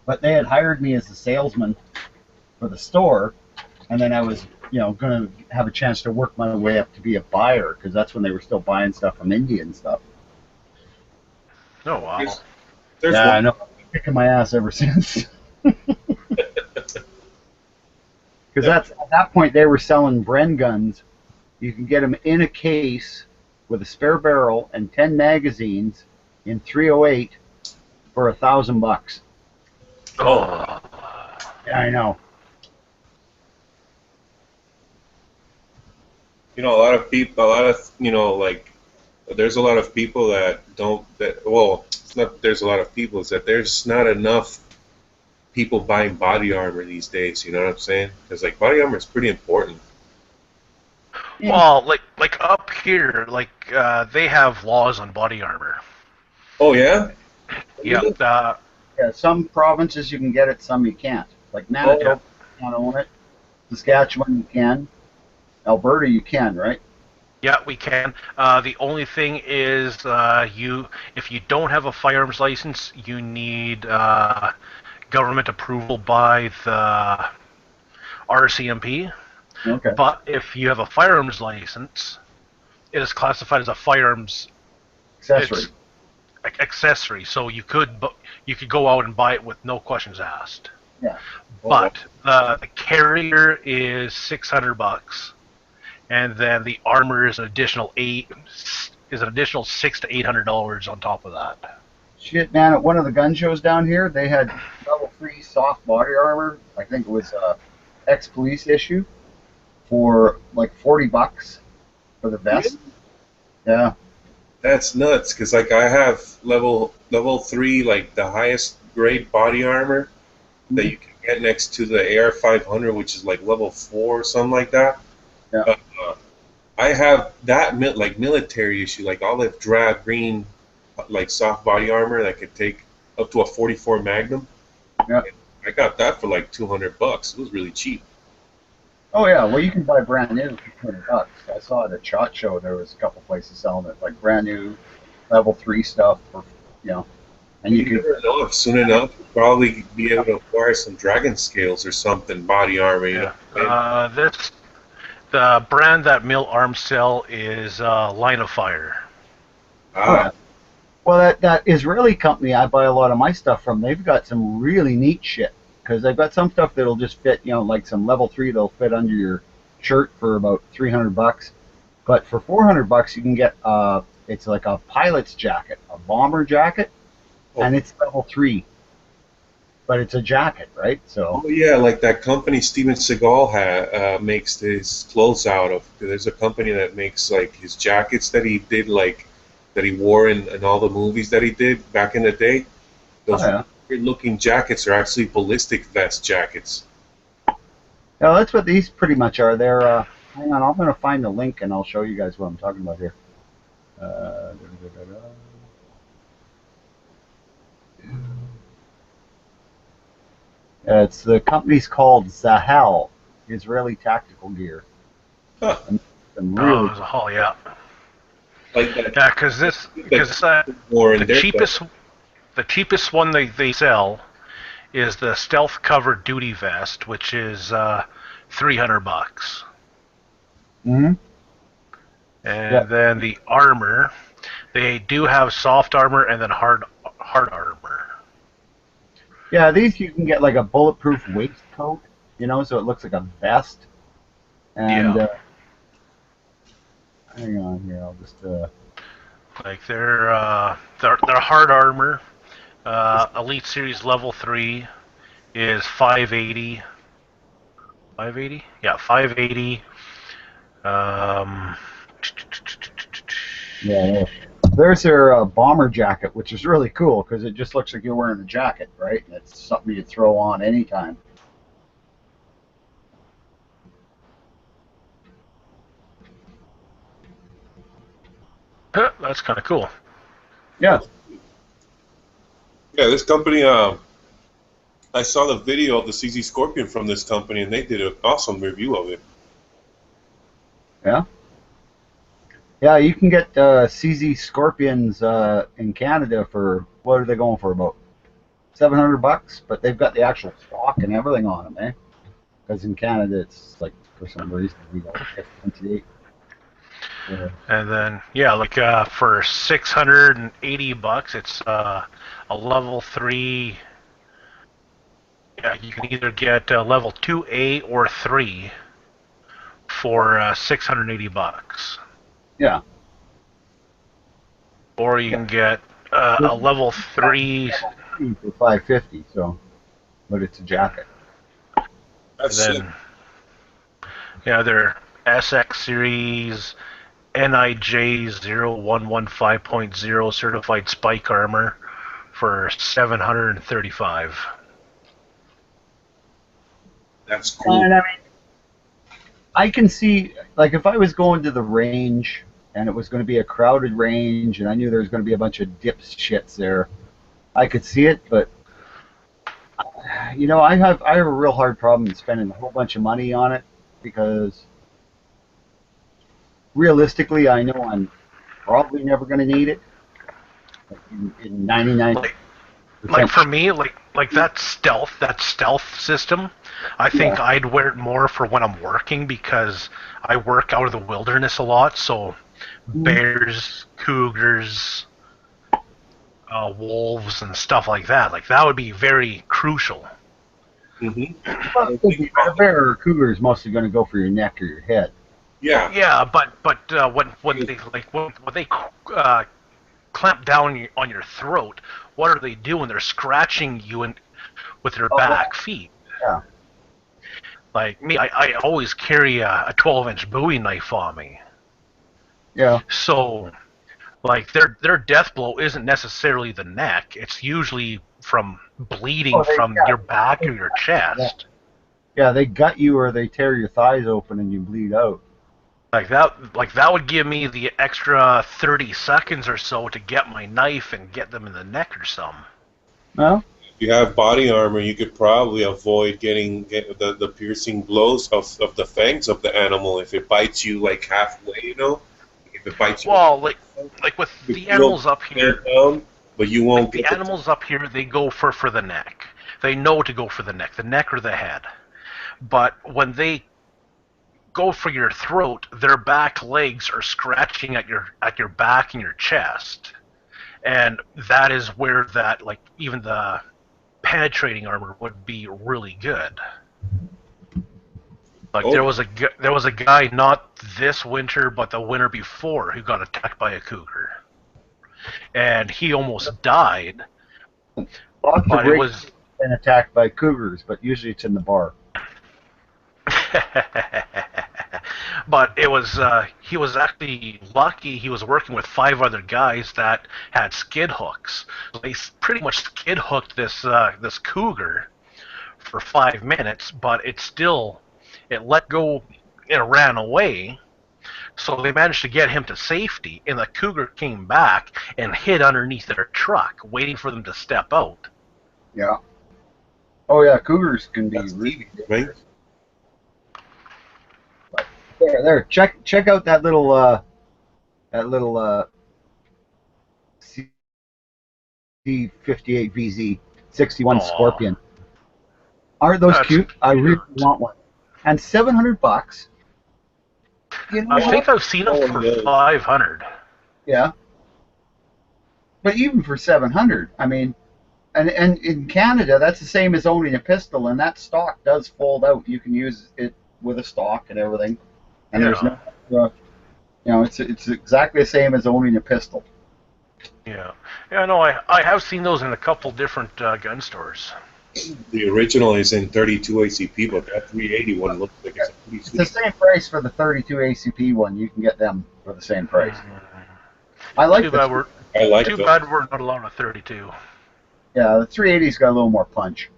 But they had hired me as a salesman for the store, and then I was, going to have a chance to work my way up to be a buyer, because that's when they were still buying stuff from India and stuff. Oh, wow. Yeah, I know. I've been kicking my ass ever since. Because at that point they were selling Bren guns. You can get them in a case with a spare barrel and 10 magazines in .308 for $1,000. Oh. Yeah, I know. A lot of people, there's a lot of people it's not there's a lot of people, it's that there's not enough people buying body armor these days, you know what I'm saying? Because, body armor is pretty important. Well, like up here, they have laws on body armor. Oh, yeah? Yeah. Yeah, some provinces you can get it, some you can't. Like Manitoba, you can't own it. Saskatchewan, you can. Alberta, you can, right? Yeah, we can. The only thing is, if you don't have a firearms license, you need government approval by the RCMP. Okay. But if you have a firearms license, it is classified as a firearms accessory. So you could go out and buy it with no questions asked. Yeah. But the carrier is $600, and then the armor is an additional $600 to $800 on top of that. Shit, man! At one of the gun shows down here, they had level 3 soft body armor. I think it was ex-police issue for like $40 for the vest. Yeah. That's nuts, because I have level 3, the highest grade body armor that you can get next to the AR-500, which is level 4 or something like that. Yeah. I have that military issue, olive drab green, soft body armor that could take up to a 44 Magnum. Yeah. I got that for $200. It was really cheap. Oh yeah, well you can buy brand new for $200. I saw at a SHOT Show there was a couple places selling it, brand new level 3 stuff for and you could never know if soon enough you'll probably be able to acquire some dragon scales or something, body armor. Yeah. The brand that Mill Arms sell is Line of Fire. Ah. Well, that Israeli company I buy a lot of my stuff from, they've got some really neat shit. Because they've got some stuff that'll just fit, some level 3 that'll fit under your shirt for about $300. But for $400, you can get it's like a pilot's jacket, a bomber jacket, and it's level 3. But it's a jacket, right? So. Oh yeah, like that company Steven Seagal makes his clothes out of. There's a company that makes his jackets that he did that he wore in all the movies that he did back in the day. Those weird looking jackets are actually ballistic vest jackets. No, that's what these pretty much are. They're hang on, I'm going to find the link and I'll show you guys what I'm talking about here. Da, da, da, da. It's the company's called Zahel, Israeli Tactical Gear. Huh. And really, Oh, yeah. Like that. Yeah, because the cheapest one they sell is the stealth covered duty vest, which is $300. Mm-hmm. And then the armor, they do have soft armor and then hard armor. Yeah, these you can get like a bulletproof waistcoat, so it looks like a vest. And Yeah. Hang on here, I'll just. Like their hard armor, Elite Series Level 3 is 580. 580? Yeah, 580. Yeah. There's their bomber jacket, which is really cool because it just looks like you're wearing a jacket, right? And it's something you throw on anytime. That's kind of cool. Yeah. Yeah, this company. I saw the video of the CZ Scorpion from this company, and they did an awesome review of it. Yeah. Yeah, you can get CZ Scorpions in Canada for, what are they going for, about $700? But they've got the actual stock and everything on them, eh? Because in Canada, it's like, for some reason, we don't get 28. Yeah. And then, yeah, like for $680, it's a level 3. Yeah, you can either get level 2A or 3 for $680. Yeah. Or you can get a level 3 for $550. So, but it's a jacket. Then, yeah, they're SX Series NIJ 0115.0 certified spike armor for $735. That's cool. And I mean, I can see, like, if I was going to the range and it was going to be a crowded range and I knew there was going to be a bunch of dipshits there, I could see it, but I have a real hard problem spending a whole bunch of money on it because realistically, I know I'm probably never going to need it. Like in 99. Like for me, like that stealth system, I think I'd wear it more for when I'm working because I work out of the wilderness a lot. So bears, cougars, wolves, and stuff like that. Like that would be very crucial. A bear or a cougar is mostly going to go for your neck or your head. Yeah. Yeah, but when they clamp down on your throat, what are they doing? They're scratching you with their back feet. Yeah. Like me, I always carry a 12-inch Bowie knife on me. Yeah. So, like their death blow isn't necessarily the neck. It's usually from bleeding from your back or your chest. Yeah, they gut you or they tear your thighs open and you bleed out. Like that would give me the extra 30 seconds or so to get my knife and get them in the neck or something. No? If you have body armor, you could probably avoid getting the piercing blows of the fangs of the animal if it bites you like halfway, If it bites you. Well, like with the animals up here, down, but you won't the animals up here, they go for the neck. They know to go for the neck or the head. But when they go for your throat, their back legs are scratching at your back and your chest, and that is where that even the penetrating armor would be really good. There was a guy not this winter but the winter before who got attacked by a cougar, and he almost died. Lots but of it was been attacked by cougars, but usually it's in the bar. But it was he was actually lucky. He was working with 5 other guys that had skid hooks. So they pretty much skid hooked this cougar for 5 minutes, but it still it let go and ran away. So they managed to get him to safety, and the cougar came back and hid underneath their truck, waiting for them to step out. Yeah. Oh yeah, cougars can be really Right? There. Check out that little C58 VZ 61 Aw. Scorpion. Aren't those That's cute? I really cute. want one. And $700. You know I what? think I've seen them for 500. Yeah. But even for 700, I mean, and in Canada, that's the same as owning a pistol, and that stock does fold out. You can use it with a stock and everything, and there's no, it's exactly the same as owning a pistol. Yeah. Yeah, no, I have seen those in a couple different gun stores. The original is in 32 ACP, but that 380 one looks like it's a pretty It's the sweet. same price for the 32 ACP one. You can get them for the same price. I like Too the bad we're I like too those. bad we're not allowed a 32. Yeah, the 380's got a little more punch.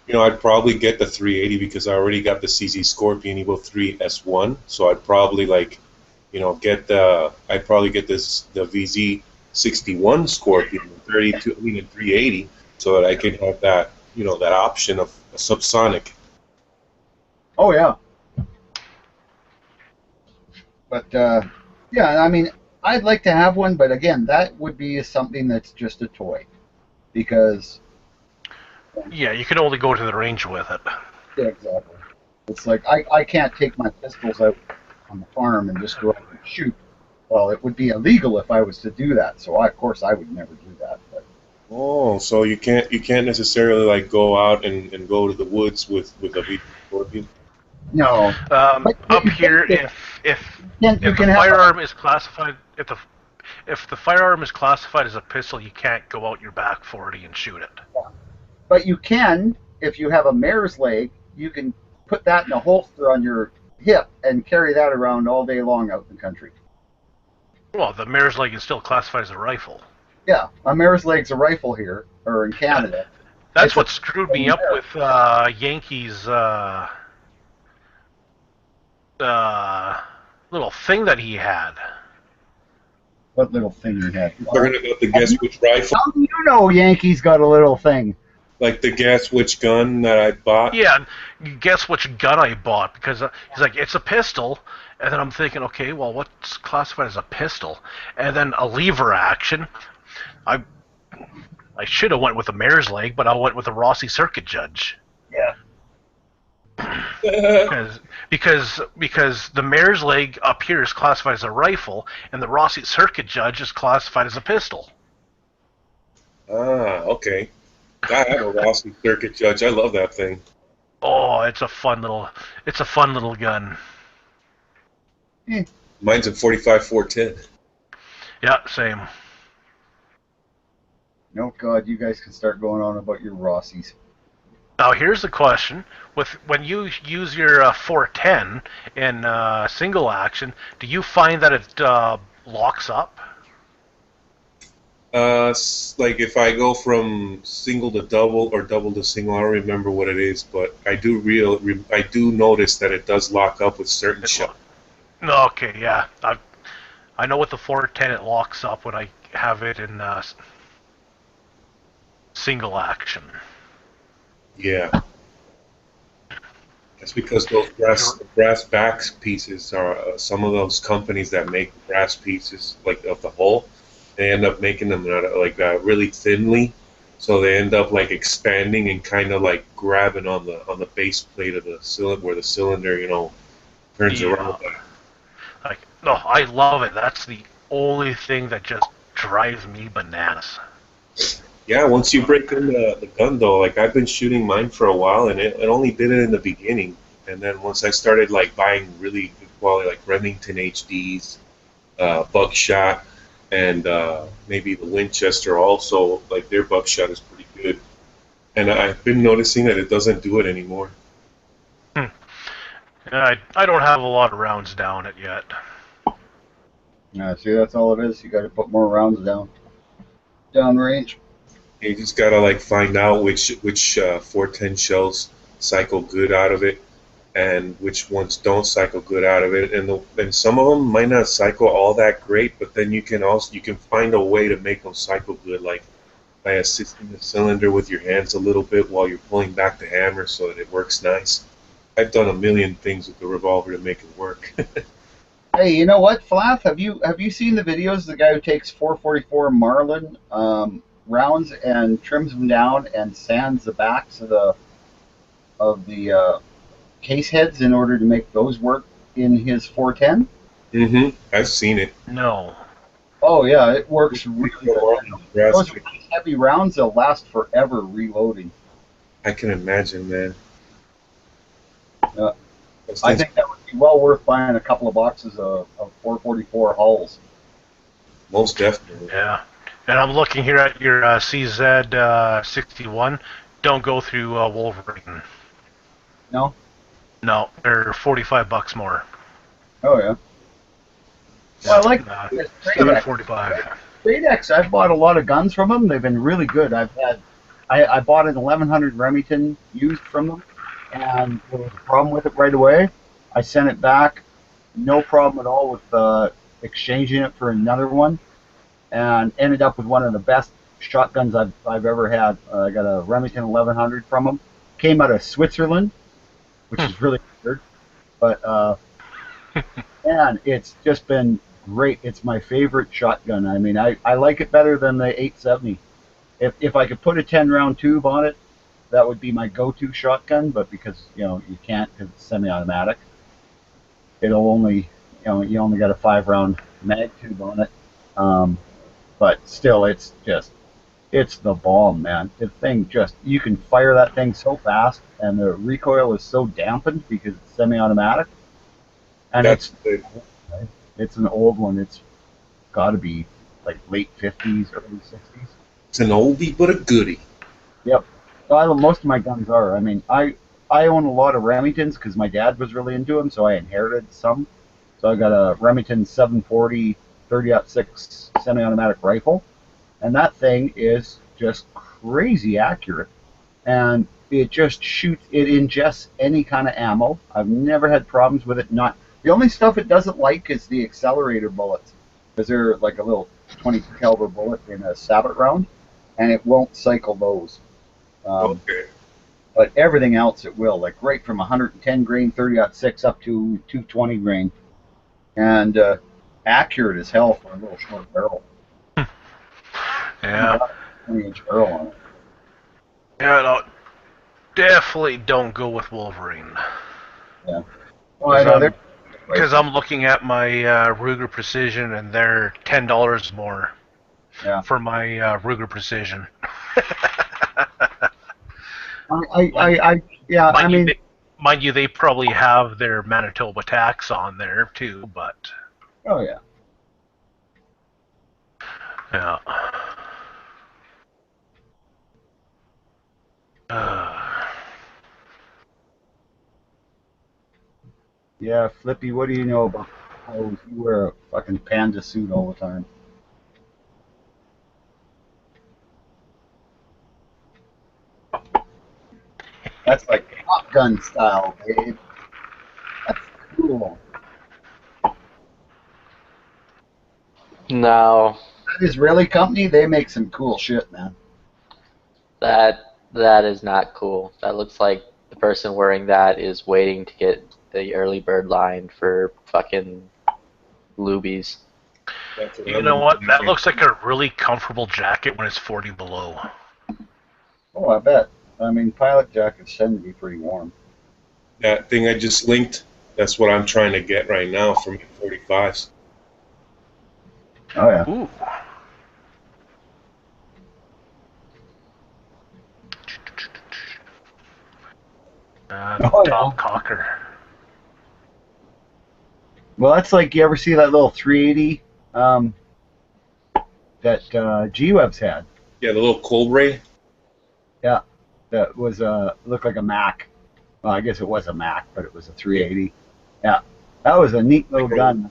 You know, I'd probably get the 380 because I already got the CZ Scorpion Evo 3 S1. So I'd probably I'd probably get the VZ 61 Scorpion 32, I mean, in 380, so that I could have that, that option of a subsonic. Oh yeah. But yeah, I mean, I'd like to have one, but again, that would be something that's just a toy, because Yeah, you can only go to the range with it. yeah, exactly. It's like I can't take my pistols out on the farm and just go out and shoot. Well, it would be illegal if I was to do that, so of course I would never do that. But Oh, so you can't necessarily like go out and go to the woods with a VZ Scorpion. no, Up here, if the firearm is classified, if the firearm is classified as a pistol, you can't go out your back 40 and shoot it. but you can, if you have a mare's leg, you can put that in a holster on your hip and carry that around all day long out in the country. Well, the mare's leg is still classified as a rifle. Yeah, a mare's leg's a rifle here, or in Canada. That's It's what a- screwed me up with Yankees' little thing that he had. What little thing you had? Talking about the guess which rifle, How do you know Yankees got a little thing? like the guess which gun that I bought. Yeah, guess which gun I bought, because he's like, it's a pistol, and then I'm thinking, okay, well, what's classified as a pistol? And then a lever action. I should have went with a mare's leg, but I went with a Rossi Circuit Judge. Yeah. because the mare's leg up here is classified as a rifle, and the Rossi Circuit Judge is classified as a pistol. Ah, okay. I have a Rossi Circuit Judge. I love that thing. Oh, it's a fun little gun. Mine's a 45 410. Yeah, same. No, God, you guys can start going on about your Rossies. Now here's the question: when you use your 410 in single action, do you find that it locks up? Like if I go from single to double or double to single, I don't remember what it is, but I do notice that it does lock up with certain shots. Okay, yeah. I know with the 410 it locks up when I have it in single action. Yeah. That's because those brass back pieces are some of those companies that make brass pieces like of the hull. They end up making them really thinly, so they end up like expanding and kind of like grabbing on the base plate of the cylinder where the cylinder turns around. No, I love it. That's the only thing that just drives me bananas. Yeah, once you break in the gun though, like I've been shooting mine for a while, and it only did it in the beginning, and then once I started like buying really good quality like Remington HDs, buckshot, and maybe the Winchester also, like their buckshot is pretty good, and I've been noticing that it doesn't do it anymore. I don't have a lot of rounds down it yet. Yeah, see, that's all it is. You got to put more rounds down range. You just gotta like find out which 410 shells cycle good out of it, and which ones don't cycle good out of it. And some of them might not cycle all that great, but then you can find a way to make them cycle good, like by assisting the cylinder with your hands a little bit while you're pulling back the hammer so that it works nice. I've done a million things with the revolver to make it work. Hey, you know what, Flath? Have you seen the videos of the guy who takes 444 Marlin rounds and trims them down and sands the backs of the case heads in order to make those work in his 410? Mm-hmm. I've seen it. No. Oh yeah, it works really good. Those heavy rounds, they'll last forever reloading. I can imagine, man. I think that would be well worth buying a couple of boxes of 444 hulls. Most definitely. Yeah. And I'm looking here at your CZ61. Don't go through Wolverine. No? No, they're $45 more. Oh yeah. Well, I like $745. Tradex. I've bought a lot of guns from them. They've been really good. I bought an 1100 Remington used from them, and there was a problem with it right away. I sent it back, no problem at all with exchanging it for another one, and ended up with one of the best shotguns I've ever had. I got a Remington 1100 from them. Came out of Switzerland, which is really weird, but man, it's just been great. It's my favorite shotgun. I mean, I like it better than the 870. If I could put a 10-round tube on it, that would be my go-to shotgun. But because you can't, because it's semi-automatic, it'll only you only got a 5-round mag tube on it. But still, it's the bomb, man. The thing you can fire that thing so fast, and the recoil is so dampened because it's semi-automatic. And it's an old one. It's got to be like late 50s, early 60s. It's an oldie but a goodie. Yep. Most of my guns are. I mean, I own a lot of Remingtons because my dad was really into them, so I inherited some. So I got a Remington 740 30-06 semi-automatic rifle, and that thing is just crazy accurate. And it just shoots. It ingests any kind of ammo. I've never had problems with it. The only stuff it doesn't like is the accelerator bullets, because they're like a little 20 caliber bullet in a sabot round, and it won't cycle those. Okay. But everything else it will, like right from 110 grain 30-06 up to 220 grain, and accurate as hell for a little short barrel. Yeah. 20-inch barrel on it. Yeah, no, definitely don't go with Wolverine. Yeah. Well, I know because I'm looking at my Ruger Precision, and they're $10 more for my Ruger Precision. Mind you, they probably have their Manitoba tax on there too, but. Oh yeah. Yeah. Yeah, Flippy, what do you know about clothes? You wear a fucking panda suit all the time. That's like Top Gun style, babe. That's cool. No. That Israeli company, they make some cool shit, man. That is not cool. That looks like the person wearing that is waiting to get the early bird line for fucking Lubies. You know what? That looks like a really comfortable jacket when it's 40 below. Oh, I bet. I mean, pilot jackets tend to be pretty warm. That thing I just linked, that's what I'm trying to get right now for my 45s. Oh, yeah. Ooh. Tom Cocker. Well, that's like, you ever see that little 380 that G-Web's had? Yeah, the little cold ray? Yeah, that was looked like a Mac. Well, I guess it was a Mac, but it was a 380. Yeah, that was a neat little gun.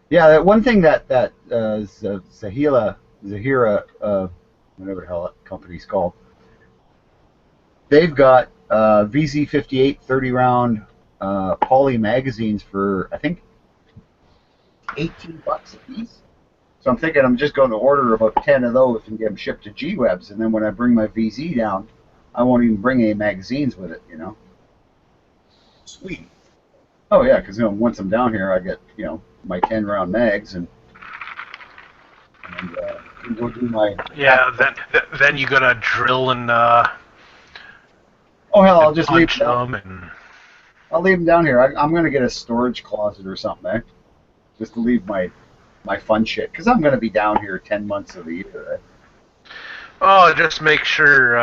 Yeah, that one thing that Zahira, whatever the hell that company's called, they've got VZ58 30-round poly magazines for, I think, $18 a piece. So I'm thinking I'm just going to order about 10 of those and get them shipped to G-Webs, and then when I bring my VZ down, I won't even bring any magazines with it, you know. Sweet. Oh yeah, because once I'm down here, I get my 10-round mags and go do my. Yeah, then you gotta drill and. Oh hell, I'll just leave punch them. and. I'll leave them down here. I'm gonna get a storage closet or something, just to leave my fun shit, because I'm gonna be down here 10 months of the year. Oh, just make sure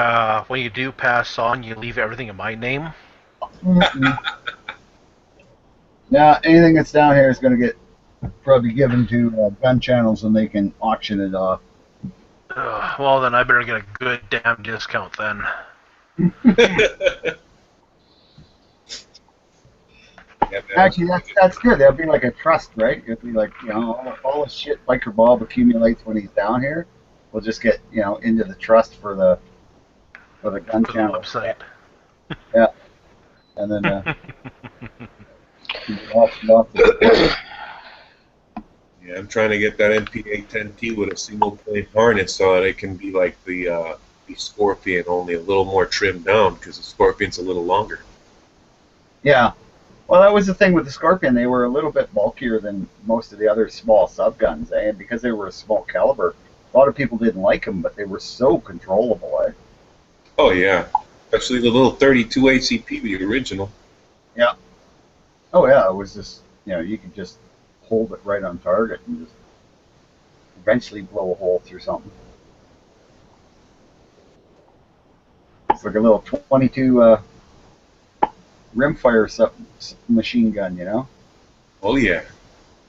when you do pass on, you leave everything in my name. Now, anything that's down here is going to get probably given to gun channels, and they can auction it off. Well, then I better get a good damn discount then. Actually, that's good. That'll be like a trust, right? It'll be like, all the shit Biker Bob accumulates when he's down here, we'll just get, into the trust for the gun channel website. Yeah, and then Yeah, I'm trying to get that MPA-10T with a single plane harness so that it can be like the Scorpion, only a little more trimmed down, because the Scorpion's a little longer. Yeah. Well, that was the thing with the Scorpion. They were a little bit bulkier than most of the other small subguns, and because they were a small caliber, a lot of people didn't like them, but they were so controllable, Oh, yeah. Especially the little 32 ACP, the original. Yeah. Oh, yeah, it was just, you could just hold it right on target and just eventually blow a hole through something. It's like a little 22 rimfire machine gun, Oh, yeah.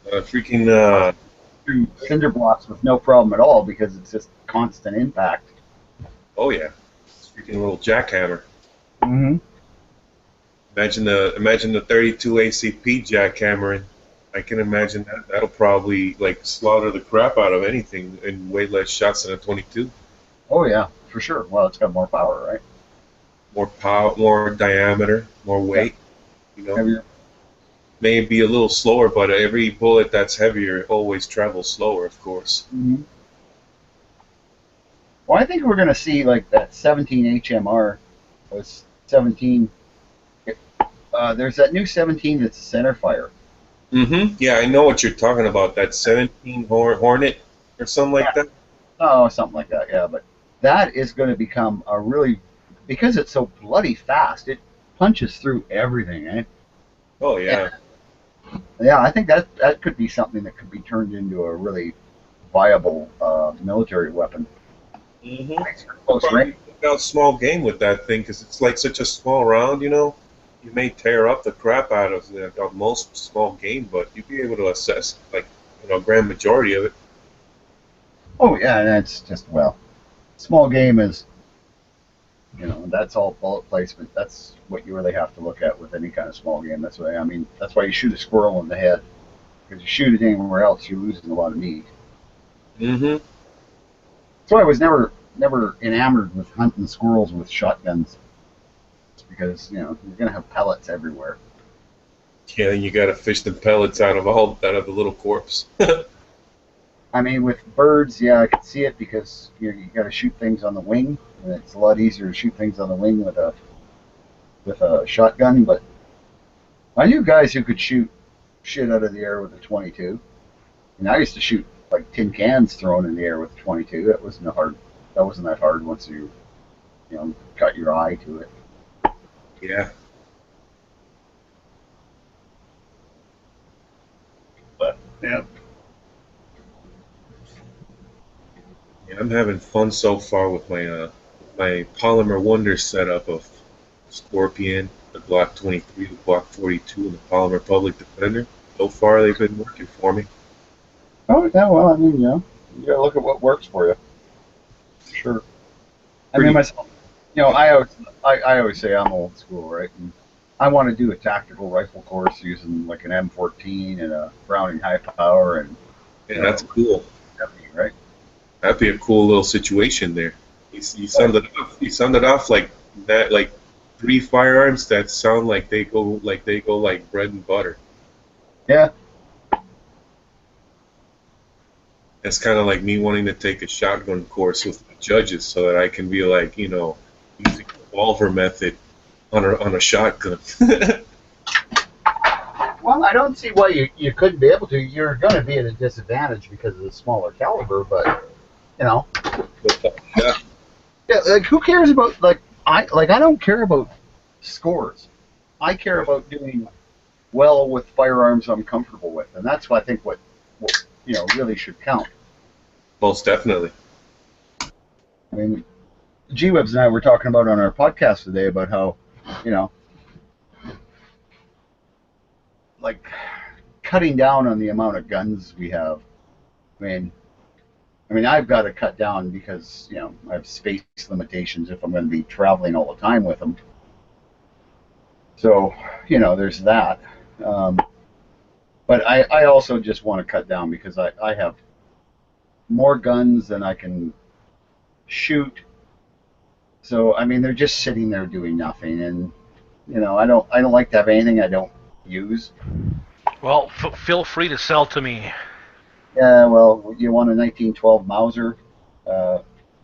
Freaking... through cinder blocks with no problem at all, because it's just constant impact. Oh, yeah. It's freaking little jackhammer. Mm-hmm. Imagine the 32 ACP jackhammering. I can imagine that'll probably slaughter the crap out of anything in way less shots than a 22. Oh yeah, for sure. Well, it's got more power, right? More power, more diameter, more weight. Heavier. Maybe a little slower, but every bullet that's heavier always travels slower, of course. Mm-hmm. Well, I think we're going to see that 17 HMR was 17. There's that new 17 that's a centerfire. Mm-hmm. Yeah, I know what you're talking about. That 17 Hornet or something like that. Oh, something like that. Yeah, but that is going to become a really, because it's so bloody fast. It punches through everything, eh? Oh yeah. Yeah, I think that could be something that could be turned into a really viable military weapon. Mm-hmm. Close range. Look out small game with that thing, because it's like such a small round, You may tear up the crap out of most small game, but you'd be able to assess a grand majority of it. Oh yeah, and that's just, small game is, that's all bullet placement. That's what you really have to look at with any kind of small game. That's why that's why you shoot a squirrel in the head, because you shoot it anywhere else, you're losing a lot of meat. Mm-hmm. So I was never enamored with hunting squirrels with shotguns. Because you're gonna have pellets everywhere. Yeah, and you gotta fish the pellets out of the little corpse. With birds, yeah, I could see it, because you gotta shoot things on the wing, and it's a lot easier to shoot things on the wing with a shotgun. But I knew guys who could shoot shit out of the air with a 22, and I used to shoot tin cans thrown in the air with a 22. That wasn't that hard once you got your eye to it. Yeah. But yeah. Yeah, I'm having fun so far with my Polymer Wonder setup of Scorpion, the Glock 23, the Glock 42, and the Polymer Public Defender. So far, they've been working for me. Oh yeah, well, you gotta look at what works for you. Sure. Myself, I always say I'm old school, right? And I want to do a tactical rifle course using an M14 and a Browning high power, and that's cool. Right? That'd be a cool little situation there. You summed it off. You summed it off like that like 3 firearms that sound like they go like bread and butter. Yeah. That's kind of like me wanting to take a shotgun course with the judges so that I can be like, you know, using the revolver method on a shotgun. Well, I don't see why you couldn't be able to. You're going to be at a disadvantage because of the smaller caliber, but you know. Yeah. Yeah, like who cares about I don't care about scores. I care about doing well with firearms I'm comfortable with, and that's what I think what you know really should count. Most definitely. I mean, G-Webs and I were talking about on our podcast today about how, you know, like cutting down on the amount of guns we have. I mean, I've got to cut down because, you know, I have space limitations if I'm going to be traveling all the time with them. So, you know, there's that. But I also just want to cut down because I have more guns than I can shoot. So, I mean, they're just sitting there doing nothing. And, you know, I don't like to have anything I don't use. Well, feel free to sell to me. Yeah, well, you want a 1912 Mauser,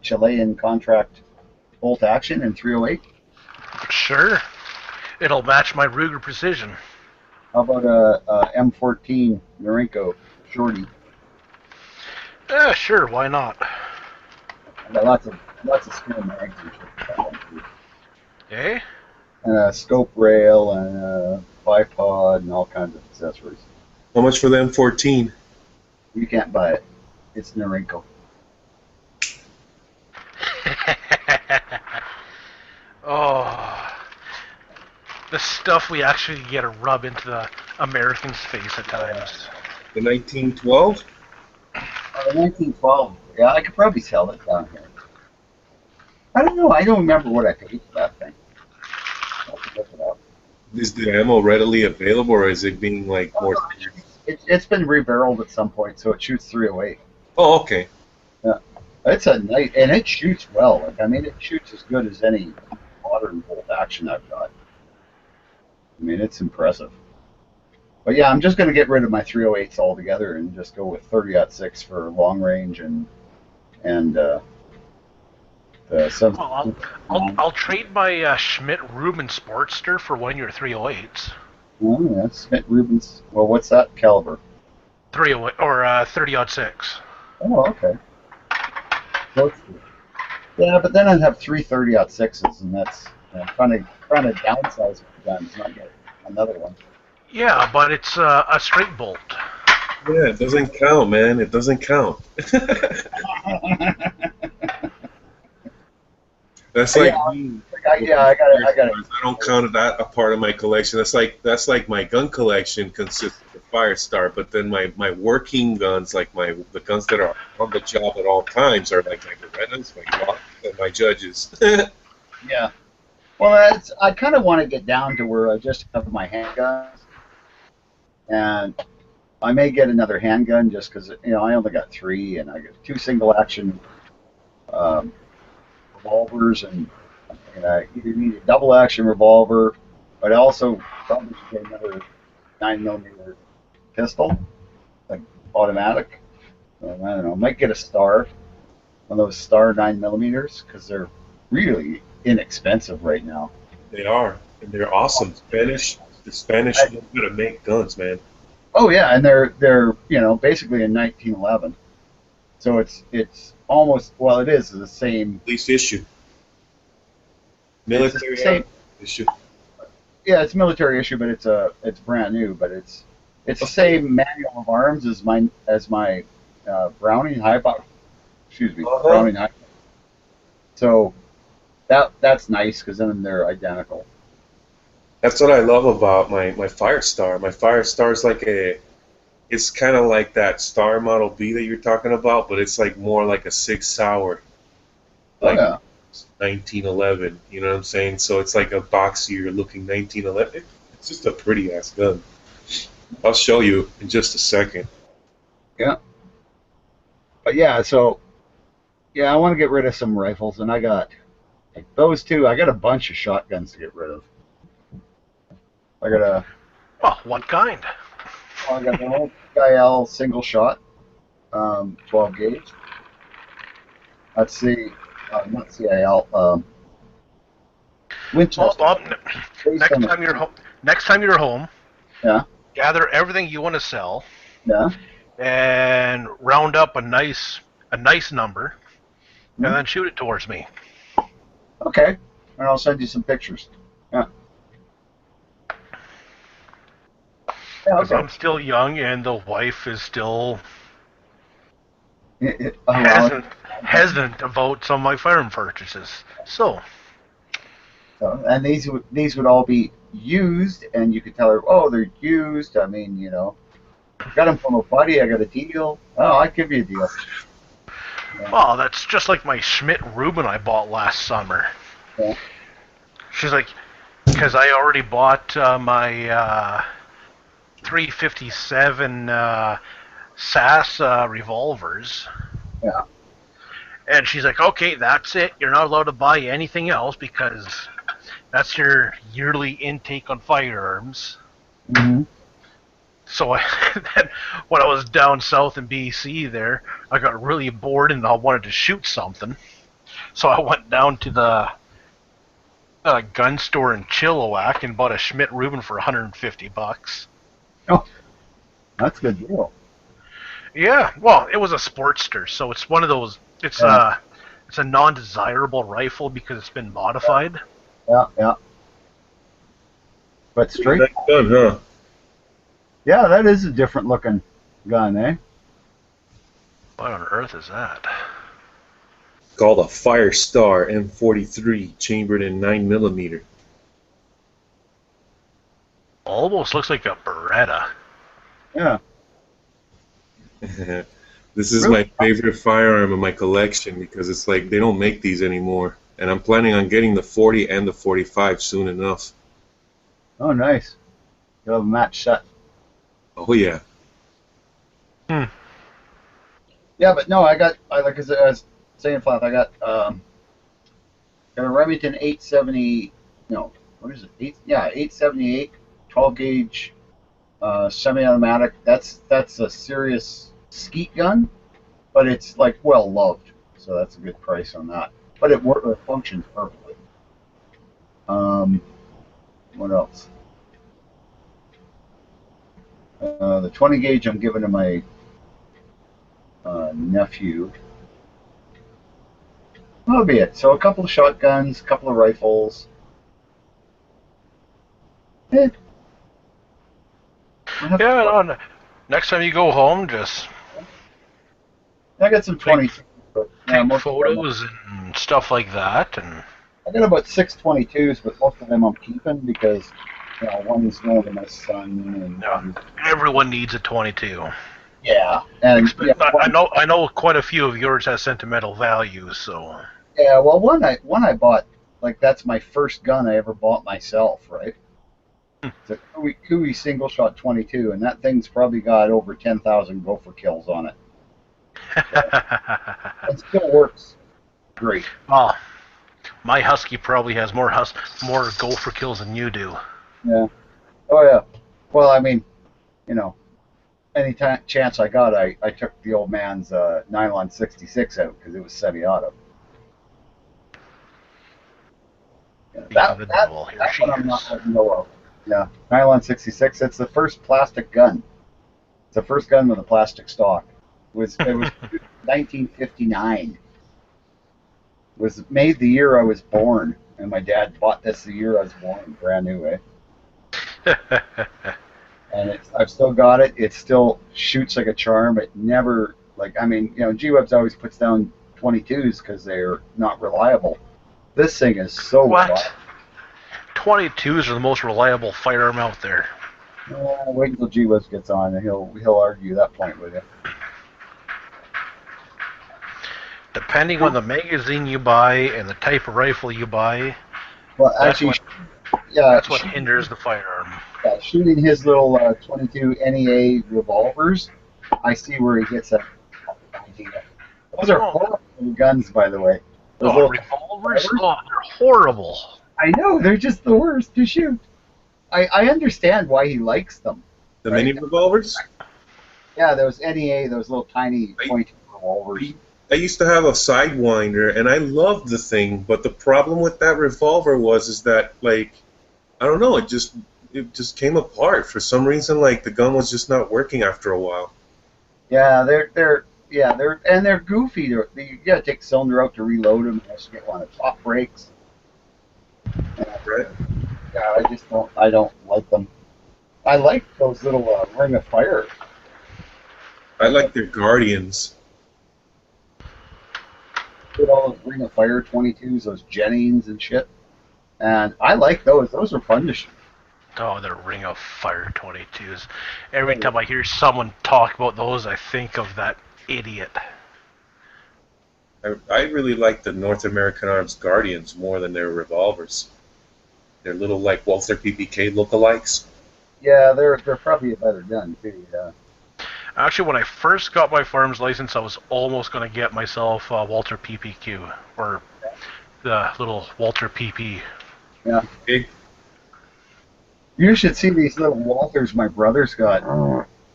Chilean contract bolt action in 308? Sure. It'll match my Ruger Precision. How about a M14 Norinco Shorty? Yeah, sure. Why not? I got lots of spare mags and shit. Eh? And a scope rail and a bipod and all kinds of accessories. How much for the M14? You can't buy it. It's Norinco. Oh, the stuff we actually get to rub into the American's face at times. The 1912? The 1912. Yeah, I could probably sell it down here. I don't know. I don't remember what I paid for that thing. I'll have to look it up. Is the ammo readily available, or is it being like more? It's been rebarreled at some point, so it shoots 308. Oh, okay. Yeah, it's a nice, and it shoots well. Like, I mean, it shoots as good as any modern bolt action I've got. I mean, it's impressive. But yeah, I'm just going to get rid of my 308s altogether and just go with 30-06 for long range and the Well, I'll trade my Schmidt Rubin Sportster for one of your 308s. Oh, yeah, Schmidt Rubens. Well, what's that caliber? 308 or 30-06. Oh, okay. Yeah, but then I'd have 3 30-06s, and that's trying to downsize the guns, not get another one. Yeah, but it's a straight bolt. Yeah, it doesn't count, man. It doesn't count. That's like me. I got it. I don't count that a part of my collection. That's like my gun collection consists of Firestar, but then my working guns, like the guns that are on the job at all times, are like my Berettas, my Glocks, and my Judges. Yeah. Well, I kind of want to get down to where I just have my handguns, and I may get another handgun just because I only got 3, and I got 2 single action revolvers, and I either need a double action revolver, but I also probably should get another 9mm pistol, like automatic. I don't know. I might get a Star, one of those Star 9mm, because they're really inexpensive right now. They are, and they're awesome. The Spanish know how to make guns, man. Oh yeah, and they're basically in 1911, so it's almost, well, it is the same. Least issue. Military issue. Yeah, it's military issue, but it's brand new. But it's the same manual of arms as my Browning Hi-Fi. Excuse me, Browning Hi-Fi. So that's nice because then they're identical. That's what I love about my Firestar. My Firestar is it's kind of like that Star Model B that you're talking about, but it's like more like a Sig Sauer, like 1911. You know what I'm saying? So it's like a boxier looking 1911. It's just a pretty ass gun. I'll show you in just a second. Yeah. But yeah, so I want to get rid of some rifles, and I got Like those two, I got a bunch of shotguns to get rid of. I got a. Well, what kind? I got an old IL single shot, 12 gauge. Let's see, not CIL. Winchester. Well, Bob, next time you're home, Yeah. gather everything you want to sell, Yeah. and round up a nice number, Mm-hmm. and then shoot it towards me. Okay. And I'll send you some pictures. Yeah. Yeah, Because okay. I'm still young, and the wife is still Well, hesitant about some of my firearm purchases. So, and these would all be used, and you could tell her, oh, they're used. I mean, got them from a buddy. I got a deal. Oh, I'd give you a deal. well, that's just like my Schmidt Rubin I bought last summer. Yeah. She's like, because I already bought my 357 SAS revolvers. Yeah. And she's like, okay, that's it. You're not allowed to buy anything else because that's your yearly intake on firearms. Mm-hmm. So then when I was down south in BC there, I got really bored and I wanted to shoot something. So I went down to the gun store in Chilliwack and bought a Schmidt Rubin for $150. Oh, that's a good deal. Yeah, well, it was a Sportster, so it's one of those. It's a non-desirable rifle because it's been modified. Yeah. But straight. That's good, huh? Yeah, that is a different looking gun, eh? What on earth is that? Called a Firestar M43, chambered in 9mm. Almost looks like a Beretta. Yeah. This is my favorite firearm in my collection because it's like they don't make these anymore. And I'm planning on getting the 40 and the 45 soon enough. Oh, nice. You'll have a match set. Oh, yeah. Yeah, but no, I like as I was saying, Flath, I got a Remington 870. No, what is it? 878, 12 gauge, semi-automatic. That's a serious skeet gun, but it's like well loved, so that's a good price on that. But it functions perfectly. What else? The 20 gauge I'm giving to my nephew. That'll be it. So a couple of shotguns, a couple of rifles. Yeah, no, next time you go home, just I got some 22. take photos and stuff like that, and I got about 622s, but most of them I'm keeping because one's going to my son, and everyone needs a 22. yeah, and I know quite a few of yours has sentimental value, so yeah. Well, one I bought, like that's my first gun I ever bought myself, right? It's a Cooey single shot 22, and that thing's probably got over 10,000 gopher kills on it. It still works great. Oh, my Husky probably has more gopher kills than you do. Yeah. Oh yeah. Well, I mean, any chance I got, I took the old man's nylon 66 out because it was semi-auto. Yeah, that one I'm not letting go of. Yeah, nylon 66. It's the first plastic gun. It's the first gun with a plastic stock. It was 1959. It was made the year I was born, and my dad bought this the year I was born, brand new, eh? And I've still got it. It still shoots like a charm. It never, G-Webs always puts down 22s because they're not reliable. This thing is so reliable. 22s are the most reliable firearm out there. Wait until G-Webs gets on, and he'll argue that point with you. Depending on the magazine you buy and the type of rifle you buy, well, actually, that's what hinders the firearm. Yeah, shooting his little 22 NEA revolvers, I see where he gets that idea. Those are horrible guns, by the way. Revolvers? Oh, they're horrible. I know, they're just the worst to shoot. I understand why he likes them. The right? mini revolvers? Yeah, those NEA, those little tiny pointy revolvers. I used to have a Sidewinder, and I loved the thing, but the problem with that revolver is that, like, I don't know, it just came apart for some reason. Like, the gun was just not working after a while. Yeah, they're goofy. You gotta take the cylinder out to reload them. You have to get one of the top brakes. Right. Yeah, I don't like them. I like those little Ring of Fire. I like their Guardians. With all those Ring of Fire 22s, those Jennings and shit. And I like those. Those are fun to shoot. Oh, the Ring of Fire 22s. Every time I hear someone talk about those, I think of that idiot. I really like the North American Arms Guardians more than their revolvers. They're little, like, Walther PPK lookalikes. Yeah, they're probably a better gun, too, yeah. Actually, when I first got my firearms license, I was almost going to get myself a Walther PPQ, or the little Walther PP. Yeah. Big. You should see these little Walthers my brother's got.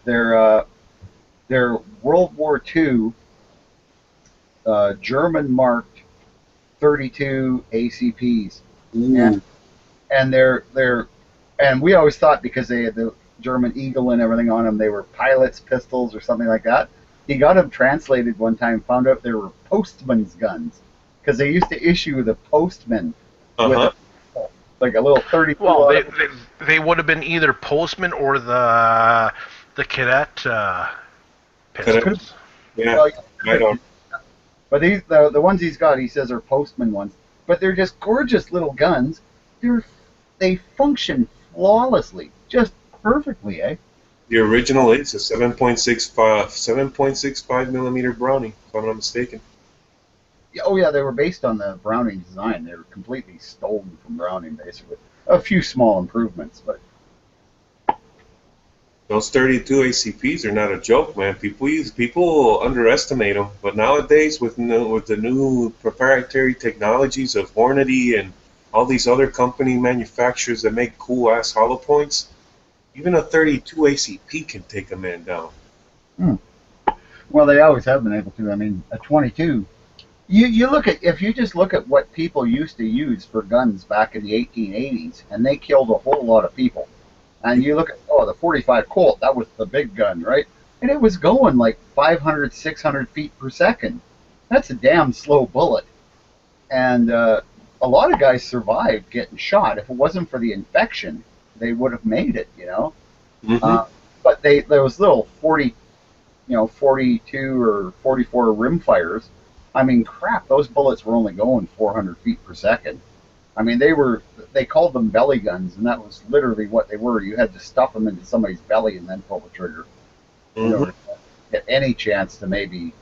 They're World War II German marked 32 ACPs. And and we always thought because they had the German Eagle and everything on them, they were pilot's pistols or something like that. He got them translated one time, found out they were postman's guns because they used to issue the postman with like a little 32. Well, they would have been either postman or the cadet pistols. Yeah, well, I don't. But these the ones he's got, he says, are postman ones. But they're just gorgeous little guns. They function flawlessly, just perfectly, eh? The original is a 7.65 millimeter Browning, if I'm not mistaken. Oh yeah, they were based on the Browning design. They were completely stolen from Browning, basically. A few small improvements, but those 32 ACPs are not a joke, man. People underestimate them, but nowadays with the new proprietary technologies of Hornady and all these other company manufacturers that make cool ass hollow points, even a 32 ACP can take a man down. Well, they always have been able to. I mean, a 22. You look at, if you just look at what people used to use for guns back in the 1880s, and they killed a whole lot of people. And you look at, the 45 Colt, that was the big gun, right? And it was going like 500, 600 feet per second. That's a damn slow bullet. And a lot of guys survived getting shot. If it wasn't for the infection, they would have made it, you know? But there was little 42 or 44 rim fires. I mean, crap, those bullets were only going 400 feet per second. I mean, they called them belly guns, and that was literally what they were. You had to stuff them into somebody's belly and then pull the trigger. In order to get any chance to maybe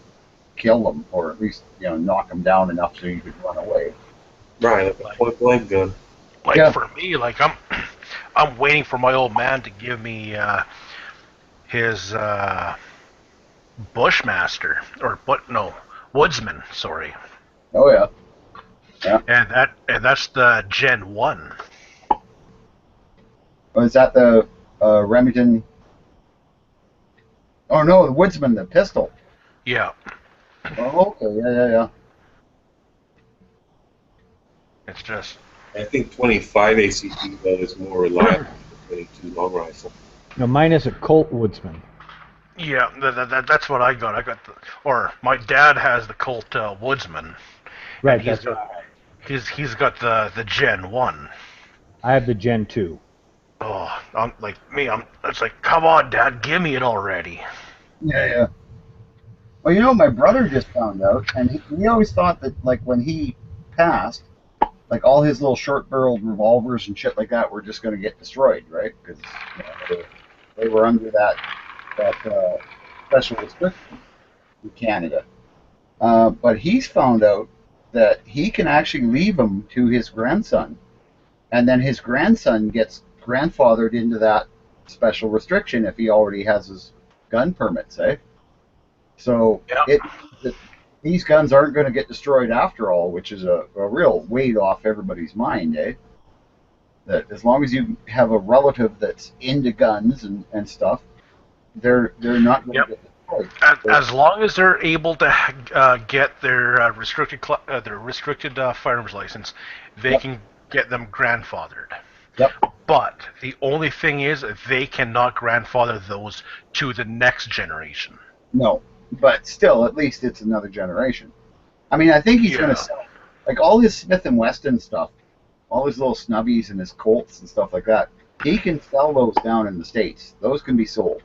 kill them, or at least, knock them down enough so you could run away. Right, like a point blank gun. Like for me, like I'm waiting for my old man to give me his Bushmaster Woodsman. Sorry. Oh yeah. Yeah. And that's the Gen 1. Oh, is that the Remington? Oh no, the Woodsman, the pistol. Yeah. Oh, okay, yeah. It's just. I think 25 ACP though is more reliable than 22 long rifle. No, mine is a Colt Woodsman. Yeah, that's what I got. Or my dad has the Colt Woodsman. Right. He's got the Gen 1. I have the Gen 2. Oh, it's like, come on, Dad, give me it already. Yeah. Well, my brother just found out, and he always thought that, like, when he passed, like, all his little short-barreled revolvers and shit like that were just going to get destroyed, right? Because they were under that special restriction in Canada. But he's found out that he can actually leave them to his grandson, and then his grandson gets grandfathered into that special restriction if he already has his gun permits, eh? So these guns aren't going to get destroyed after all, which is a real weight off everybody's mind, eh? That as long as you have a relative that's into guns and stuff, they're not going to get destroyed. As long as they're able to get their restricted firearms license, they can get them grandfathered. Yep. But the only thing is, they cannot grandfather those to the next generation. No, but still, at least it's another generation. I mean, I think he's going to sell, like, all his Smith & Wesson stuff, all his little snubbies and his Colts and stuff like that. He can sell those down in the States. Those can be sold.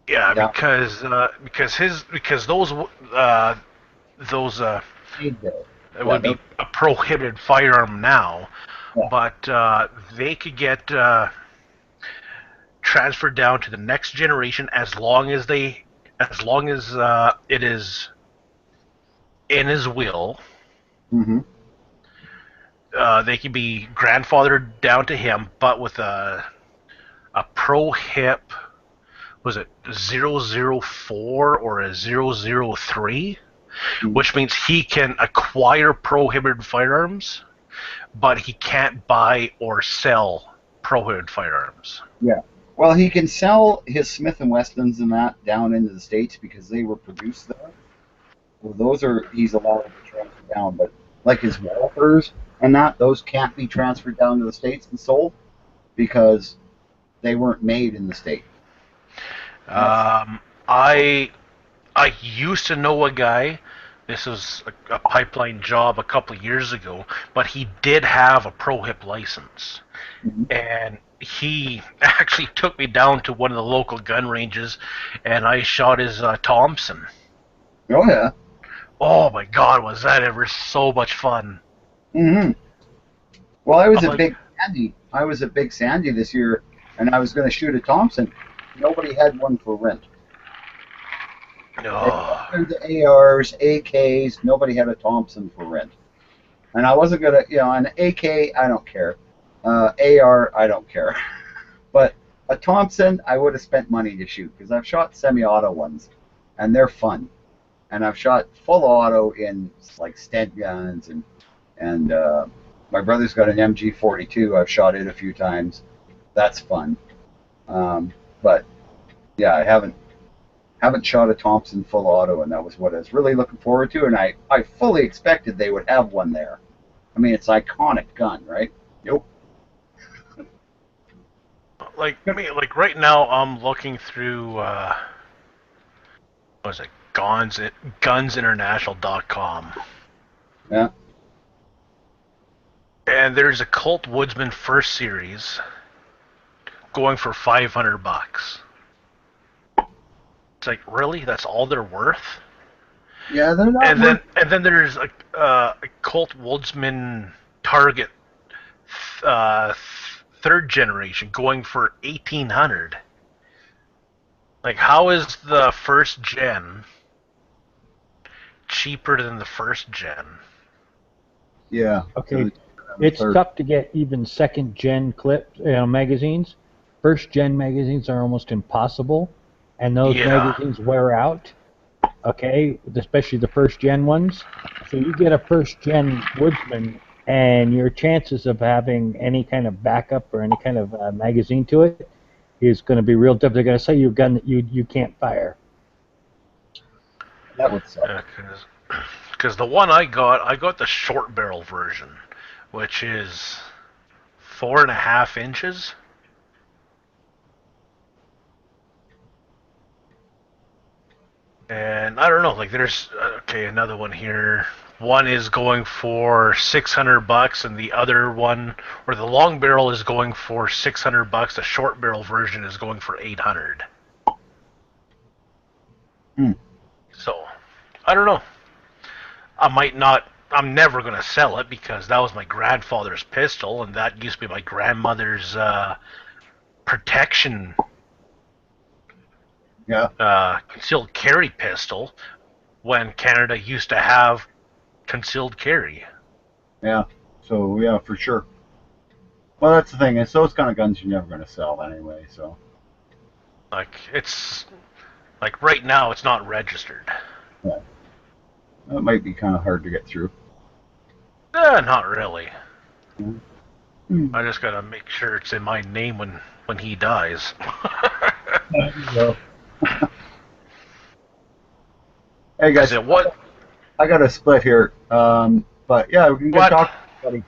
Yeah, because those it would be a prohibited firearm now, but they could get transferred down to the next generation as long as it is in his will. Mm-hmm. They can be grandfathered down to him, but with a pro-hip, was it 004 or a 003? Which means he can acquire prohibited firearms, but he can't buy or sell prohibited firearms. Yeah. Well, he can sell his Smith & Wessons and that down into the States because they were produced there. Well, those are, he's allowed to transfer down, but like his Walthers and that, those can't be transferred down to the States and sold because they weren't made in the States. I used to know a guy. This was a pipeline job a couple of years ago, but he did have a pro-hip license. And he actually took me down to one of the local gun ranges, and I shot his Thompson. Oh, yeah. Oh, my God, was that ever so much fun. Mm-hmm. Well, I was at Big Sandy. I was at Big Sandy this year, and I was going to shoot a Thompson. Nobody had one for rent. No. The ARs, AKs, nobody had a Thompson for rent. And I wasn't going to, an AK, I don't care. AR, I don't care. But a Thompson, I would have spent money to shoot because I've shot semi-auto ones, and they're fun. And I've shot full auto in like Stent guns, and my brother's got an MG42. I've shot it a few times. That's fun. But yeah, I haven't shot a Thompson full auto, and that was what I was really looking forward to. And I fully expected they would have one there. I mean, it's an iconic gun, right? Yep. Like right now, I'm looking through what is it? Gunsinternational.com. Yeah. And there's a Colt Woodsman First Series going for $500. It's like, really? That's all they're worth? Yeah, they're not. And then there's a Colt Woodsman Target third generation going for $1,800. Like, how is the first gen cheaper than the first gen? Yeah. Okay. It's tough to get even second gen magazines. First gen magazines are almost impossible, and those magazines wear out. Okay, especially the first gen ones. So you get a first gen Woodsman, and your chances of having any kind of backup or any kind of magazine to it is going to be real tough. They're going to say you've gun that you can't fire. That would suck. Because the one I got the short barrel version, which is 4.5 inches. And I don't know, like there's another one here. One is going for $600, and the other one, or the long barrel, is going for $600. The short barrel version is going for $800. So, I don't know. I'm never going to sell it because that was my grandfather's pistol, and that used to be my grandmother's protection. Concealed carry pistol when Canada used to have concealed carry. Yeah, so yeah, for sure. Well, that's the thing. It's those kind of guns you're never going to sell anyway. So, like, it's like right now, it's not registered. Yeah. That might be kind of hard to get through. Not really. Hmm. I just gotta make sure it's in my name when he dies. Hey guys, What? I got a split here. But yeah, we can get talking, buddy.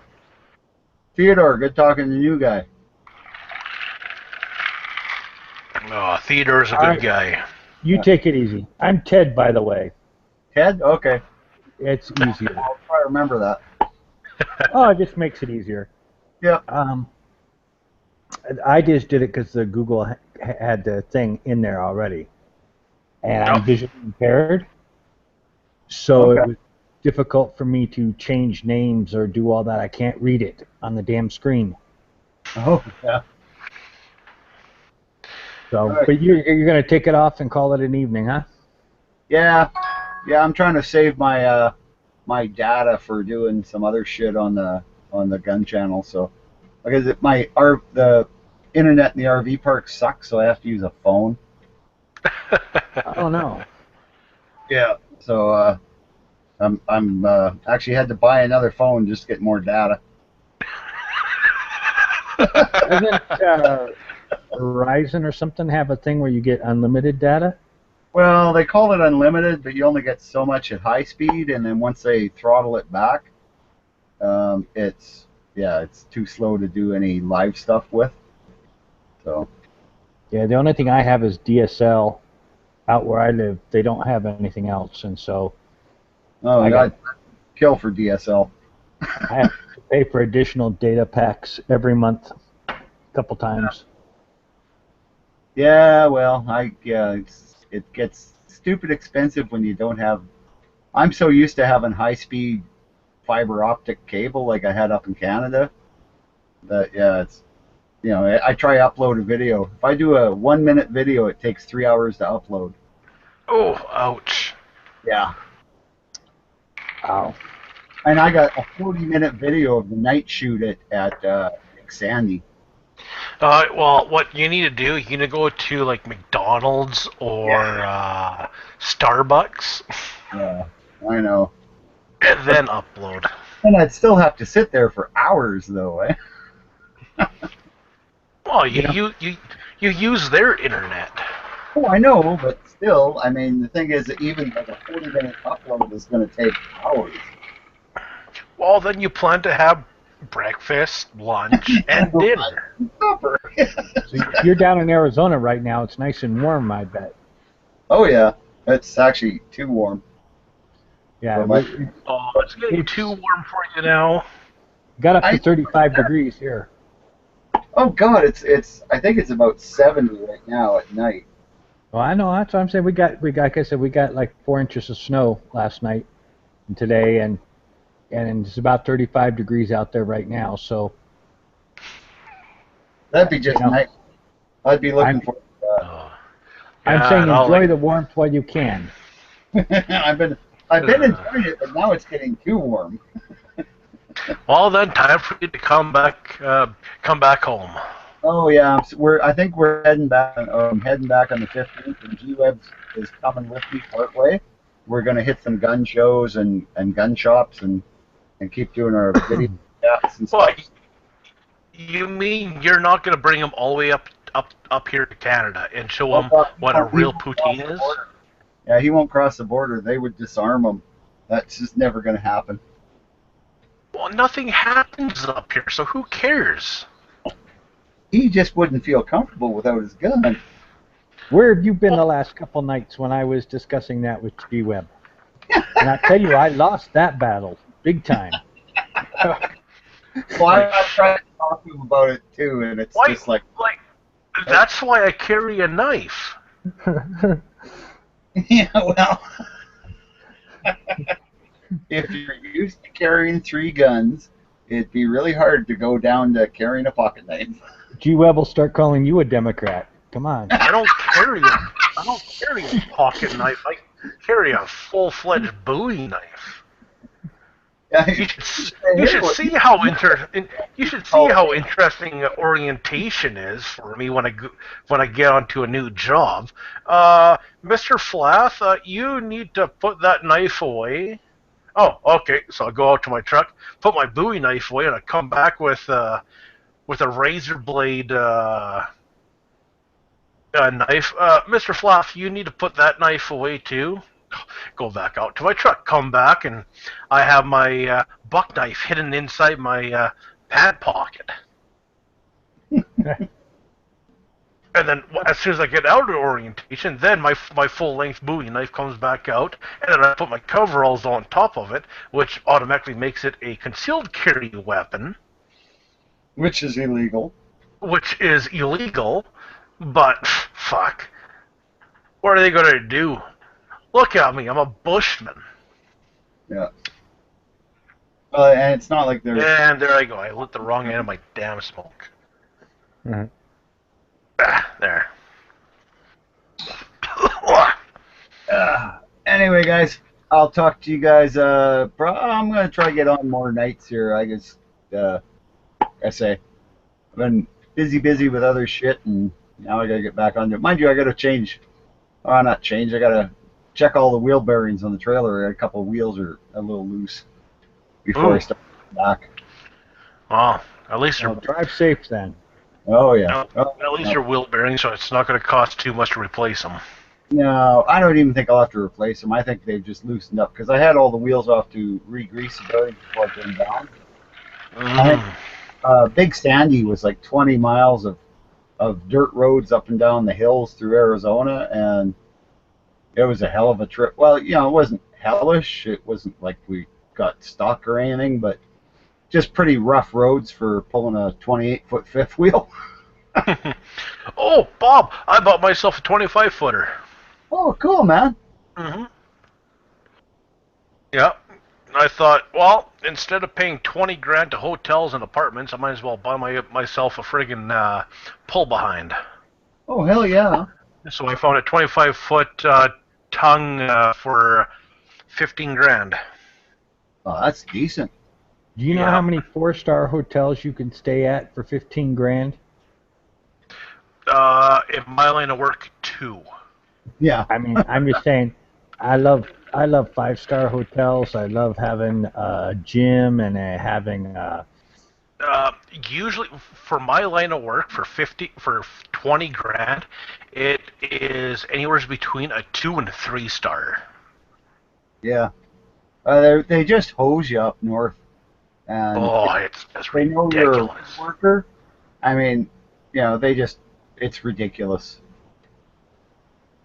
Theodore, good talking to you, guy. Theodore's a good guy. You take it easy. I'm Ted, by the way. Ted? Okay. It's easier. I'll try to remember that. Oh, it just makes it easier. Yeah. I just did it because the Google had the thing in there already, and I'm visually impaired, so it was difficult for me to change names or do all that. I can't read it on the damn screen. Oh, yeah. So, right. but you're gonna take it off and call it an evening, huh? Yeah. Yeah, I'm trying to save my my data for doing some other shit on the gun channel. So, because the internet in the RV park sucks, so I have to use a phone. Oh no. Yeah. So I'm actually had to buy another phone just to get more data. Doesn't Verizon or something have a thing where you get unlimited data? Well, they call it unlimited, but you only get so much at high speed, and then once they throttle it back, it's too slow to do any live stuff with. So. Yeah, the only thing I have is DSL. Out where I live, they don't have anything else, and so. Oh, I got kill for DSL. I have to pay for additional data packs every month, a couple times. Yeah, well, it gets stupid expensive when you don't have. I'm so used to having high-speed fiber optic cable like I had up in Canada that it's, I try to upload a video. If I do a 1-minute video, it takes 3 hours to upload. Oh, ouch. Yeah. Ow. And I got a 40-minute video of the night shoot at Sandy. Well, what you need to do, you need to go to like McDonald's or Starbucks. Yeah, I know. And then upload. And I'd still have to sit there for hours, though. Eh? Well, you use their internet. Oh, I know, but still, I mean, the thing is that even like a 40-minute upload is going to take hours. Well, then you plan to have breakfast, lunch, and dinner. Supper. So you're down in Arizona right now. It's nice and warm, I bet. Oh, yeah. It's actually too warm. Yeah. It's getting too warm for you now. Got up to 35 degrees here. Oh, God, it's. I think it's about 70 right now at night. Well, I know. That's what I'm saying. We got, like I said, we got like 4 inches of snow last night and today, and it's about 35 degrees out there right now. So that'd be just nice. I'd be looking for. I'm saying enjoy the warmth while you can. I've been enjoying it, but now it's getting too warm. Well, then time for you to come back home. Oh yeah, I think we're heading back. I'm heading back on the 15th, and G-Web is coming with me partway. We're gonna hit some gun shows and gun shops and keep doing our video chats and stuff. Well, you mean you're not gonna bring them all the way up here to Canada and show them what a real poutine is? Yeah, he won't cross the border. They would disarm him. That's just never gonna happen. Well, nothing happens up here, so who cares? He just wouldn't feel comfortable without his gun. Where have you been the last couple nights when I was discussing that with G-Web? And I tell you, I lost that battle big time. Well, I tried to talk to him about it too, and it's just like that's why I carry a knife. Yeah, well, if you're used to carrying 3 guns, it'd be really hard to go down to carrying a pocket knife. G-Web will start calling you a Democrat. Come on. I don't carry a pocket knife. I carry a full-fledged Bowie knife. You should see how interesting orientation is for me when I get onto a new job. Mr. Flath, you need to put that knife away. Oh, okay. So I go out to my truck, put my Bowie knife away, and I come back with a razor blade knife. Mr. Fluff, you need to put that knife away too. Go back out to my truck, come back, and I have my buck knife hidden inside my pad pocket. And then as soon as I get out of orientation, then my full-length Bowie knife comes back out, and then I put my coveralls on top of it, which automatically makes it a concealed carry weapon. Which is illegal. Which is illegal, but fuck. What are they going to do? Look at me, I'm a bushman. Yeah. And it's not like they're... And there I go, I lit the wrong end of my damn smoke. Mhm. There. Anyway, guys, I'll talk to you guys. I'm going to try to get on more nights here. I guess, I say, I've been busy with other shit, and now I got to get back on it. Mind you, I got to change. Oh, not change. I got to check all the wheel bearings on the trailer. A couple of wheels are a little loose before I start back. Oh, at least Well, drive safe then. Oh, yeah. At least they're wheel bearings, so it's not going to cost too much to replace them. No, I don't even think I'll have to replace them. I think they've just loosened up because I had all the wheels off to re-grease the bearings before I put them down. I think, Big Sandy was like 20 miles of dirt roads up and down the hills through Arizona, and it was a hell of a trip. Well, you know, it wasn't hellish. It wasn't like we got stuck or anything, but just pretty rough roads for pulling a 28-foot fifth wheel. Oh, Bob, I bought myself a 25-footer. Oh, cool, man. Mm-hmm. Yeah. I thought, well, instead of paying 20 grand to hotels and apartments, I might as well buy myself a friggin' pull-behind. Oh, hell yeah. So I found a 25-foot tongue for 15 grand. Oh, that's decent. Do you know how many 4-star hotels you can stay at for 15 grand? In my line of work, 2. Yeah. I mean, I'm just saying, I love 5-star hotels. I love having a gym and having. Usually, for my line of work, for 20 grand, it is anywhere between a 2 and a 3-star. Yeah. They just hose you up north. And it's they know ridiculous. You're a worker. I mean, you know, it's ridiculous.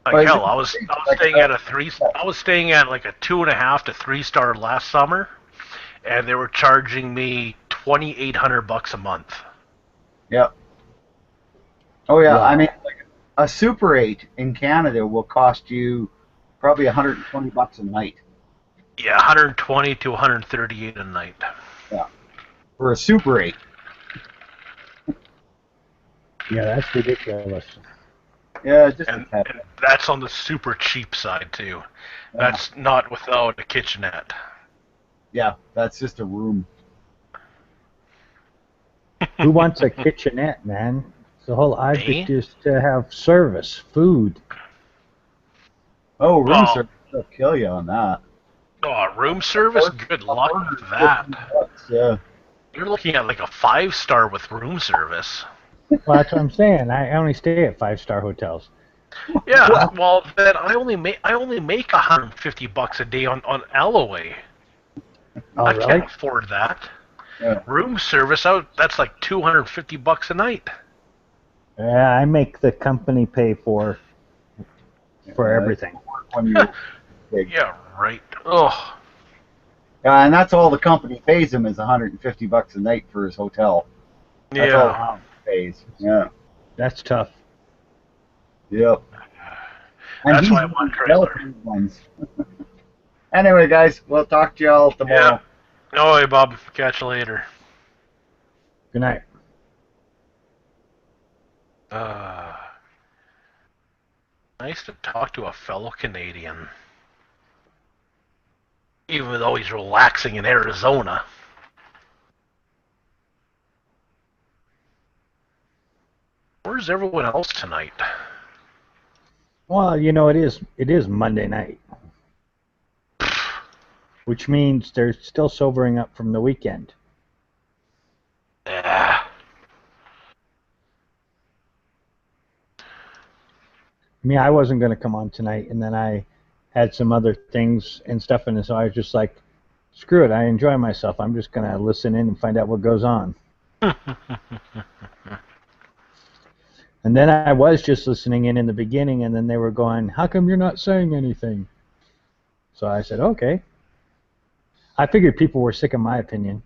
Like hell, I was staying at a 3. I was staying at like a 2.5 to 3-star last summer, and they were charging me $2,800 a month. Yep. Oh yeah, Wow. I mean, like a Super 8 in Canada will cost you probably $120 a night. Yeah, 120 to 138 a night. Yeah. For a Super 8. Yeah, that's ridiculous. Yeah, just And that's on the super cheap side too. That's not without a kitchenette. Yeah, that's just a room. Who wants a kitchenette, man? The whole object is to have service, food. Oh, room service will kill you on that. Oh, room service? Good luck with that. Yeah. You're looking at like a 5-star with room service. Well, that's what I'm saying. I only stay at 5-star hotels. Yeah, well then I only make $150 a day on Alloway. Oh, I really? can't afford that. Yeah. Room service that's like $250 a night. Yeah, I make the company pay for everything. When you're big. Yeah, right. Oh. And that's all the company pays him is $150 a night for his hotel. That's all the company pays. Yeah. That's tough. Yep. And That's he's why I want trailer. ones. Anyway, guys, we'll talk to y'all tomorrow. Yeah. No way, Bob. Catch you later. Good night. Nice to talk to a fellow Canadian. Even though he's relaxing in Arizona. Where's everyone else tonight? Well, you know, it is Monday night. which means they're still sobering up from the weekend. Yeah. I mean, I wasn't going to come on tonight, and then I had some other things and stuff, and so I was just like, screw it, I enjoy myself. I'm just going to listen in and find out what goes on. And then I was just listening in the beginning, and then they were going, how come you're not saying anything? So I said, okay. I figured people were sick of my opinion.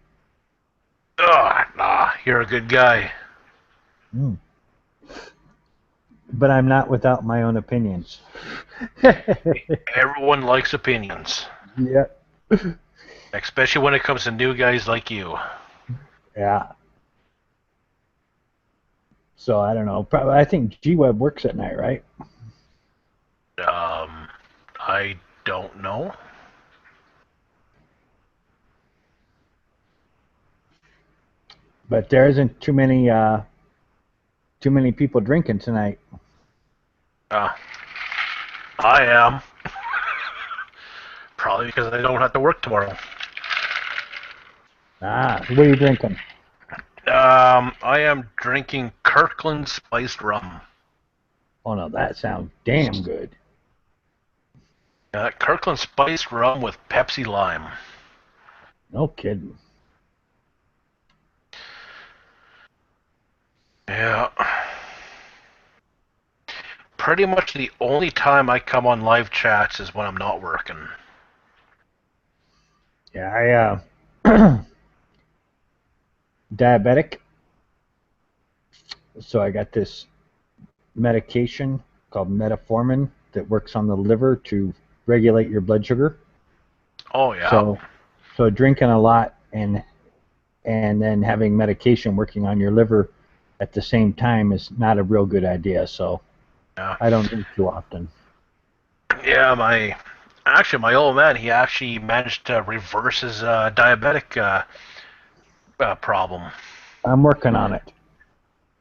Oh, nah, you're a good guy. Mm. But I'm not without my own opinions. Everyone likes opinions. Yeah. Especially when it comes to new guys like you. Yeah. So I don't know. Probably, I think G-Web works at night, right? I don't know. But there isn't too many people drinking tonight. I am. Probably because I don't have to work tomorrow. Ah, what are you drinking? I am drinking Kirkland spiced rum. Oh no, that sounds damn good. Kirkland spiced rum with Pepsi Lime. No kidding. Yeah. Pretty much the only time I come on live chats is when I'm not working. Yeah, I diabetic. So I got this medication called metformin that works on the liver to regulate your blood sugar. Oh yeah. So drinking a lot and then having medication working on your liver at the same time is not a real good idea. So yeah. I don't drink too often. Yeah, my old man, he actually managed to reverse his diabetic problem. I'm working on it.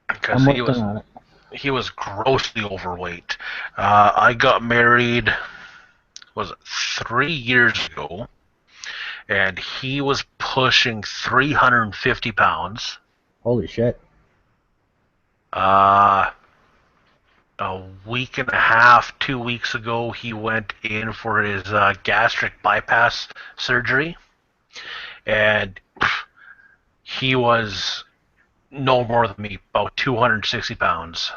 Because he was grossly overweight. I got married, was it 3 years ago, and he was pushing 350 pounds. Holy shit. A week and a half, 2 weeks ago, he went in for his gastric bypass surgery, and he was no more than me, about 260 pounds.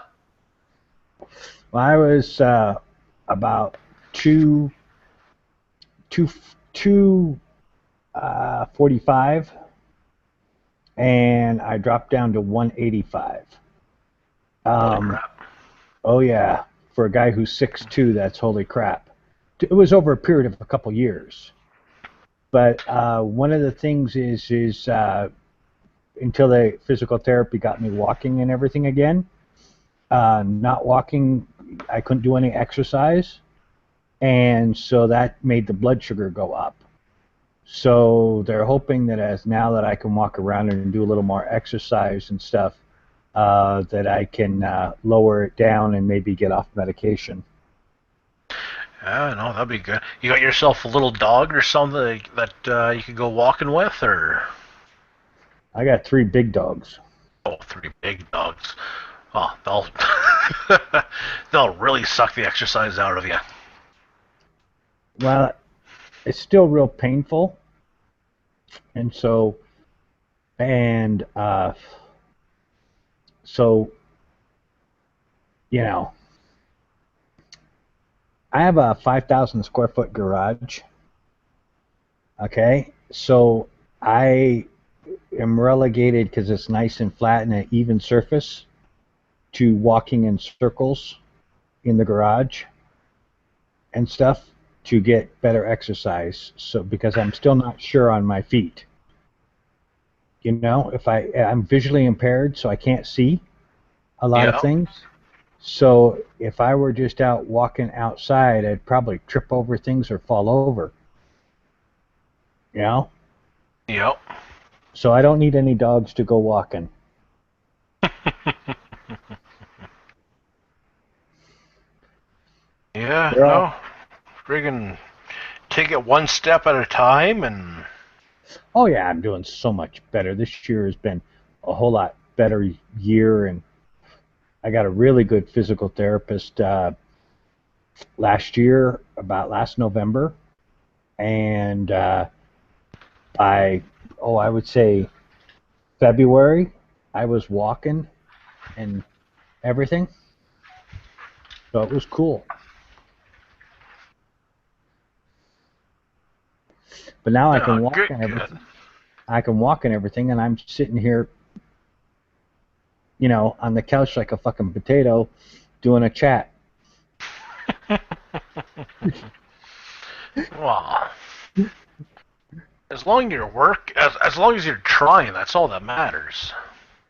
Well, I was about 245, and I dropped down to 185. Holy crap. Oh yeah, for a guy who's 6'2", that's holy crap. It was over a period of a couple years. But one of the things is until the physical therapy got me walking and everything again, not walking, I couldn't do any exercise, and so that made the blood sugar go up. So they're hoping that now that I can walk around and do a little more exercise and stuff, that I can lower it down and maybe get off medication. Yeah, no, that'd be good. You got yourself a little dog or something that you could go walking with, or? I got 3 big dogs. Oh, 3 big dogs. Oh, they'll really suck the exercise out of you. Well, it's still real painful, and so you know, I have a 5,000 square foot garage. Okay, so I am relegated, because it's nice and flat and an even surface, to walking in circles in the garage and stuff to get better exercise. So because I'm still not sure on my feet. You know, I'm visually impaired, so I can't see a lot of things. So if I were just out walking outside, I'd probably trip over things or fall over. You know? Yep. So I don't need any dogs to go walking. Yeah, no. Friggin' take it one step at a time, and Oh yeah, I'm doing so much better. This year has been a whole lot better year, and I got a really good physical therapist last year, about last November, and I would say February, I was walking and everything, so it was cool. But now I can walk and everything. I can walk and everything, and I'm sitting here, on the couch like a fucking potato, doing a chat. well, as long as you're trying, that's all that matters.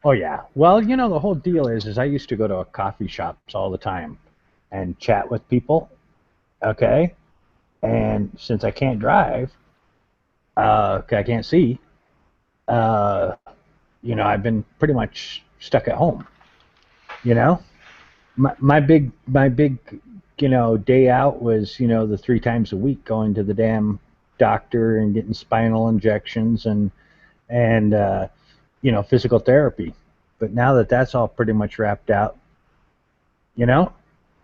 Oh yeah. Well, the whole deal is I used to go to a coffee shops all the time and chat with people. Okay. And since I can't drive, I can't see, I've been pretty much stuck at home. My big day out was, the 3 times a week going to the damn doctor and getting spinal injections and physical therapy. But now that that's all pretty much wrapped out,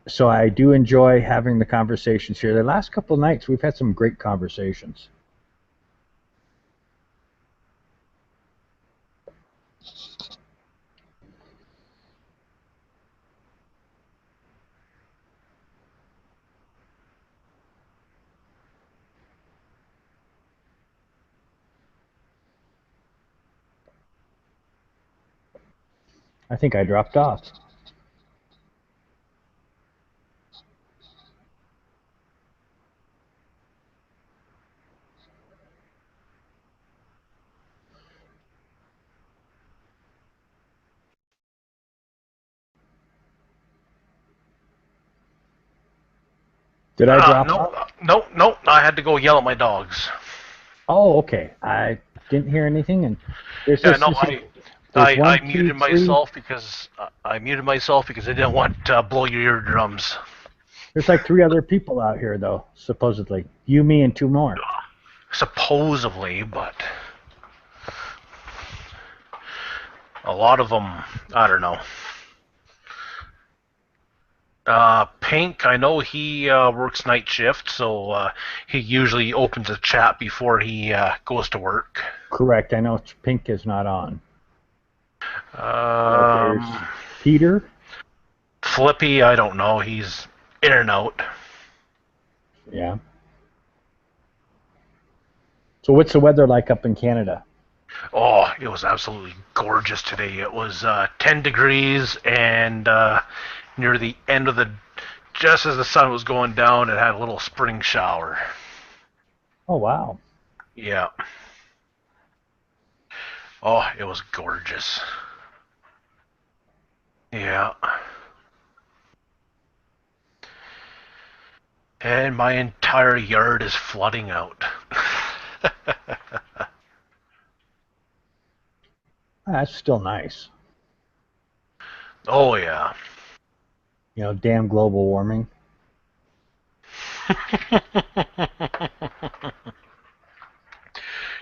so I do enjoy having the conversations here. The last couple of nights, we've had some great conversations. I think I dropped off. Did I drop off? No. I had to go yell at my dogs. Oh, okay. I didn't hear anything, and there's I muted myself because I didn't want to blow your eardrums. There's like 3 other people out here, though, supposedly. You, me, and 2 more. Supposedly, but a lot of them, I don't know. Pink, I know he works night shift, so he usually opens a chat before he goes to work. Correct. I know Pink is not on. There's Peter? Flippy, I don't know. He's in and out. Yeah. So what's the weather like up in Canada? Oh, it was absolutely gorgeous today. It was 10 degrees, and near the end of just as the sun was going down, it had a little spring shower. Oh, wow. Yeah. Oh, it was gorgeous. Yeah. And my entire yard is flooding out. That's still nice. Oh, yeah. Damn global warming.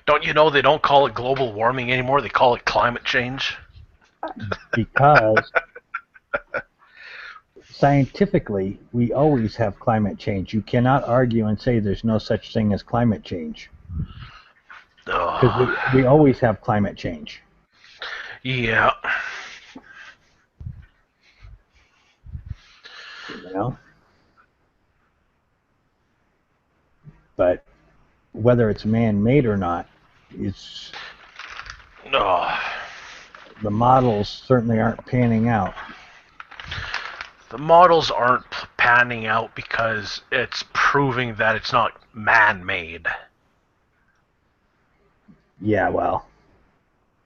Don't you know they don't call it global warming anymore? They call it climate change. Because scientifically, we always have climate change. You cannot argue and say there's no such thing as climate change. Because we always have climate change. Yeah. But whether it's man-made or not, it's the models certainly aren't panning out. The models aren't panning out because it's proving that it's not man-made. Yeah, well,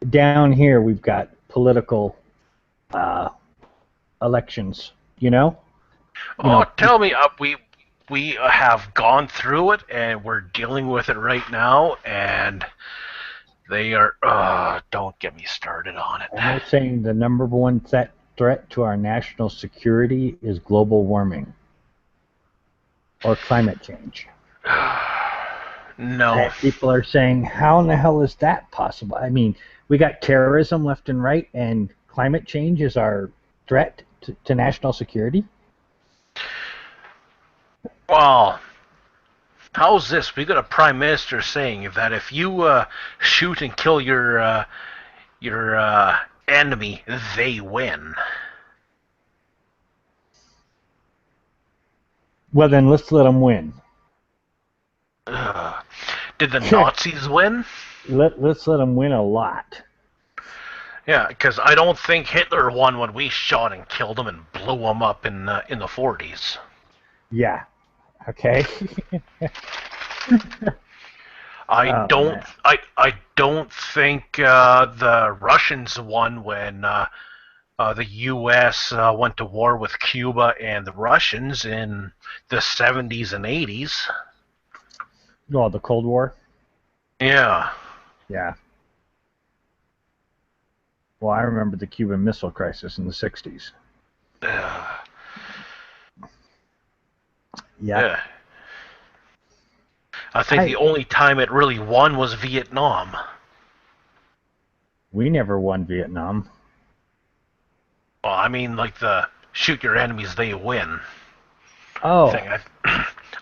down here we've got political elections, Tell me, we have gone through it, and we're dealing with it right now, and they are, don't get me started on it. And they're saying the number one threat to our national security is global warming or climate change. No. And people are saying, how in the hell is that possible? I mean, we got terrorism left and right, and climate change is our threat to national security? Well, how's this? We got a prime minister saying that if you shoot and kill your enemy, they win. Well, then let's let them win. Did the Nazis win? Let's let them win a lot. Yeah, because I don't think Hitler won when we shot and killed him and blew him up in the 40s. Yeah. Okay. I don't think the Russians won when the U.S. Went to war with Cuba and the Russians in the 70s and 80s. Oh, the Cold War? Yeah. Yeah. Well, I remember the Cuban Missile Crisis in the 60s. Yeah. I think the only time it really won was Vietnam. We never won Vietnam. Well, I mean, like the shoot your enemies, they win. Oh.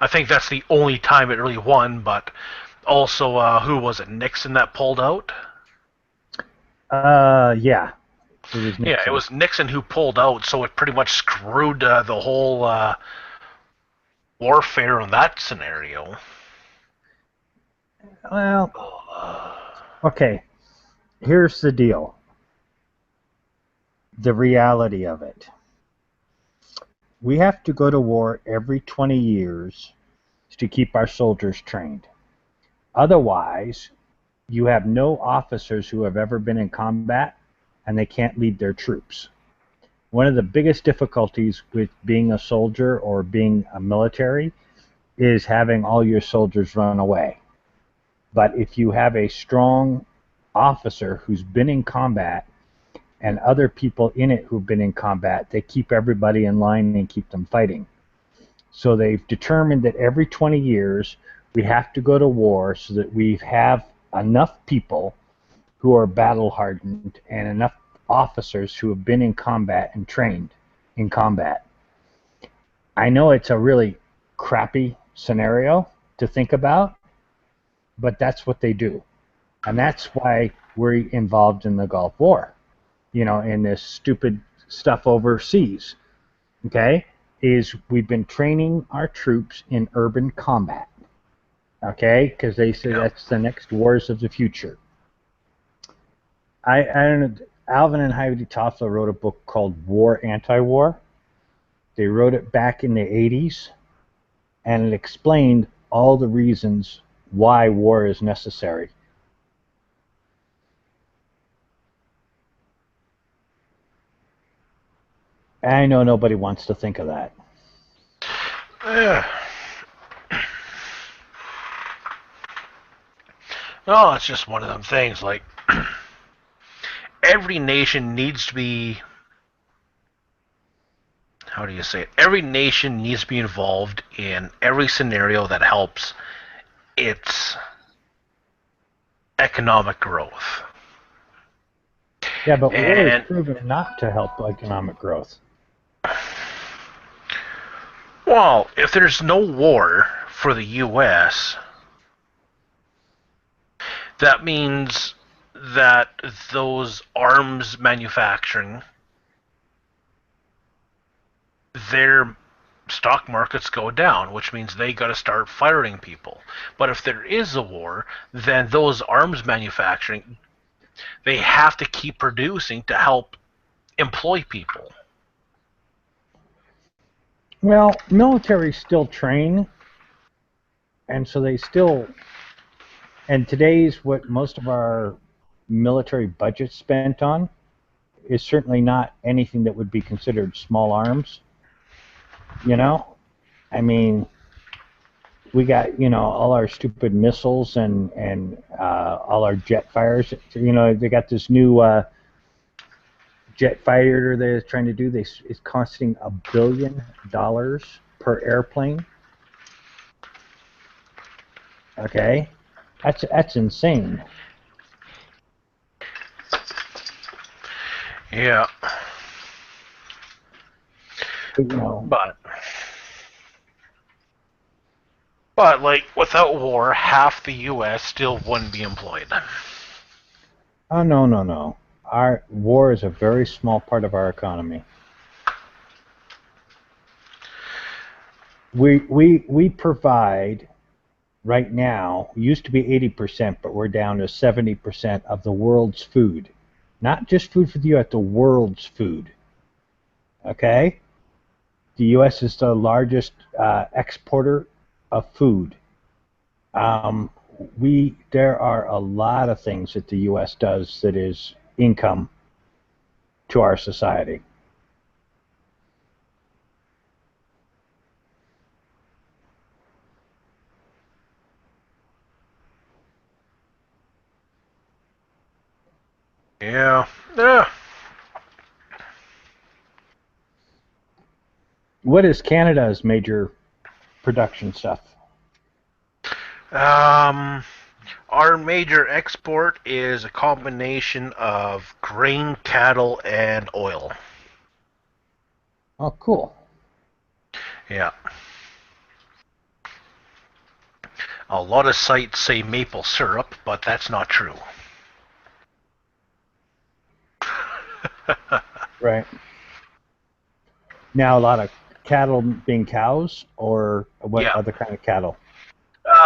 I think that's the only time it really won, but also, who was it, Nixon that pulled out? Yeah. It was Nixon. Yeah, it was Nixon who pulled out, so it pretty much screwed the whole warfare in that scenario. Well, okay. Here's the deal. The reality of it. We have to go to war every 20 years to keep our soldiers trained. Otherwise, you have no officers who have ever been in combat, and they can't lead their troops. One of the biggest difficulties with being a soldier or being a military is having all your soldiers run away. But if you have a strong officer who's been in combat and other people in it who've been in combat, they keep everybody in line and keep them fighting. So they've determined that every 20 years we have to go to war so that we have enough people who are battle hardened and enough officers who have been in combat and trained in combat. I know it's a really crappy scenario to think about, but that's what they do. And that's why we're involved in the Gulf War, you know, in this stupid stuff overseas, okay, is we've been training our troops in urban combat, okay, because they say that's the next wars of the future. I don't know, Alvin and Heidi Toffler wrote a book called War, Anti-War. They wrote it back in the 80s, and it explained all the reasons why war is necessary. I know nobody wants to think of that. Yeah. No, it's just one of them things, like, every nation needs to be, how do you say it? Every nation needs to be involved in every scenario that helps its economic growth. Yeah, but war is proven not to help economic growth. Well, if there's no war for the U.S., that means that those arms manufacturing, their stock markets go down, which means they got to start firing people. But if there is a war, then those arms manufacturing, they have to keep producing to help employ people. Well, militaries still train, and so they still, and today's what most of our military budget spent on is certainly not anything that would be considered small arms. You know, I mean, we got, you know, all our stupid missiles and all our jet fighters. You know, they got this new jet fighter they're trying to do. It's costing $1 billion per airplane. Okay, that's insane. Yeah. You know. But like without war, half the U.S. still wouldn't be employed. Oh no. Our war is a very small part of our economy. We provide right now, used to be 80%, but we're down to 70% of the world's food. Not just food for the U.S., the world's food. Okay? The U.S. is the largest exporter of food. There are a lot of things that the U.S. does that is income to our society. Yeah. What is Canada's major production stuff? Our major export is a combination of grain, cattle, and oil. Oh, cool. Yeah. A lot of sites say maple syrup, but that's not true. Right. Now, a lot of cattle being cows, or what other kind of cattle?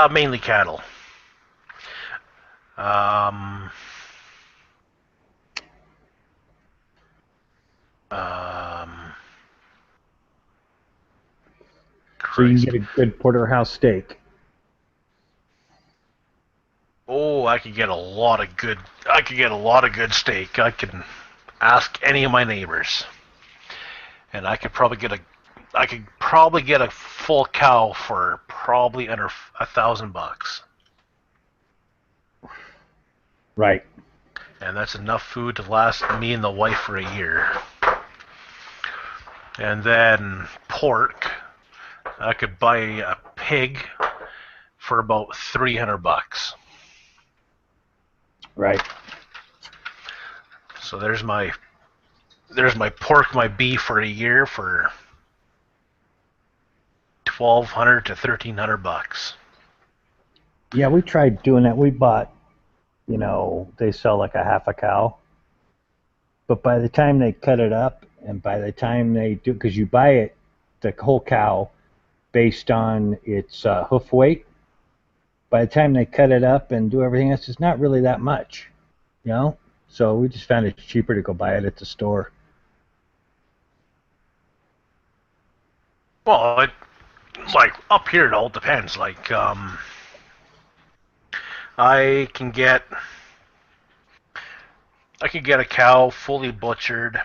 Mainly cattle. So you can get a good porterhouse steak. Oh, I could get a lot of good steak. I can ask any of my neighbors, and I could probably get a full cow for probably under $1,000. Right. And that's enough food to last me and the wife for a year. And then pork, I could buy a pig for about $300. Right. So there's my pork, my beef for a year for $1,200 to $1,300. Yeah, we tried doing that. We bought, they sell like a half a cow. But by the time they cut it up, and by the time they do, because you buy it, the whole cow, based on its hoof weight, by the time they cut it up and do everything else, it's not really that much, So we just found it cheaper to go buy it at the store. Well, like up here, it all depends. Like, I can get a cow fully butchered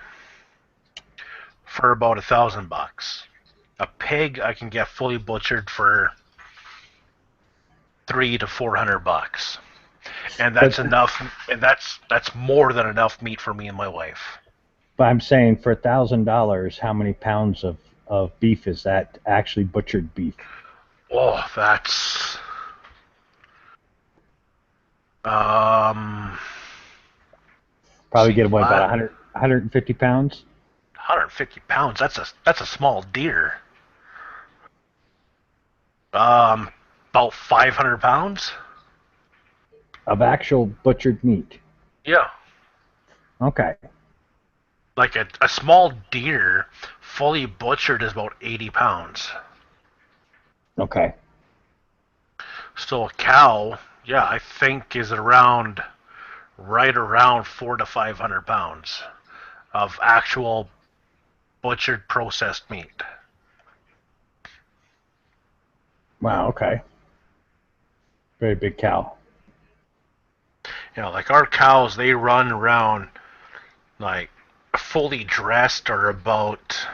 for about $1,000. A pig I can get fully butchered for $300 to $400, and that's enough. And that's more than enough meat for me and my wife. But I'm saying for $1,000, how many pounds of beef is that actually butchered beef? Oh, that's probably get about 150 pounds. 150 pounds. That's a small deer. About 500 pounds of actual butchered meat. Yeah. Okay. Like a small deer, fully butchered, is about 80 pounds. Okay. So a cow, yeah, I think is right around 400 to 500 pounds of actual butchered processed meat. Wow, okay. Very big cow. Like our cows, they run around, like, fully dressed, are about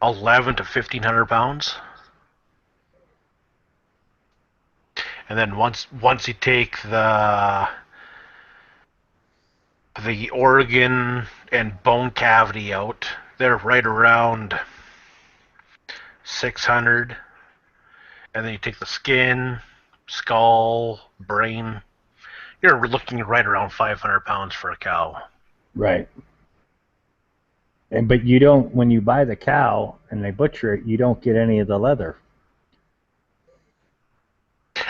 11 to 1,500 pounds. And then once you take the organ and bone cavity out, they're right around 600. And then you take the skin, skull, brain. You're looking right around 500 pounds for a cow. Right. But you don't, when you buy the cow and they butcher it, you don't get any of the leather.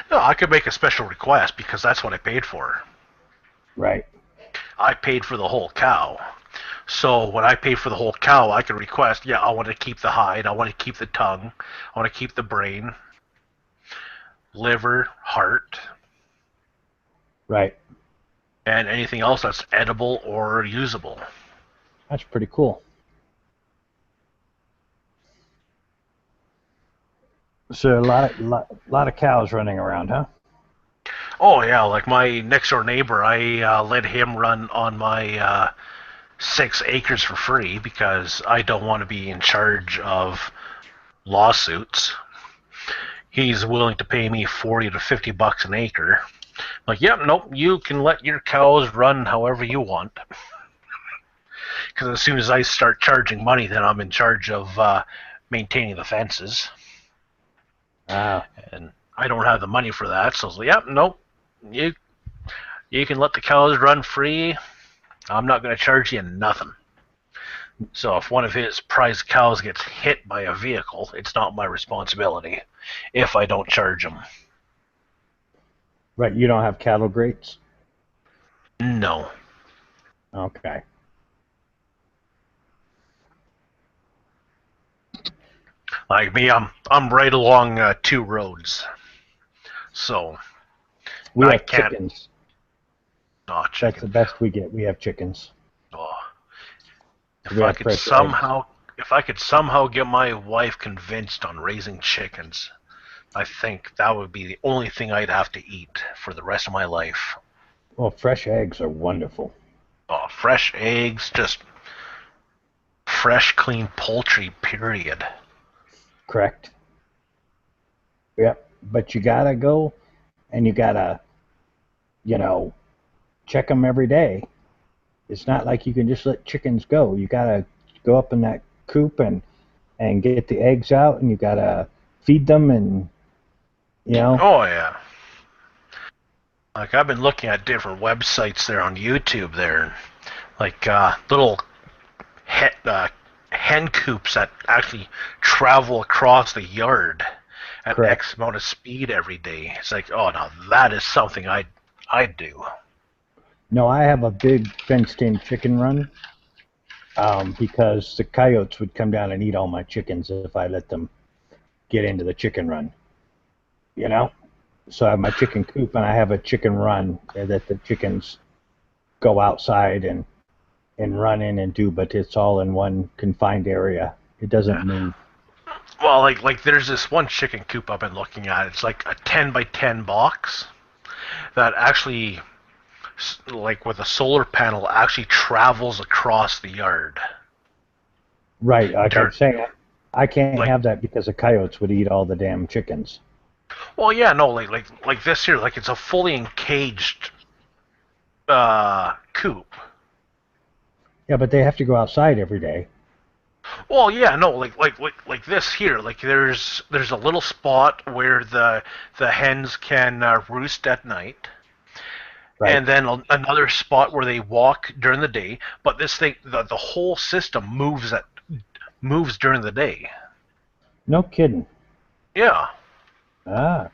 No, I could make a special request because that's what I paid for. Right. I paid for the whole cow. So when I pay for the whole cow, I can request, yeah, I want to keep the hide, I want to keep the tongue, I want to keep the brain, liver, heart. Right. And anything else that's edible or usable. That's pretty cool. So a lot of cows running around, huh? Oh yeah, like my next door neighbor, I let him run on my 6 acres for free because I don't want to be in charge of lawsuits. He's willing to pay me $40 to $50 an acre. Like, yep, nope, you can let your cows run however you want. Because as soon as I start charging money, then I'm in charge of maintaining the fences. And I don't have the money for that, so it's like, yep, nope, you can let the cows run free. I'm not going to charge you nothing. So if one of his prize cows gets hit by a vehicle, it's not my responsibility if I don't charge him. Right, you don't have cattle grates? No. Okay. Like me, I'm right along 2 roads, so we I have can't. Chickens. Oh, chickens. That's the best we get. We have chickens. Oh. We have fresh eggs. If I could somehow get my wife convinced on raising chickens, I think that would be the only thing I'd have to eat for the rest of my life. Well, fresh eggs are wonderful. Oh, fresh eggs, just fresh, clean poultry, period. Correct. Yep, but you gotta go and you gotta, check them every day. It's not like you can just let chickens go. You gotta go up in that coop and get the eggs out, and you gotta feed them, and Oh yeah. Like I've been looking at different websites there on YouTube there, like little hen coops that actually travel across the yard at Correct. X amount of speed every day. It's like, oh no, that is something I'd do. No, I have a big fenced-in chicken run because the coyotes would come down and eat all my chickens if I let them get into the chicken run. So I have my chicken coop and I have a chicken run that the chickens go outside and run in and do, but it's all in one confined area. It doesn't move. Well, like there's this one chicken coop I've been looking at. It's like a 10 by 10 box that actually, like with a solar panel, actually travels across the yard. Right, like I'm saying, I can't have that because the coyotes would eat all the damn chickens. Well, yeah, no, like this here, like it's a fully encaged coop. Yeah, but they have to go outside every day. Well, yeah, no, like this here, like there's a little spot where the hens can roost at night, right. And then another spot where they walk during the day. But this thing, the whole system moves during the day. No kidding. Yeah. Ah.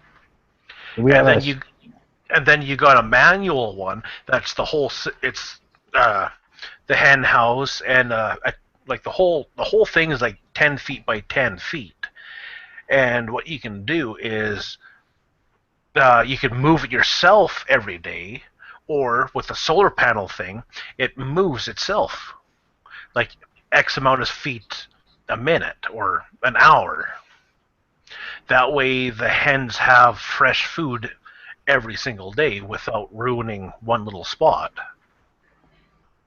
And then you got a manual one that's the whole. It's the hen house and like the whole thing is like 10 feet by 10 feet, and what you can do is you can move it yourself every day, or with the solar panel thing, it moves itself like X amount of feet a minute or an hour. That way the hens have fresh food every single day without ruining one little spot.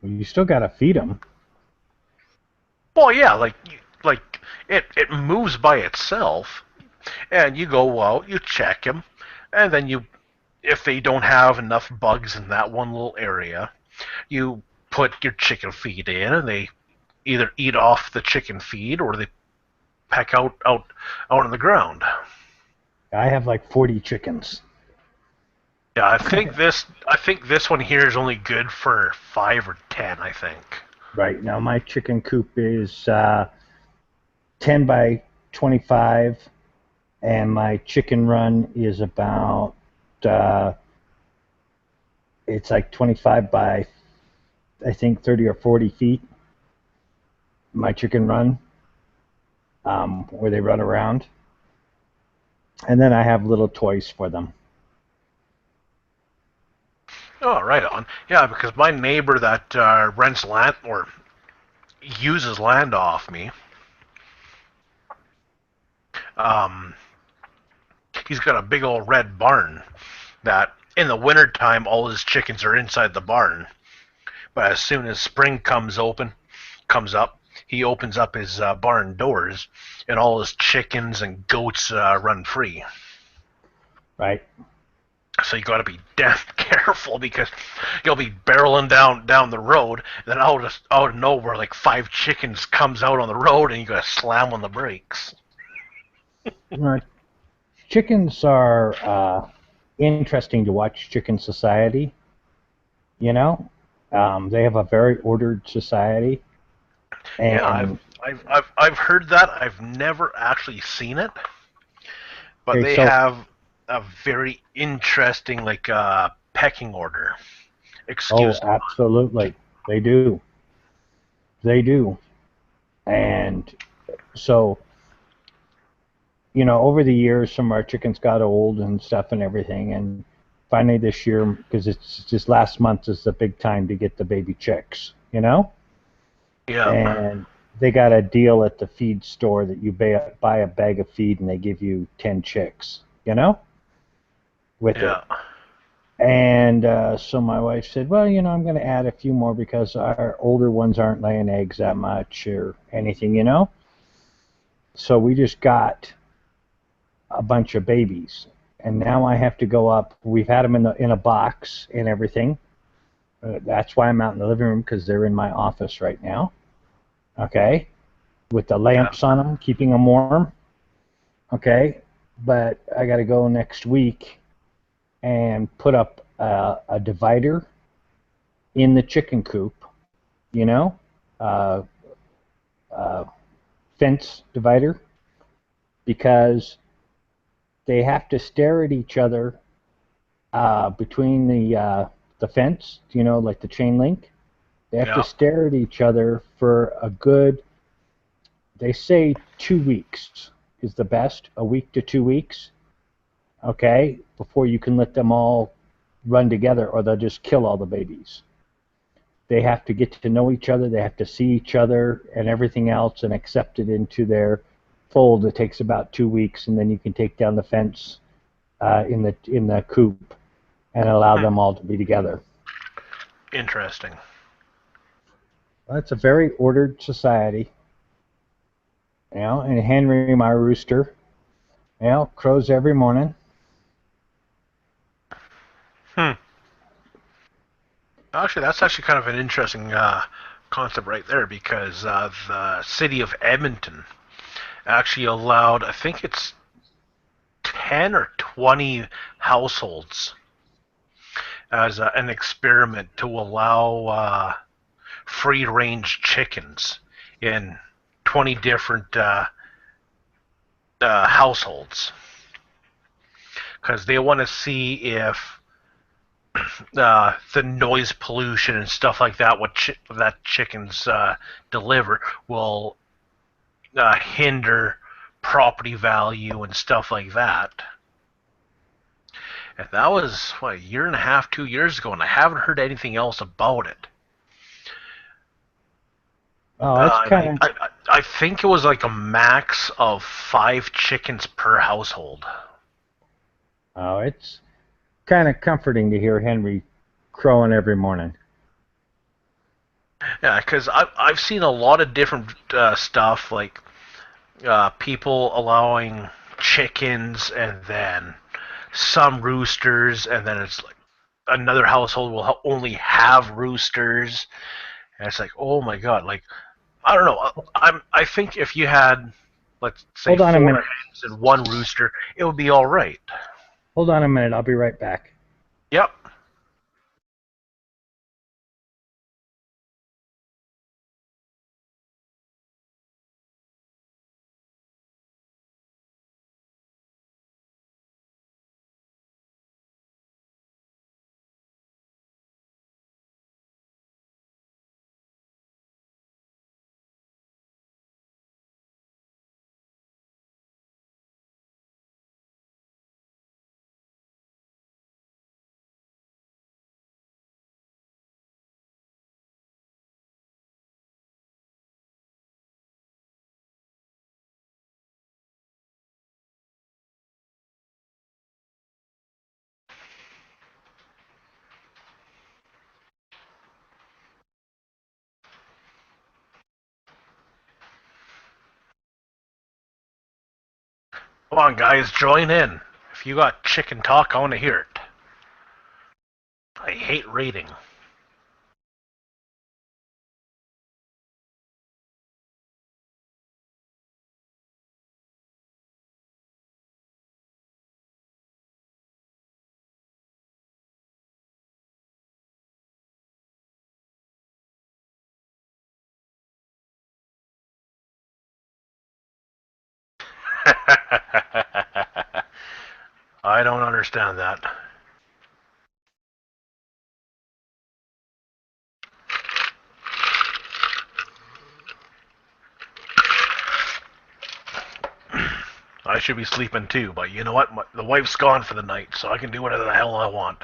You still gotta feed them. Well, yeah, like it moves by itself, and you go out, you check them, and then if they don't have enough bugs in that one little area, you put your chicken feed in, and they either eat off the chicken feed or they peck out on the ground. I have like 40 chickens. Yeah, I think this one here is only good for 5 or 10. I think. Right now, my chicken coop is 10 by 25, and my chicken run is about it's like 25 by I think 30 or 40 feet. My chicken run, where they run around, and then I have little toys for them. Oh, right on. Yeah, because my neighbor that rents land or uses land off me, he's got a big old red barn that in the wintertime all his chickens are inside the barn. But as soon as spring comes up, he opens up his barn doors and all his chickens and goats run free. Right. So you got to be damn careful because you'll be barreling down the road, and then out of nowhere, like 5 chickens comes out on the road, and you got to slam on the brakes. Right. Chickens are interesting to watch. Chicken society. You know, they have a very ordered society. And yeah, I've heard that. I've never actually seen it, but they have a very interesting pecking order. Excuse me. Absolutely. They do. And so, over the years, some of our chickens got old and stuff and everything, and finally this year, because it's just last month is the big time to get the baby chicks, Yeah. And they got a deal at the feed store that you buy a bag of feed and they give you 10 chicks, with it. And so my wife said, well, I'm going to add a few more because our older ones aren't laying eggs that much or anything, So we just got a bunch of babies. And now I have to go up. We've had them in a box and everything. That's why I'm out in the living room, because they're in my office right now. Okay? With the lamps on them, keeping them warm. Okay? But I got to go next week and put up a divider in the chicken coop, fence divider, because they have to stare at each other between the fence, like the chain link. They have to stare at each other for a good, they say 2 weeks is the best, a week to 2 weeks. Okay, before you can let them all run together, or they'll just kill all the babies. They have to get to know each other, they have to see each other and everything else and accept it into their fold. It takes about 2 weeks, and then you can take down the fence in the coop and allow them all to be together. Interesting. Well, it's a very ordered society. And Henry, my rooster, crows every morning. Actually, that's kind of an interesting concept right there, because the city of Edmonton actually allowed, I think it's 10 or 20 households as an experiment to allow free-range chickens in 20 different households, because they want to see if the noise pollution and stuff like that, that chickens deliver, will hinder property value and stuff like that. And that was, a year and a half, 2 years ago, and I haven't heard anything else about it. Oh, that's kind of... I think it was like a max of 5 chickens per household. Oh, it's kind of comforting to hear Henry crowing every morning. Yeah, because I've seen a lot of different stuff, like people allowing chickens and then some roosters, and then it's like another household will only have roosters, and it's like, oh my god, like, I don't know. I think if you had, let's say, 4 hens and 1 rooster, it would be all right. Hold on a minute. I'll be right back. Yep. Come on, guys, join in. If you got chicken talk, I want to hear it. I hate raiding. I don't understand that. I should be sleeping too, but you know what? The wife's gone for the night, so I can do whatever the hell I want.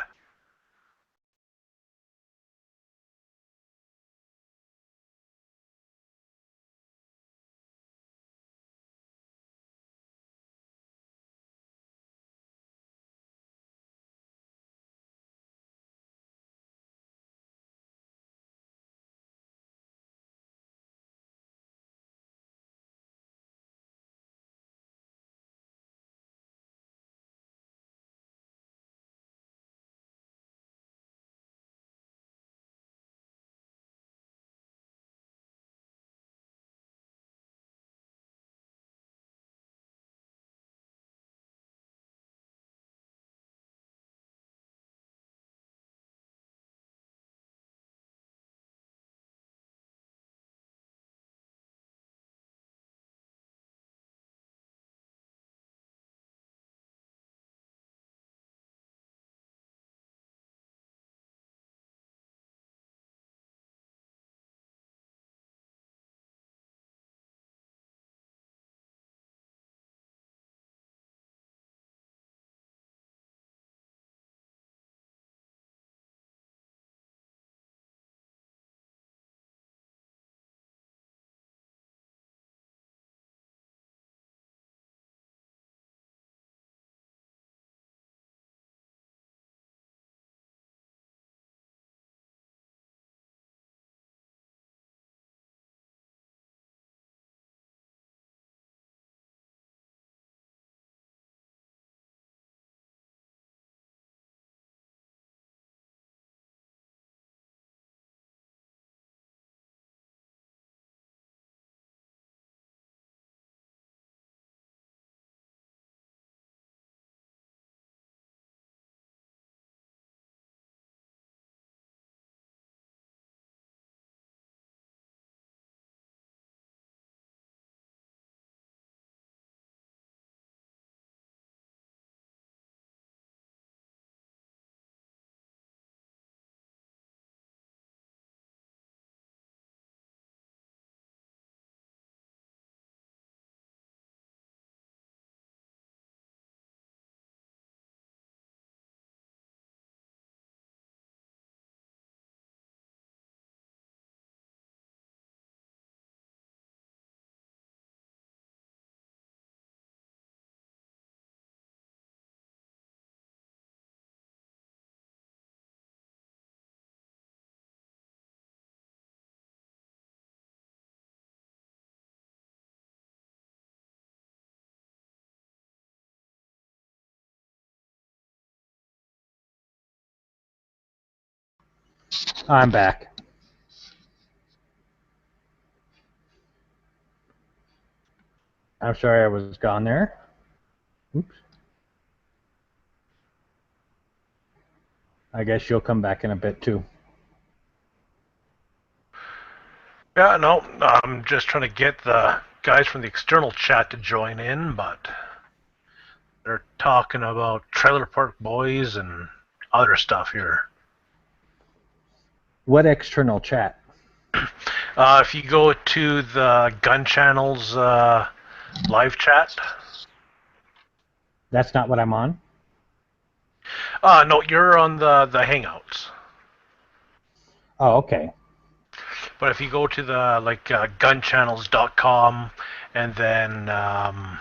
I'm back. I'm sorry I was gone there. Oops. I guess you'll come back in a bit too. Yeah, no, I'm just trying to get the guys from the external chat to join in, but they're talking about Trailer Park Boys and other stuff here. What external chat? If you go to the Gun Channel's live chat. That's not what I'm on? No, you're on the Hangouts. Oh, okay. But if you go to the gunchannels.com and then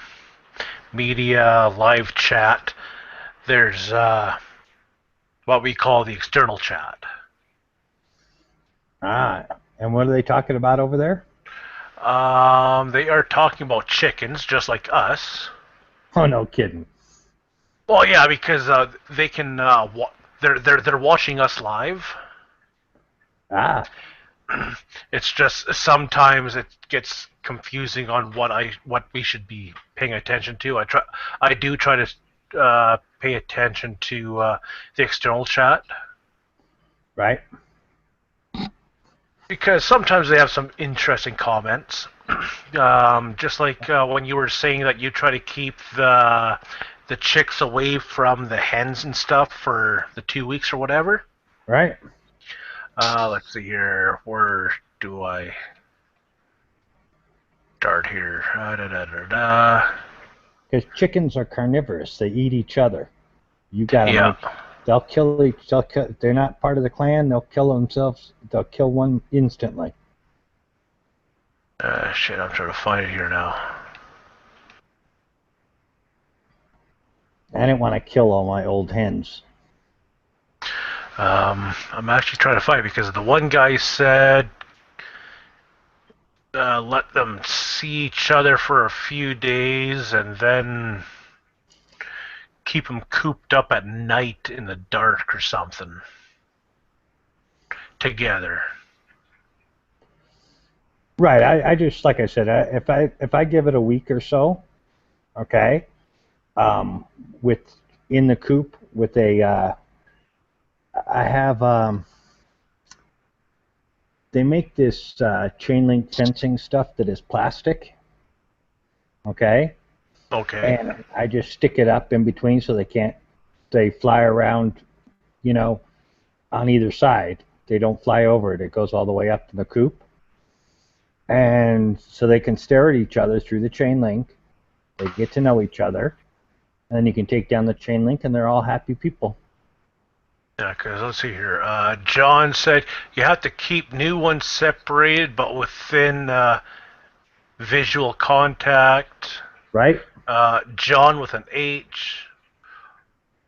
media live chat, there's what we call the external chat. Ah, and what are they talking about over there? They are talking about chickens, just like us. Oh, no kidding. Well, yeah, because they can. They're watching us live. Ah. It's just sometimes it gets confusing on what we should be paying attention to. I do try to pay attention to the external chat. Right. Because sometimes they have some interesting comments. Just like when you were saying that you try to keep the chicks away from the hens and stuff for the 2 weeks or whatever. Right. Let's see here. Where do I start here? Because chickens are carnivorous. They eat each other. You got to Yeah. They'll kill each. They're not part of the clan. They'll kill themselves. They'll kill one instantly. Shit, I'm trying to find it here now. I didn't want to kill all my old hens. I'm actually trying to find it because the one guy said let them see each other for a few days and then keep them cooped up at night in the dark or something together. Right. I just, like I said, if I give it a week or so, okay, with in the coop with a, I have, they make this chain link fencing stuff that is plastic, okay? Okay. And I just stick it up in between so they fly around, on either side. They don't fly over it. It goes all the way up to the coop. And so they can stare at each other through the chain link. They get to know each other. And then you can take down the chain link and they're all happy people. Yeah, because let's see here. John said you have to keep new ones separated but within visual contact. Right. John with an H.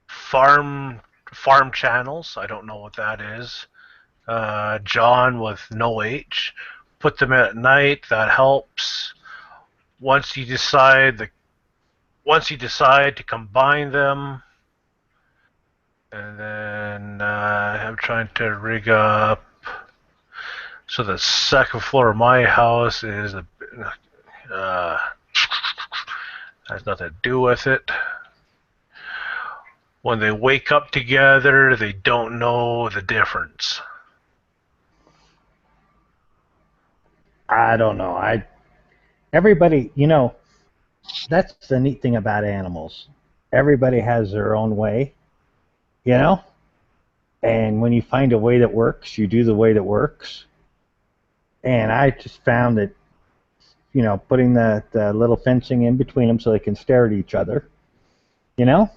Farm channels. I don't know what that is. John with no H. Put them at night. That helps. Once you decide to combine them, and then I'm trying to rig up. So the second floor of my house is has nothing to do with it. When they wake up together, they don't know the difference. I don't know. Everybody, that's the neat thing about animals. Everybody has their own way, and when you find a way that works, you do the way that works. And I just found that, putting the little fencing in between them so they can stare at each other, give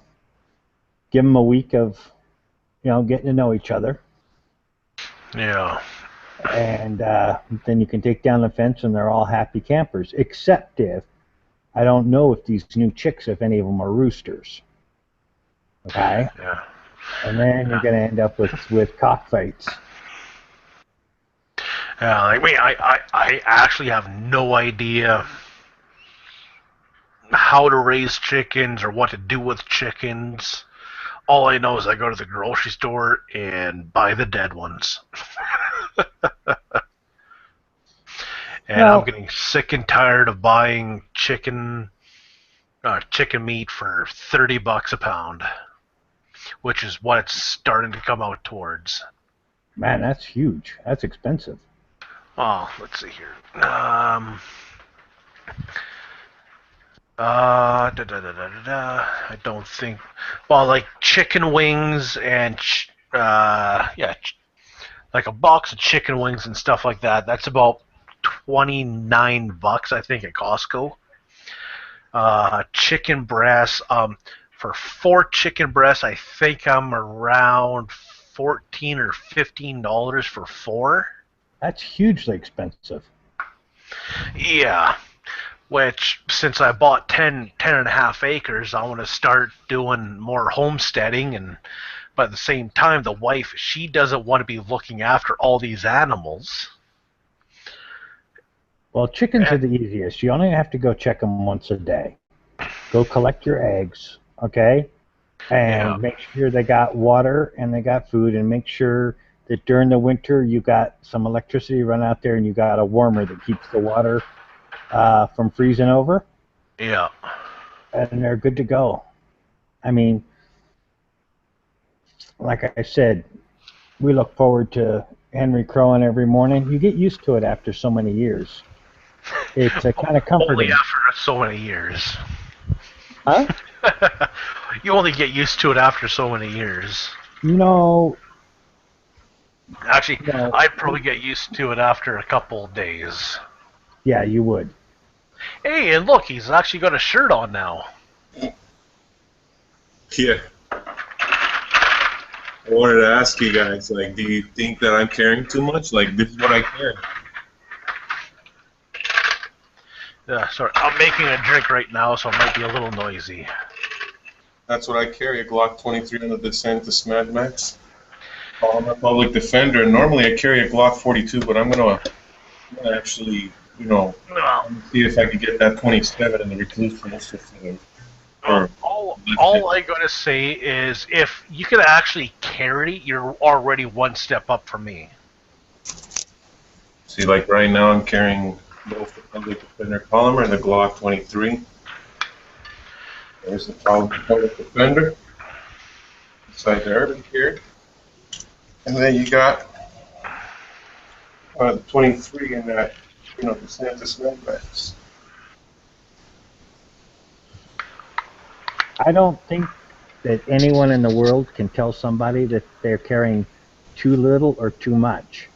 them a week of, getting to know each other. Yeah. And then you can take down the fence and they're all happy campers, except if, I don't know if these new chicks, if any of them are roosters. Okay? Yeah. And then you're going to end up with cockfights. Yeah, I actually have no idea how to raise chickens or what to do with chickens. All I know is I go to the grocery store and buy the dead ones. And I'm getting sick and tired of buying chicken meat for $30 a pound. which is what it's starting to come out towards. Man, that's huge. That's expensive. Oh, let's see here. I don't think. Well, like chicken wings and like a box of chicken wings and stuff like that. That's about $29, I think, at Costco. Chicken breasts. For 4 chicken breasts, I think I'm around $14 or $15 for 4. That's hugely expensive. Yeah. Which, since I bought 10 and a half acres, I want to start doing more homesteading. But at the same time, the wife, she doesn't want to be looking after all these animals. Well, chickens are the easiest. You only have to go check them once a day. Go collect your eggs, okay? And make sure they got water and they got food, and make sure that during the winter you got some electricity run out there and you got a warmer that keeps the water from freezing over. Yeah. And they're good to go. I mean, like I said, we look forward to Henry crowing every morning. You get used to it after so many years. It's kind of comforting. Only after so many years. Huh? You only get used to it after so many years. Actually, I'd probably get used to it after a couple of days. Yeah, you would. Hey, and look, he's actually got a shirt on now. Yeah. I wanted to ask you guys, like, do you think that I'm carrying too much? Like, this is what I carry. Yeah, sorry. I'm making a drink right now, so it might be a little noisy. That's what I carry, a Glock 23 on the DeSantis Mad Max. I'm a public defender, and normally I carry a Glock 42, but I'm gonna actually, see if I can get that 27 in the recluse institute. All I gotta say is, if you can actually carry, you're already one step up from me. See, like right now, I'm carrying both the public defender polymer and the Glock 23. There's the public defender inside the urban carry, and then you got the 23 in that, DeSantis Mad Max. I don't think that anyone in the world can tell somebody that they're carrying too little or too much.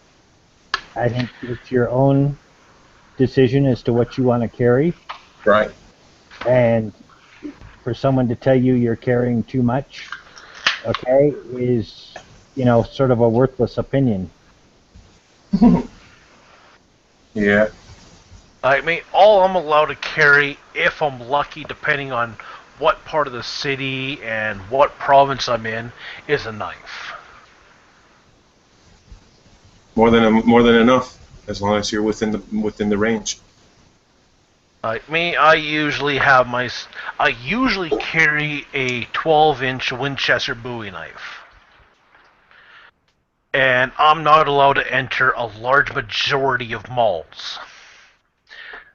I think it's your own decision as to what you want to carry. Right. And for someone to tell you you're carrying too much, okay, is, sort of a worthless opinion. Yeah. I mean, all I'm allowed to carry, if I'm lucky, depending on what part of the city and what province I'm in, is a knife. More than enough, as long as you're within the range. I usually carry a 12-inch Winchester Bowie knife. And I'm not allowed to enter a large majority of malls.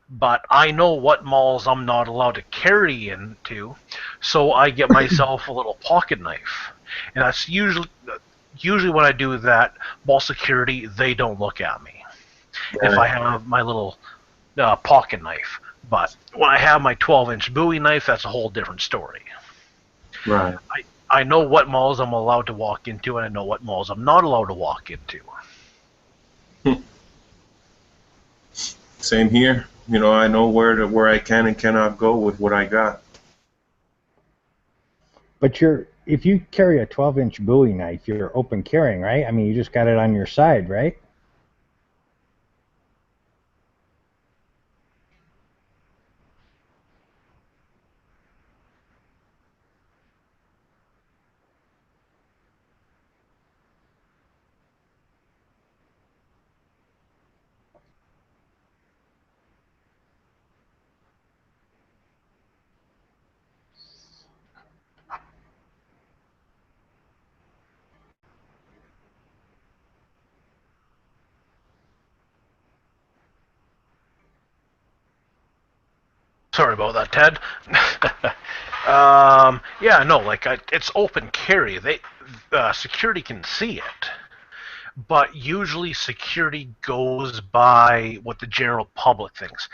But I know what malls I'm not allowed to carry into, so I get myself a little pocket knife. And that's usually when I do that, mall security, they don't look at me. Right. If I have my little pocket knife. But when I have my 12-inch Bowie knife, that's a whole different story. Right. I know what malls I'm allowed to walk into, and I know what malls I'm not allowed to walk into. Same here. I know where I can and cannot go with what I got. But if you carry a 12-inch Bowie knife, you're open carrying, right? I mean, you just got it on your side, right? Sorry about that, Ted. Yeah, no, like it's open carry. Security can see it, but usually security goes by what the general public thinks.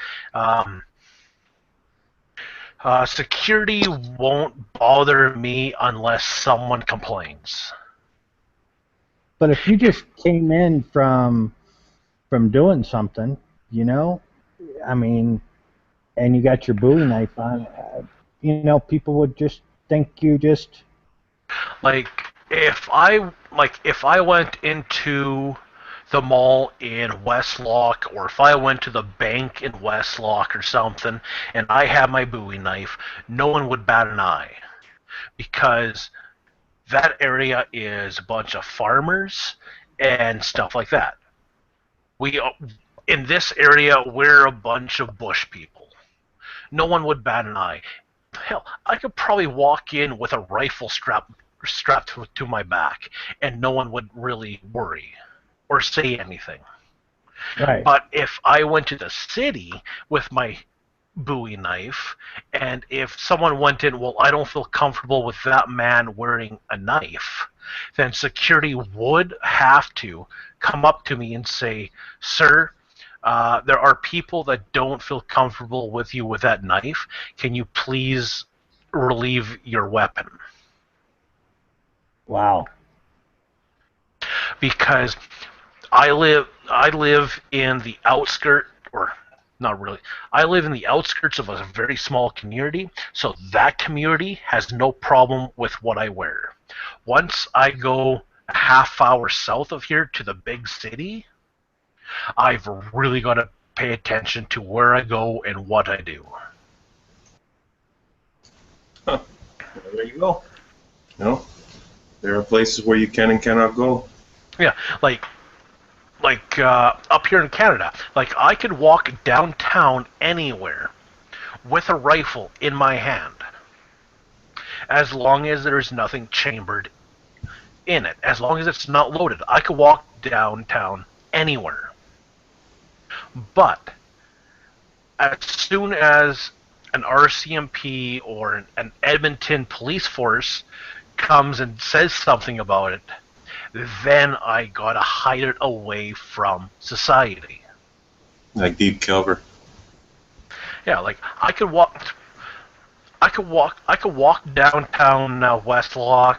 Security won't bother me unless someone complains. But if you just came in from doing something, you know, I mean, and you got your Bowie knife on, you know, people would just think you just Like if I went into the mall in Westlock, or if I went to the bank in Westlock or something, and I had my Bowie knife, no one would bat an eye, because that area is a bunch of farmers and stuff like that. In this area, we're a bunch of bush people. No one would bat an eye. Hell, I could probably walk in with a rifle strapped to my back, and no one would really worry or say anything. right. But if I went to the city with my Bowie knife, and if someone went in, well, I don't feel comfortable with that man wearing a knife, then security would have to come up to me and say, sir, there are people that don't feel comfortable with you with that knife. Can you please relieve your weapon? Wow. Because I live in the outskirt, or not really. I live in the outskirts of a very small community, so that community has no problem with what I wear. Once I go a half hour south of here to the big city, I've really got to pay attention to where I go and what I do. Huh. There you go. No, there are places where you can and cannot go. Yeah, like up here in Canada, like I could walk downtown anywhere with a rifle in my hand, as long as there's nothing chambered in it, as long as it's not loaded. I could walk downtown anywhere. But as soon as an RCMP or an Edmonton police force comes and says something about it, then I gotta hide it away from society. Like deep cover. Yeah, like I could walk downtown Westlock,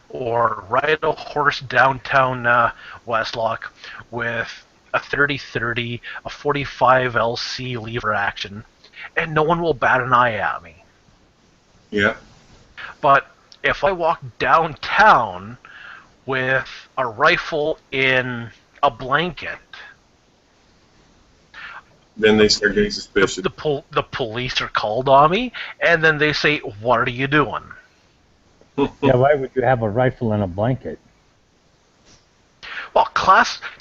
or ride a horse downtown Westlock with a 30-30, a 45 LC lever action, and no one will bat an eye at me. Yeah. But if I walk downtown with a rifle in a blanket, then they start getting suspicious. The police are called on me, and then they say, "What are you doing?" Yeah, why would you have a rifle in a blanket? Well,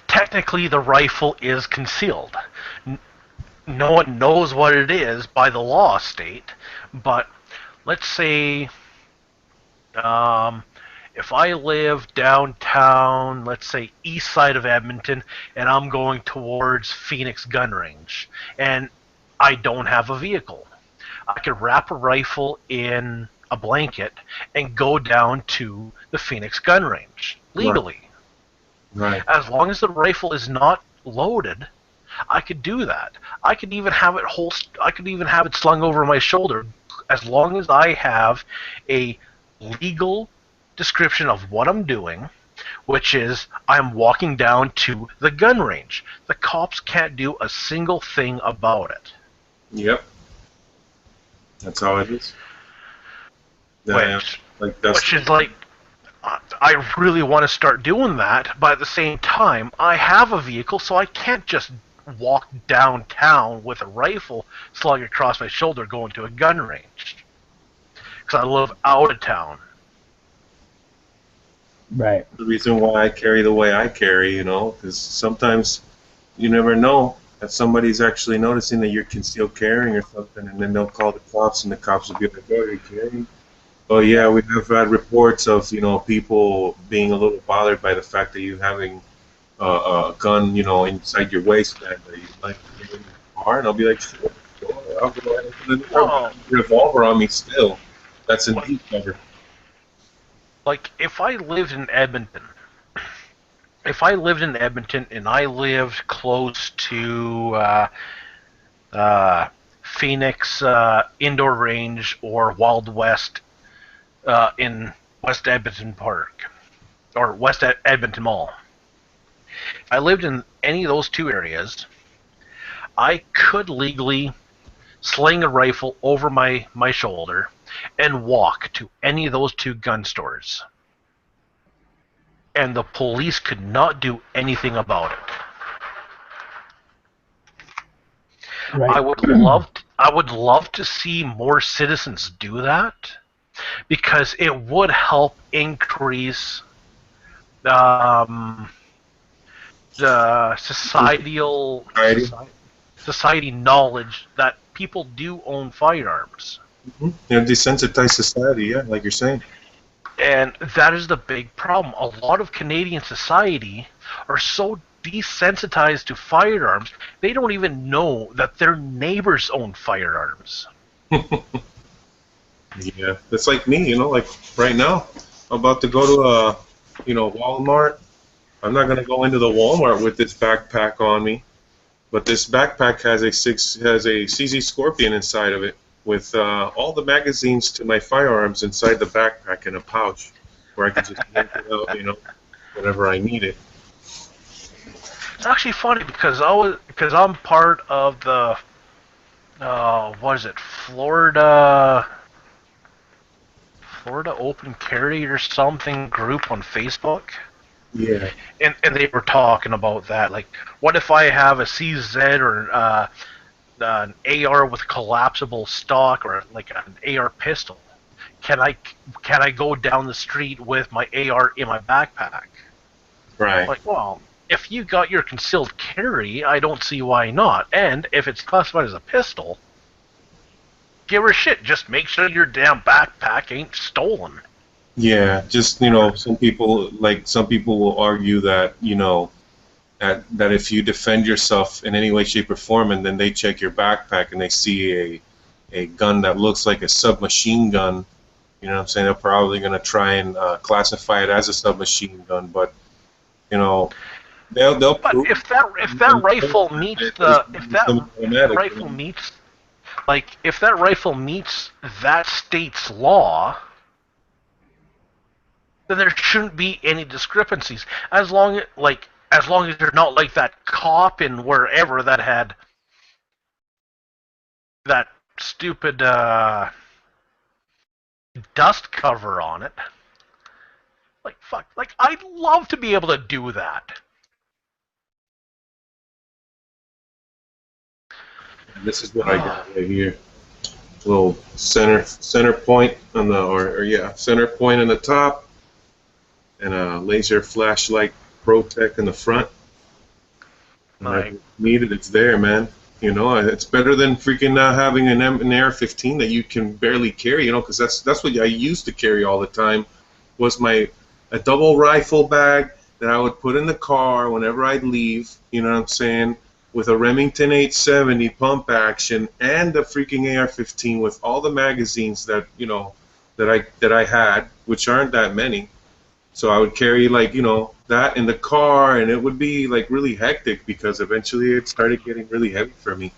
technically the rifle is concealed. No one knows what it is by the law state, but let's say if I live downtown, let's say east side of Edmonton, and I'm going towards Phoenix Gun Range, and I don't have a vehicle, I could wrap a rifle in a blanket and go down to the Phoenix Gun Range legally. Right. As long as the rifle is not loaded, I could do that. I could even have it slung over my shoulder, as long as I have a legal description of what I'm doing, which is I'm walking down to the gun range. The cops can't do a single thing about it. Yep. That's how it is. Which is like, I really want to start doing that, but at the same time, I have a vehicle, so I can't just walk downtown with a rifle slung across my shoulder going to a gun range. Because I live out of town. Right. The reason why I carry the way I carry, because sometimes you never know that somebody's actually noticing that you're concealed carrying or something, and then they'll call the cops, and the cops will be like, "Oh, you're carrying." Oh yeah, we have had reports of people being a little bothered by the fact that you having a gun, inside your waistband that you like to get in your car, and I'll be like, "Sure, go I'll go ahead and put Well, a revolver on me still. That's a deep cover. like if I lived in Edmonton, and I lived close to Phoenix Indoor Range or Wild West in West Edmonton Park or West Edmonton Mall. If I lived in any of those two areas, I could legally sling a rifle over my shoulder and walk to any of those two gun stores. And the police could not do anything about it. Right. I would love to see more citizens do that, because it would help increase the society knowledge that people do own firearms. Mm-hmm. Desensitize society, yeah, like you're saying. And that is the big problem. A lot of Canadian society are so desensitized to firearms, they don't even know that their neighbors own firearms. Yeah, it's like me, like right now, I'm about to go to Walmart. I'm not gonna go into the Walmart with this backpack on me, but this backpack has a CZ Scorpion inside of it with all the magazines to my firearms inside the backpack in a pouch, where I can just yank it out, whenever I need it. It's actually funny because I'm part of the Florida Open Carry or something group on Facebook. Yeah. And they were talking about that. Like, what if I have a CZ or an AR with collapsible stock or like an AR pistol? Can I go down the street with my AR in my backpack? Right. Like, well, if you got your concealed carry, I don't see why not. And if it's classified as a pistol, give her shit. Just make sure your damn backpack ain't stolen. Yeah, just some people will argue that that if you defend yourself in any way, shape, or form, and then they check your backpack and they see a gun that looks like a submachine gun, what I'm saying, they're probably going to try and classify it as a submachine gun, but they'll But if that rifle meets that state's law, then there shouldn't be any discrepancies. As long as you're not like that cop in wherever that had that stupid dust cover on it. Like, fuck. Like, I'd love to be able to do that. This is what I got right here. Little center point on the center point on the top, and a laser flashlight Pro-Tech in the front. Like, I need it, it's there, man. It's better than freaking having an AR-15 that you can barely carry. Because that's what I used to carry all the time. Was a double rifle bag that I would put in the car whenever I'd leave. You know what I'm saying? With a Remington 870 pump action and a freaking AR-15 with all the magazines that I had, which aren't that many. So I would carry that in the car, and it would be really hectic because eventually it started getting really heavy for me,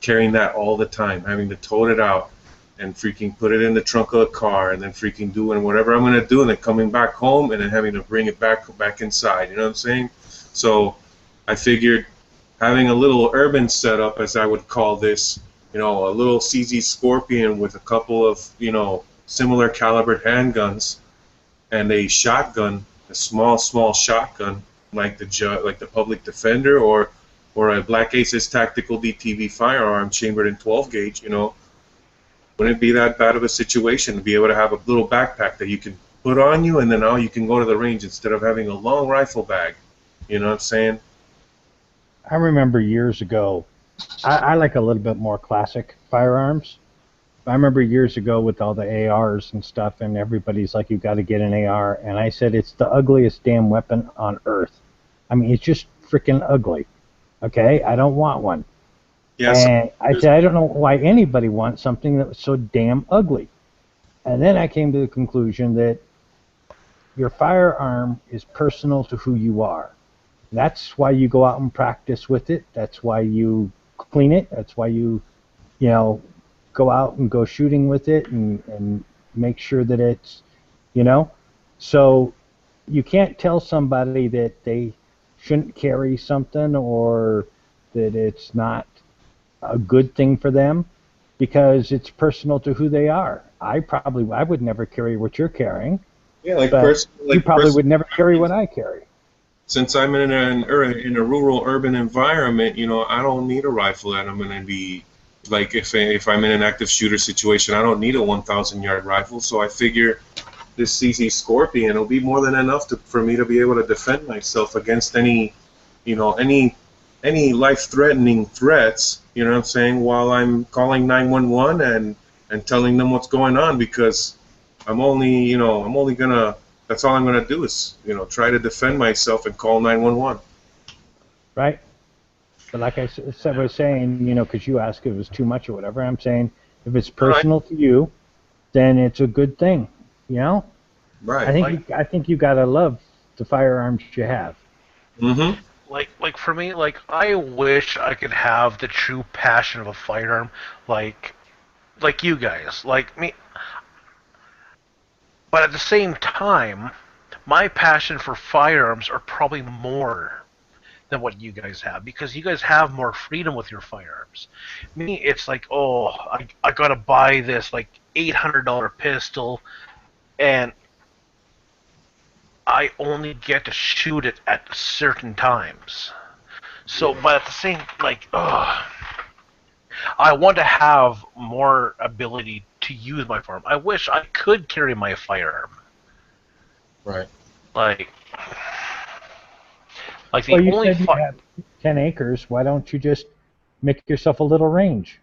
carrying that all the time, having to tote it out and freaking put it in the trunk of the car, and then freaking doing whatever I'm gonna do, and then coming back home and then having to bring it back inside. You know what I'm saying? So I figured having a little urban setup, as I would call this, a little CZ Scorpion with a couple of similar calibered handguns and a shotgun, a small shotgun like the Public Defender or a Black Aces Tactical DTV firearm chambered in 12 gauge. Wouldn't it be that bad of a situation to be able to have a little backpack that you can put on you, and then now you can go to the range instead of having a long rifle bag? You know what I'm saying? I remember years ago, I like a little bit more classic firearms. I remember years ago with all the ARs and stuff, and everybody's like, you got to get an AR. And I said, it's the ugliest damn weapon on earth. I mean, it's just freaking ugly. Okay? I don't want one. Yes. And I said, I don't know why anybody wants something that was so damn ugly. And then I came to the conclusion that your firearm is personal to who you are. That's why you go out and practice with it. That's why you clean it. That's why you go out and go shooting with it and make sure that it's, So you can't tell somebody that they shouldn't carry something or that it's not a good thing for them because it's personal to who they are. I would never carry what you're carrying. Yeah, like you probably would never carry what I carry. Since I'm in a rural urban environment, I don't need a rifle that I'm going to be like if I'm in an active shooter situation, I don't need a 1,000-yard rifle. So I figure this CZ Scorpion will be more than enough for me to be able to defend myself against any life-threatening threats. You know what I'm saying? While I'm calling 911 and telling them what's going on, because that's all I'm gonna do is try to defend myself and call 911. Right. But like I was saying, because you asked if it was too much or whatever, I'm saying if it's personal to you, then it's a good thing. Right. I think you gotta love the firearms you have. Mm-hmm. Like for me, I wish I could have the true passion of a firearm, like you guys, like me. But at the same time, my passion for firearms are probably more than what you guys have, because you guys have more freedom with your firearms. Me, it's like, I gotta buy this like $800 pistol, and I only get to shoot it at certain times. So, but at the same, I want to have more ability to use my firearm. I wish I could carry my firearm. Right. Like the Well, you only said you have 10 acres. Why don't you just make yourself a little range?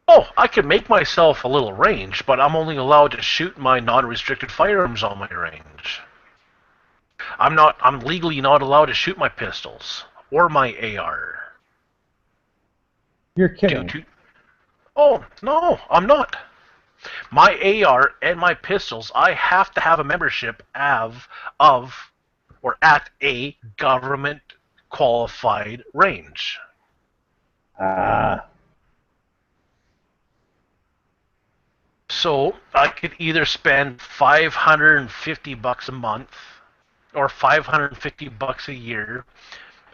Oh, I could make myself a little range, but I'm only allowed to shoot my non-restricted firearms on my range. I'm legally not allowed to shoot my pistols or my AR. You're kidding. Oh, no, I'm not. My AR and my pistols, I have to have a membership or at a government qualified range. So I could either spend $550 a month or $550 a year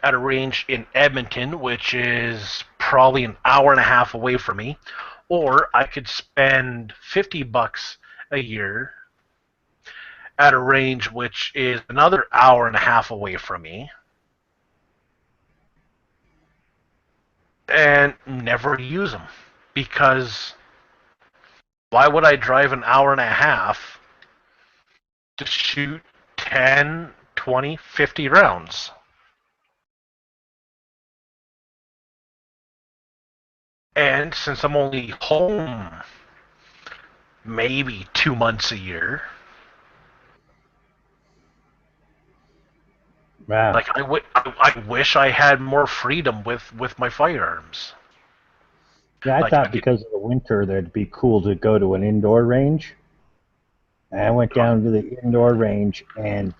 at a range in Edmonton, which is probably an hour and a half away from me, or I could spend $50 a year at a range which is another hour and a half away from me, and never use them. Because why would I drive an hour and a half to shoot 10, 20, 50 rounds? And since I'm only home maybe 2 months a year, wow. I wish I had more freedom with my firearms. Yeah, I thought because of the winter that it'd be cool to go to an indoor range. And I went down to the indoor range and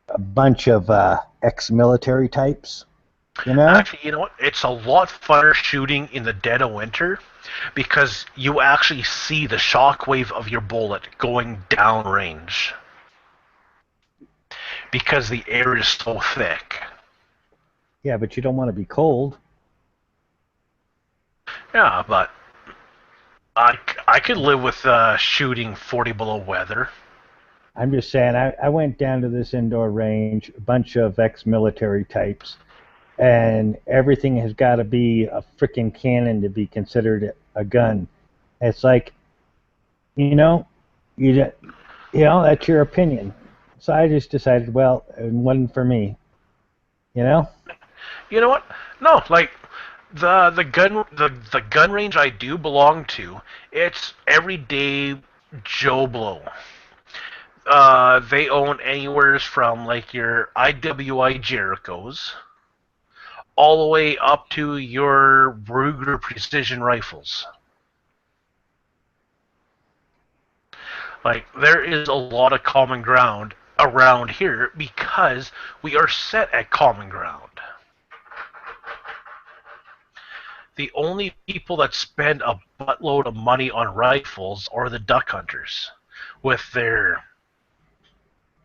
a bunch of ex-military types. Actually, you know what? It's a lot funner shooting in the dead of winter because you actually see the shockwave of your bullet going downrange because the air is so thick. Yeah, but you don't want to be cold. Yeah, but I could live with shooting 40 below weather. I'm just saying, I went down to this indoor range, a bunch of ex-military types, and everything has got to be a freaking cannon to be considered a gun. It's like, that's your opinion. So I just decided, well, it wasn't for me. You know what? No, like the gun range I do belong to, it's everyday Joe Blow. They own anywhere from like your IWI Jerichos all the way up to your Ruger precision rifles. Like, there is a lot of common ground around here because we are set at common ground. The only people that spend a buttload of money on rifles are the duck hunters with their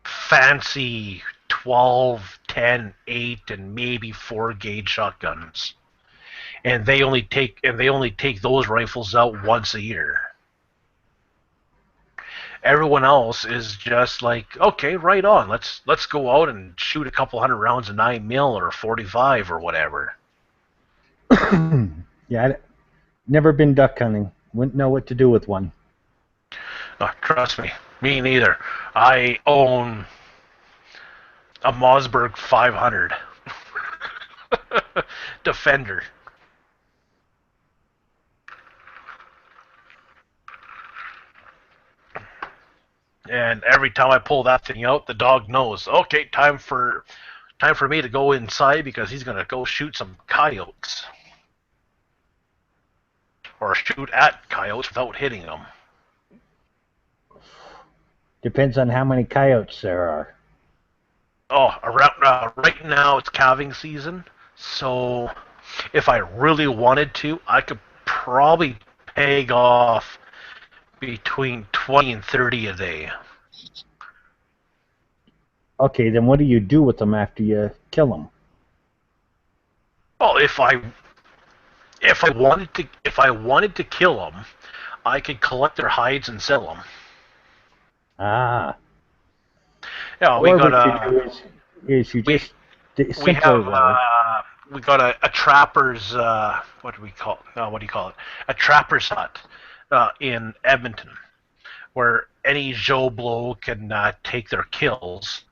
fancy 12, 10, 8, and maybe 4 gauge shotguns. And they only take those rifles out once a year. Everyone else is just like, okay, right on. Let's go out and shoot a couple hundred rounds of 9mm or 45 or whatever. Yeah, never been duck hunting. Wouldn't know what to do with one. Oh, trust me, me neither. I own a Mossberg 500 Defender. And every time I pull that thing out, the dog knows, okay, time for me to go inside because he's gonna go shoot some coyotes. Or shoot at coyotes without hitting them. Depends on how many coyotes there are. Oh, around right now it's calving season, so if I really wanted to, I could probably peg off between 20 and 30 a day. Okay, then what do you do with them after you kill them? Well, if I wanted to kill them, I could collect their hides and sell them. Ah. Yeah, we got we got a trapper's what do you call it? A trapper's hut in Edmonton, where any Joe Blow can take their kills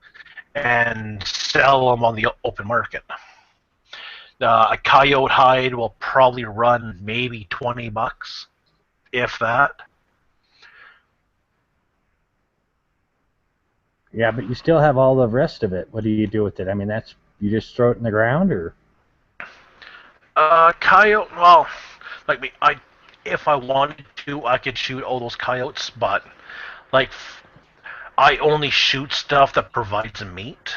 and sell them on the open market. A coyote hide will probably run maybe $20, if that. Yeah, but you still have all the rest of it. What do you do with it? I mean, you just throw it in the ground, or? Coyote. Well, like me, if I wanted to, I could shoot all those coyotes, but like, I only shoot stuff that provides meat.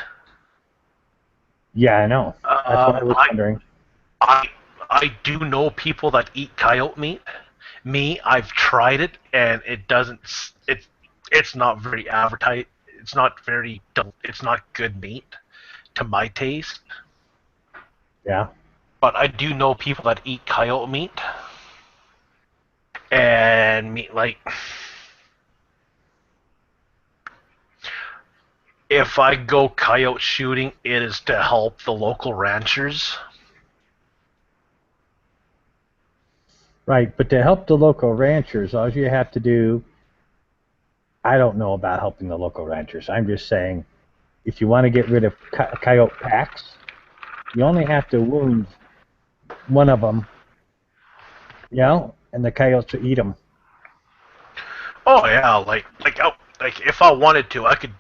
Yeah, I know. That's what I was wondering. I do know people that eat coyote meat. Me, I've tried it, and it doesn't. It's not very advertised. It's not good meat to my taste. Yeah. But I do know people that eat coyote meat. And meat, like, if I go coyote shooting, it is to help the local ranchers. Right, but to help the local ranchers, all you have to do, I don't know about helping the local ranchers. I'm just saying, if you want to get rid of coyote packs, you only have to wound one of them, and the coyotes will eat them. Oh yeah, like if I wanted to, I could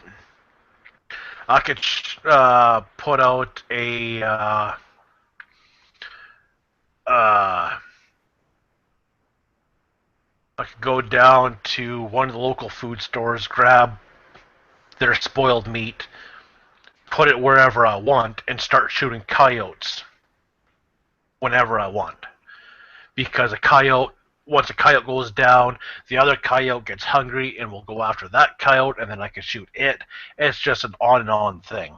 put out a I could go down to one of the local food stores, grab their spoiled meat, put it wherever I want, and start shooting coyotes whenever I want. Because once a coyote goes down, the other coyote gets hungry and will go after that coyote, and then I can shoot it. It's just an on and on thing.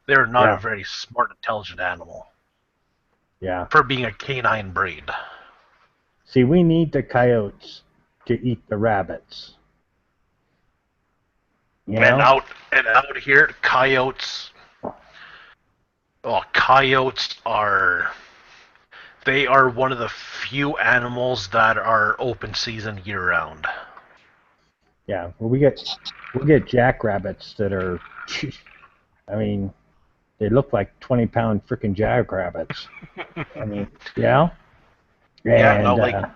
They're not a very smart, intelligent animal. Yeah. For being a canine breed. See, we need the coyotes to eat the rabbits. And out here, coyotes are one of the few animals that are open season year round. Yeah, well, we get jackrabbits that are, I mean, they look like 20-pound freaking jackrabbits. I mean, yeah. And,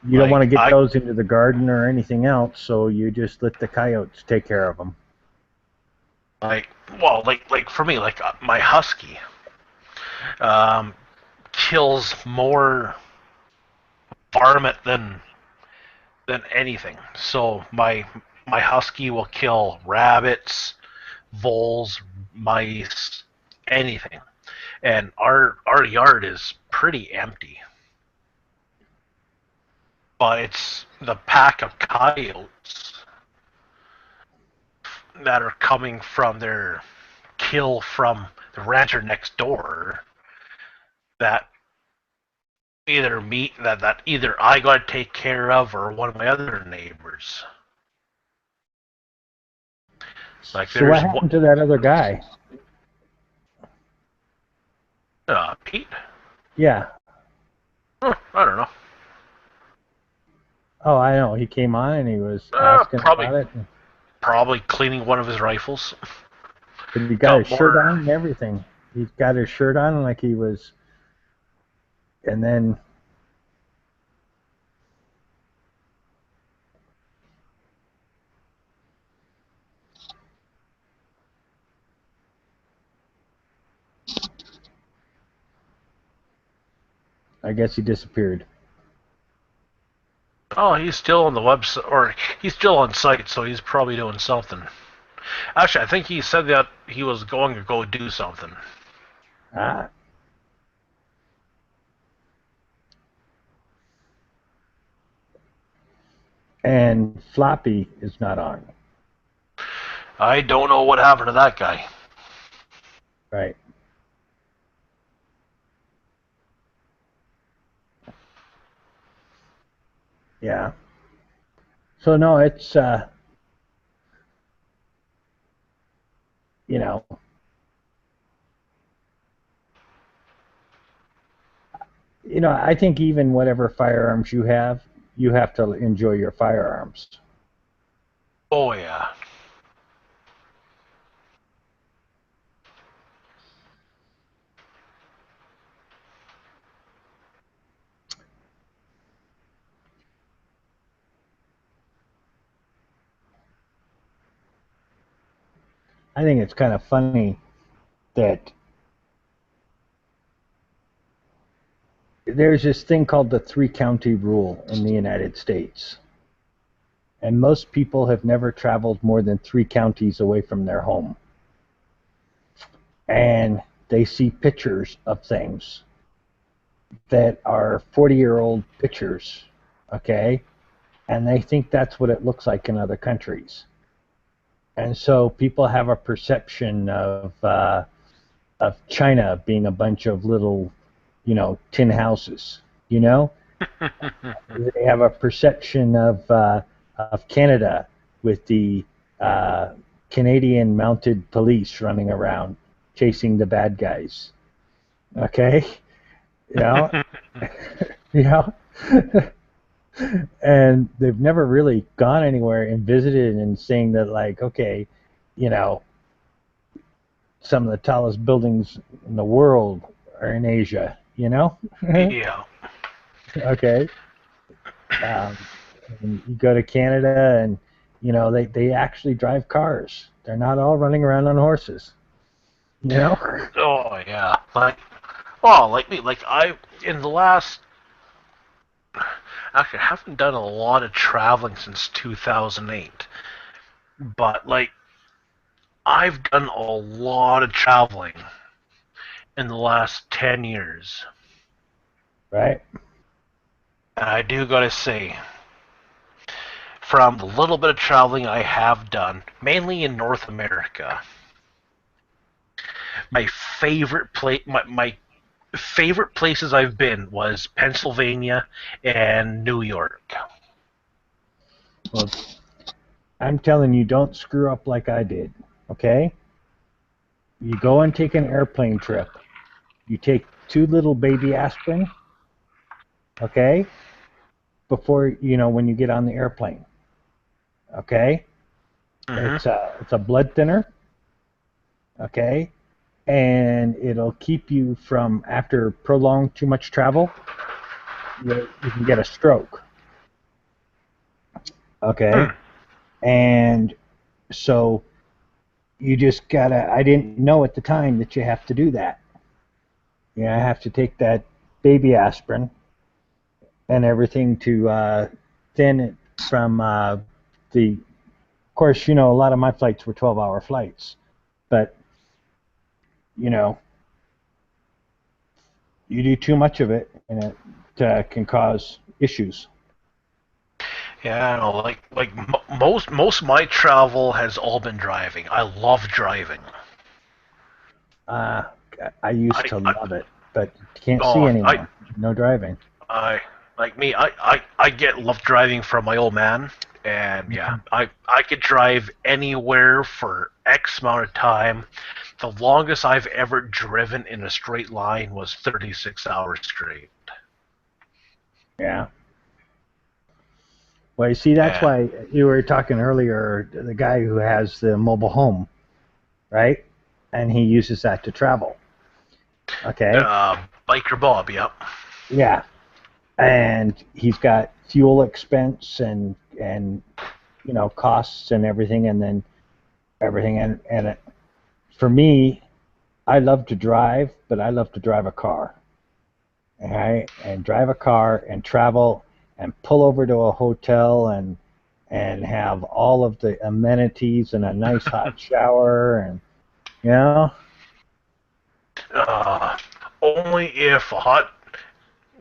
you don't want to get those into the garden or anything else, so you just let the coyotes take care of them. Like for me, like my husky. kills more varmint than anything. So my husky will kill rabbits, voles, mice, anything. And our yard is pretty empty. But it's the pack of coyotes that are coming from their kill from the rancher next door that either either I got to take care of or one of my other neighbors. Like So what happened to that other guy? Pete? Yeah. I don't know. Oh, I know. He came on and he was asking about it. Probably cleaning one of his rifles. But he got his shirt on and everything. He's got his shirt on like he was, and then I guess he disappeared. Oh, he's still on the website, or he's still on site, so he's probably doing something. Actually, I think he said that he was going to go do something. Ah. And Floppy is not on. I don't know what happened to that guy. Right. Yeah. So no, it's you know, I think even whatever firearms you have to enjoy your firearms. Oh yeah. I think it's kind of funny that there's this thing called the 3-county rule in the United States. And most people have never traveled more than 3 counties away from their home. And they see pictures of things that are 40-year-old pictures, okay? And they think that's what it looks like in other countries. And so people have a perception of China being a bunch of little, tin houses, They have a perception of Canada with the Canadian mounted police running around chasing the bad guys. Okay? And they've never really gone anywhere and visited and seeing that, like, okay, some of the tallest buildings in the world are in Asia, Yeah. Okay. And you go to Canada and, they actually drive cars. They're not all running around on horses. Oh yeah. In the last. Actually, I haven't done a lot of traveling since 2008, but I've done a lot of traveling in the last 10 years. Right. And I do gotta say, from the little bit of traveling I have done, mainly in North America, my favorite favorite places I've been was Pennsylvania and New York. Well, I'm telling you, don't screw up like I did, okay? You go and take an airplane trip. You take 2 little baby aspirin, okay? Before, when you get on the airplane, okay? Mm-hmm. It's a blood thinner, okay? And it'll keep you from, after prolonged too much travel, you can get a stroke. Okay? And so you just gotta, I didn't know at the time that you have to do that. I have to take that baby aspirin and everything to thin it from the. Of course, a lot of my flights were 12-hour flights, but you do too much of it, and it can cause issues. Yeah, I know. Like most of my travel has all been driving. I love driving. I used to love it, but can't see anymore. No driving. I get love driving from my old man, and yeah, I could drive anywhere for X amount of time. The longest I've ever driven in a straight line was 36 hours straight. Yeah. Well, you see, that's why you were talking earlier, the guy who has the mobile home, right? And he uses that to travel. Okay. Biker Bob, yep. Yeah. And he's got fuel expense and costs and everything, and then everything. And for me, I love to drive, but I love to drive a car. All right? And drive a car and travel and pull over to a hotel and have all of the amenities and a nice hot shower and only if hot.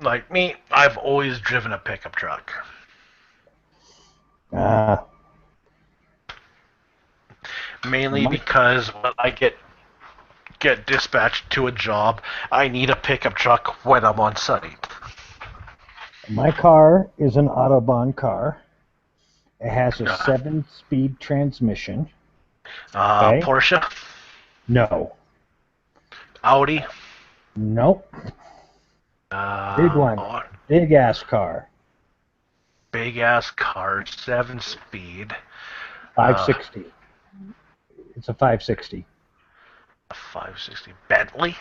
Like me, I've always driven a pickup truck. Mainly because when I get dispatched to a job, I need a pickup truck when I'm on site. My car is an Autobahn car. It has a 7-speed transmission. Okay? Porsche? No. Audi? Nope. Big one. Big ass car. Big ass car, 7-speed. 560. It's a 560. A 560. Bentley?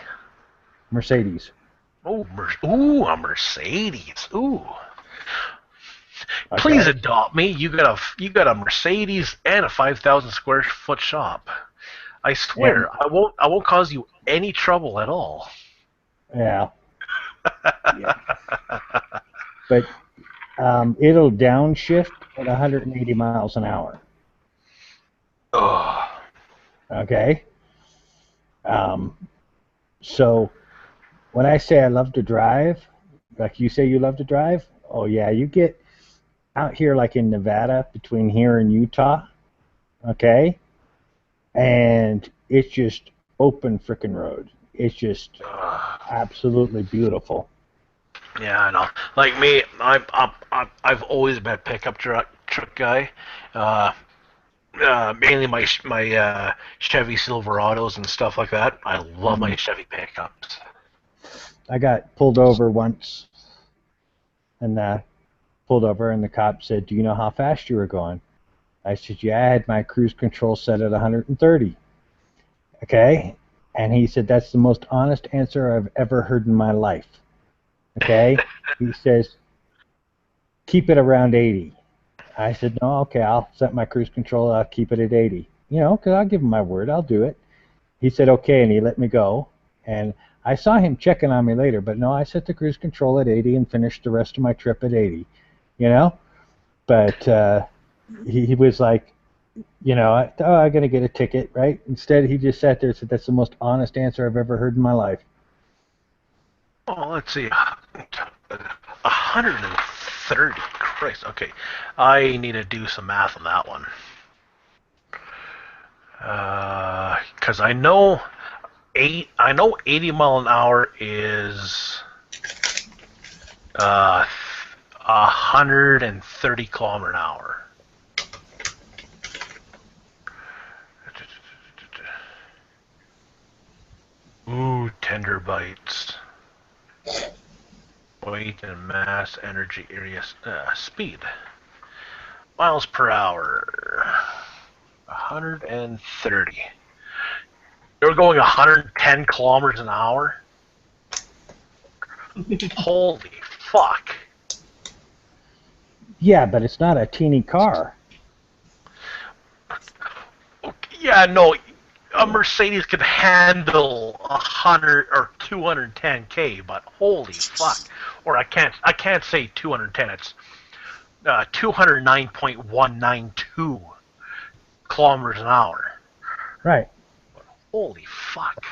Mercedes. Oh, a Mercedes. Ooh. Please adopt me. You got a Mercedes and a 5,000 square foot shop. I swear, I won't cause you any trouble at all. Yeah. But it'll downshift at 180 miles an hour. Oh. Okay. So when I say I love to drive, like you say you love to drive, oh yeah, you get out here like in Nevada, between here and Utah, okay, and it's just open frickin' road. It's just absolutely beautiful. Yeah, I know. Like me, I've always been a pickup truck guy. Mainly my Chevy Silverados and stuff like that. I love my Chevy pickups. I got pulled over once, and the cop said, "Do you know how fast you were going?" I said, "Yeah, I had my cruise control set at 130." Okay, and he said, "That's the most honest answer I've ever heard in my life." Okay, he says, "Keep it around 80." I said, "No, okay, I'll set my cruise control. I'll keep it at 80. Because I'll give him my word. I'll do it." He said, "Okay," and he let me go. And I saw him checking on me later, but no, I set the cruise control at 80 and finished the rest of my trip at 80. But he was like, I'm going to get a ticket, right? Instead, he just sat there and said, "That's the most honest answer I've ever heard in my life." Oh, let's see. 130. Christ. Okay. I need to do some math on that one. Because I know 80 mile an hour is 130 kilometer an hour. Ooh, tender bites. Weight and mass, energy, area, speed. Miles per hour. 130. You're going 110 kilometers an hour? Holy fuck. Yeah, but it's not a teeny car. Yeah, no. a Mercedes can handle 100 or 210k, but holy fuck! Or I can't say 210. It's 209.192 kilometers an hour. Right. Holy fuck!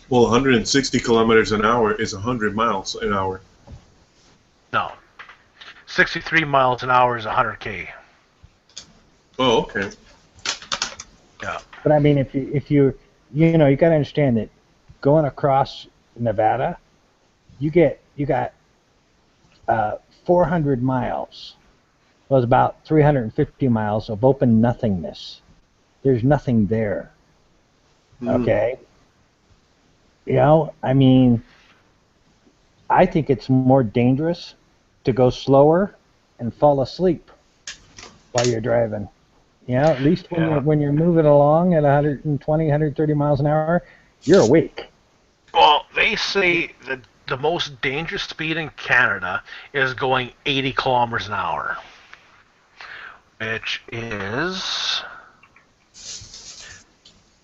Well, 160 kilometers an hour is 100 miles an hour. No, 63 miles an hour is 100k. Oh, okay. Yeah. But I mean, if you you got to understand that going across Nevada, you got 400 miles. Well, it's about 350 miles of open nothingness. There's nothing there. Okay. I mean, I think it's more dangerous to go slower and fall asleep while you're driving. At least when you're moving along at 120, 130 miles an hour, you're awake. Well, they say that the most dangerous speed in Canada is going 80 kilometers an hour, which is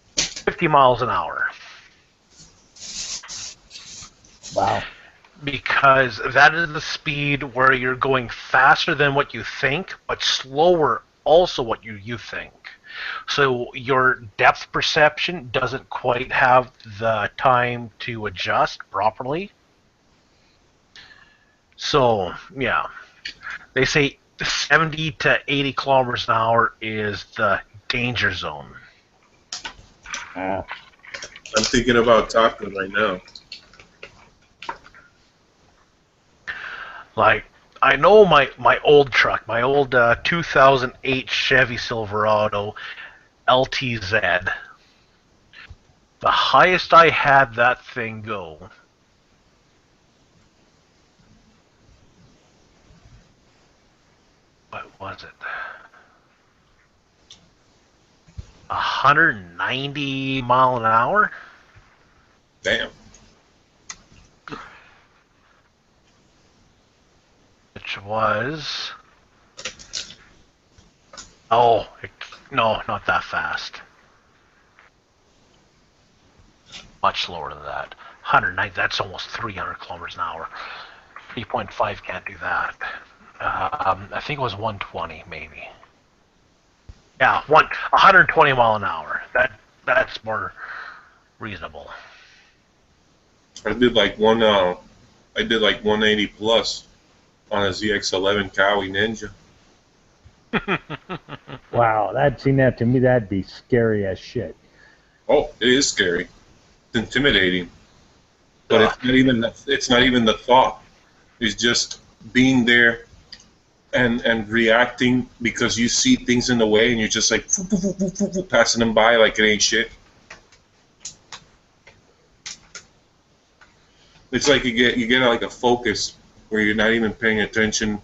50 miles an hour. Wow. Because that is the speed where you're going faster than what you think, but slower also what you think. So your depth perception doesn't quite have the time to adjust properly. So, yeah. They say 70 to 80 kilometers an hour is the danger zone. I'm thinking about Top Gun right now. Like, I know my old truck, my old 2008 Chevy Silverado LTZ, the highest I had that thing go what was it? 190 mile an hour? Damn. Which was... Oh, no, not that fast. Much slower than that. 190, that's almost 300 kilometers an hour. 3.5 can't do that. I think it was 120, maybe. Yeah, 120 mile an hour. That's more reasonable. I did like 180 plus on a ZX11 Cowie Ninja. Wow, to me that'd be scary as shit. Oh, it is scary. It's intimidating. But it's not even the thought. It's just being there and reacting because you see things in the way and you're just like passing them by like it ain't shit. It's like you get like a focus where you're not even paying attention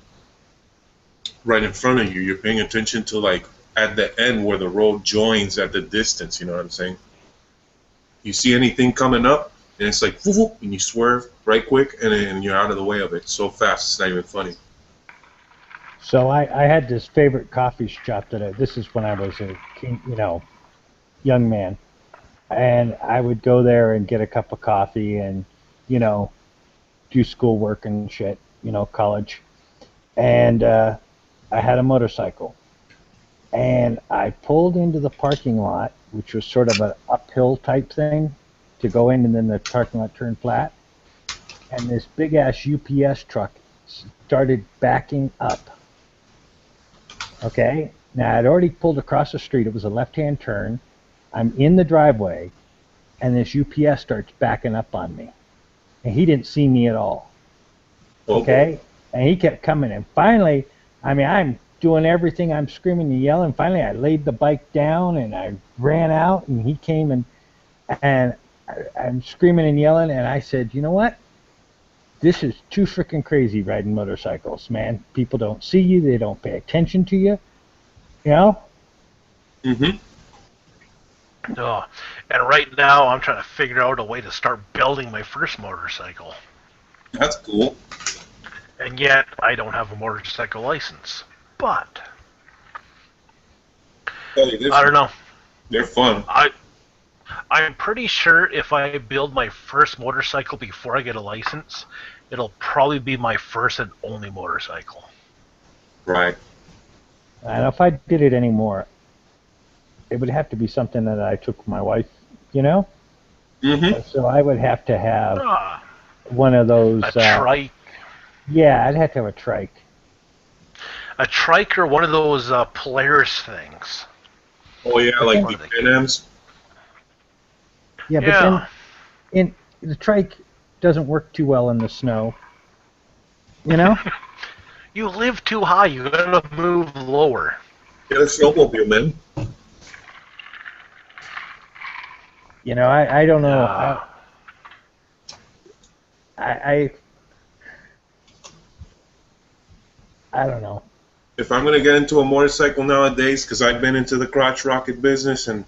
right in front of you. You're paying attention to like at the end where the road joins at the distance. You know what I'm saying? You see anything coming up, and it's like whoop, whoop, and you swerve right quick, and you're out of the way of it so fast it's not even funny. So I had this favorite coffee shop this is when I was a young man, and I would go there and get a cup of coffee and do schoolwork and shit, college, and I had a motorcycle, and I pulled into the parking lot, which was sort of an uphill type thing to go in, and then the parking lot turned flat, and this big ass UPS truck started backing up. Okay, now I'd already pulled across the street. It was a left-hand turn. I'm in the driveway, and this UPS starts backing up on me, and he didn't see me at all. Okay, and he kept coming, and finally, I'm doing everything. I'm screaming and yelling. Finally, I laid the bike down, and I ran out, and he came, and I'm screaming and yelling, and I said, you know what? This is too freaking crazy riding motorcycles, man. People don't see you. They don't pay attention to you. Mm-hmm. Oh, and right now I'm trying to figure out a way to start building my first motorcycle. That's cool. And yet I don't have a motorcycle license. But I don't know. They're fun. I'm pretty sure if I build my first motorcycle before I get a license, it'll probably be my first and only motorcycle. Right. And if I did it anymore, it would have to be something that I took my wife, you know? Mm-hmm. So I would have to have Ah, one of those. a trike. Yeah, I'd have to have a trike. A trike or one of those Polaris things. Oh yeah, What like are the they? Can-Ams. Yeah, but Yeah. then the trike doesn't work too well in the snow. You know? You live too high. You gotta move lower. Get a snowmobile, man. You know, I don't know. Yeah. I don't know. If I'm gonna get into a motorcycle nowadays, because I've been into the crotch rocket business and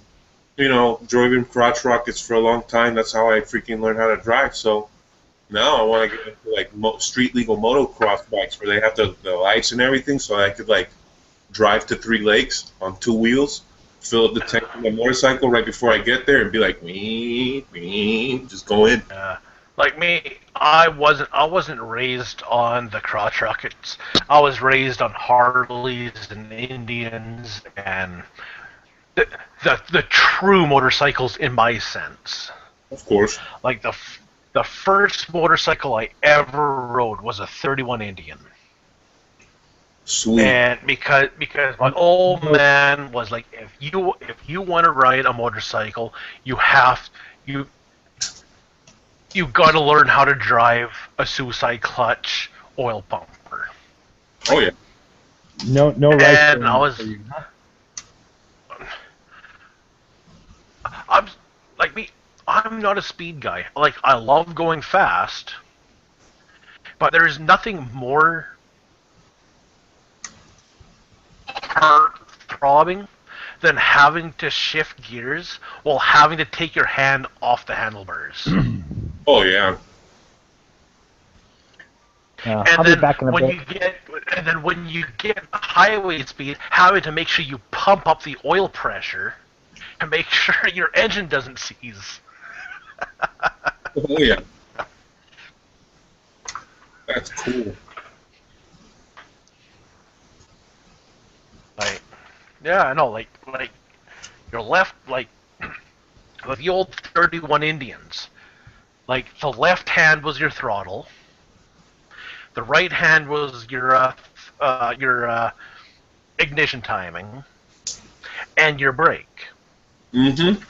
driving crotch rockets for a long time. That's how I freaking learned how to drive. So now I want to get into like street legal motocross bikes where they have the lights and everything, so I could like drive to 3 lakes on 2 wheels, fill up the tank of my motorcycle right before I get there, and be like, just go in. Like me, I wasn't raised on the crotch rockets. I was raised on Harleys and Indians and the true motorcycles in my sense. Of course. Like the first motorcycle I ever rode was a 31 Indian. Sweet. And because my old man was like, if you want to ride a motorcycle, you got to learn how to drive a suicide clutch oil pumper. Oh yeah. No right. And I was, I'm not a speed guy. Like, I love going fast, but there's nothing more heart-throbbing than having to shift gears while having to take your hand off the handlebars. Oh yeah. And I'll be back in a bit. when you get highway speed, having to make sure you pump up the oil pressure and make sure your engine doesn't seize. Oh yeah. That's cool. Like, yeah, I know. Like your left, like the old 31 Indians. Like the left hand was your throttle. The right hand was your ignition timing, and your brake. Mm-hmm.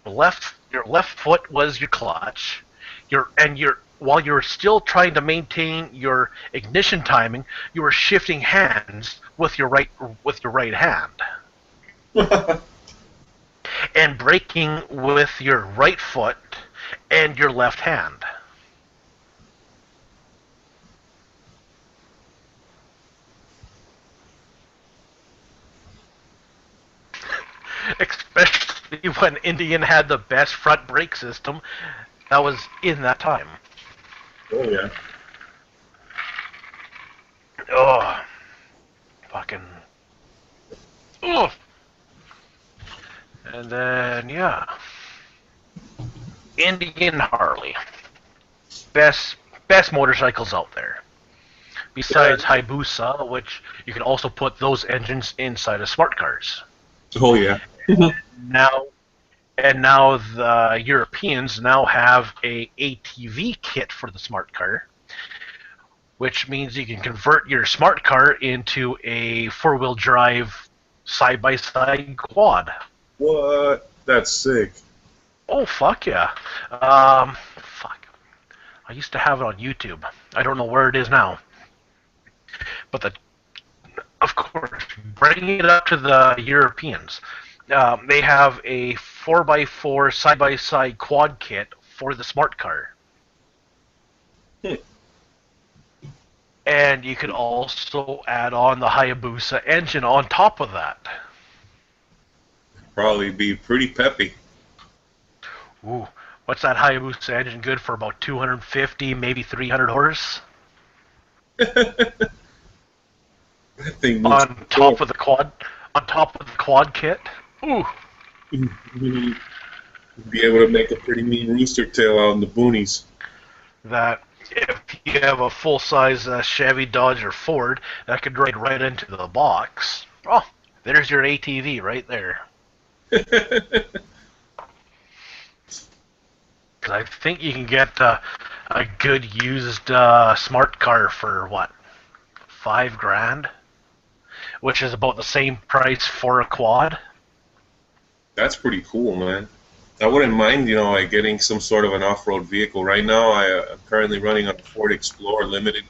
Your left foot was your clutch. While you're still trying to maintain your ignition timing, you were shifting hands with your right hand. And braking with your right foot and your left hand. Especially when Indian had the best front brake system that was in that time. Oh yeah. Oh, fucking. Oh. And then yeah, Indian Harley, best motorcycles out there. Besides Hayabusa, which you can also put those engines inside of smart cars. Oh yeah. Now the Europeans now have a ATV kit for the smart car, which means you can convert your smart car into a 4-wheel drive side-by-side quad. What? That's sick. Oh fuck yeah! Fuck. I used to have it on YouTube. I don't know where it is now. But of course, bringing it up to the Europeans. They have a 4x4 side-by-side quad kit for the smart car. And you could also add on the Hayabusa engine on top of that. Probably be pretty peppy. Ooh, what's that Hayabusa engine good for? About 250, maybe 300 horse? That thing moves On top of the quad kit? Ooh. You'd be able to make a pretty mean rooster tail out in the boonies. That if you have a full-size Chevy, Dodge, or Ford, that could ride right into the box. Oh, there's your ATV right there. Because I think you can get a good used smart car for what, $5,000, which is about the same price for a quad. That's pretty cool, man. I wouldn't mind, like getting some sort of an off-road vehicle. Right now, I'm currently running a Ford Explorer Limited.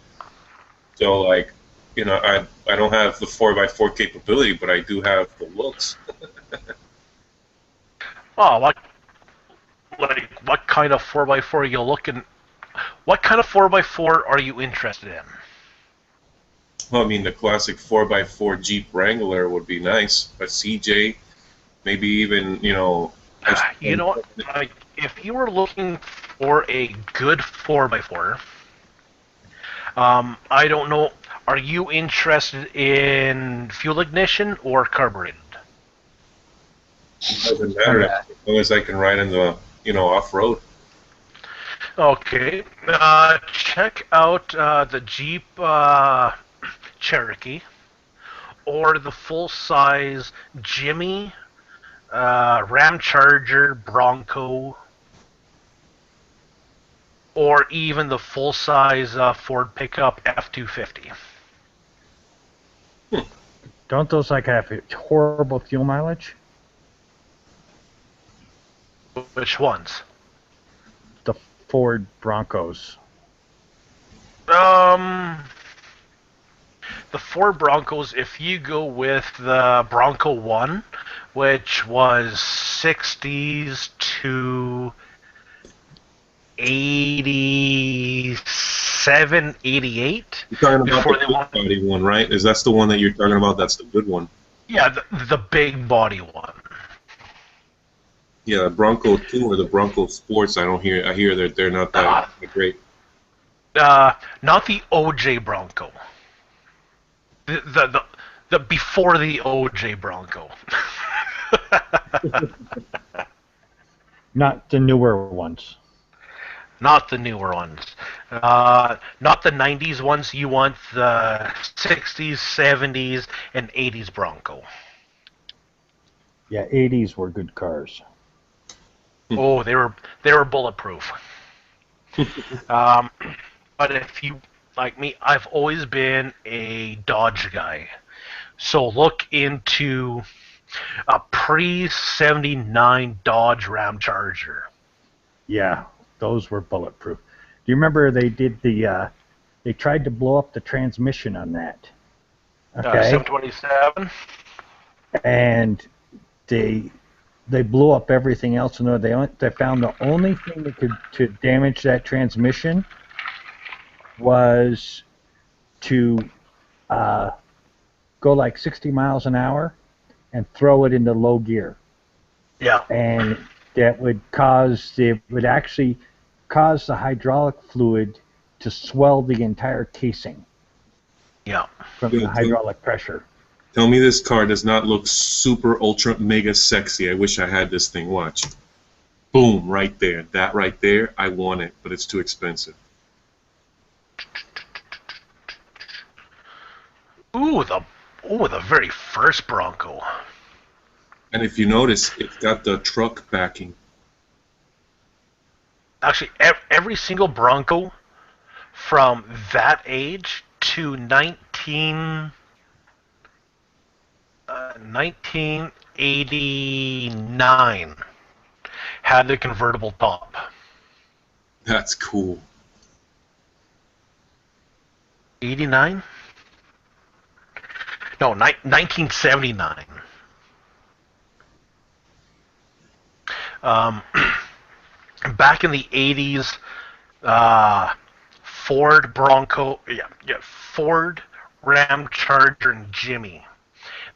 So, like, I don't have the 4x4 capability, but I do have the looks. Oh, what kind of 4x4 are you looking? What kind of 4x4 are you interested in? Well, I mean, the classic 4x4 Jeep Wrangler would be nice. A CJ, maybe even, you know what? Like, if you were looking for a good 4x4, I don't know. Are you interested in fuel ignition or carbureted? It doesn't matter as long as I can ride in the, off-road. Okay. Check out the Jeep Cherokee or the full-size Jimmy, Ram Charger, Bronco, or even the full-size Ford pickup F-250. Don't those like have horrible fuel mileage? Which ones? The Ford Broncos. The Ford Broncos, if you go with the Bronco 1, which was 60s to 87, 88. You're talking about the big body one, right? That's the one that you're talking about? That's the good one. Yeah, the big body one. Yeah, the Bronco 2 or the Bronco Sports, I hear that they're not that great. Not the OJ Bronco. The before the OJ Bronco. Not the newer ones. Not the newer ones. Not the 90s ones. You want the 60s, 70s, and 80s Bronco. Yeah, 80s were good cars. Oh, they were bulletproof. But if you like me, I've always been a Dodge guy. So look into a pre-79 Dodge Ram Charger. Yeah, those were bulletproof. Do you remember they did they tried to blow up the transmission on that? Okay. 727. And they blew up everything else, and they found the only thing that could to damage that transmission was to go like 60 miles an hour and throw it into low gear. Yeah. And that would actually cause the hydraulic fluid to swell the entire casing. Yeah. From the hydraulic pressure. Tell me this car does not look super ultra mega sexy. I wish I had this thing. Watch. Boom, right there. That right there, I want it, but it's too expensive. Ooh, the very first Bronco. And if you notice, it's got the truck backing. Actually, every single Bronco from that age to 1989 had the convertible top. That's cool. 89? No, 1979. Back in the 80s, Ford Bronco, Ford, Ram Charger, and Jimmy.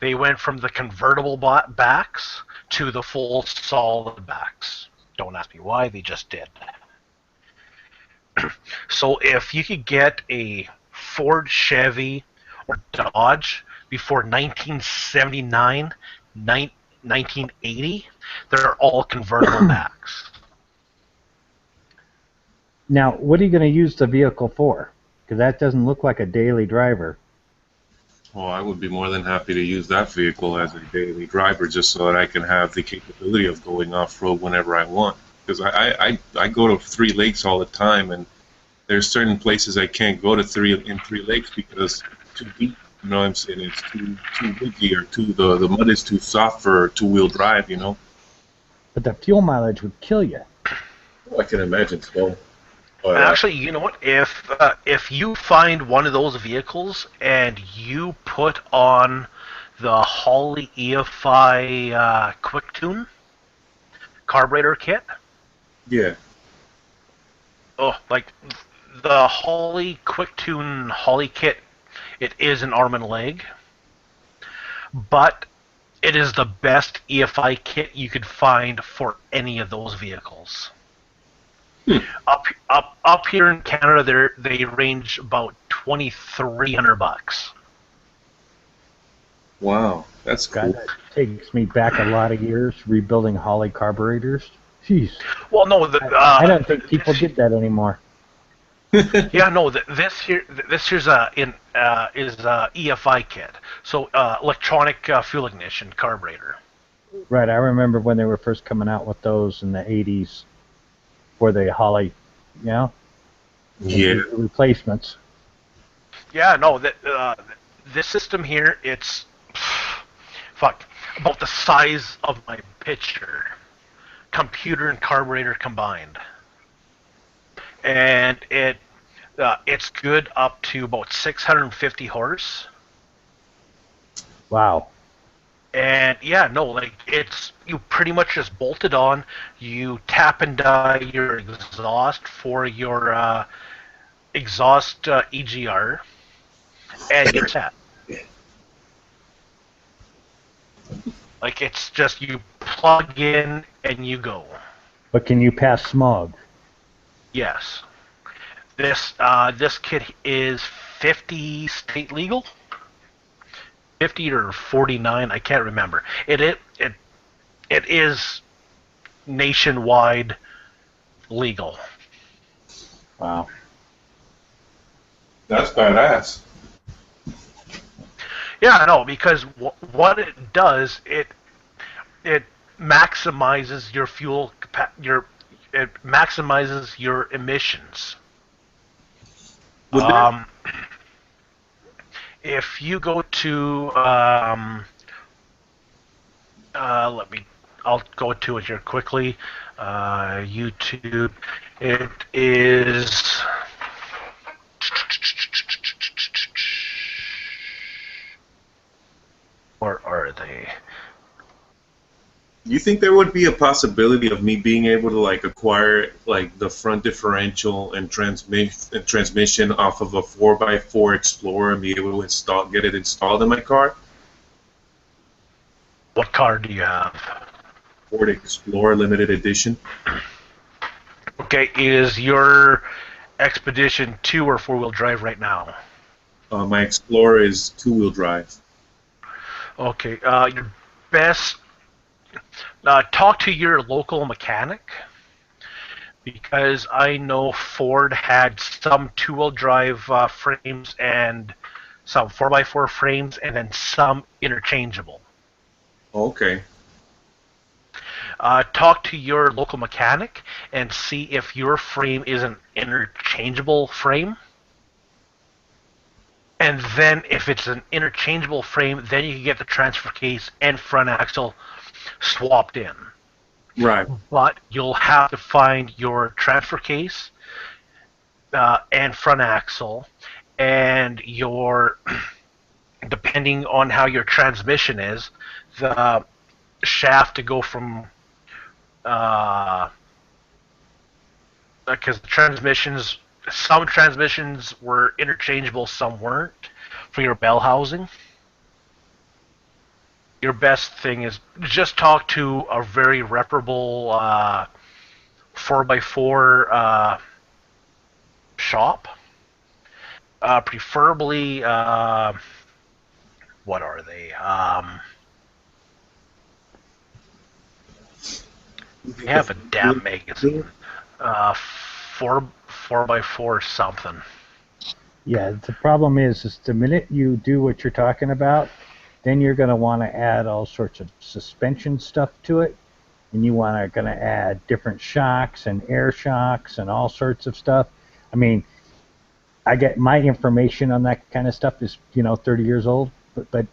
They went from the convertible backs to the full solid backs. Don't ask me why, they just did. So if you could get a Ford, Chevy, or Dodge before 1979, 1980, they're all convertible backs. Now, what are you going to use the vehicle for? Because that doesn't look like a daily driver. Well, I would be more than happy to use that vehicle as a daily driver just so that I can have the capability of going off-road whenever I want. Because I go to Three Lakes all the time, and there's certain places I can't go to Three Lakes because it's too deep. You know what I'm saying? It's too windy, or the mud is too soft for two-wheel drive, you know? But the fuel mileage would kill you. Well, I can imagine so. But, actually, you know what? If you find one of those vehicles and you put on the Holley EFI Quick Tune carburetor kit, yeah. oh, like the Holley Quick Tune Holley kit, it is an arm and leg, but it is the best EFI kit you could find for any of those vehicles. Up here in Canada, they range about $2,300. Wow, that's cool. That takes me back a lot of years rebuilding Holley carburetors. Jeez. Well, no, I don't think people did that anymore. Yeah, no. This here's a EFI kit, so electronic fuel ignition carburetor. Right, I remember when they were first coming out with those in the 80s for the Holley, you know? Yeah. Replacements. Yeah, no, this system here, it's about the size of my picture, computer and carburetor combined, and it's good up to about 650 horse. Wow. And yeah, no, like you pretty much just bolt it on, you tap and die your exhaust for your exhaust EGR, and you're set. Like, it's just you plug in and you go. But can you pass smog? Yes. This kit is 50 state legal. 50 or 49, I can't remember. It is nationwide legal. Wow. That's badass. Yeah, no, because what it does, it maximizes your fuel it maximizes your emissions. If you go to I'll go to it here quickly. YouTube. It is. Where are they? You think there would be a possibility of me being able to like acquire like the front differential and transmission off of a 4x4 Explorer and be able to get it installed in my car? What car do you have? Ford Explorer Limited Edition. Okay, is your Expedition 2 or 4-wheel drive right now? My Explorer is 2-wheel drive. Okay, your best. Talk to your local mechanic, because I know Ford had some 2-wheel drive frames and some 4x4 frames, and then some interchangeable. Okay. Talk to your local mechanic and see if your frame is an interchangeable frame. And then if it's an interchangeable frame, then you can get the transfer case and front axle swapped in. Right. But you'll have to find your transfer case and front axle, and your, depending on how your transmission is, the shaft to go from, because transmissions, some transmissions were interchangeable, some weren't, for your bell housing. Your best thing is just talk to a very reputable 4x4 shop. Preferably, what are they? They have a damn magazine. 4x4 something. Yeah, the problem is the minute you do what you're talking about, then you're going to want to add all sorts of suspension stuff to it, and you going to add different shocks and air shocks and all sorts of stuff. I mean, I get my information on that kind of stuff is 30 years old, but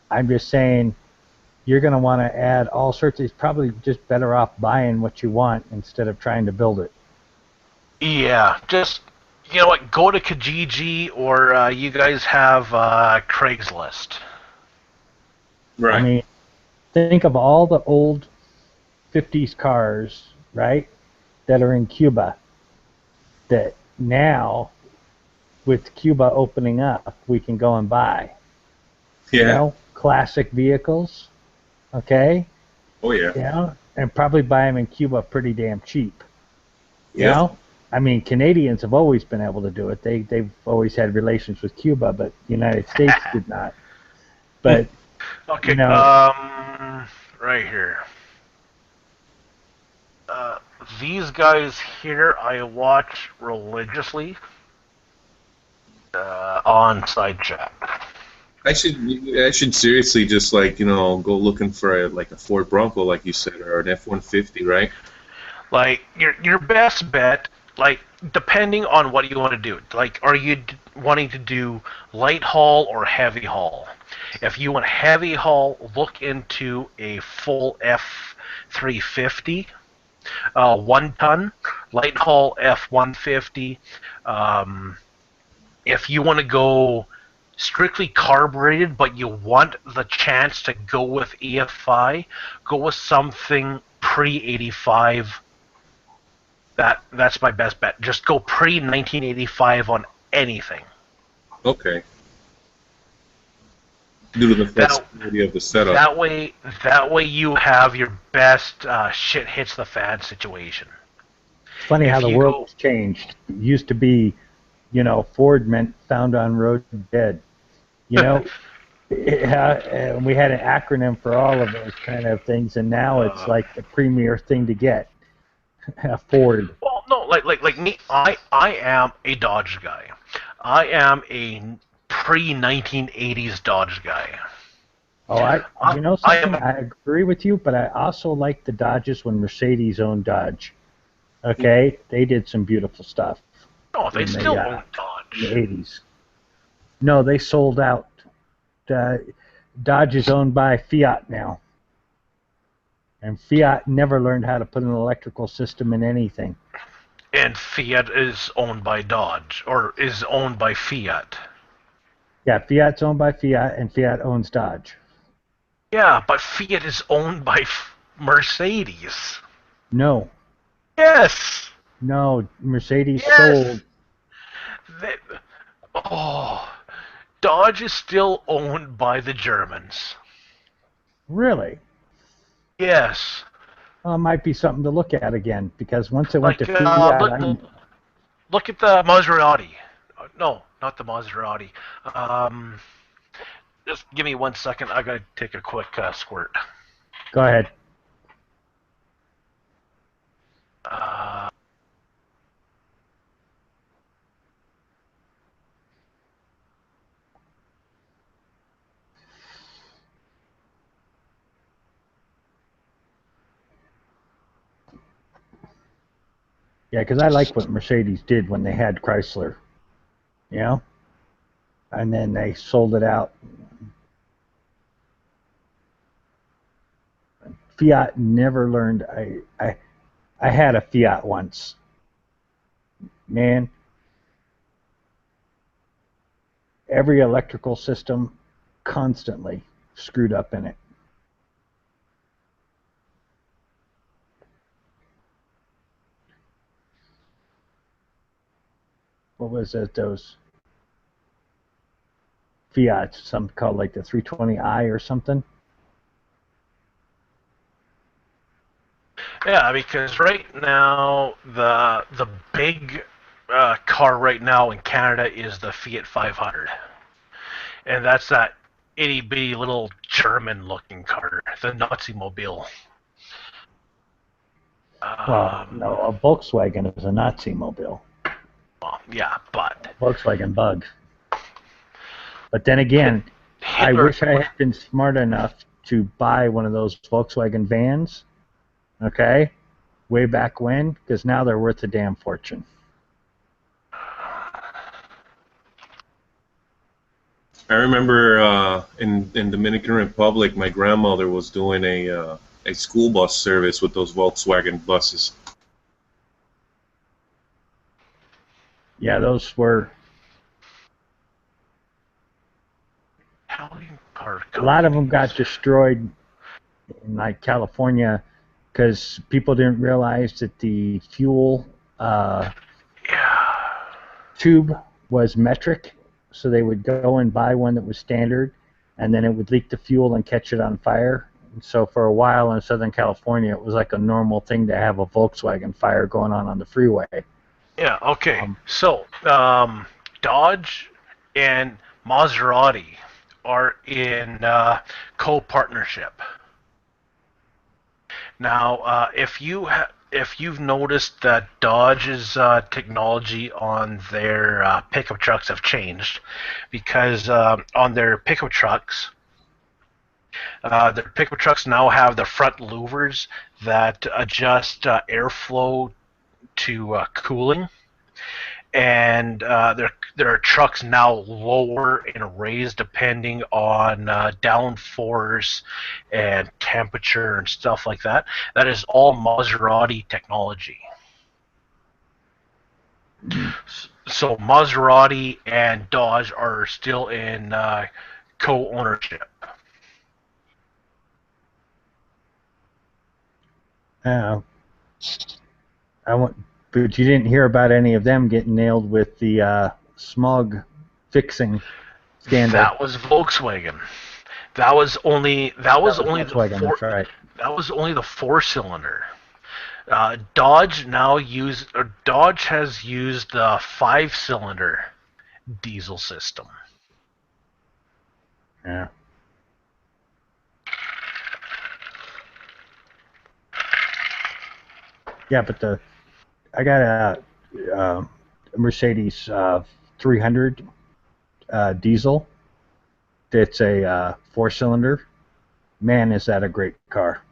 I'm just saying you're going to want to add all sorts. It's probably just better off buying what you want instead of trying to build it. Yeah, just you know what? Go to Kijiji or you guys have Craigslist. Right. I mean, think of all the old 50s cars, right, that are in Cuba that now, with Cuba opening up, we can go and buy. Yeah. Classic vehicles, okay? Oh, yeah. And probably buy them in Cuba pretty damn cheap. You know? I mean, Canadians have always been able to do it. They've always had relations with Cuba, but the United States did not. But, okay, right here. These guys here I watch religiously on SideChat. I should seriously just go looking for a Ford Bronco, like you said, or an F-150, right? Like your best bet, like depending on what you want to do. Like, are you wanting to do light haul or heavy haul? If you want heavy haul, look into a full F-350, 1 ton, light haul F-150. If you want to go strictly carbureted, but you want the chance to go with EFI, go with something pre-85. That's my best bet. Just go pre-1985 on anything. Okay. Due to the flexibility of the setup. That way you have your best shit hits the fan situation. It's funny how the world's changed. It used to be, Ford meant found on road dead. And we had an acronym for all of those kind of things, and now it's like the premier thing to get. Ford. Well, no, like me, I am a Dodge guy. I am a pre-1980s Dodge guy. Oh, I agree with you, but I also like the Dodges when Mercedes owned Dodge. Okay, they did some beautiful stuff. No, they still own Dodge. In the 80s. No, they sold out. Dodge is owned by Fiat now. And Fiat never learned how to put an electrical system in anything. And Fiat is owned by Dodge, or is owned by Fiat. Yeah, Fiat's owned by Fiat, and Fiat owns Dodge. Yeah, but Fiat is owned by Mercedes. No. Yes. No, Mercedes sold. Dodge is still owned by the Germans. Really? Yes. Well, it might be something to look at again, because once it went to Fiat... Look at the Maserati. No, not the Maserati. Just give me 1 second. I gotta take a quick squirt. Go ahead. Yeah, because I like what Mercedes did when they had Chrysler, and then they sold it out. Fiat never learned. I had a Fiat once. Man, every electrical system constantly screwed up in it. What was it? Those Fiats, some called like the 320i or something. Yeah, because right now the big car right now in Canada is the Fiat 500, and that's that itty bitty little German looking car, the Nazi mobile. Well, no, a Volkswagen is a Nazi mobile. Well, yeah, but Volkswagen Bug. But then again, I Hitler- wish I had been smart enough to buy one of those Volkswagen vans, okay, way back when, because now they're worth a damn fortune. I remember in Dominican Republic, my grandmother was doing a school bus service with those Volkswagen buses. Yeah, those were. A lot of them got destroyed in like California because people didn't realize that the fuel tube was metric, so they would go and buy one that was standard, and then it would leak the fuel and catch it on fire. And so for a while in Southern California, it was like a normal thing to have a Volkswagen fire going on the freeway. Yeah, okay. So, Dodge and Maserati are in co-partnership. Now, if you've noticed that Dodge's technology on their pickup trucks have changed, because on their pickup trucks now have the front louvers that adjust airflow to cooling, and there are trucks now lower and raised depending on downforce and temperature and stuff like that. That is all Maserati technology. So Maserati and Dodge are still in co-ownership. But you didn't hear about any of them getting nailed with the smog fixing scandal. That was Volkswagen. That was only Volkswagen, the that's right. That was only the 4-cylinder. Dodge has used the 5-cylinder diesel system. Yeah. Yeah, but I got a Mercedes 300 diesel. It's a 4-cylinder. Man, is that a great car!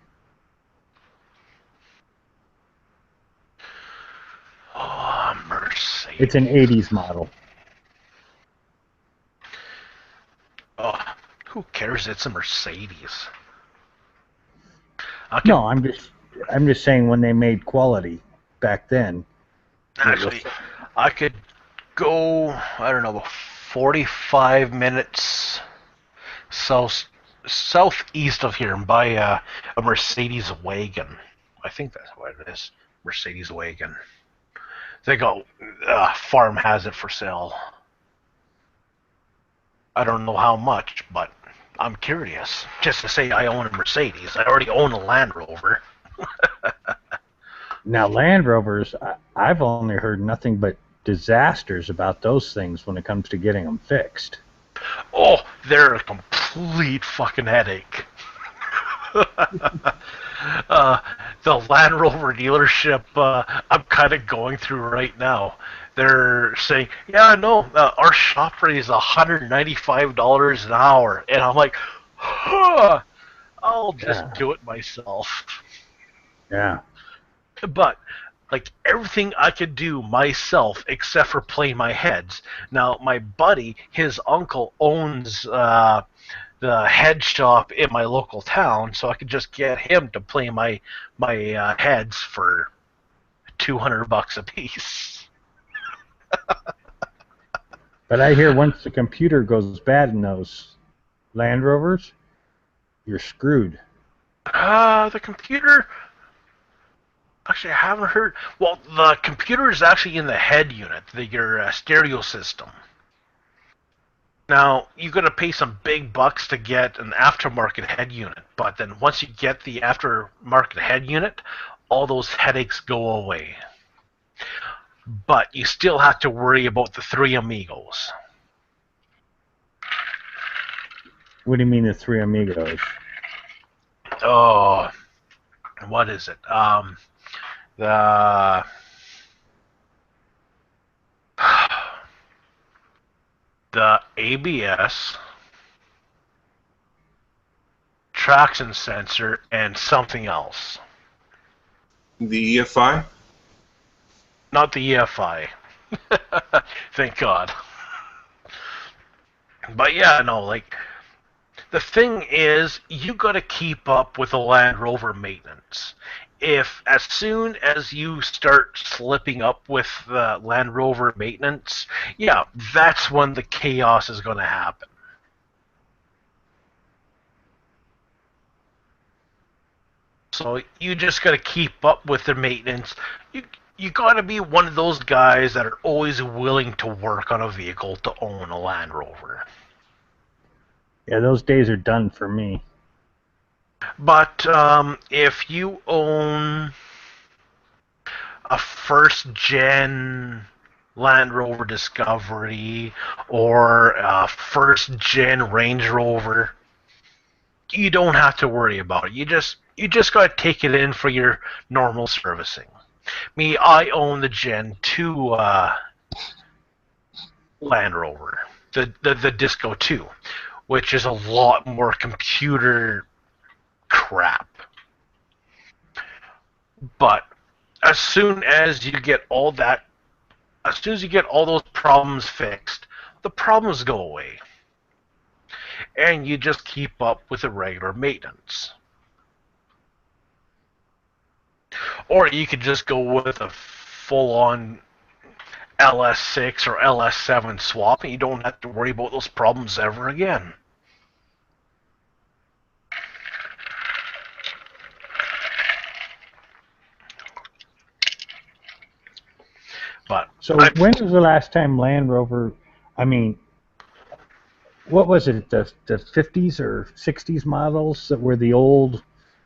Oh, Mercedes. It's an 80s model. Oh, who cares? It's a Mercedes. No, I'm just saying when they made quality back then. Actually, I could go, I don't know, 45 minutes southeast of here and buy a Mercedes wagon. I think that's what it is. Mercedes wagon. They go, Farm has it for sale. I don't know how much, but I'm curious. Just to say I own a Mercedes. I already own a Land Rover. Now, Land Rovers, I've only heard nothing but disasters about those things when it comes to getting them fixed. Oh, they're a complete fucking headache. The Land Rover dealership I'm kind of going through right now, they're saying, yeah, no, our shop rate is $195 an hour. And I'm like, I'll just do it myself. Yeah. But, like, everything I could do myself except for play my heads. Now, my buddy, his uncle owns the head shop in my local town, so I could just get him to play my heads for $200 a piece. But I hear once the computer goes bad in those Land Rovers, you're screwed. The computer... Actually, I haven't heard... Well, the computer is actually in the head unit, your stereo system. Now, you've got to pay some big bucks to get an aftermarket head unit, but then once you get the aftermarket head unit, all those headaches go away. But you still have to worry about the 3 Amigos. What do you mean the 3 Amigos? Oh, what is it? The the ABS, traction sensor, and something else. The EFI? Not the EFI. Thank God. But yeah, no, like, the thing is, you got to keep up with the Land Rover maintenance. If as soon as you start slipping up with the Land Rover maintenance, yeah, that's when the chaos is going to happen. So you just got to keep up with their maintenance. You got to be one of those guys that are always willing to work on a vehicle to own a Land Rover. Yeah, those days are done for me. But if you own a first-gen Land Rover Discovery or a first-gen Range Rover, you don't have to worry about it. You just got to take it in for your normal servicing. Me, I own the Gen 2 Land Rover, the Disco 2, which is a lot more computer crap. But as soon as you get all those problems fixed, the problems go away. And you just keep up with the regular maintenance. Or you could just go with a full-on LS6 or LS7 swap, and you don't have to worry about those problems ever again. But so when was the last time Land Rover, I mean, what was it, the 50s or 60s models that were the old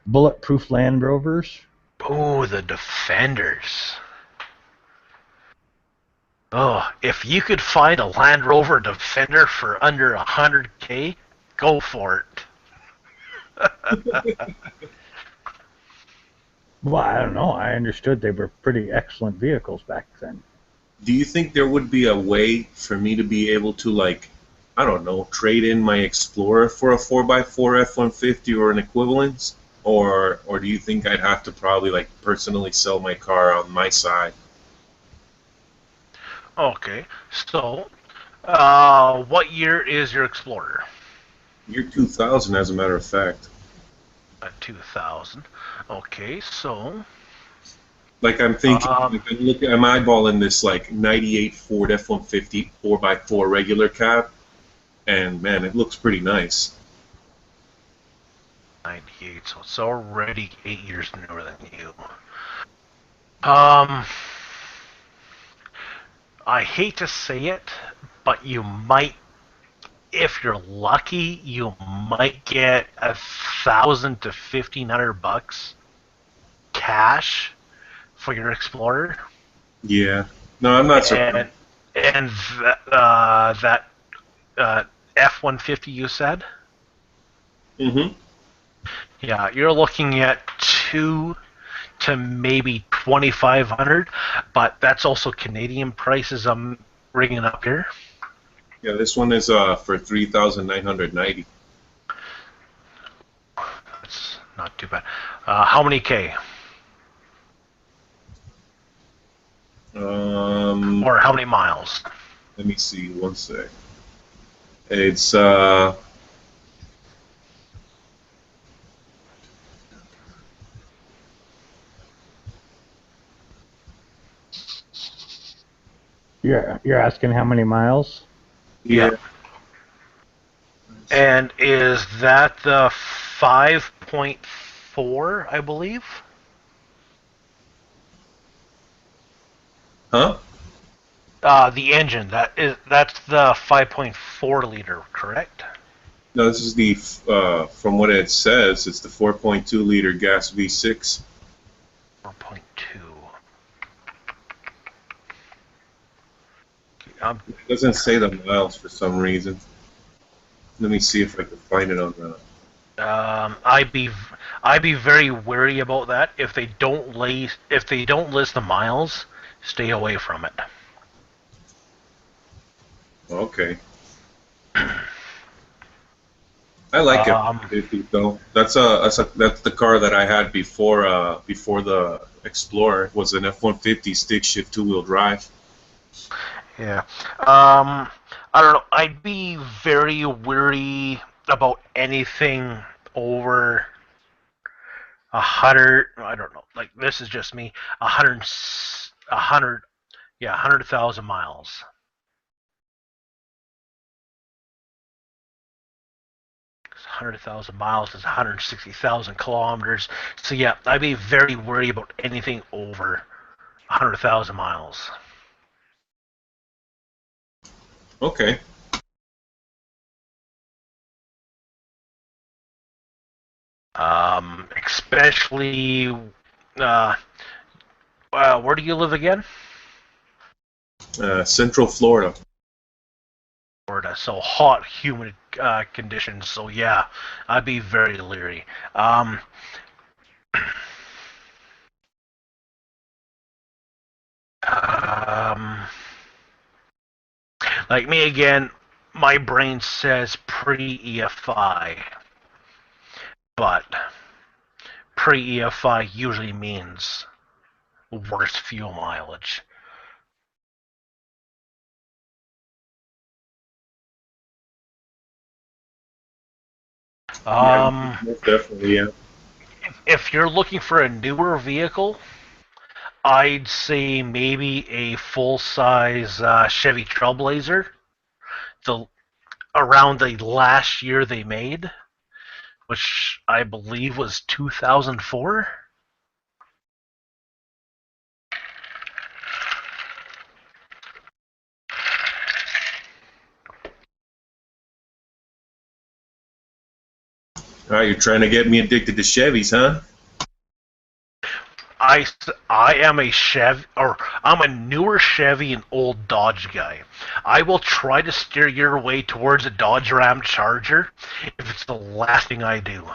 bulletproof Land Rovers? Oh, the Defenders. Oh, if you could find a Land Rover Defender for under $100K, go for it. Well, I don't know. I understood they were pretty excellent vehicles back then. Do you think there would be a way for me to be able to, like, I don't know, trade in my Explorer for a 4x4 F-150 or an equivalent? Or do you think I'd have to probably, like, personally sell my car on my side? Okay, so what year is your Explorer? Year 2000, as a matter of fact. 2000. Okay, so... Like, I'm thinking, I'm eyeballing this, like, 98 Ford F-150 4x4 regular cab, and, man, it looks pretty nice. 98, so it's already 8 years newer than you. I hate to say it, but you might, if you're lucky, you might get $1,000 to $1,500 cash for your Explorer. Yeah. No, I'm not surprised. And that F-150 you said? Mm-hmm. Yeah, you're looking at $2,000 to maybe $2,500, but that's also Canadian prices I'm bringing up here. Yeah, this one is for $3,990. That's not too bad. How many K? Or how many miles? Let me see, one sec. It's You're asking how many miles? Yeah. And is that the 5.4, I believe? Huh? The engine, that's the 5.4 liter, correct? No, this is the from what it says, it's the 4.2 liter gas V6. 4.2. It doesn't say the miles for some reason. Let me see if I can find it on the I'd be very wary about that. If they don't list the miles, stay away from it. Okay. I like it though. That's the car that I had before the Explorer. Was an F-150 stick shift 2-wheel drive. Yeah. I don't know. I'd be very wary about anything over 100. I don't know. Like, this is just me. 100,000 miles. Because 100,000 miles is 160,000 kilometers. So yeah, I'd be very worried about anything over 100,000 miles. Okay. Especially, where do you live again? Central Florida. Florida, so hot, humid conditions. So yeah, I'd be very leery. Like me again, my brain says pre-EFI, but pre-EFI usually means worse fuel mileage. Definitely, yeah. If you're looking for a newer vehicle, I'd say maybe a full-size Chevy Trailblazer. Around the last year they made, which I believe was 2004. All right, you're trying to get me addicted to Chevys, huh? I am a Chevy, or I'm a newer Chevy and old Dodge guy. I will try to steer your way towards a Dodge Ram Charger if it's the last thing I do.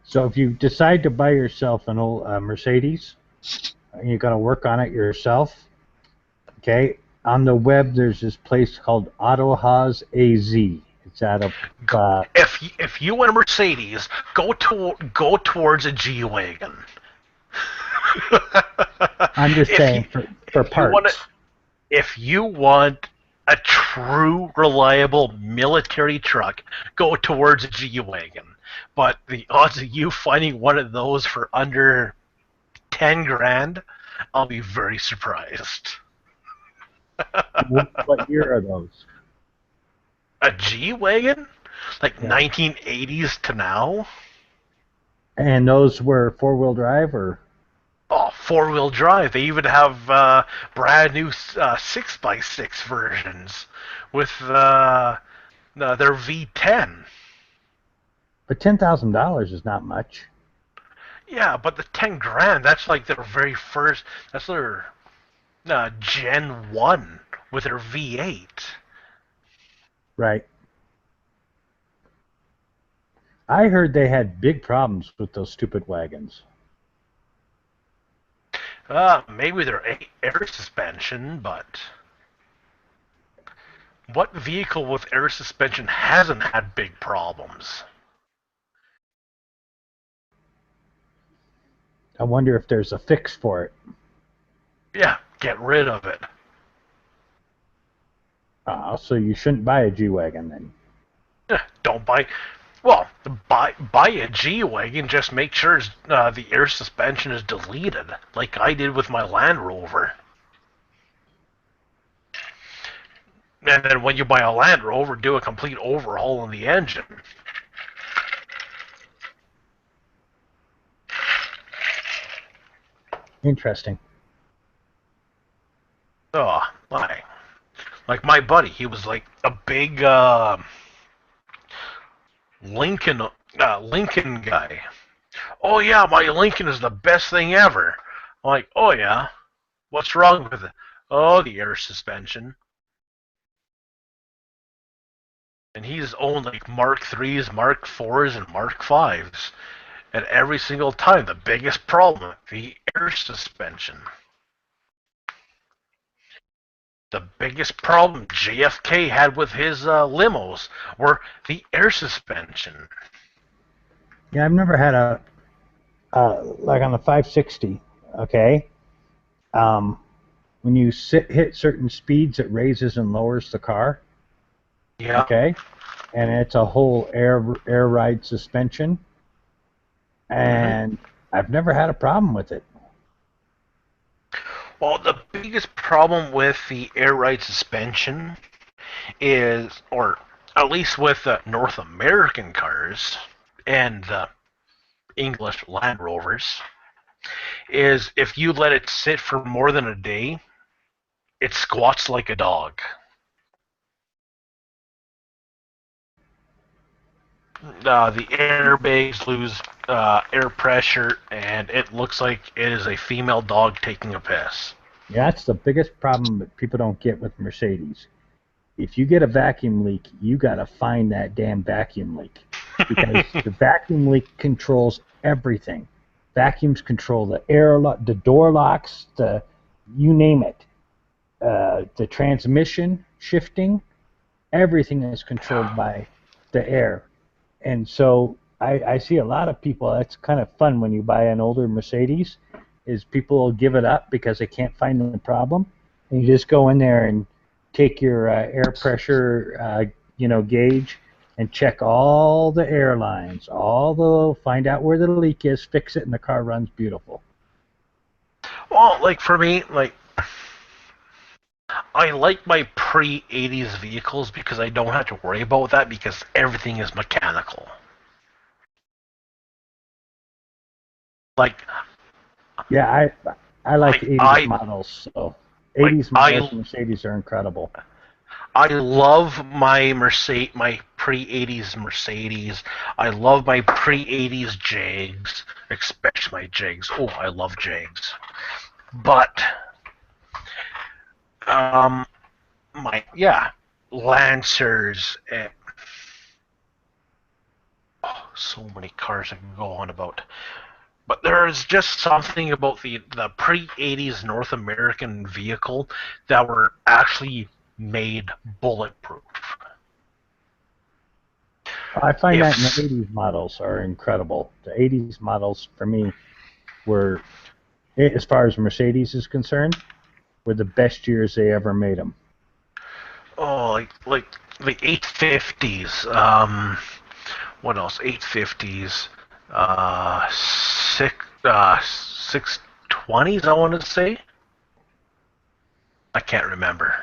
So if you decide to buy yourself an old Mercedes, and you're going to work on it yourself, okay, on the web there's this place called AutoHaus AZ. It's out of... If you want a Mercedes, go towards a G-Wagon. I'm just saying, for parts. If you want a true, reliable military truck, go towards a G-Wagon. But the odds of you finding one of those for under 10 grand, I'll be very surprised. What year are those? A G-Wagon? Like 1980s to now? And those were four-wheel drive, or? Oh, four-wheel drive. They even have brand new 6x6 versions with their V10. But $10,000 is not much. Yeah, but the 10 grand, that's like their very first, that's their Gen 1 with their V8. Right. I heard they had big problems with those stupid wagons. Maybe their air suspension, but what vehicle with air suspension hasn't had big problems? I wonder if there's a fix for it. Yeah, get rid of it. So you shouldn't buy a G-Wagon then. Don't buy... Well, buy a G-Wagon, just make sure the air suspension is deleted, like I did with my Land Rover. And then when you buy a Land Rover, do a complete overhaul on the engine. Interesting. Oh, like my buddy, he was like a big Lincoln guy. Oh yeah, my Lincoln is the best thing ever. I'm like, oh yeah, what's wrong with it? Oh, the air suspension. and he's owned like Mark IIIs, Mark IVs, and Mark Vs. And every single time, the biggest problem, the air suspension. The biggest problem JFK had with his limos were the air suspension. Yeah, I've never had a like on the 560. Okay, when you hit certain speeds, it raises and lowers the car. Yeah. Okay, and it's a whole air ride suspension, and I've never had a problem with it. Well, the biggest problem with the air ride suspension is, or at least with the North American cars and the English Land Rovers, is if you let it sit for more than a day, it squats like a dog. The airbags lose air pressure, and it looks like it is a female dog taking a piss. Yeah, that's the biggest problem that people don't get with Mercedes. If you get a vacuum leak, you got to find that damn vacuum leak. Because the vacuum leak controls everything. Vacuums control the the door locks, you name it. The transmission shifting, everything is controlled by the air. And so I see a lot of people, that's kind of fun when you buy an older Mercedes, is people will give it up because they can't find the problem. And you just go in there and take your air pressure gauge and check all the airlines, find out where the leak is, fix it, and the car runs beautiful. Well, like for me, like I like my pre-80s vehicles because I don't have to worry about that because everything is mechanical. Like, yeah, I like 80s models. So 80s models Mercedes are incredible. I love my my pre-80s Mercedes. I love my pre-80s Jags, especially my Jags. Oh, I love Jags. But Lancers. So many cars I can go on about. But there's just something about the pre-80s North American vehicle that were actually made bulletproof. I find that the 80s models are incredible. The 80s models, for me, were, as far as Mercedes is concerned, were the best years they ever made them. Oh, like the 850s. What else? 850s. 620s, I want to say. I can't remember.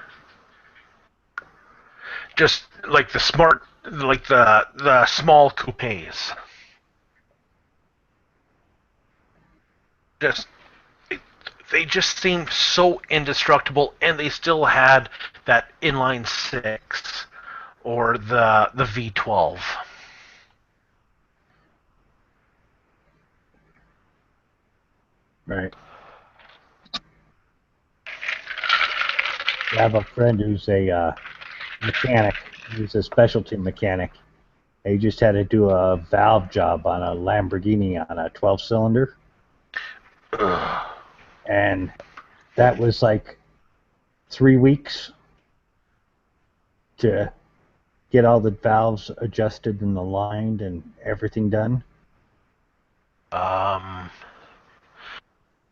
Just like the small coupes. They just seemed so indestructible, and they still had that inline six or the V12. Right. I have a friend who's a mechanic. He's a specialty mechanic. He just had to do a valve job on a Lamborghini on a 12-cylinder. And that was like 3 weeks to get all the valves adjusted and aligned and everything done.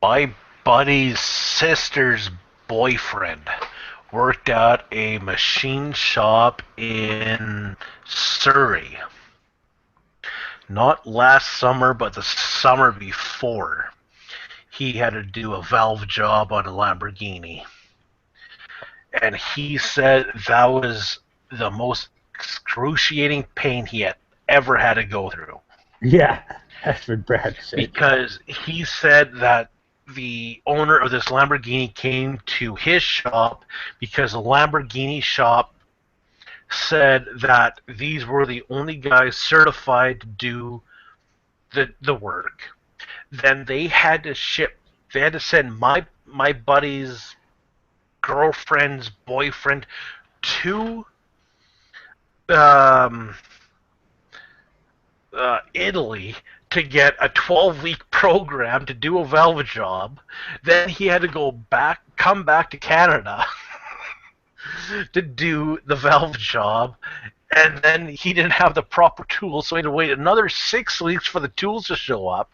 My buddy's sister's boyfriend worked at a machine shop in Surrey. Not last summer, but the summer before. He had to do a valve job on a Lamborghini. And he said that was the most excruciating pain he had ever had to go through. Yeah, that's what Brad said. Because he said that the owner of this Lamborghini came to his shop because the Lamborghini shop said that these were the only guys certified to do the work. Then they had to send my buddy's girlfriend's boyfriend to Italy to get a 12-week program to do a valve job. Then he had to come back to Canada to do the valve job. And then he didn't have the proper tools, so he had to wait another 6 weeks for the tools to show up.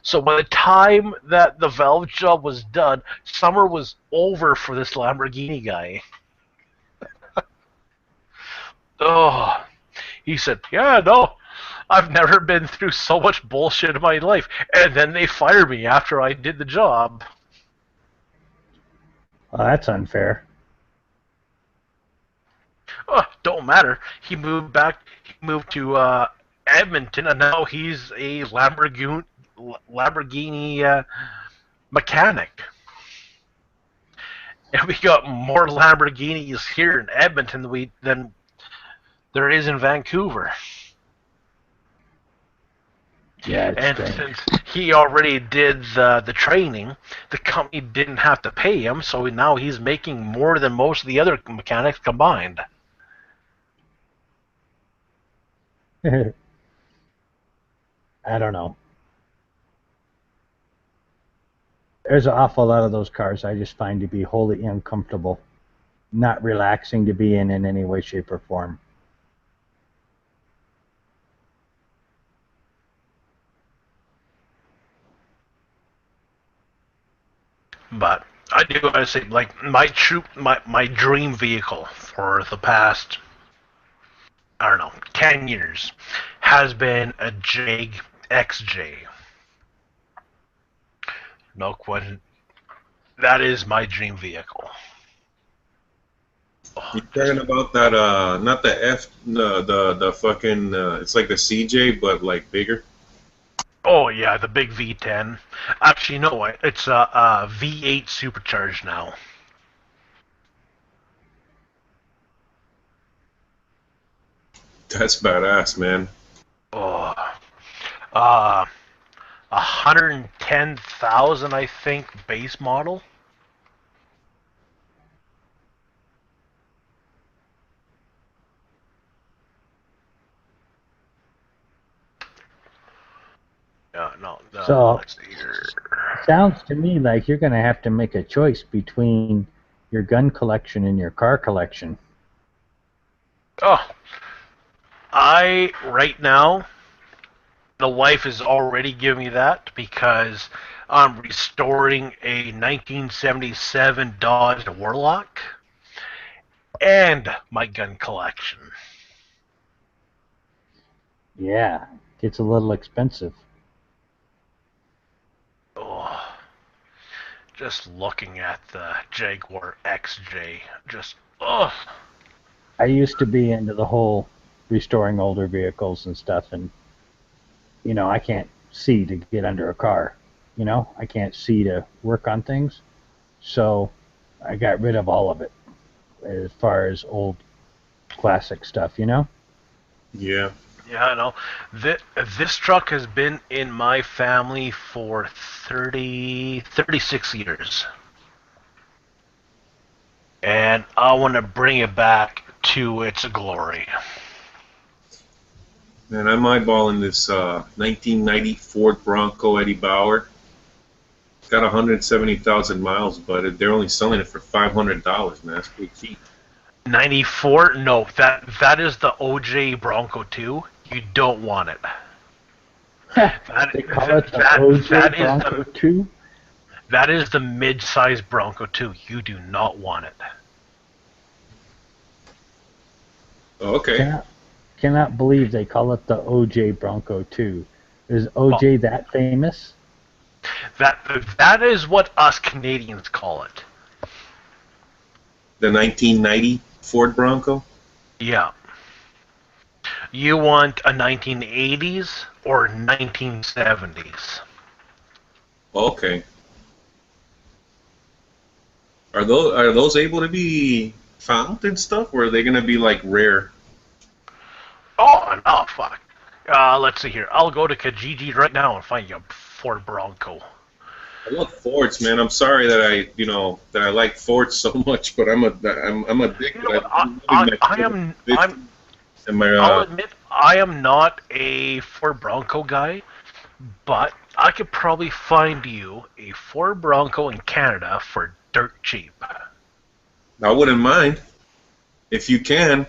So by the time that the valve job was done, summer was over for this Lamborghini guy. Oh, he said, yeah, no, I've never been through so much bullshit in my life. And then they fired me after I did the job. Well, that's unfair. Oh, don't matter. He moved to Edmonton, and now he's a Lamborghini mechanic. And we got more Lamborghinis here in Edmonton than there is in Vancouver. Yeah, and strange. Since he already did the training, the company didn't have to pay him, so now he's making more than most of the other mechanics combined. I don't know. There's an awful lot of those cars I just find to be wholly uncomfortable, not relaxing to be in any way, shape, or form. But I do gotta say, like, my dream vehicle for the past, I don't know, 10 years has been a Jag XJ. No question. That is my dream vehicle. You're talking about that, not the F, the fucking, it's like the CJ, but like bigger? Oh yeah, the big V10. Actually, no, it's a V8 supercharged now. That's badass, man. Oh, 110,000, I think, base model. No, So, let's see here. sounds to me like you're going to have to make a choice between your gun collection and your car collection. Oh, right now, the wife is already giving me that because I'm restoring a 1977 Dodge Warlock and my gun collection. Yeah, gets a little expensive. Oh, just looking at the Jaguar XJ, just I used to be into the whole restoring older vehicles and stuff, and you know, I can't see to get under a car. You know, I can't see to work on things, so I got rid of all of it as far as old classic stuff. You know. Yeah. Yeah, I know. This truck has been in my family for 36 years. And I want to bring it back to its glory. Man, I'm eyeballing this 1990 Ford Bronco Eddie Bauer. It's got 170,000 miles, but they're only selling it for $500, man. That's pretty cheap. 94? No, that is the OJ Bronco 2. You don't want it. They call it the OJ Bronco 2? That is the mid-size Bronco 2. You do not want it. Oh, okay. Cannot believe they call it the OJ Bronco 2. Is OJ that famous? That is what us Canadians call it. The 1990 Ford Bronco? Yeah. You want a 1980s or 1970s? Okay. Are those able to be found and stuff, or are they gonna be like rare? Oh fuck. Let's see here. I'll go to Kijiji right now and find you a Ford Bronco. I love Fords, man. I'm sorry that I like Fords so much, but I'm addicted. I'll admit I am not a Ford Bronco guy, but I could probably find you a Ford Bronco in Canada for dirt cheap. I wouldn't mind if you can.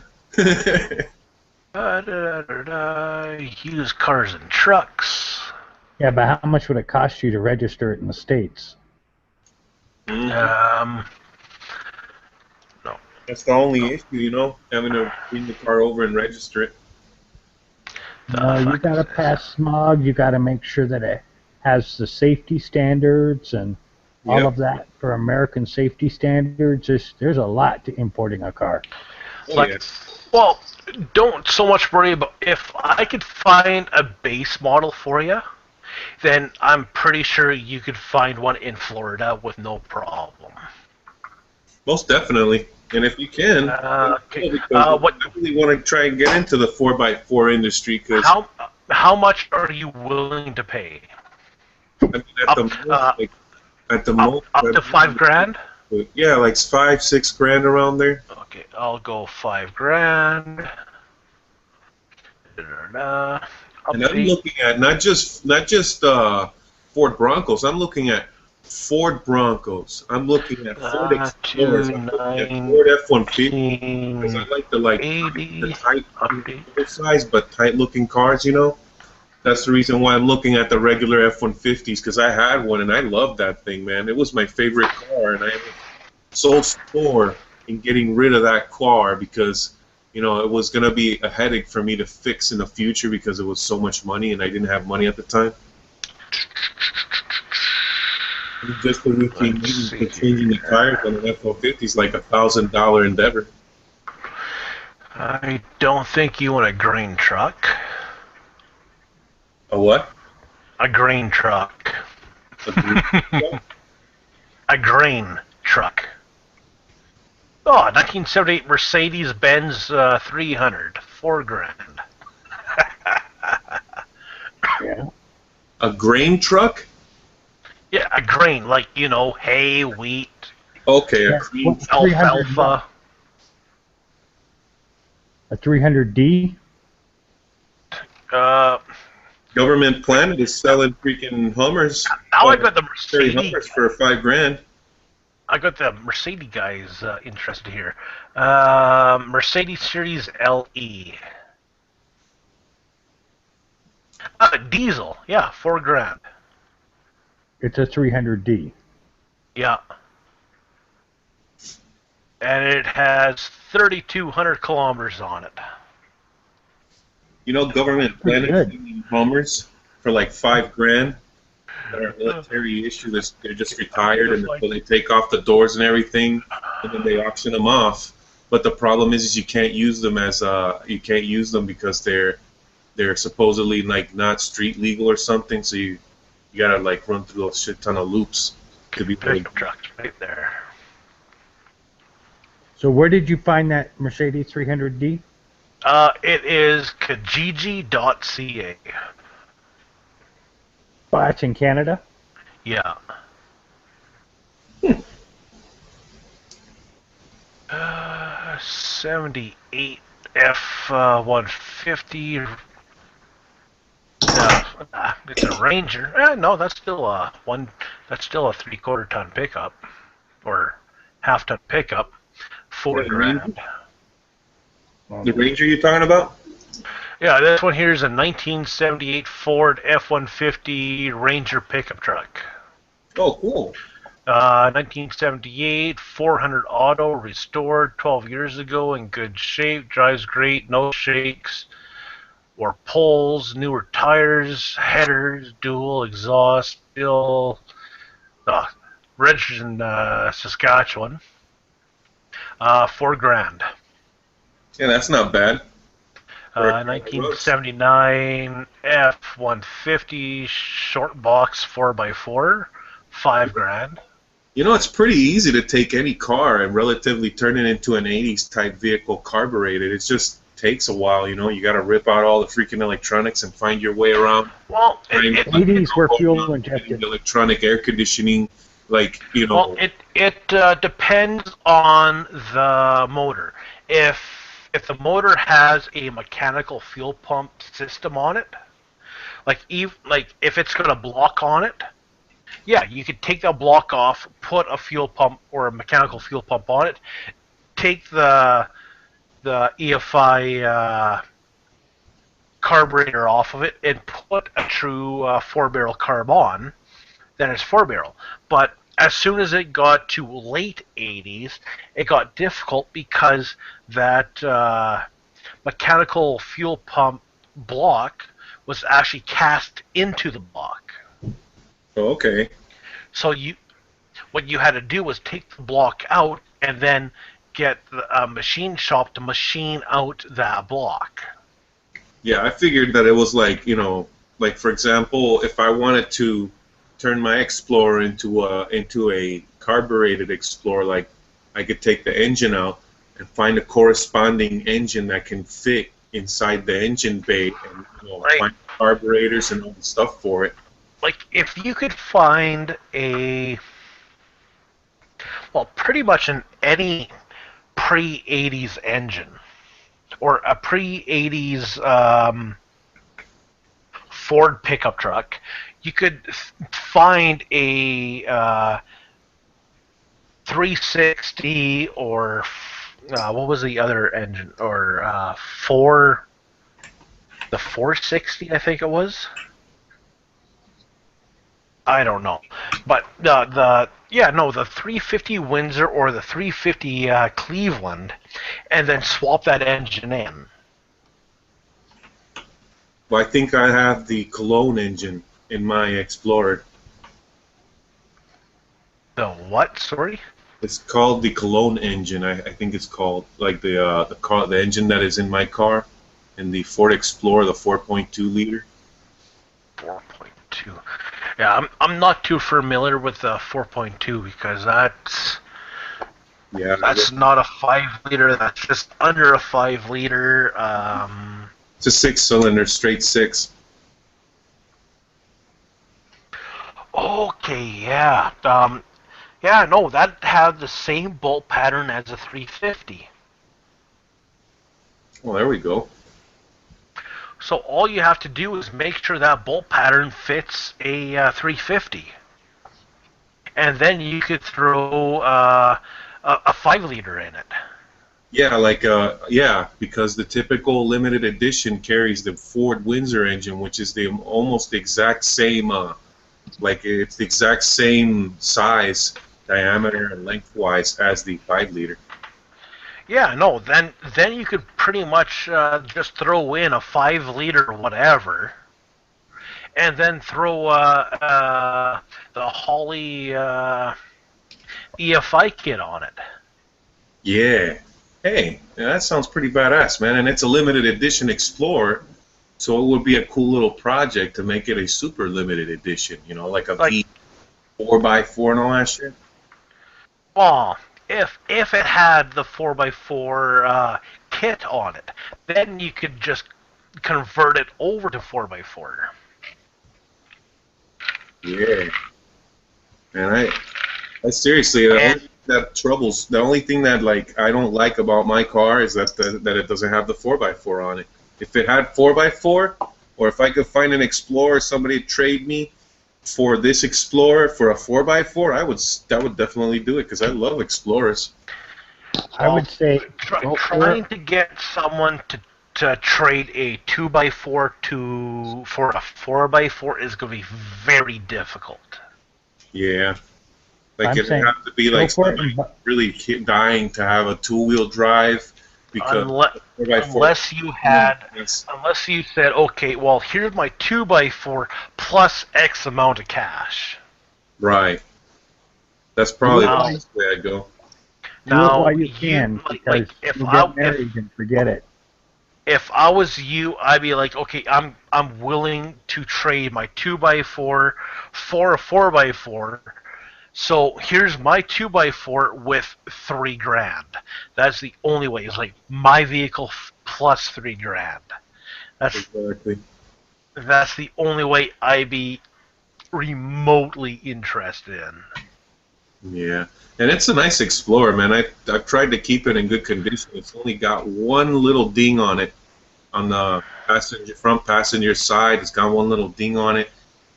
Used cars and trucks. Yeah, but how much would it cost you to register it in the States? No. That's the only issue, having to bring the car over and register it. No, you got to pass smog. You got to make sure that it has the safety standards and all of that for American safety standards. There's a lot to importing a car. Well, don't so much worry about. If I could find a base model for you, then I'm pretty sure you could find one in Florida with no problem. Most definitely. And if you can, I really want to try and get into the 4x4 industry. Cause how much are you willing to pay? I mean, at the most, up to $5,000? Yeah, like $5-6 grand around there. Okay, I'll go $5,000. And I'm looking at not just Ford Broncos. I'm looking at Ford Broncos. I'm looking at Ford Explorers. I'm looking at Ford F-150 because I like the tight size but tight looking cars. That's the reason why I'm looking at the regular F-150s because I had one and I loved that thing, man. It was my favorite car, and I sold store in getting rid of that car because it was gonna be a headache for me to fix in the future because it was so much money and I didn't have money at the time. Just the routine maintenance for changing the tires on an F-150 is like $1,000 endeavor. I don't think you want a grain truck. A what? A grain truck. A grain truck. Oh, 1978 Mercedes-Benz 300, $4,000. Yeah. A grain truck? Yeah, a grain, like, hay, wheat. Okay, a grain alfalfa. A 300D? Government Planet is selling freaking Hummers. Now I got the Mercedes. Hummers for $5,000. I got the Mercedes guys interested here. Mercedes Series LE. Diesel, yeah, $4,000. It's a 300D. Yeah. And it has 3,200 kilometers on it. Government Planet selling Hummers for like $5,000. That are military issue. They're just retired, and so they take off the doors and everything, and then they auction them off. But the problem is you can't use them because they're supposedly like not street legal or something. So you gotta like run through a shit ton of loops to be paid. Trucks right there. So where did you find that Mercedes 300D? It is Kijiji.ca. Oh, that's in Canada? Yeah. 78 F-150. It's a Ranger. No, that's still a 3/4 ton pickup, or half-ton pickup. $4,000. The Ranger you're talking about? Yeah, this one here is a 1978 Ford F-150 Ranger pickup truck. Oh, cool. 1978, 400 auto, restored 12 years ago, in good shape, drives great, no shakes or pulls, newer tires, headers, dual exhaust, still registered in Saskatchewan. $4,000. Yeah, that's not bad. 1979 F-150 short box 4x4, $5,000. It's pretty easy to take any car and relatively turn it into an 80s type vehicle carbureted. It just takes a while, You got to rip out all the freaking electronics and find your way around. Well, 80s were fuel injected. Electronic air conditioning, Well, it depends on the motor. If if the motor has a mechanical fuel pump system on it, like if it's got a block on it, yeah, you could take that block off, put a fuel pump or a mechanical fuel pump on it, take the EFI carburetor off of it, and put a true 4-barrel carb on. Then it's 4-barrel. But as soon as it got to late 80s, it got difficult because that mechanical fuel pump block was actually cast into the block. Oh, okay. So what you had to do was take the block out and then get a machine shop to machine out that block. Yeah, I figured that it was like, like for example, if I wanted to turn my Explorer into a carbureted Explorer, like I could take the engine out and find a corresponding engine that can fit inside the engine bay, and right. Find carburetors and all the stuff for it. Like if you could find pretty much in any pre-80s engine or a pre-80s Ford pickup truck, you could find a 360 or what was the other engine, or the 460, I think it was. I don't know, but the 350 Windsor or the 350 Cleveland, and then swap that engine in. Well, I think I have the Cologne engine in my Explorer. The what? Sorry. It's called the Cologne engine. I think it's called, like the engine that is in my car, in the Ford Explorer, the 4.2 liter. 4.2. Yeah, I'm not too familiar with the 4.2 because that's not a 5-liter. That's just under a 5-liter. It's a 6-cylinder, straight 6. Okay, yeah. No, that had the same bolt pattern as a 350. Well, there we go. So all you have to do is make sure that bolt pattern fits a 350. And then you could throw a 5-liter in it. Yeah, because the typical limited edition carries the Ford Windsor engine, which is the almost exact same, it's the exact same size, diameter, and lengthwise as the 5-liter. Yeah, no, then you could pretty much just throw in a 5-liter whatever, and then throw the Holley EFI kit on it. Yeah. Hey, that sounds pretty badass, man. And it's a limited edition Explorer, so it would be a cool little project to make it a super limited edition, like a V4x4 and all that shit. Well, if it had the 4x4 kit on it, then you could just convert it over to 4x4. Yeah. And I seriously, the only thing that I don't like about my car is that it doesn't have the 4x4 on it. If it had 4x4, or if I could find an Explorer, somebody would trade me for this Explorer for a 4x4, I would definitely do it because I love Explorers. I would say trying to get someone to trade a 2x4 for a 4x4 is going to be very difficult. Yeah. It'd have to be like somebody really dying to have a 2-wheel drive, because unless you said, okay, well, here's my 2x4 plus X amount of cash. Right. That's probably the best way I'd go. Now you can, because you'll get married and forget it. If I was you, I'd be like, okay, I'm willing to trade my 2x4 for a 4x4. So here's my 2x4 with $3,000. That's the only way. It's like my vehicle plus $3,000. That's the only way I'd be remotely interested in. Yeah, and it's a nice Explorer, man. I've tried to keep it in good condition. It's only got one little ding on it, on the front passenger side. It's got one little ding on it.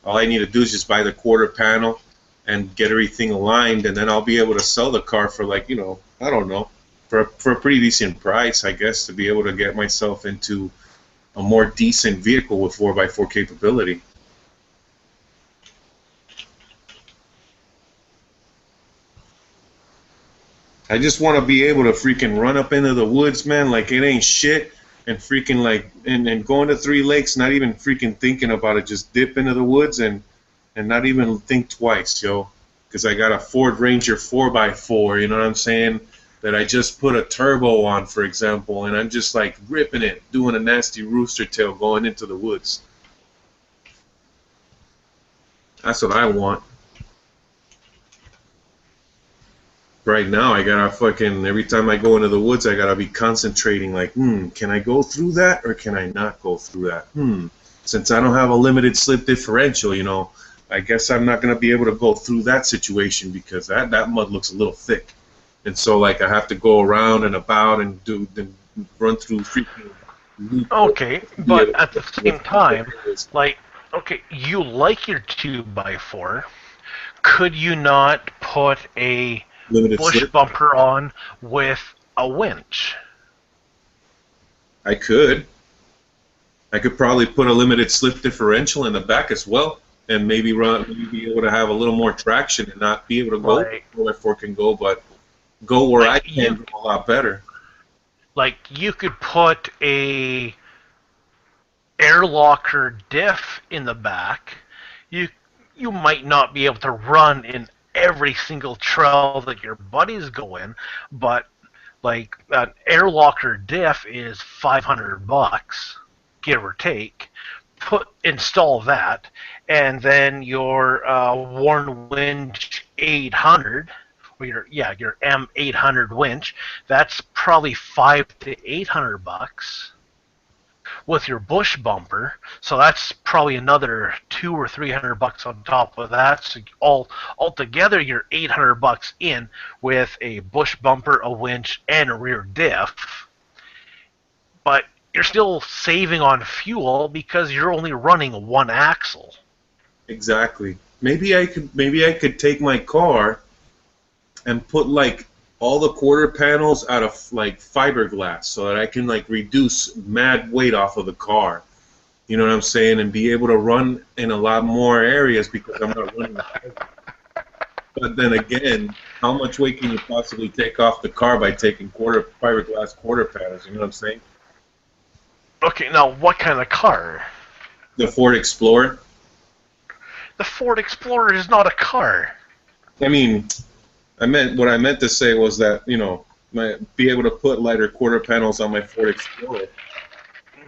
All I need to do is just buy the quarter panel and get everything aligned, and then I'll be able to sell the car for, like, I don't know, for a pretty decent price, I guess, to be able to get myself into a more decent vehicle with 4x4 capability. I just want to be able to freaking run up into the woods, man, like it ain't shit, and freaking like and go into Three Lakes, not even freaking thinking about it, just dip into the woods and not even think twice, yo, because I got a Ford Ranger 4x4, you know what I'm saying, that I just put a turbo on, for example, and I'm just like ripping it, doing a nasty rooster tail going into the woods. That's what I want. Right now, I gotta fucking, every time I go into the woods, I gotta be concentrating, like, can I go through that or can I not go through that? Since I don't have a limited slip differential, I guess I'm not gonna be able to go through that situation because that mud looks a little thick, and so like I have to go around and about and run through freaking. Okay, but at the same time, like, okay, you like your 2x4. Could you not put a limited bush slip bumper on with a winch? I could probably put a limited slip differential in the back as well, and maybe be able to have a little more traction and not be able to go where 4 can go, but go where I can go a lot better. Like, you could put a air locker diff in the back. You might not be able to run in every single trail that your buddies go in, but like an air locker diff is $500, give or take. Install that, and then your Warn Winch 800, or your M800 winch, that's probably $500 to $800 with your bush bumper, so that's probably another $200 or $300 on top of that. So altogether, you're $800 in with a bush bumper, a winch, and a rear diff. But you're still saving on fuel because you're only running one axle. Exactly. Maybe I could take my car and put like all the quarter panels out of like fiberglass so that I can like reduce mad weight off of the car. You know what I'm saying? And be able to run in a lot more areas because I'm not running. But then again, how much weight can you possibly take off the car by taking fiberglass quarter panels? You know what I'm saying? Okay, now what kind of car? The Ford Explorer. The Ford Explorer is not a car. I mean, what I meant to say was that, be able to put lighter quarter panels on my Ford Explorer.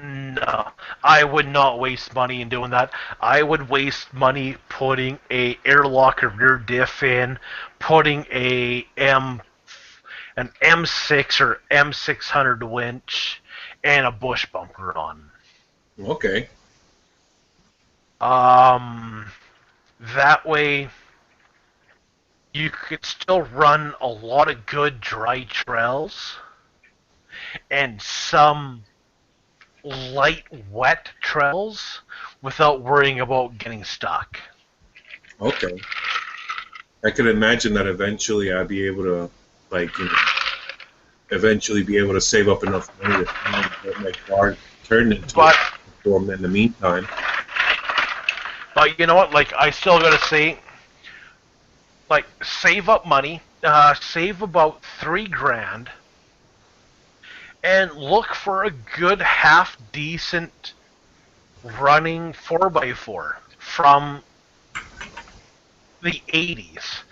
No, I would not waste money in doing that. I would waste money putting a air locker rear diff in, putting an M6 or M600 winch, and a bush bumper on. Okay. That way, you could still run a lot of good dry trails and some light wet trails without worrying about getting stuck. Okay. I could imagine that eventually I'd be able to, eventually be able to save up enough money to get my car turned into a form in the meantime. But you know what? Like, I still gotta say, like, save up money, save about $3,000, and look for a good half decent running 4x4 from the 80s.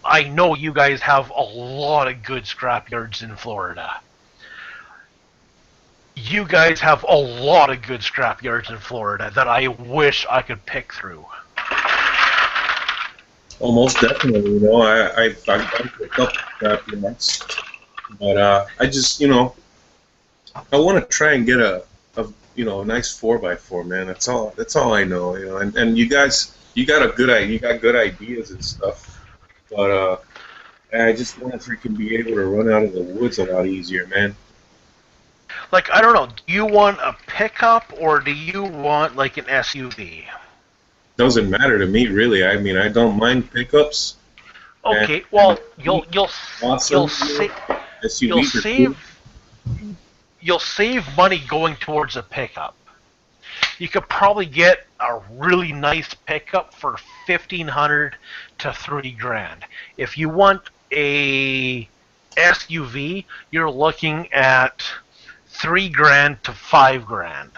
I know you guys have a lot of good scrapyards in Florida. You guys have a lot of good scrapyards in Florida that I wish I could pick through. Oh, most definitely. I've done a couple scrapyards, but I just, I want to try and get a nice 4x4, man. That's all I know. And you guys, you got good ideas and stuff. But I just want to freaking be able to run out of the woods a lot easier, man. Like, I don't know, do you want a pickup or do you want like an SUV? Doesn't matter to me, really. I mean, I don't mind pickups. Okay, well, you'll save money going towards a pickup. You could probably get a really nice pickup for $1,500 to $3,000. If you want a SUV, you're looking at $3,000 to $5,000.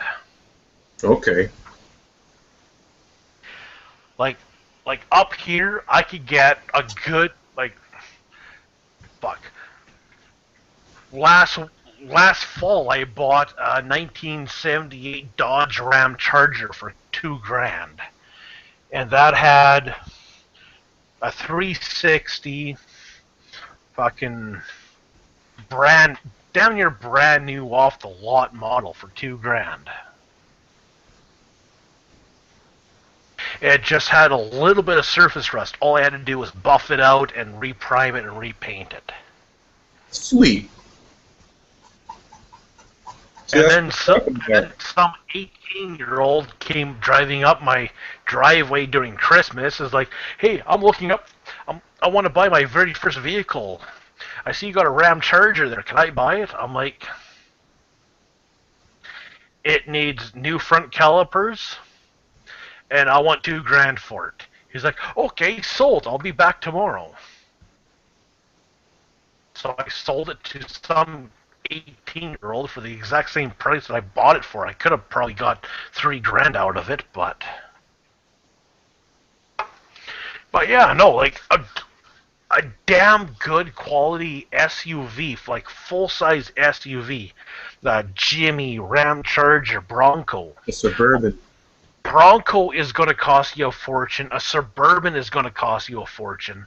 Okay. Like up here, I could get a good Last fall, I bought a 1978 Dodge Ram Charger for $2,000, and that had a 360, fucking damn near brand new off the lot model for $2,000. It just had a little bit of surface rust. All I had to do was buff it out and reprime it and repaint it. Sweet. And then some 18-year-old came driving up my driveway during Christmas. Is like, hey, I'm looking up. I want to buy my very first vehicle. I see you got a Ram Charger there. Can I buy it? I'm like, it needs new front calipers, and I want $2,000 for it. He's like, okay, sold. I'll be back tomorrow. So I sold it to some 18-year-old for the exact same price that I bought it for. I could have probably got $3,000 out of it, but yeah, no, like a damn good quality SUV, like full-size SUV, the Jimmy, Ram Charger, Bronco. The Suburban. Bronco is going to cost you a fortune. A Suburban is going to cost you a fortune.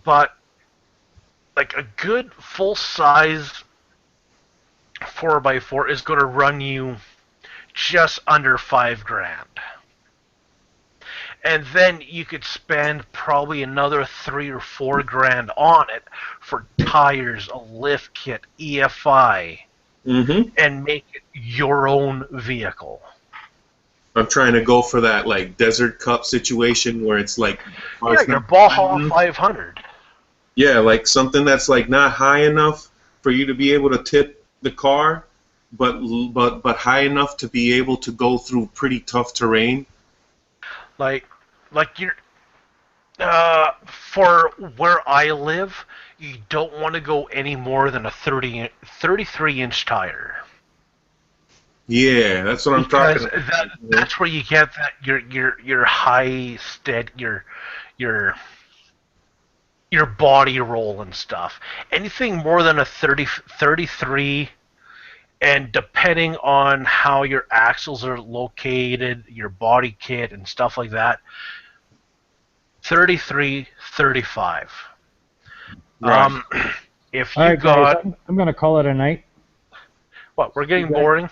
But like a good full-size 4x4 is going to run you just under $5,000. And then you could spend probably another $3,000 or $4,000 on it for tires, a lift kit, EFI, and make it your own vehicle. I'm trying to go for that like Desert Cup situation where it's like your Baja 500. Yeah, like something that's like not high enough for you to be able to tip the car, but high enough to be able to go through pretty tough terrain. Like you're for where I live, you don't want to go any more than a 33-inch tire. Yeah, that's what I'm talking about. That's where you get that your high stead your body roll and stuff. Anything more than a 33, and depending on how your axles are located, your body kit and stuff like that, 33, 35. Right. If you All right, got, guys, I'm going to call it a night. What, we're getting boring?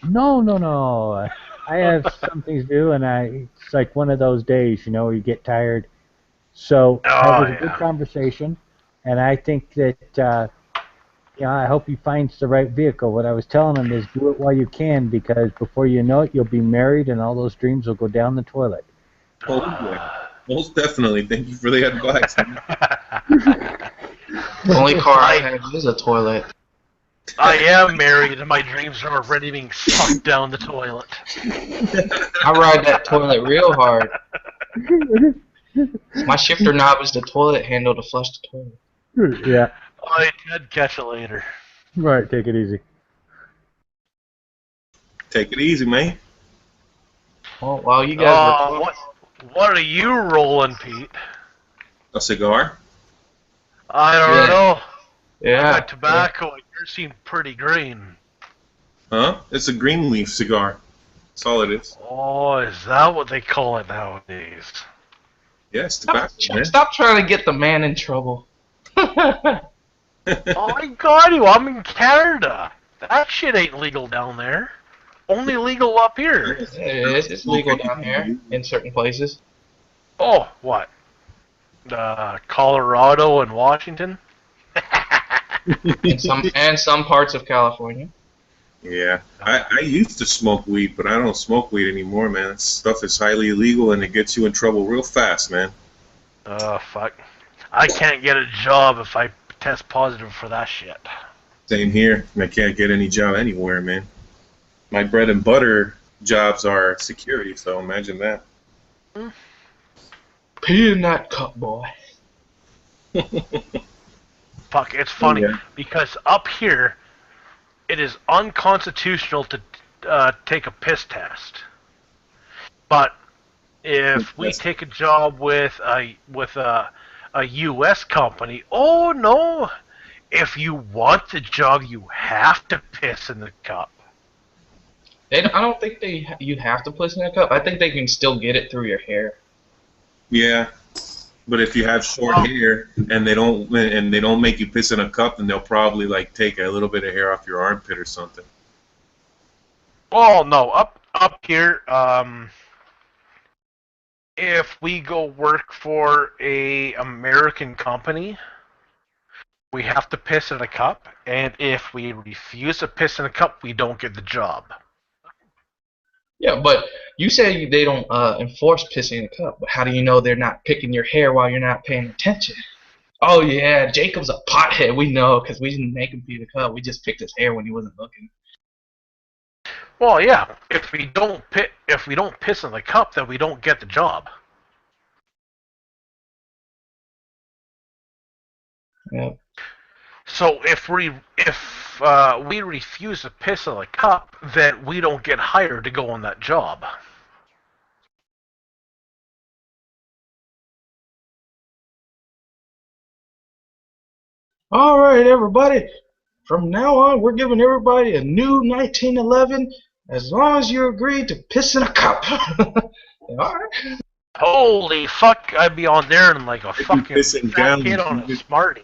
No. I have some things to do, and it's like one of those days, you know, where you get tired. So that was a good conversation, and I think that, I hope he finds the right vehicle. What I was telling him is do it while you can, because before you know it, you'll be married, and all those dreams will go down the toilet. Oh, yeah. Most definitely. Thank you for the advice. The only car I have is a toilet. I am married, and my dreams are already being sucked down the toilet. I ride that toilet real hard. My shifter knob is the toilet handle to flush the toilet. Yeah. I did catch it later. Right, take it easy. Take it easy, man. Well, while you guys were what are you rolling, Pete? A cigar? I don't know. Yeah. My tobacco, yours seem pretty green. Huh? It's a green leaf cigar. That's all it is. Oh, is that what they call it nowadays? Yes, tobacco. Stop trying to get the man in trouble. Oh, I got you. I'm in Canada. That shit ain't legal down there. Only legal up here. It is. It's legal down here in certain places. Oh, what? Colorado and Washington. and some parts of California. Yeah, I used to smoke weed, but I don't smoke weed anymore, man. That stuff is highly illegal and it gets you in trouble real fast, man. Oh, fuck. I can't get a job if I test positive for that shit. Same here. I can't get any job anywhere, man. My bread and butter jobs are security, so imagine that. Pee in that cup, boy. Fuck, it's funny Yeah. because up here, it is unconstitutional to take a piss test. But if we take a job with a U.S. company, oh no! If you want the job, you have to piss in the cup. I don't think you have to piss in a cup. I think they can still get it through your hair. Yeah, but if you have short hair and they don't make you piss in a cup, then they'll probably like take a little bit of hair off your armpit or something. Well, no, up here, if we go work for a American company, we have to piss in a cup, and if we refuse to piss in a cup, we don't get the job. Yeah, but you say they don't enforce pissing in a cup, but how do you know they're not picking your hair while you're not paying attention? Oh yeah, Jacob's a pothead. We know because we didn't make him pee in the cup. We just picked his hair when he wasn't looking. Well, yeah, if we don't piss in the cup, then we don't get the job. Yeah. So if we refuse to piss in the cup, then we don't get hired to go on that job. All right, everybody. From now on, we're giving everybody a new 1911 as long as you agree to piss in a cup. All right. Holy fuck, I'd be on there and like a fucking pissing fat kid gallons. on a Smartie.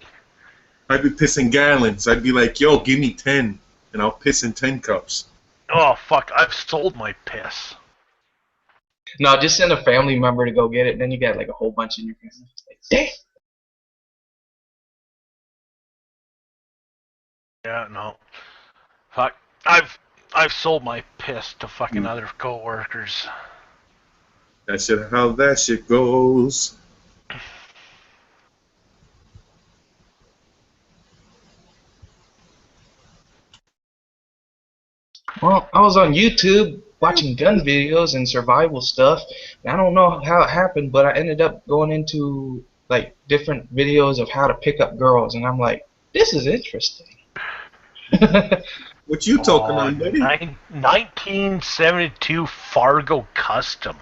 I'd be pissing gallons. I'd be like, yo, give me 10, and I'll piss in 10 cups. Oh fuck, I've sold my piss. No, just send a family member to go get it, and then you got like a whole bunch in your family. Damn. Yeah, no. Fuck, I've sold my piss to fucking other coworkers. That's just how that shit goes. Well, I was on YouTube watching gun videos and survival stuff. And I don't know how it happened, but I ended up going into like different videos of how to pick up girls, and I'm like, this is interesting. What you talking on, buddy? 1972 Fargo Custom.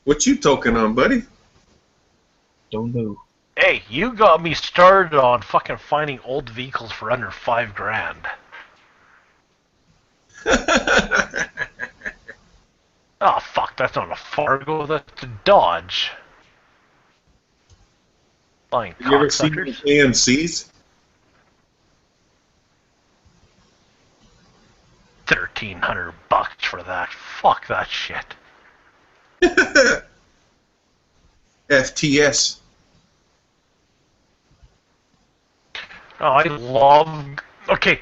What you talking on, buddy? Don't know. Hey, you got me started on fucking finding old vehicles for under $5,000. Oh fuck, that's not a Fargo, that's a Dodge. Flying You ever seen cocksuckers. AMCs? 1,300 bucks for that. Fuck that shit. FTS. Oh, I love. Okay,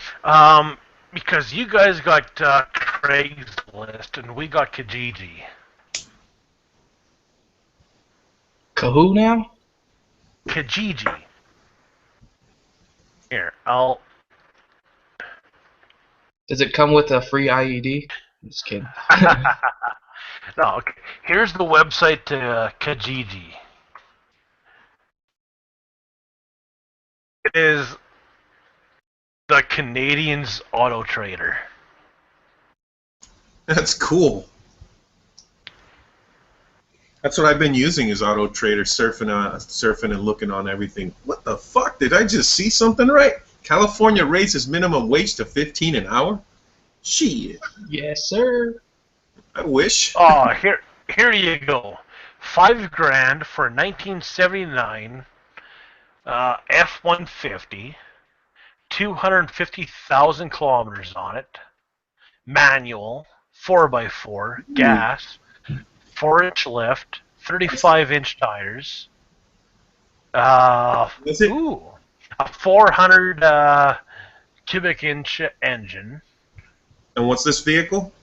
because you guys got Craigslist and we got Kijiji. Kahoo now? Kijiji. Here, I'll. Does it come with a free IED? I'm just kidding. No, okay. Here's the website to Kijiji. It is the Canadians Auto Trader. That's cool. That's what I've been using is Auto Trader, surfing and looking on everything. What the fuck? Did I just see something right? California raises minimum wage to $15 an hour? Shit. Yes, sir. I wish. Oh, here you go. $5,000 for 1979 F-150, 250,000 kilometers on it, manual, 4x4, gas, 4-inch lift, 35-inch tires, Is it? Ooh, a 400 cubic inch engine. And what's this vehicle?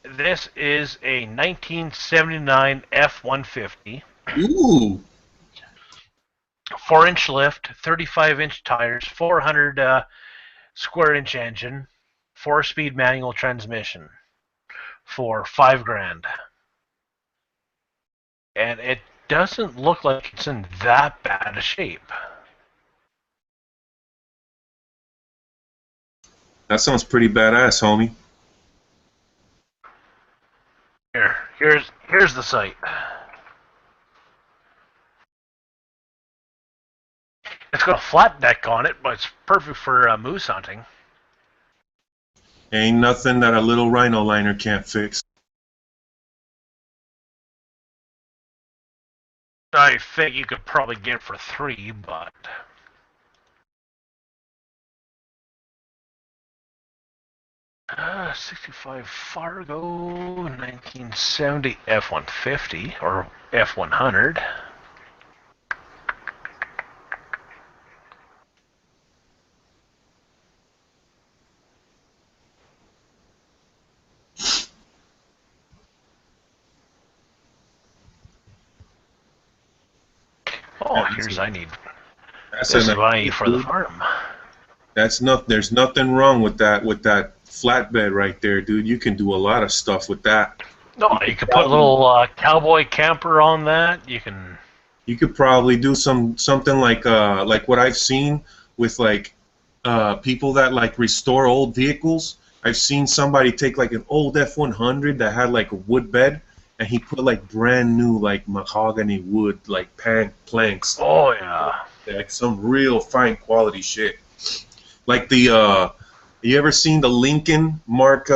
This is a 1979 F-150. Ooh. 4-inch lift, 35-inch tires, 400 square inch engine, 4-speed manual transmission for $5,000. And it doesn't look like it's in that bad a shape. That sounds pretty badass, homie. Here's the site. It's got a flat deck on it, but it's perfect for moose hunting. Ain't nothing that a little rhino liner can't fix. I think you could probably get it for $3, but 65 Fargo, 1970 F-150 or F-100. Oh, here's I need. This is what I need for the farm. That's not. There's nothing wrong with that. With that flatbed right there, dude. You can do a lot of stuff with that. No, you could put a little cowboy camper on that. You can. You could probably do something like what I've seen with like people that like restore old vehicles. I've seen somebody take like an old F-100 that had like a wood bed, and he put like brand new like mahogany wood like planks. Oh yeah. Like some real fine quality shit. Like the you ever seen the Lincoln Mark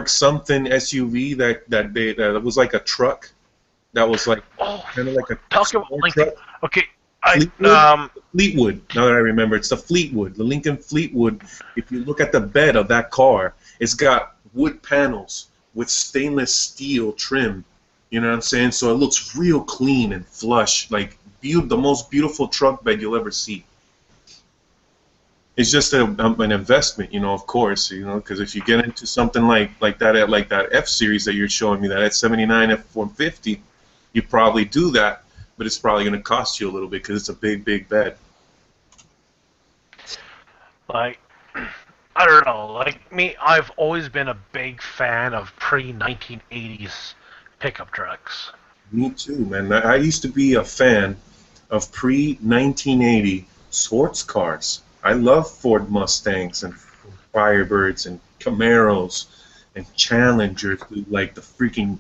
something SUV that was like a truck that was like kind of like a talk about Lincoln. Truck? Okay, Fleetwood. Now that I remember, it's the Fleetwood, the Lincoln Fleetwood. If you look at the bed of that car, it's got wood panels with stainless steel trim. You know what I'm saying? So it looks real clean and flush, like the most beautiful truck bed you'll ever see. It's just an investment, you know, of course, you know, because if you get into something like that F series that you're showing me, that 79 F-150, you probably do that, but it's probably going to cost you a little bit because it's a big bed. Like, I don't know, like me, I've always been a big fan of pre-1980s pickup trucks. Me too, man. I used to be a fan of pre-1980 sports cars. I love Ford Mustangs and Firebirds and Camaros and Challengers, like the freaking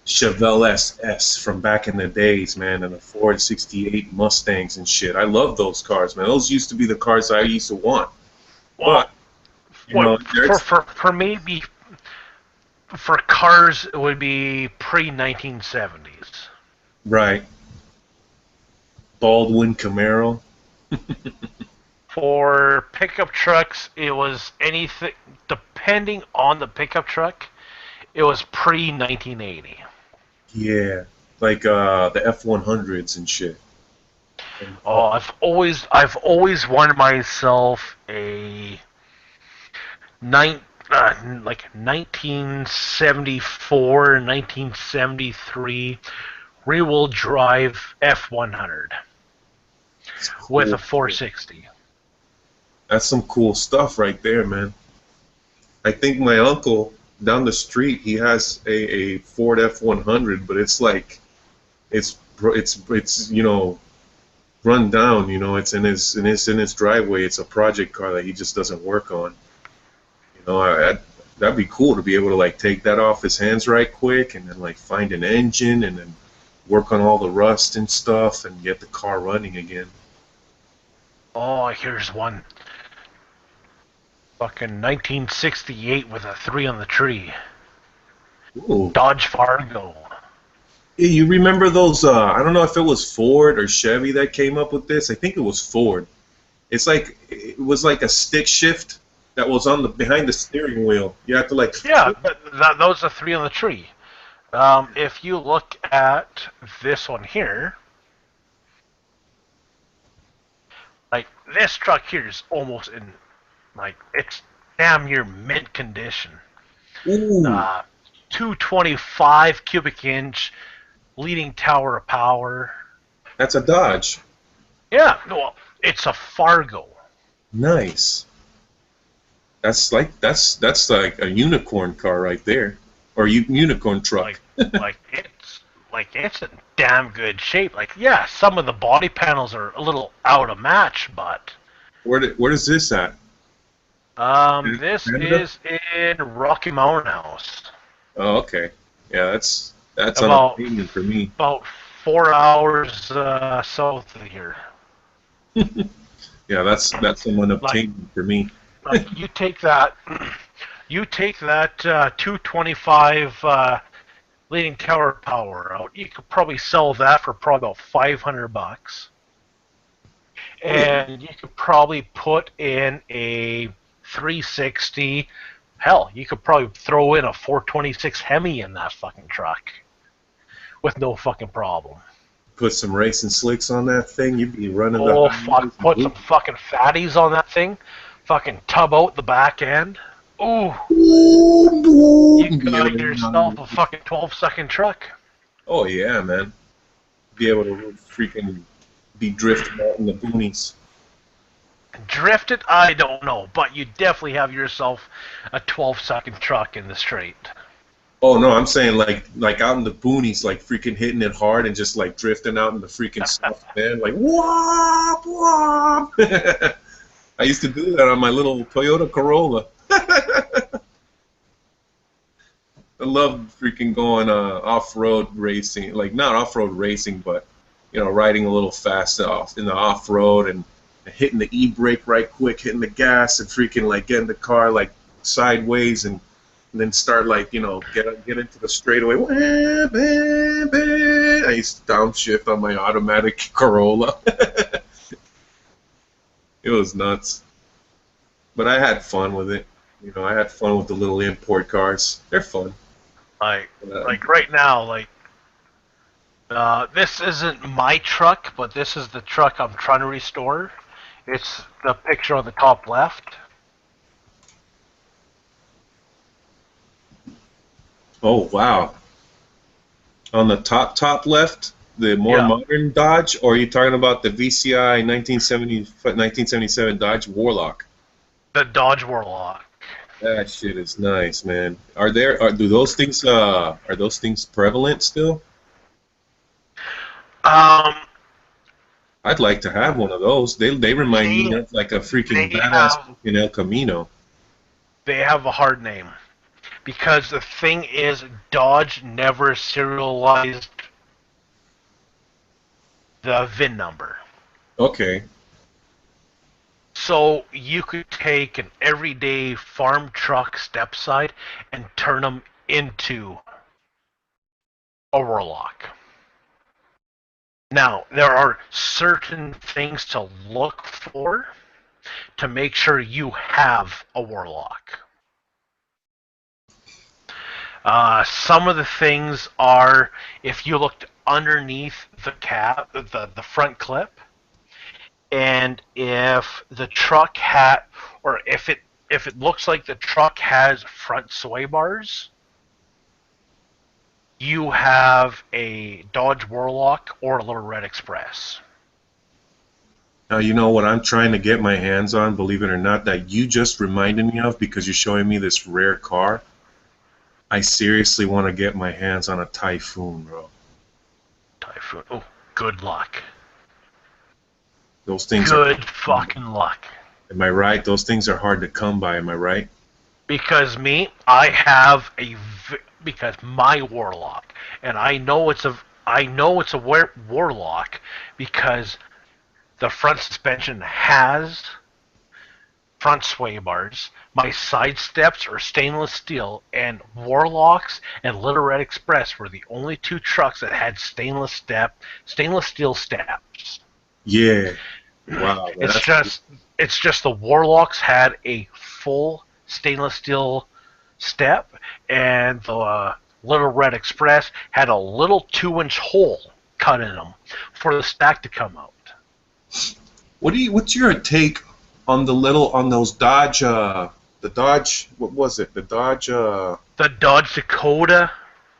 Chevelle SS from back in the days, man, and the Ford 68 Mustangs and shit. I love those cars, man. Those used to be the cars I used to want. Well, but you know, for maybe for cars, it would be pre-1970s. Right. Baldwin Camaro. For pickup trucks, it was anything, depending on the pickup truck, it was pre-1980. Yeah, like the F-100s and shit. Oh, I've always wanted myself a like 1974, 1973 rear-wheel drive F-100 with a 460. That's some cool stuff right there, man. I think my uncle down the street, he has a Ford F-100, but it's like it's you know, run down. You know, it's in his driveway. It's a project car that he just doesn't work on. You know, that'd be cool to be able to like take that off his hands right quick, and then like find an engine, and then work on all the rust and stuff, and get the car running again. Oh, here's one. Fucking 1968 with a 3 on the tree. Ooh. Dodge Fargo. Yeah, you remember those? I don't know if it was Ford or Chevy that came up with this. I think it was Ford. It's like it was like a stick shift that was on the behind the steering wheel. You have to like. Yeah, those are 3 on the tree. If you look at this one here, Like, this truck here is almost in, like, it's damn near mint condition. Ooh. 225 cubic inch, leading tower of power. That's a Dodge. Yeah, well, it's a Fargo. Nice. That's like a unicorn car right there, or unicorn truck. like it's in damn good shape. Like, yeah, some of the body panels are a little out of match, but Where is this at? this Canada? is in Rocky Mountain House. Oh, okay. Yeah, that's About- unobtainium for me. About 4 hours south of here. Yeah, that's some unobtainium for me. Like, you take that 225 leading tower power out. You could probably sell that for probably about $500, and you could probably put in a 360. Hell, you could probably throw in a 426 Hemi in that fucking truck with no fucking problem. Put some racing slicks on that thing, you'd be running the Oh highways fuck! Put and some fucking fatties on that thing. Fucking tub out the back end. Ooh. You got yourself a fucking 12-second truck. Oh yeah, man. Be able to freaking be drifting out in the boonies. Drifted? I don't know, but you definitely have yourself a 12-second truck in the straight. Oh no, I'm saying like out in the boonies, like freaking hitting it hard and just like drifting out in the freaking stuff, man. Like whoop whoop. I used to do that on my little Toyota Corolla. I love freaking going off-road racing, like not off-road racing, but you know, riding a little fast off in the off-road and hitting the e-brake right quick, hitting the gas and freaking like getting the car like sideways and then start like, you know, get into the straightaway. I used to downshift on my automatic Corolla. It was nuts. But I had fun with it. You know, I had fun with the little import cars. They're fun. Like right now, like this isn't my truck, but this is the truck I'm trying to restore. It's the picture on the top left. Oh wow! On the top left, the more modern Dodge, or are you talking about the VCI 1977 Dodge Warlock? The Dodge Warlock. That shit is nice, man. Are those things prevalent still? I'd like to have one of those. They remind me of like a freaking badass in El Camino. They have a hard name. Because the thing is, Dodge never serialized the VIN number. Okay. So you could take an everyday farm truck step side and turn them into a Warlock. Now, there are certain things to look for to make sure you have a Warlock. Some of the things are, if you looked underneath the cab, the front clip, and if the truck had, or if it looks like the truck has front sway bars, you have a Dodge Warlock or a Little Red Express. Now, you know what I'm trying to get my hands on, believe it or not, that you just reminded me of because you're showing me this rare car. I seriously want to get my hands on a Typhoon, bro. Typhoon. Oh, good luck. Those things Good fucking luck. Am I right? Those things are hard to come by, am I right? Because I have because my Warlock, and I know it's a Warlock because the front suspension has front sway bars. My side steps are stainless steel, and Warlocks and Little Red Express were the only two trucks that had stainless steel steps. Yeah. Wow. It's just the Warlocks had a full stainless steel step, and the Little Red Express had a little 2-inch hole cut in them for the stack to come out. What's your take on those Dodge? The Dodge. What was it? The Dodge. The Dodge Dakota,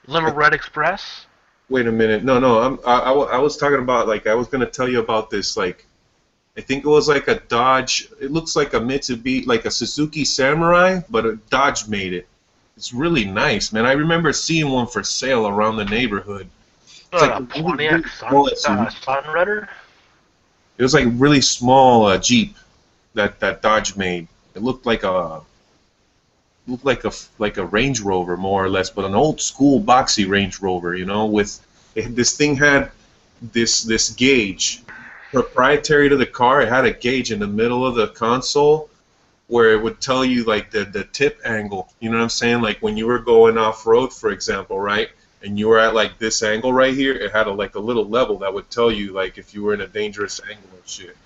Little Red Express. Wait a minute. No. I was talking about, like, I was gonna tell you about this, like, I think it was like a Dodge. It looks like a Mitsubishi, like a Suzuki Samurai, but a Dodge made it. It's really nice, man. I remember seeing one for sale around the neighborhood. It's like a Pontiac Sunrunner. It was like really small Jeep that Dodge made. It looked like a Range Rover more or less, but an old school boxy Range Rover. You know, this thing had this gauge proprietary to the car. It had a gauge in the middle of the console where it would tell you like the tip angle. You know what I'm saying? Like when you were going off road, for example, right? And you were at like this angle right here, it had a little level that would tell you like if you were in a dangerous angle and shit.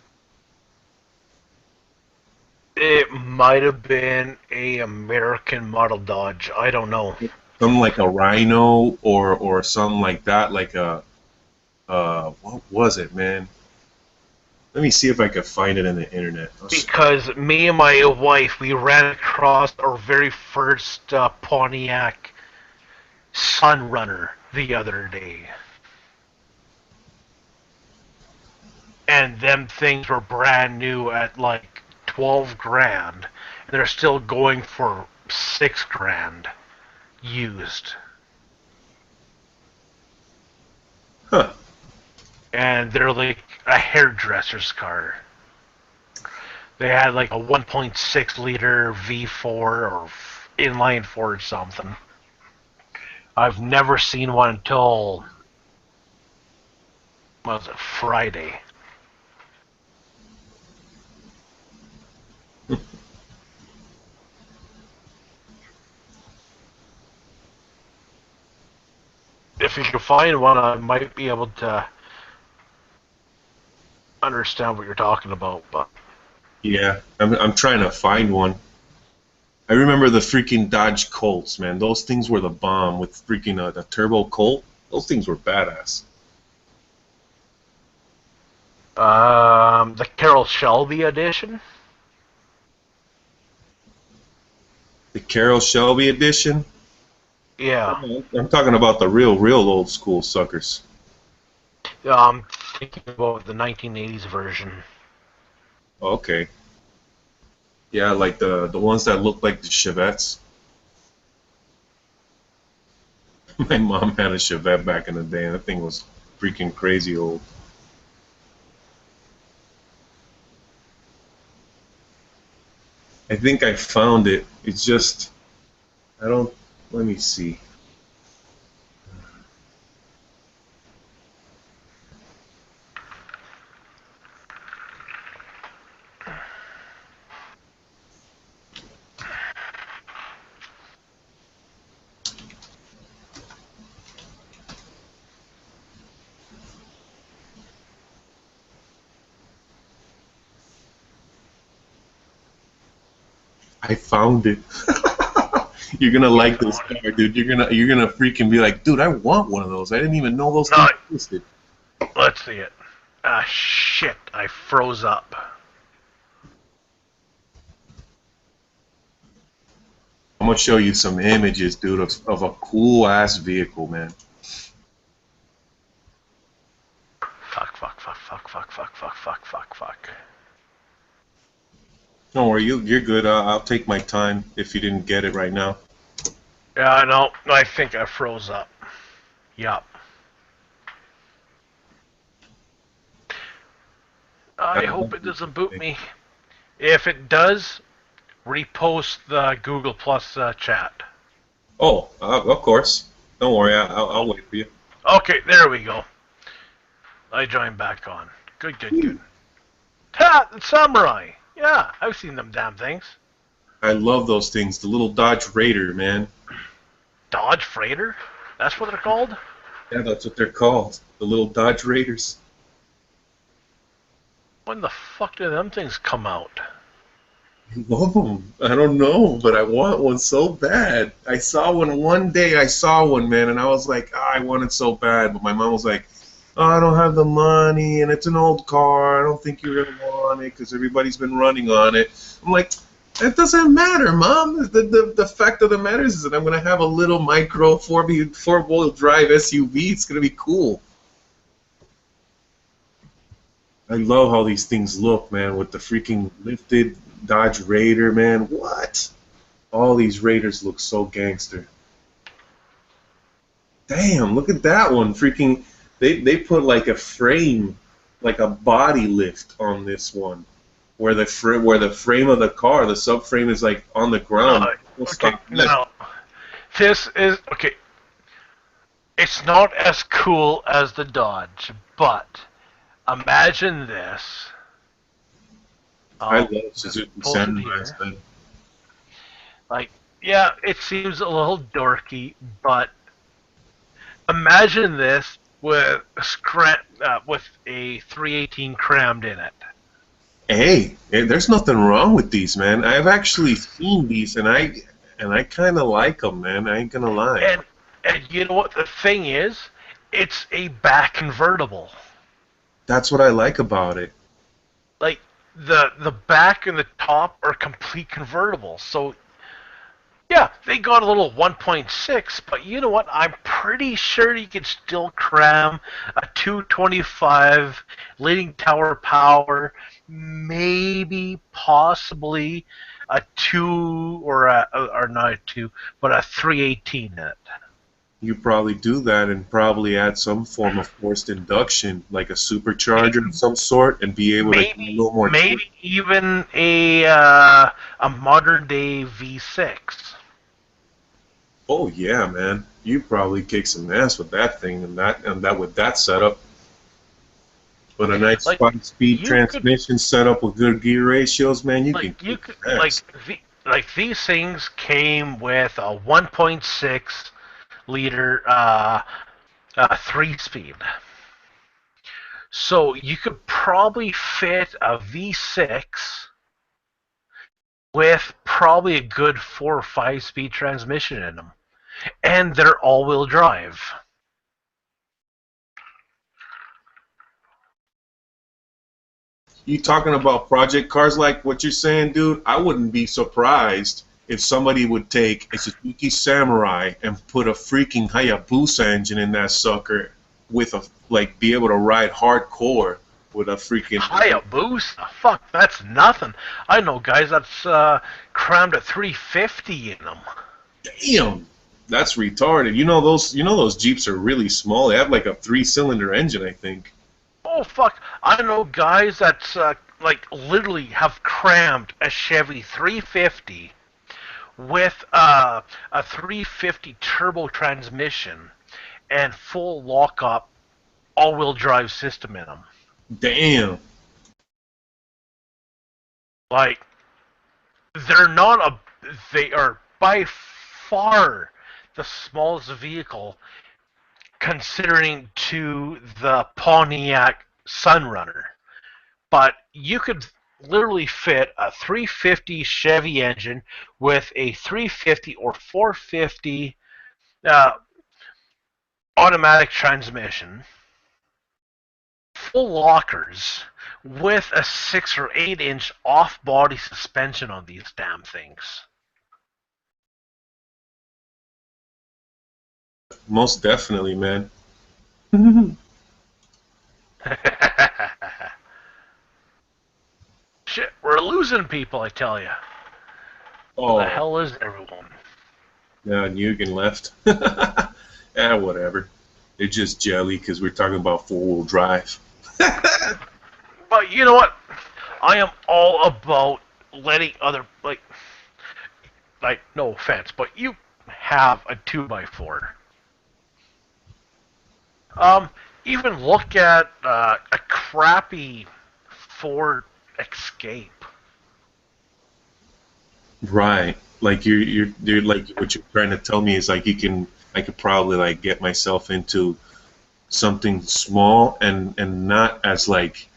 It might have been a American model Dodge. I don't know. Something like a Rhino or something like that. Like a what was it, man? Let me see if I can find it in the internet. Because me and my wife, we ran across our very first Pontiac Sunrunner the other day. And them things were brand new at like 12 grand. And they're still going for 6 grand used. Huh. And they're like a hairdresser's car. They had like a 1.6 liter V4 or inline 4 or something. I've never seen one until, what was it, Friday. If you can find one, I might be able to understand what you're talking about, but yeah, I'm trying to find one. I remember the freaking Dodge Colts, man. Those things were the bomb with freaking the Turbo Colt. Those things were badass. The Carroll Shelby edition. The Carroll Shelby edition. Yeah. I'm talking about the real old school suckers. I'm thinking about the 1980s version. Okay. Yeah, like the ones that look like the Chevettes. My mom had a Chevette back in the day, and that thing was freaking crazy old. I think I found it. It's just, let me see. I found it. You're gonna like this car, dude. You're gonna freaking be like, dude, I want one of those. I didn't even know those things existed. Let's see it. Ah, shit! I froze up. I'm gonna show you some images, dude, of a cool ass vehicle, man. Fuck. Don't worry, you're good. I'll take my time if you didn't get it right now. Yeah, I know. I think I froze up. Yup. I hope it doesn't boot me. If it does, repost the Google Plus chat. Oh, of course. Don't worry, I'll wait for you. Okay, there we go. I joined back on. Good. Ha! The Samurai! Yeah, I've seen them damn things. I love those things. The little Dodge Raider, man. Dodge Freighter? That's what they're called? Yeah, that's what they're called. The little Dodge Raiders. When the fuck did them things come out? I love them. I don't know, but I want one so bad. I saw one day. I saw one, man, and I was like, I want it so bad. But my mom was like, oh, I don't have the money, and it's an old car. I don't think you're gonna want on it because everybody's been running on it. I'm like, that doesn't matter, Mom. The fact of the matter is that I'm going to have a little micro four-wheel drive SUV. It's going to be cool. I love how these things look, man, with the freaking lifted Dodge Raider, man. What? All these Raiders look so gangster. Damn, look at that one. Freaking, they put like a frame, like a body lift on this one, where the frame of the car, the subframe is like on the ground. Okay, now, this is, okay, it's not as cool as the Dodge, but imagine this. I love Suzuki Samurais, man. Like, yeah, it seems a little dorky, but imagine this with a 318 crammed in it. Hey, there's nothing wrong with these, man. I've actually seen these, and I kind of like them, man. I ain't gonna lie. And you know what the thing is? It's a back convertible. That's what I like about it. Like, the back and the top are complete convertibles. So, yeah, they got a little 1.6, but you know what? I'm pretty sure you can still cram a 225 leading tower power, maybe, possibly a 2 or not a 2, but a 318 in it. You probably do that and probably add some form of forced induction, like a supercharger of some sort, and be able to get a little more. Maybe even a modern day V6. Oh yeah, man! You probably kick some ass with that thing and that with that setup. But a nice 5-speed transmission setup with good gear ratios, man, you can kick ass. Like these things came with a 1.6 liter 3-speed. So you could probably fit a V6 with probably a good 4 or 5-speed transmission in them. And they're all-wheel drive. You talking about project cars like what you're saying, dude? I wouldn't be surprised if somebody would take a Suzuki Samurai and put a freaking Hayabusa engine in that sucker with be able to ride hardcore with a freaking Hayabusa? Fuck, that's nothing. I know guys that's crammed a 350 in them. Damn, that's retarded. You know those Jeeps are really small. They have like a 3-cylinder engine, I think. Oh fuck! I know guys that's literally have crammed a Chevy 350 with a 350 turbo transmission and full lockup all-wheel drive system in them. Damn. Like, they are by far the smallest vehicle considering to the Pontiac Sunrunner. But you could literally fit a 350 Chevy engine with a 350 or 450 automatic transmission, full lockers, with a 6 or 8 inch off-body suspension on these damn things. Most definitely, man. Shit, we're losing people, I tell you. Oh. Where the hell is everyone? Yeah, Nugent left. Whatever. They're just jelly because we're talking about 4-wheel drive. But you know what? I am all about letting other, like no offense, but you have a 2x4. Even look at a crappy Ford Escape. Right. Like you're like what you're trying to tell me is like I could probably like get myself into something small and not as like,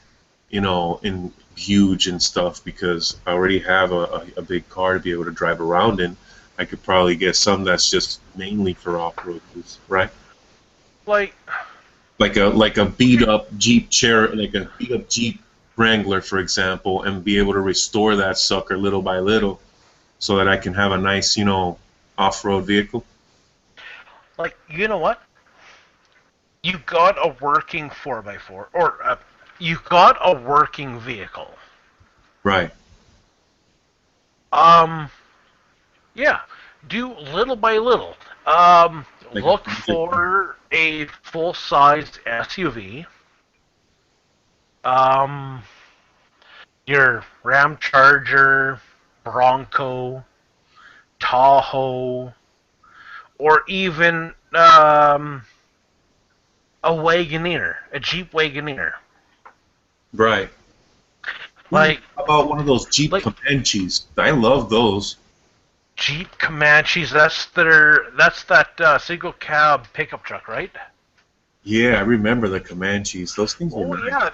you know, in huge and stuff because I already have a big car to be able to drive around in. I could probably get some that's just mainly for off-road use, right? Like a beat up Jeep Wrangler, for example, and be able to restore that sucker little by little, so that I can have a nice, off-road vehicle. Like, you know what? You got a working 4x4, or you got a working vehicle. Right. Yeah. Do little by little. Look for a full-sized SUV. Your Ram Charger, Bronco, Tahoe, or even a Wagoneer, a Jeep Wagoneer. Right. Like, how about one of those Jeep Comanches? I love those. Jeep Comanches. That's that single cab pickup truck, right? Yeah, I remember the Comanches. Those things were nice.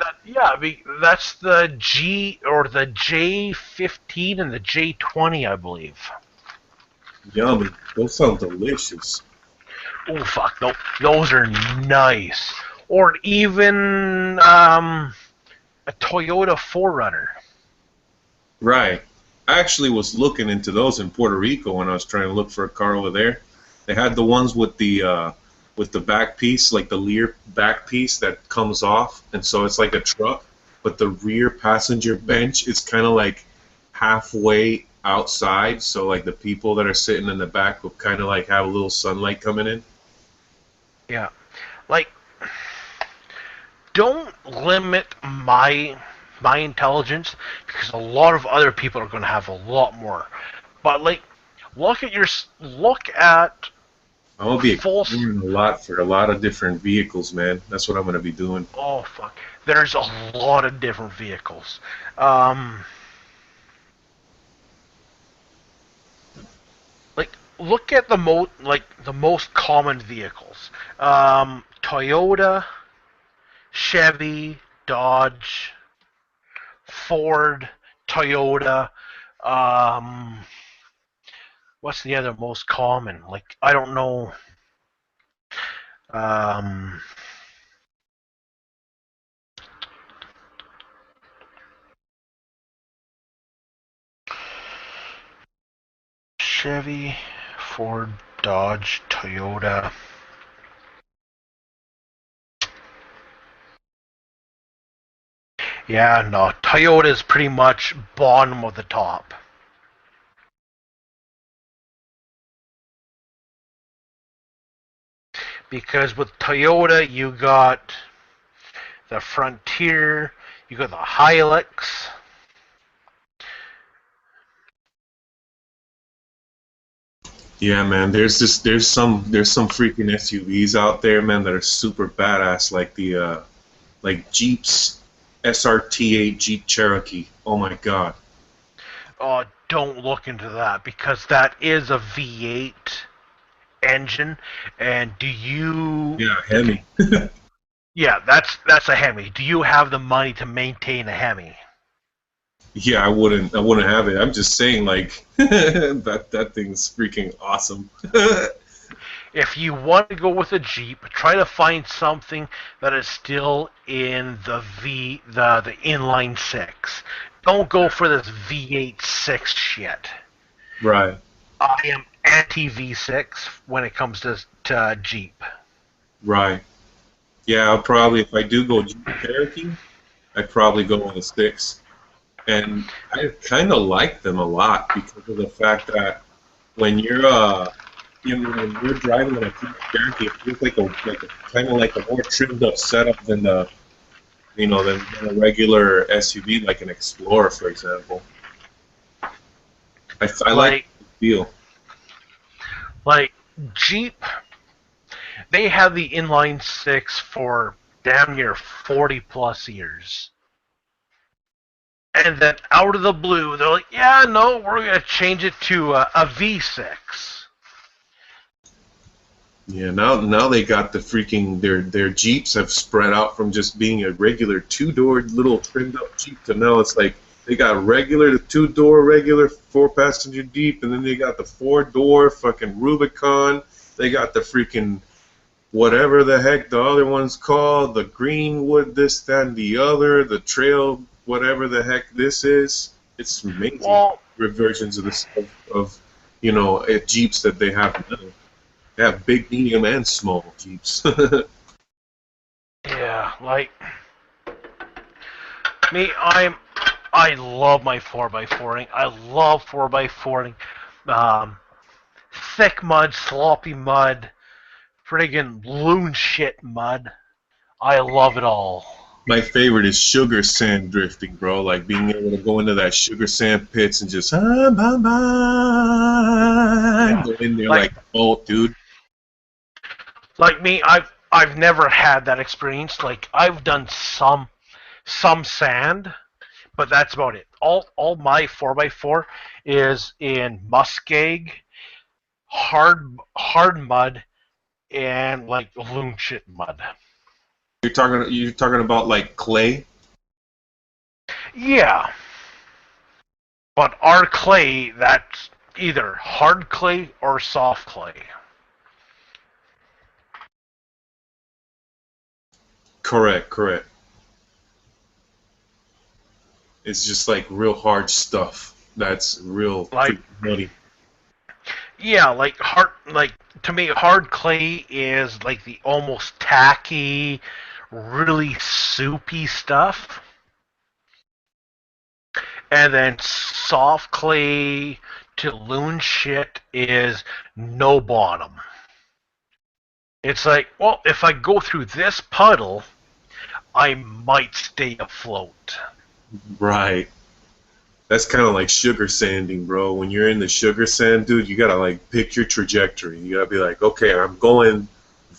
That's the G or the J15 and the J20, I believe. Yummy. Those sound delicious. Oh fuck, those are nice. Or even a Toyota 4Runner. Right. I actually was looking into those in Puerto Rico when I was trying to look for a car over there. They had the ones with the back piece, like the rear back piece that comes off, and so it's like a truck, but the rear passenger bench is kind of like halfway outside, so like the people that are sitting in the back will kind of like have a little sunlight coming in. Yeah. Like, don't limit my intelligence, because a lot of other people are going to have a lot more. But like, look at I'm gonna be exploring a lot for a lot of different vehicles, man. That's what I'm gonna be doing. Oh fuck, there's a lot of different vehicles. Like, look at the most common vehicles. Toyota, Chevy, Dodge, Ford, Toyota. What's the other most common? Like, I don't know. Chevy, Ford, Dodge, Toyota. Yeah, no, Toyota is pretty much bottom of the top. Because with Toyota, you got the Frontier, you got the Hilux. Yeah, man. There's some freaking SUVs out there, man, that are super badass, like the Jeep's SRT8 Jeep Cherokee. Oh my god. Oh, don't look into that, because that is a V8 engine, and do you? Yeah, Hemi. Yeah, that's a Hemi. Do you have the money to maintain a Hemi? Yeah, I wouldn't have it. I'm just saying, like, that thing's freaking awesome. If you want to go with a Jeep, try to find something that is still in the inline six. Don't go for this V8 6 shit. Right. I am anti V6 when it comes to Jeep. Right. Yeah, I'll probably, if I do go Jeep Cherokee, I'd probably go with a 6. And I kind of like them a lot because of the fact that when you're when you're driving in a Jeep Cherokee, it feels like a kind of like a more trimmed up setup than than a regular SUV like an Explorer, for example. I like the feel. Like Jeep, they have the inline 6 for damn near 40 plus years. And then out of the blue, they're like, yeah, no, we're going to change it to a V6. Yeah, now they got the freaking, their Jeeps have spread out from just being a regular 2-door little trimmed up Jeep to now it's like they got the 2-door regular 4-passenger Jeep, and then they got the 4-door fucking Rubicon. They got the freaking whatever the heck the other one's called, the Greenwood, this, that, and the other, the Trail, whatever the heck this is, it's amazing. Well, Versions of this of you know Jeeps that they have now. They have big, medium, and small Jeeps. yeah, like me, I love my 4x4ing. I love 4x4ing. Thick mud, sloppy mud, friggin' loon shit mud. I love it all. My favorite is sugar sand drifting, bro. Like being able to go into that sugar sand pits and just go in there like oh, dude. Like me, I've never had that experience. Like I've done some sand, but that's about it. All my 4x4 is in muskeg, hard mud, and like loon shit mud. You're talking about like clay? Yeah. But our clay, that's either hard clay or soft clay. Correct. It's just like real hard stuff. That's real Like muddy. yeah, like to me hard clay is like the almost tacky, really soupy stuff. And then soft clay to loon shit is no bottom. It's like, well, if I go through this puddle, I might stay afloat. Right. That's kind of like sugar sanding, bro. When you're in the sugar sand, dude, you gotta like pick your trajectory. You gotta be like, okay, I'm going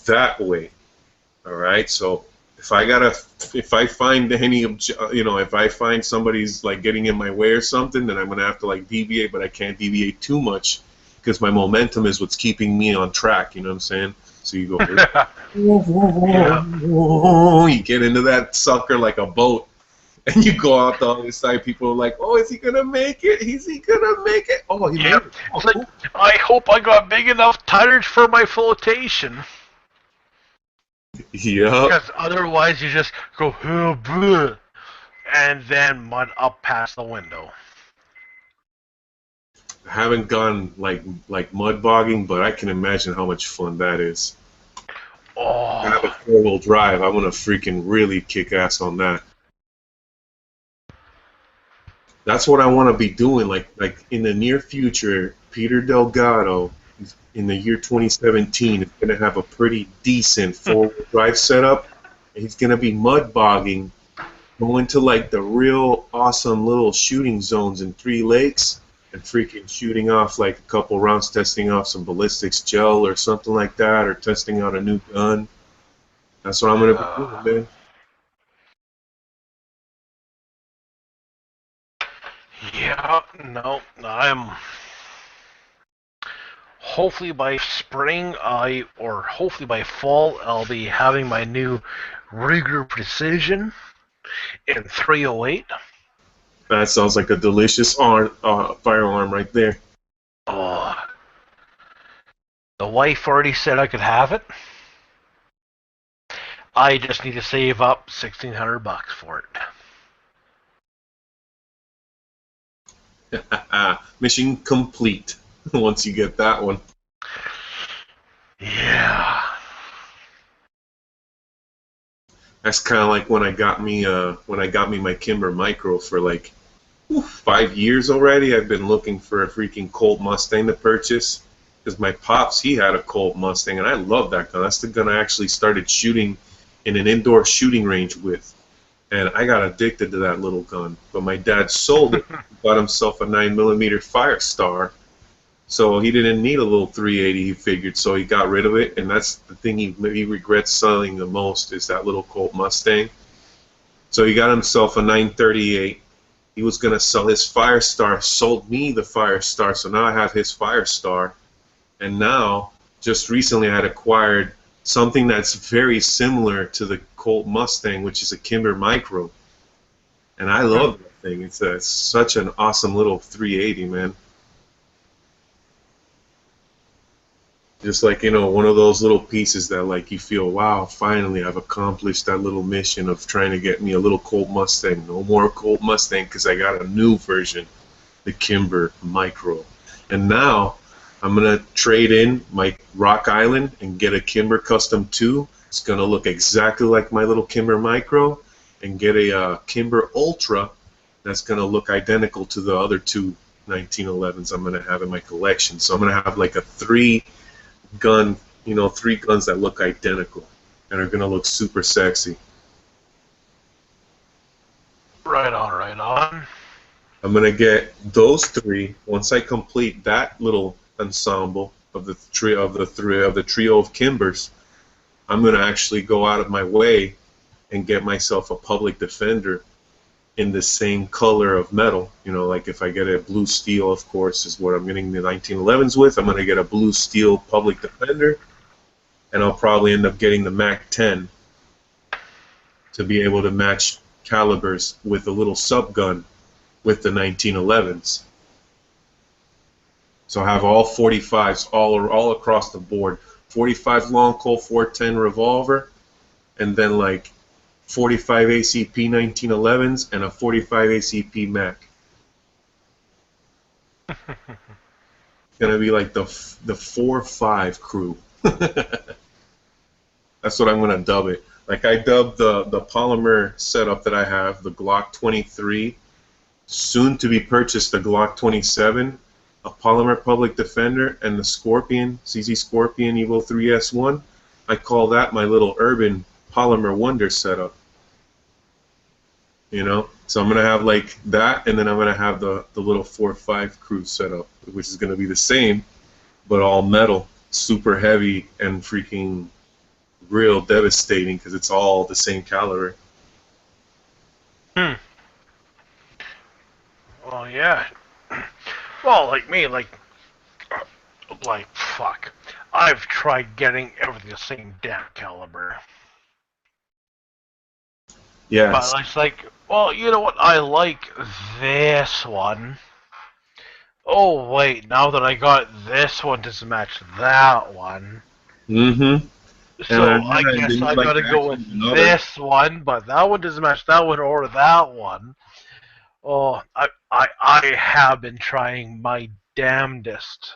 that way. All right. So if I find any, if I find somebody's like getting in my way or something, then I'm gonna have to like deviate, but I can't deviate too much because my momentum is what's keeping me on track. You know what I'm saying? So you go, you get into that sucker like a boat. And you go out the other side, people are like, oh, is he going to make it? Is he going to make it? Oh, he made it. It's like, I hope I got big enough tires for my flotation. Yeah. Because otherwise you just go, oh, bleh, and then mud up past the window. I haven't gone like mud bogging, but I can imagine how much fun that is. Oh. I have a 4-wheel drive. I'm going to freaking really kick ass on that. That's what I want to be doing. Like in the near future, Peter Delgado, in the year 2017, is going to have a pretty decent 4-wheel drive setup. And he's going to be mud bogging, going to like the real awesome little shooting zones in 3 Lakes, and freaking shooting off like a couple rounds, testing off some ballistics gel or something like that, or testing out a new gun. That's what I'm going to be doing, man. Yeah, no, I'm... Hopefully by spring, or hopefully by fall, I'll be having my new Ruger Precision in 308. That sounds like a delicious firearm right there. Oh, the wife already said I could have it. I just need to save up $1,600 for it. Mission complete. Once you get that one. Yeah. That's kind of like when I got me my Kimber Micro for like 5 years already. I've been looking for a freaking Colt Mustang to purchase because my pops, he had a Colt Mustang, and I love that gun. That's the gun I actually started shooting in an indoor shooting range with, and I got addicted to that little gun. But my dad sold it, bought himself a 9mm Firestar. So he didn't need a little 380, he figured, so he got rid of it, and that's the thing he regrets selling the most is that little Colt Mustang. So he got himself a 938. He was going to sell his Firestar, sold me the Firestar, so now I have his Firestar. And now, just recently I had acquired something that's very similar to the Colt Mustang, which is a Kimber Micro. And I love that thing. It's such an awesome little 380, man. Just like, you know, one of those little pieces that like you feel, wow, finally I've accomplished that little mission of trying to get me a little Colt Mustang. No more Colt Mustang because I got a new version, the Kimber Micro. And now I'm going to trade in my Rock Island and get a Kimber Custom 2. It's going to look exactly like my little Kimber Micro, and get a Kimber Ultra that's going to look identical to the other two 1911s I'm going to have in my collection. So I'm going to have like a three guns that look identical and are going to look super sexy. Right on, right on. I'm going to get those three. Once I complete that little ensemble of the trio of Kimbers, I'm going to actually go out of my way and get myself a Public Defender in the same color of metal. You know, like if I get a blue steel, of course, is what I'm getting the 1911s with. I'm going to get a blue steel Public Defender, and I'll probably end up getting the MAC-10 to be able to match calibers with a little subgun with the 1911s. So I have all 45s all across the board. 45 long Colt 410 revolver, and then like 45 ACP 1911s and a 45 ACP Mac. It's gonna be like the 4-5 crew. That's what I'm gonna dub it. Like I dubbed the polymer setup that I have, the Glock 23, soon to be purchased the Glock 27, a polymer Public Defender, and the Scorpion, CZ Scorpion Evo 3S1. I call that my little urban polymer wonder setup. You know, so I'm gonna have like that, and then I'm gonna have the little 4-5 crew setup, which is gonna be the same, but all metal, super heavy, and freaking real devastating because it's all the same caliber. Well, yeah. Well, like me, like fuck. I've tried getting everything the same damn caliber. Yeah. But it's like, well, you know what? I like this one. Oh, wait, now that I got this one to match that one. Mm-hmm. So I guess I gotta go with this one, but that one doesn't match that one or that one. Oh, I have been trying my damnedest.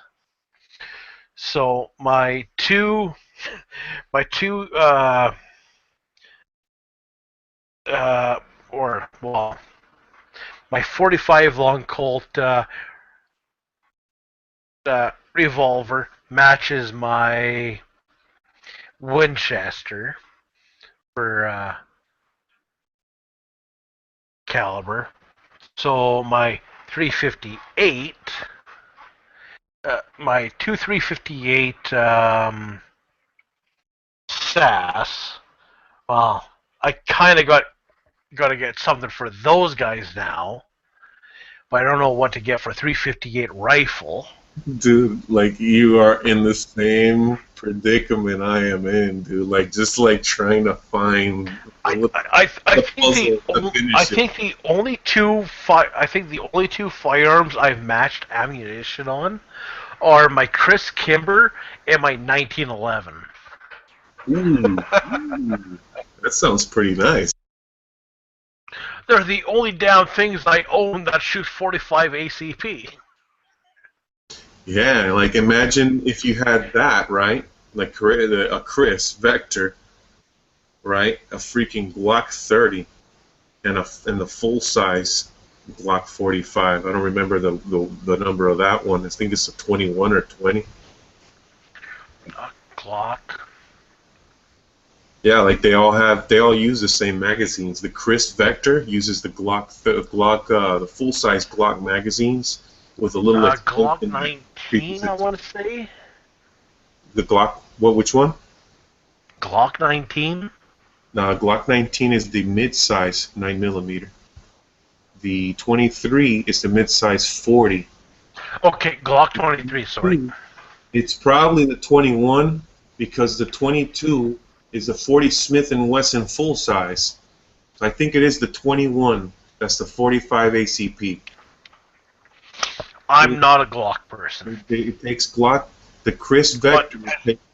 So my 45 long Colt revolver matches my Winchester for caliber. So my 358, my 358 SAS. Well, I kind of got to get something for those guys now, but I don't know what to get for 358 rifle. Dude, like you are in the same predicament I am in, dude. Like just like trying to find. I think the only two firearms I've matched ammunition on are my Chris Kimber and my 1911. Ooh, that sounds pretty nice. They're the only damn things I own that shoot 45 ACP. Yeah, like imagine if you had that, right? Like a Chris Vector, right? A freaking Glock 30, and the full size Glock 45. I don't remember the number of that one. I think it's a 21 or 20. Glock. Yeah, like they all use the same magazines. The Chris Vector uses the the full size Glock magazines with a little Glock 19, I want to say. The Glock, which one? Glock 19. No, Glock 19 is the mid-size 9mm. The 23 is the mid-size 40. Okay, Glock 23. Sorry. It's probably the 21 because the 22 is the 40 Smith & Wesson full size. So I think it is the 21. That's the 45 ACP. I'm not a Glock person. It takes Glock The Chris Vector.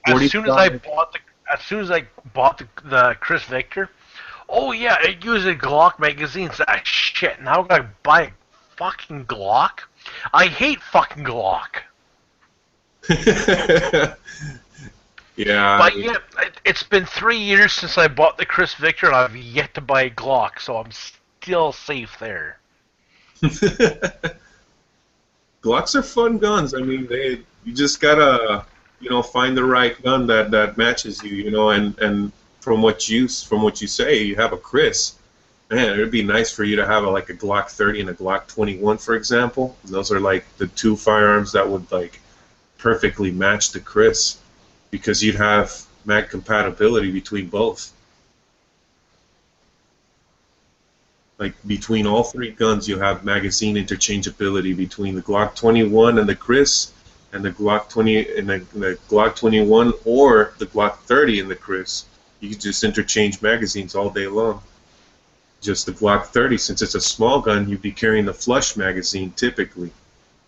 As soon as I bought the Chris Victor, oh yeah, it uses Glock magazines. Ah, shit, now I gotta buy a fucking Glock? I hate fucking Glock. Yeah. But yeah, it's been 3 years since I bought the Chris Victor, and I've yet to buy a Glock, so I'm still safe there. Glocks are fun guns. I mean, you just gotta, find the right gun that matches you, and from what you say, you have a Chris. Man, it'd be nice for you to have a Glock 30 and a Glock 21, for example. And those are like the two firearms that would perfectly match the Chris, because you'd have mag compatibility between both. Between all three guns, you have magazine interchangeability between the Glock 21 and the Chris, and the Glock 20 and the Glock 21 or the Glock 30 and the Chris. You can just interchange magazines all day long. Just the Glock 30, since it's a small gun, you'd be carrying the flush magazine typically,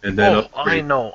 and then I know.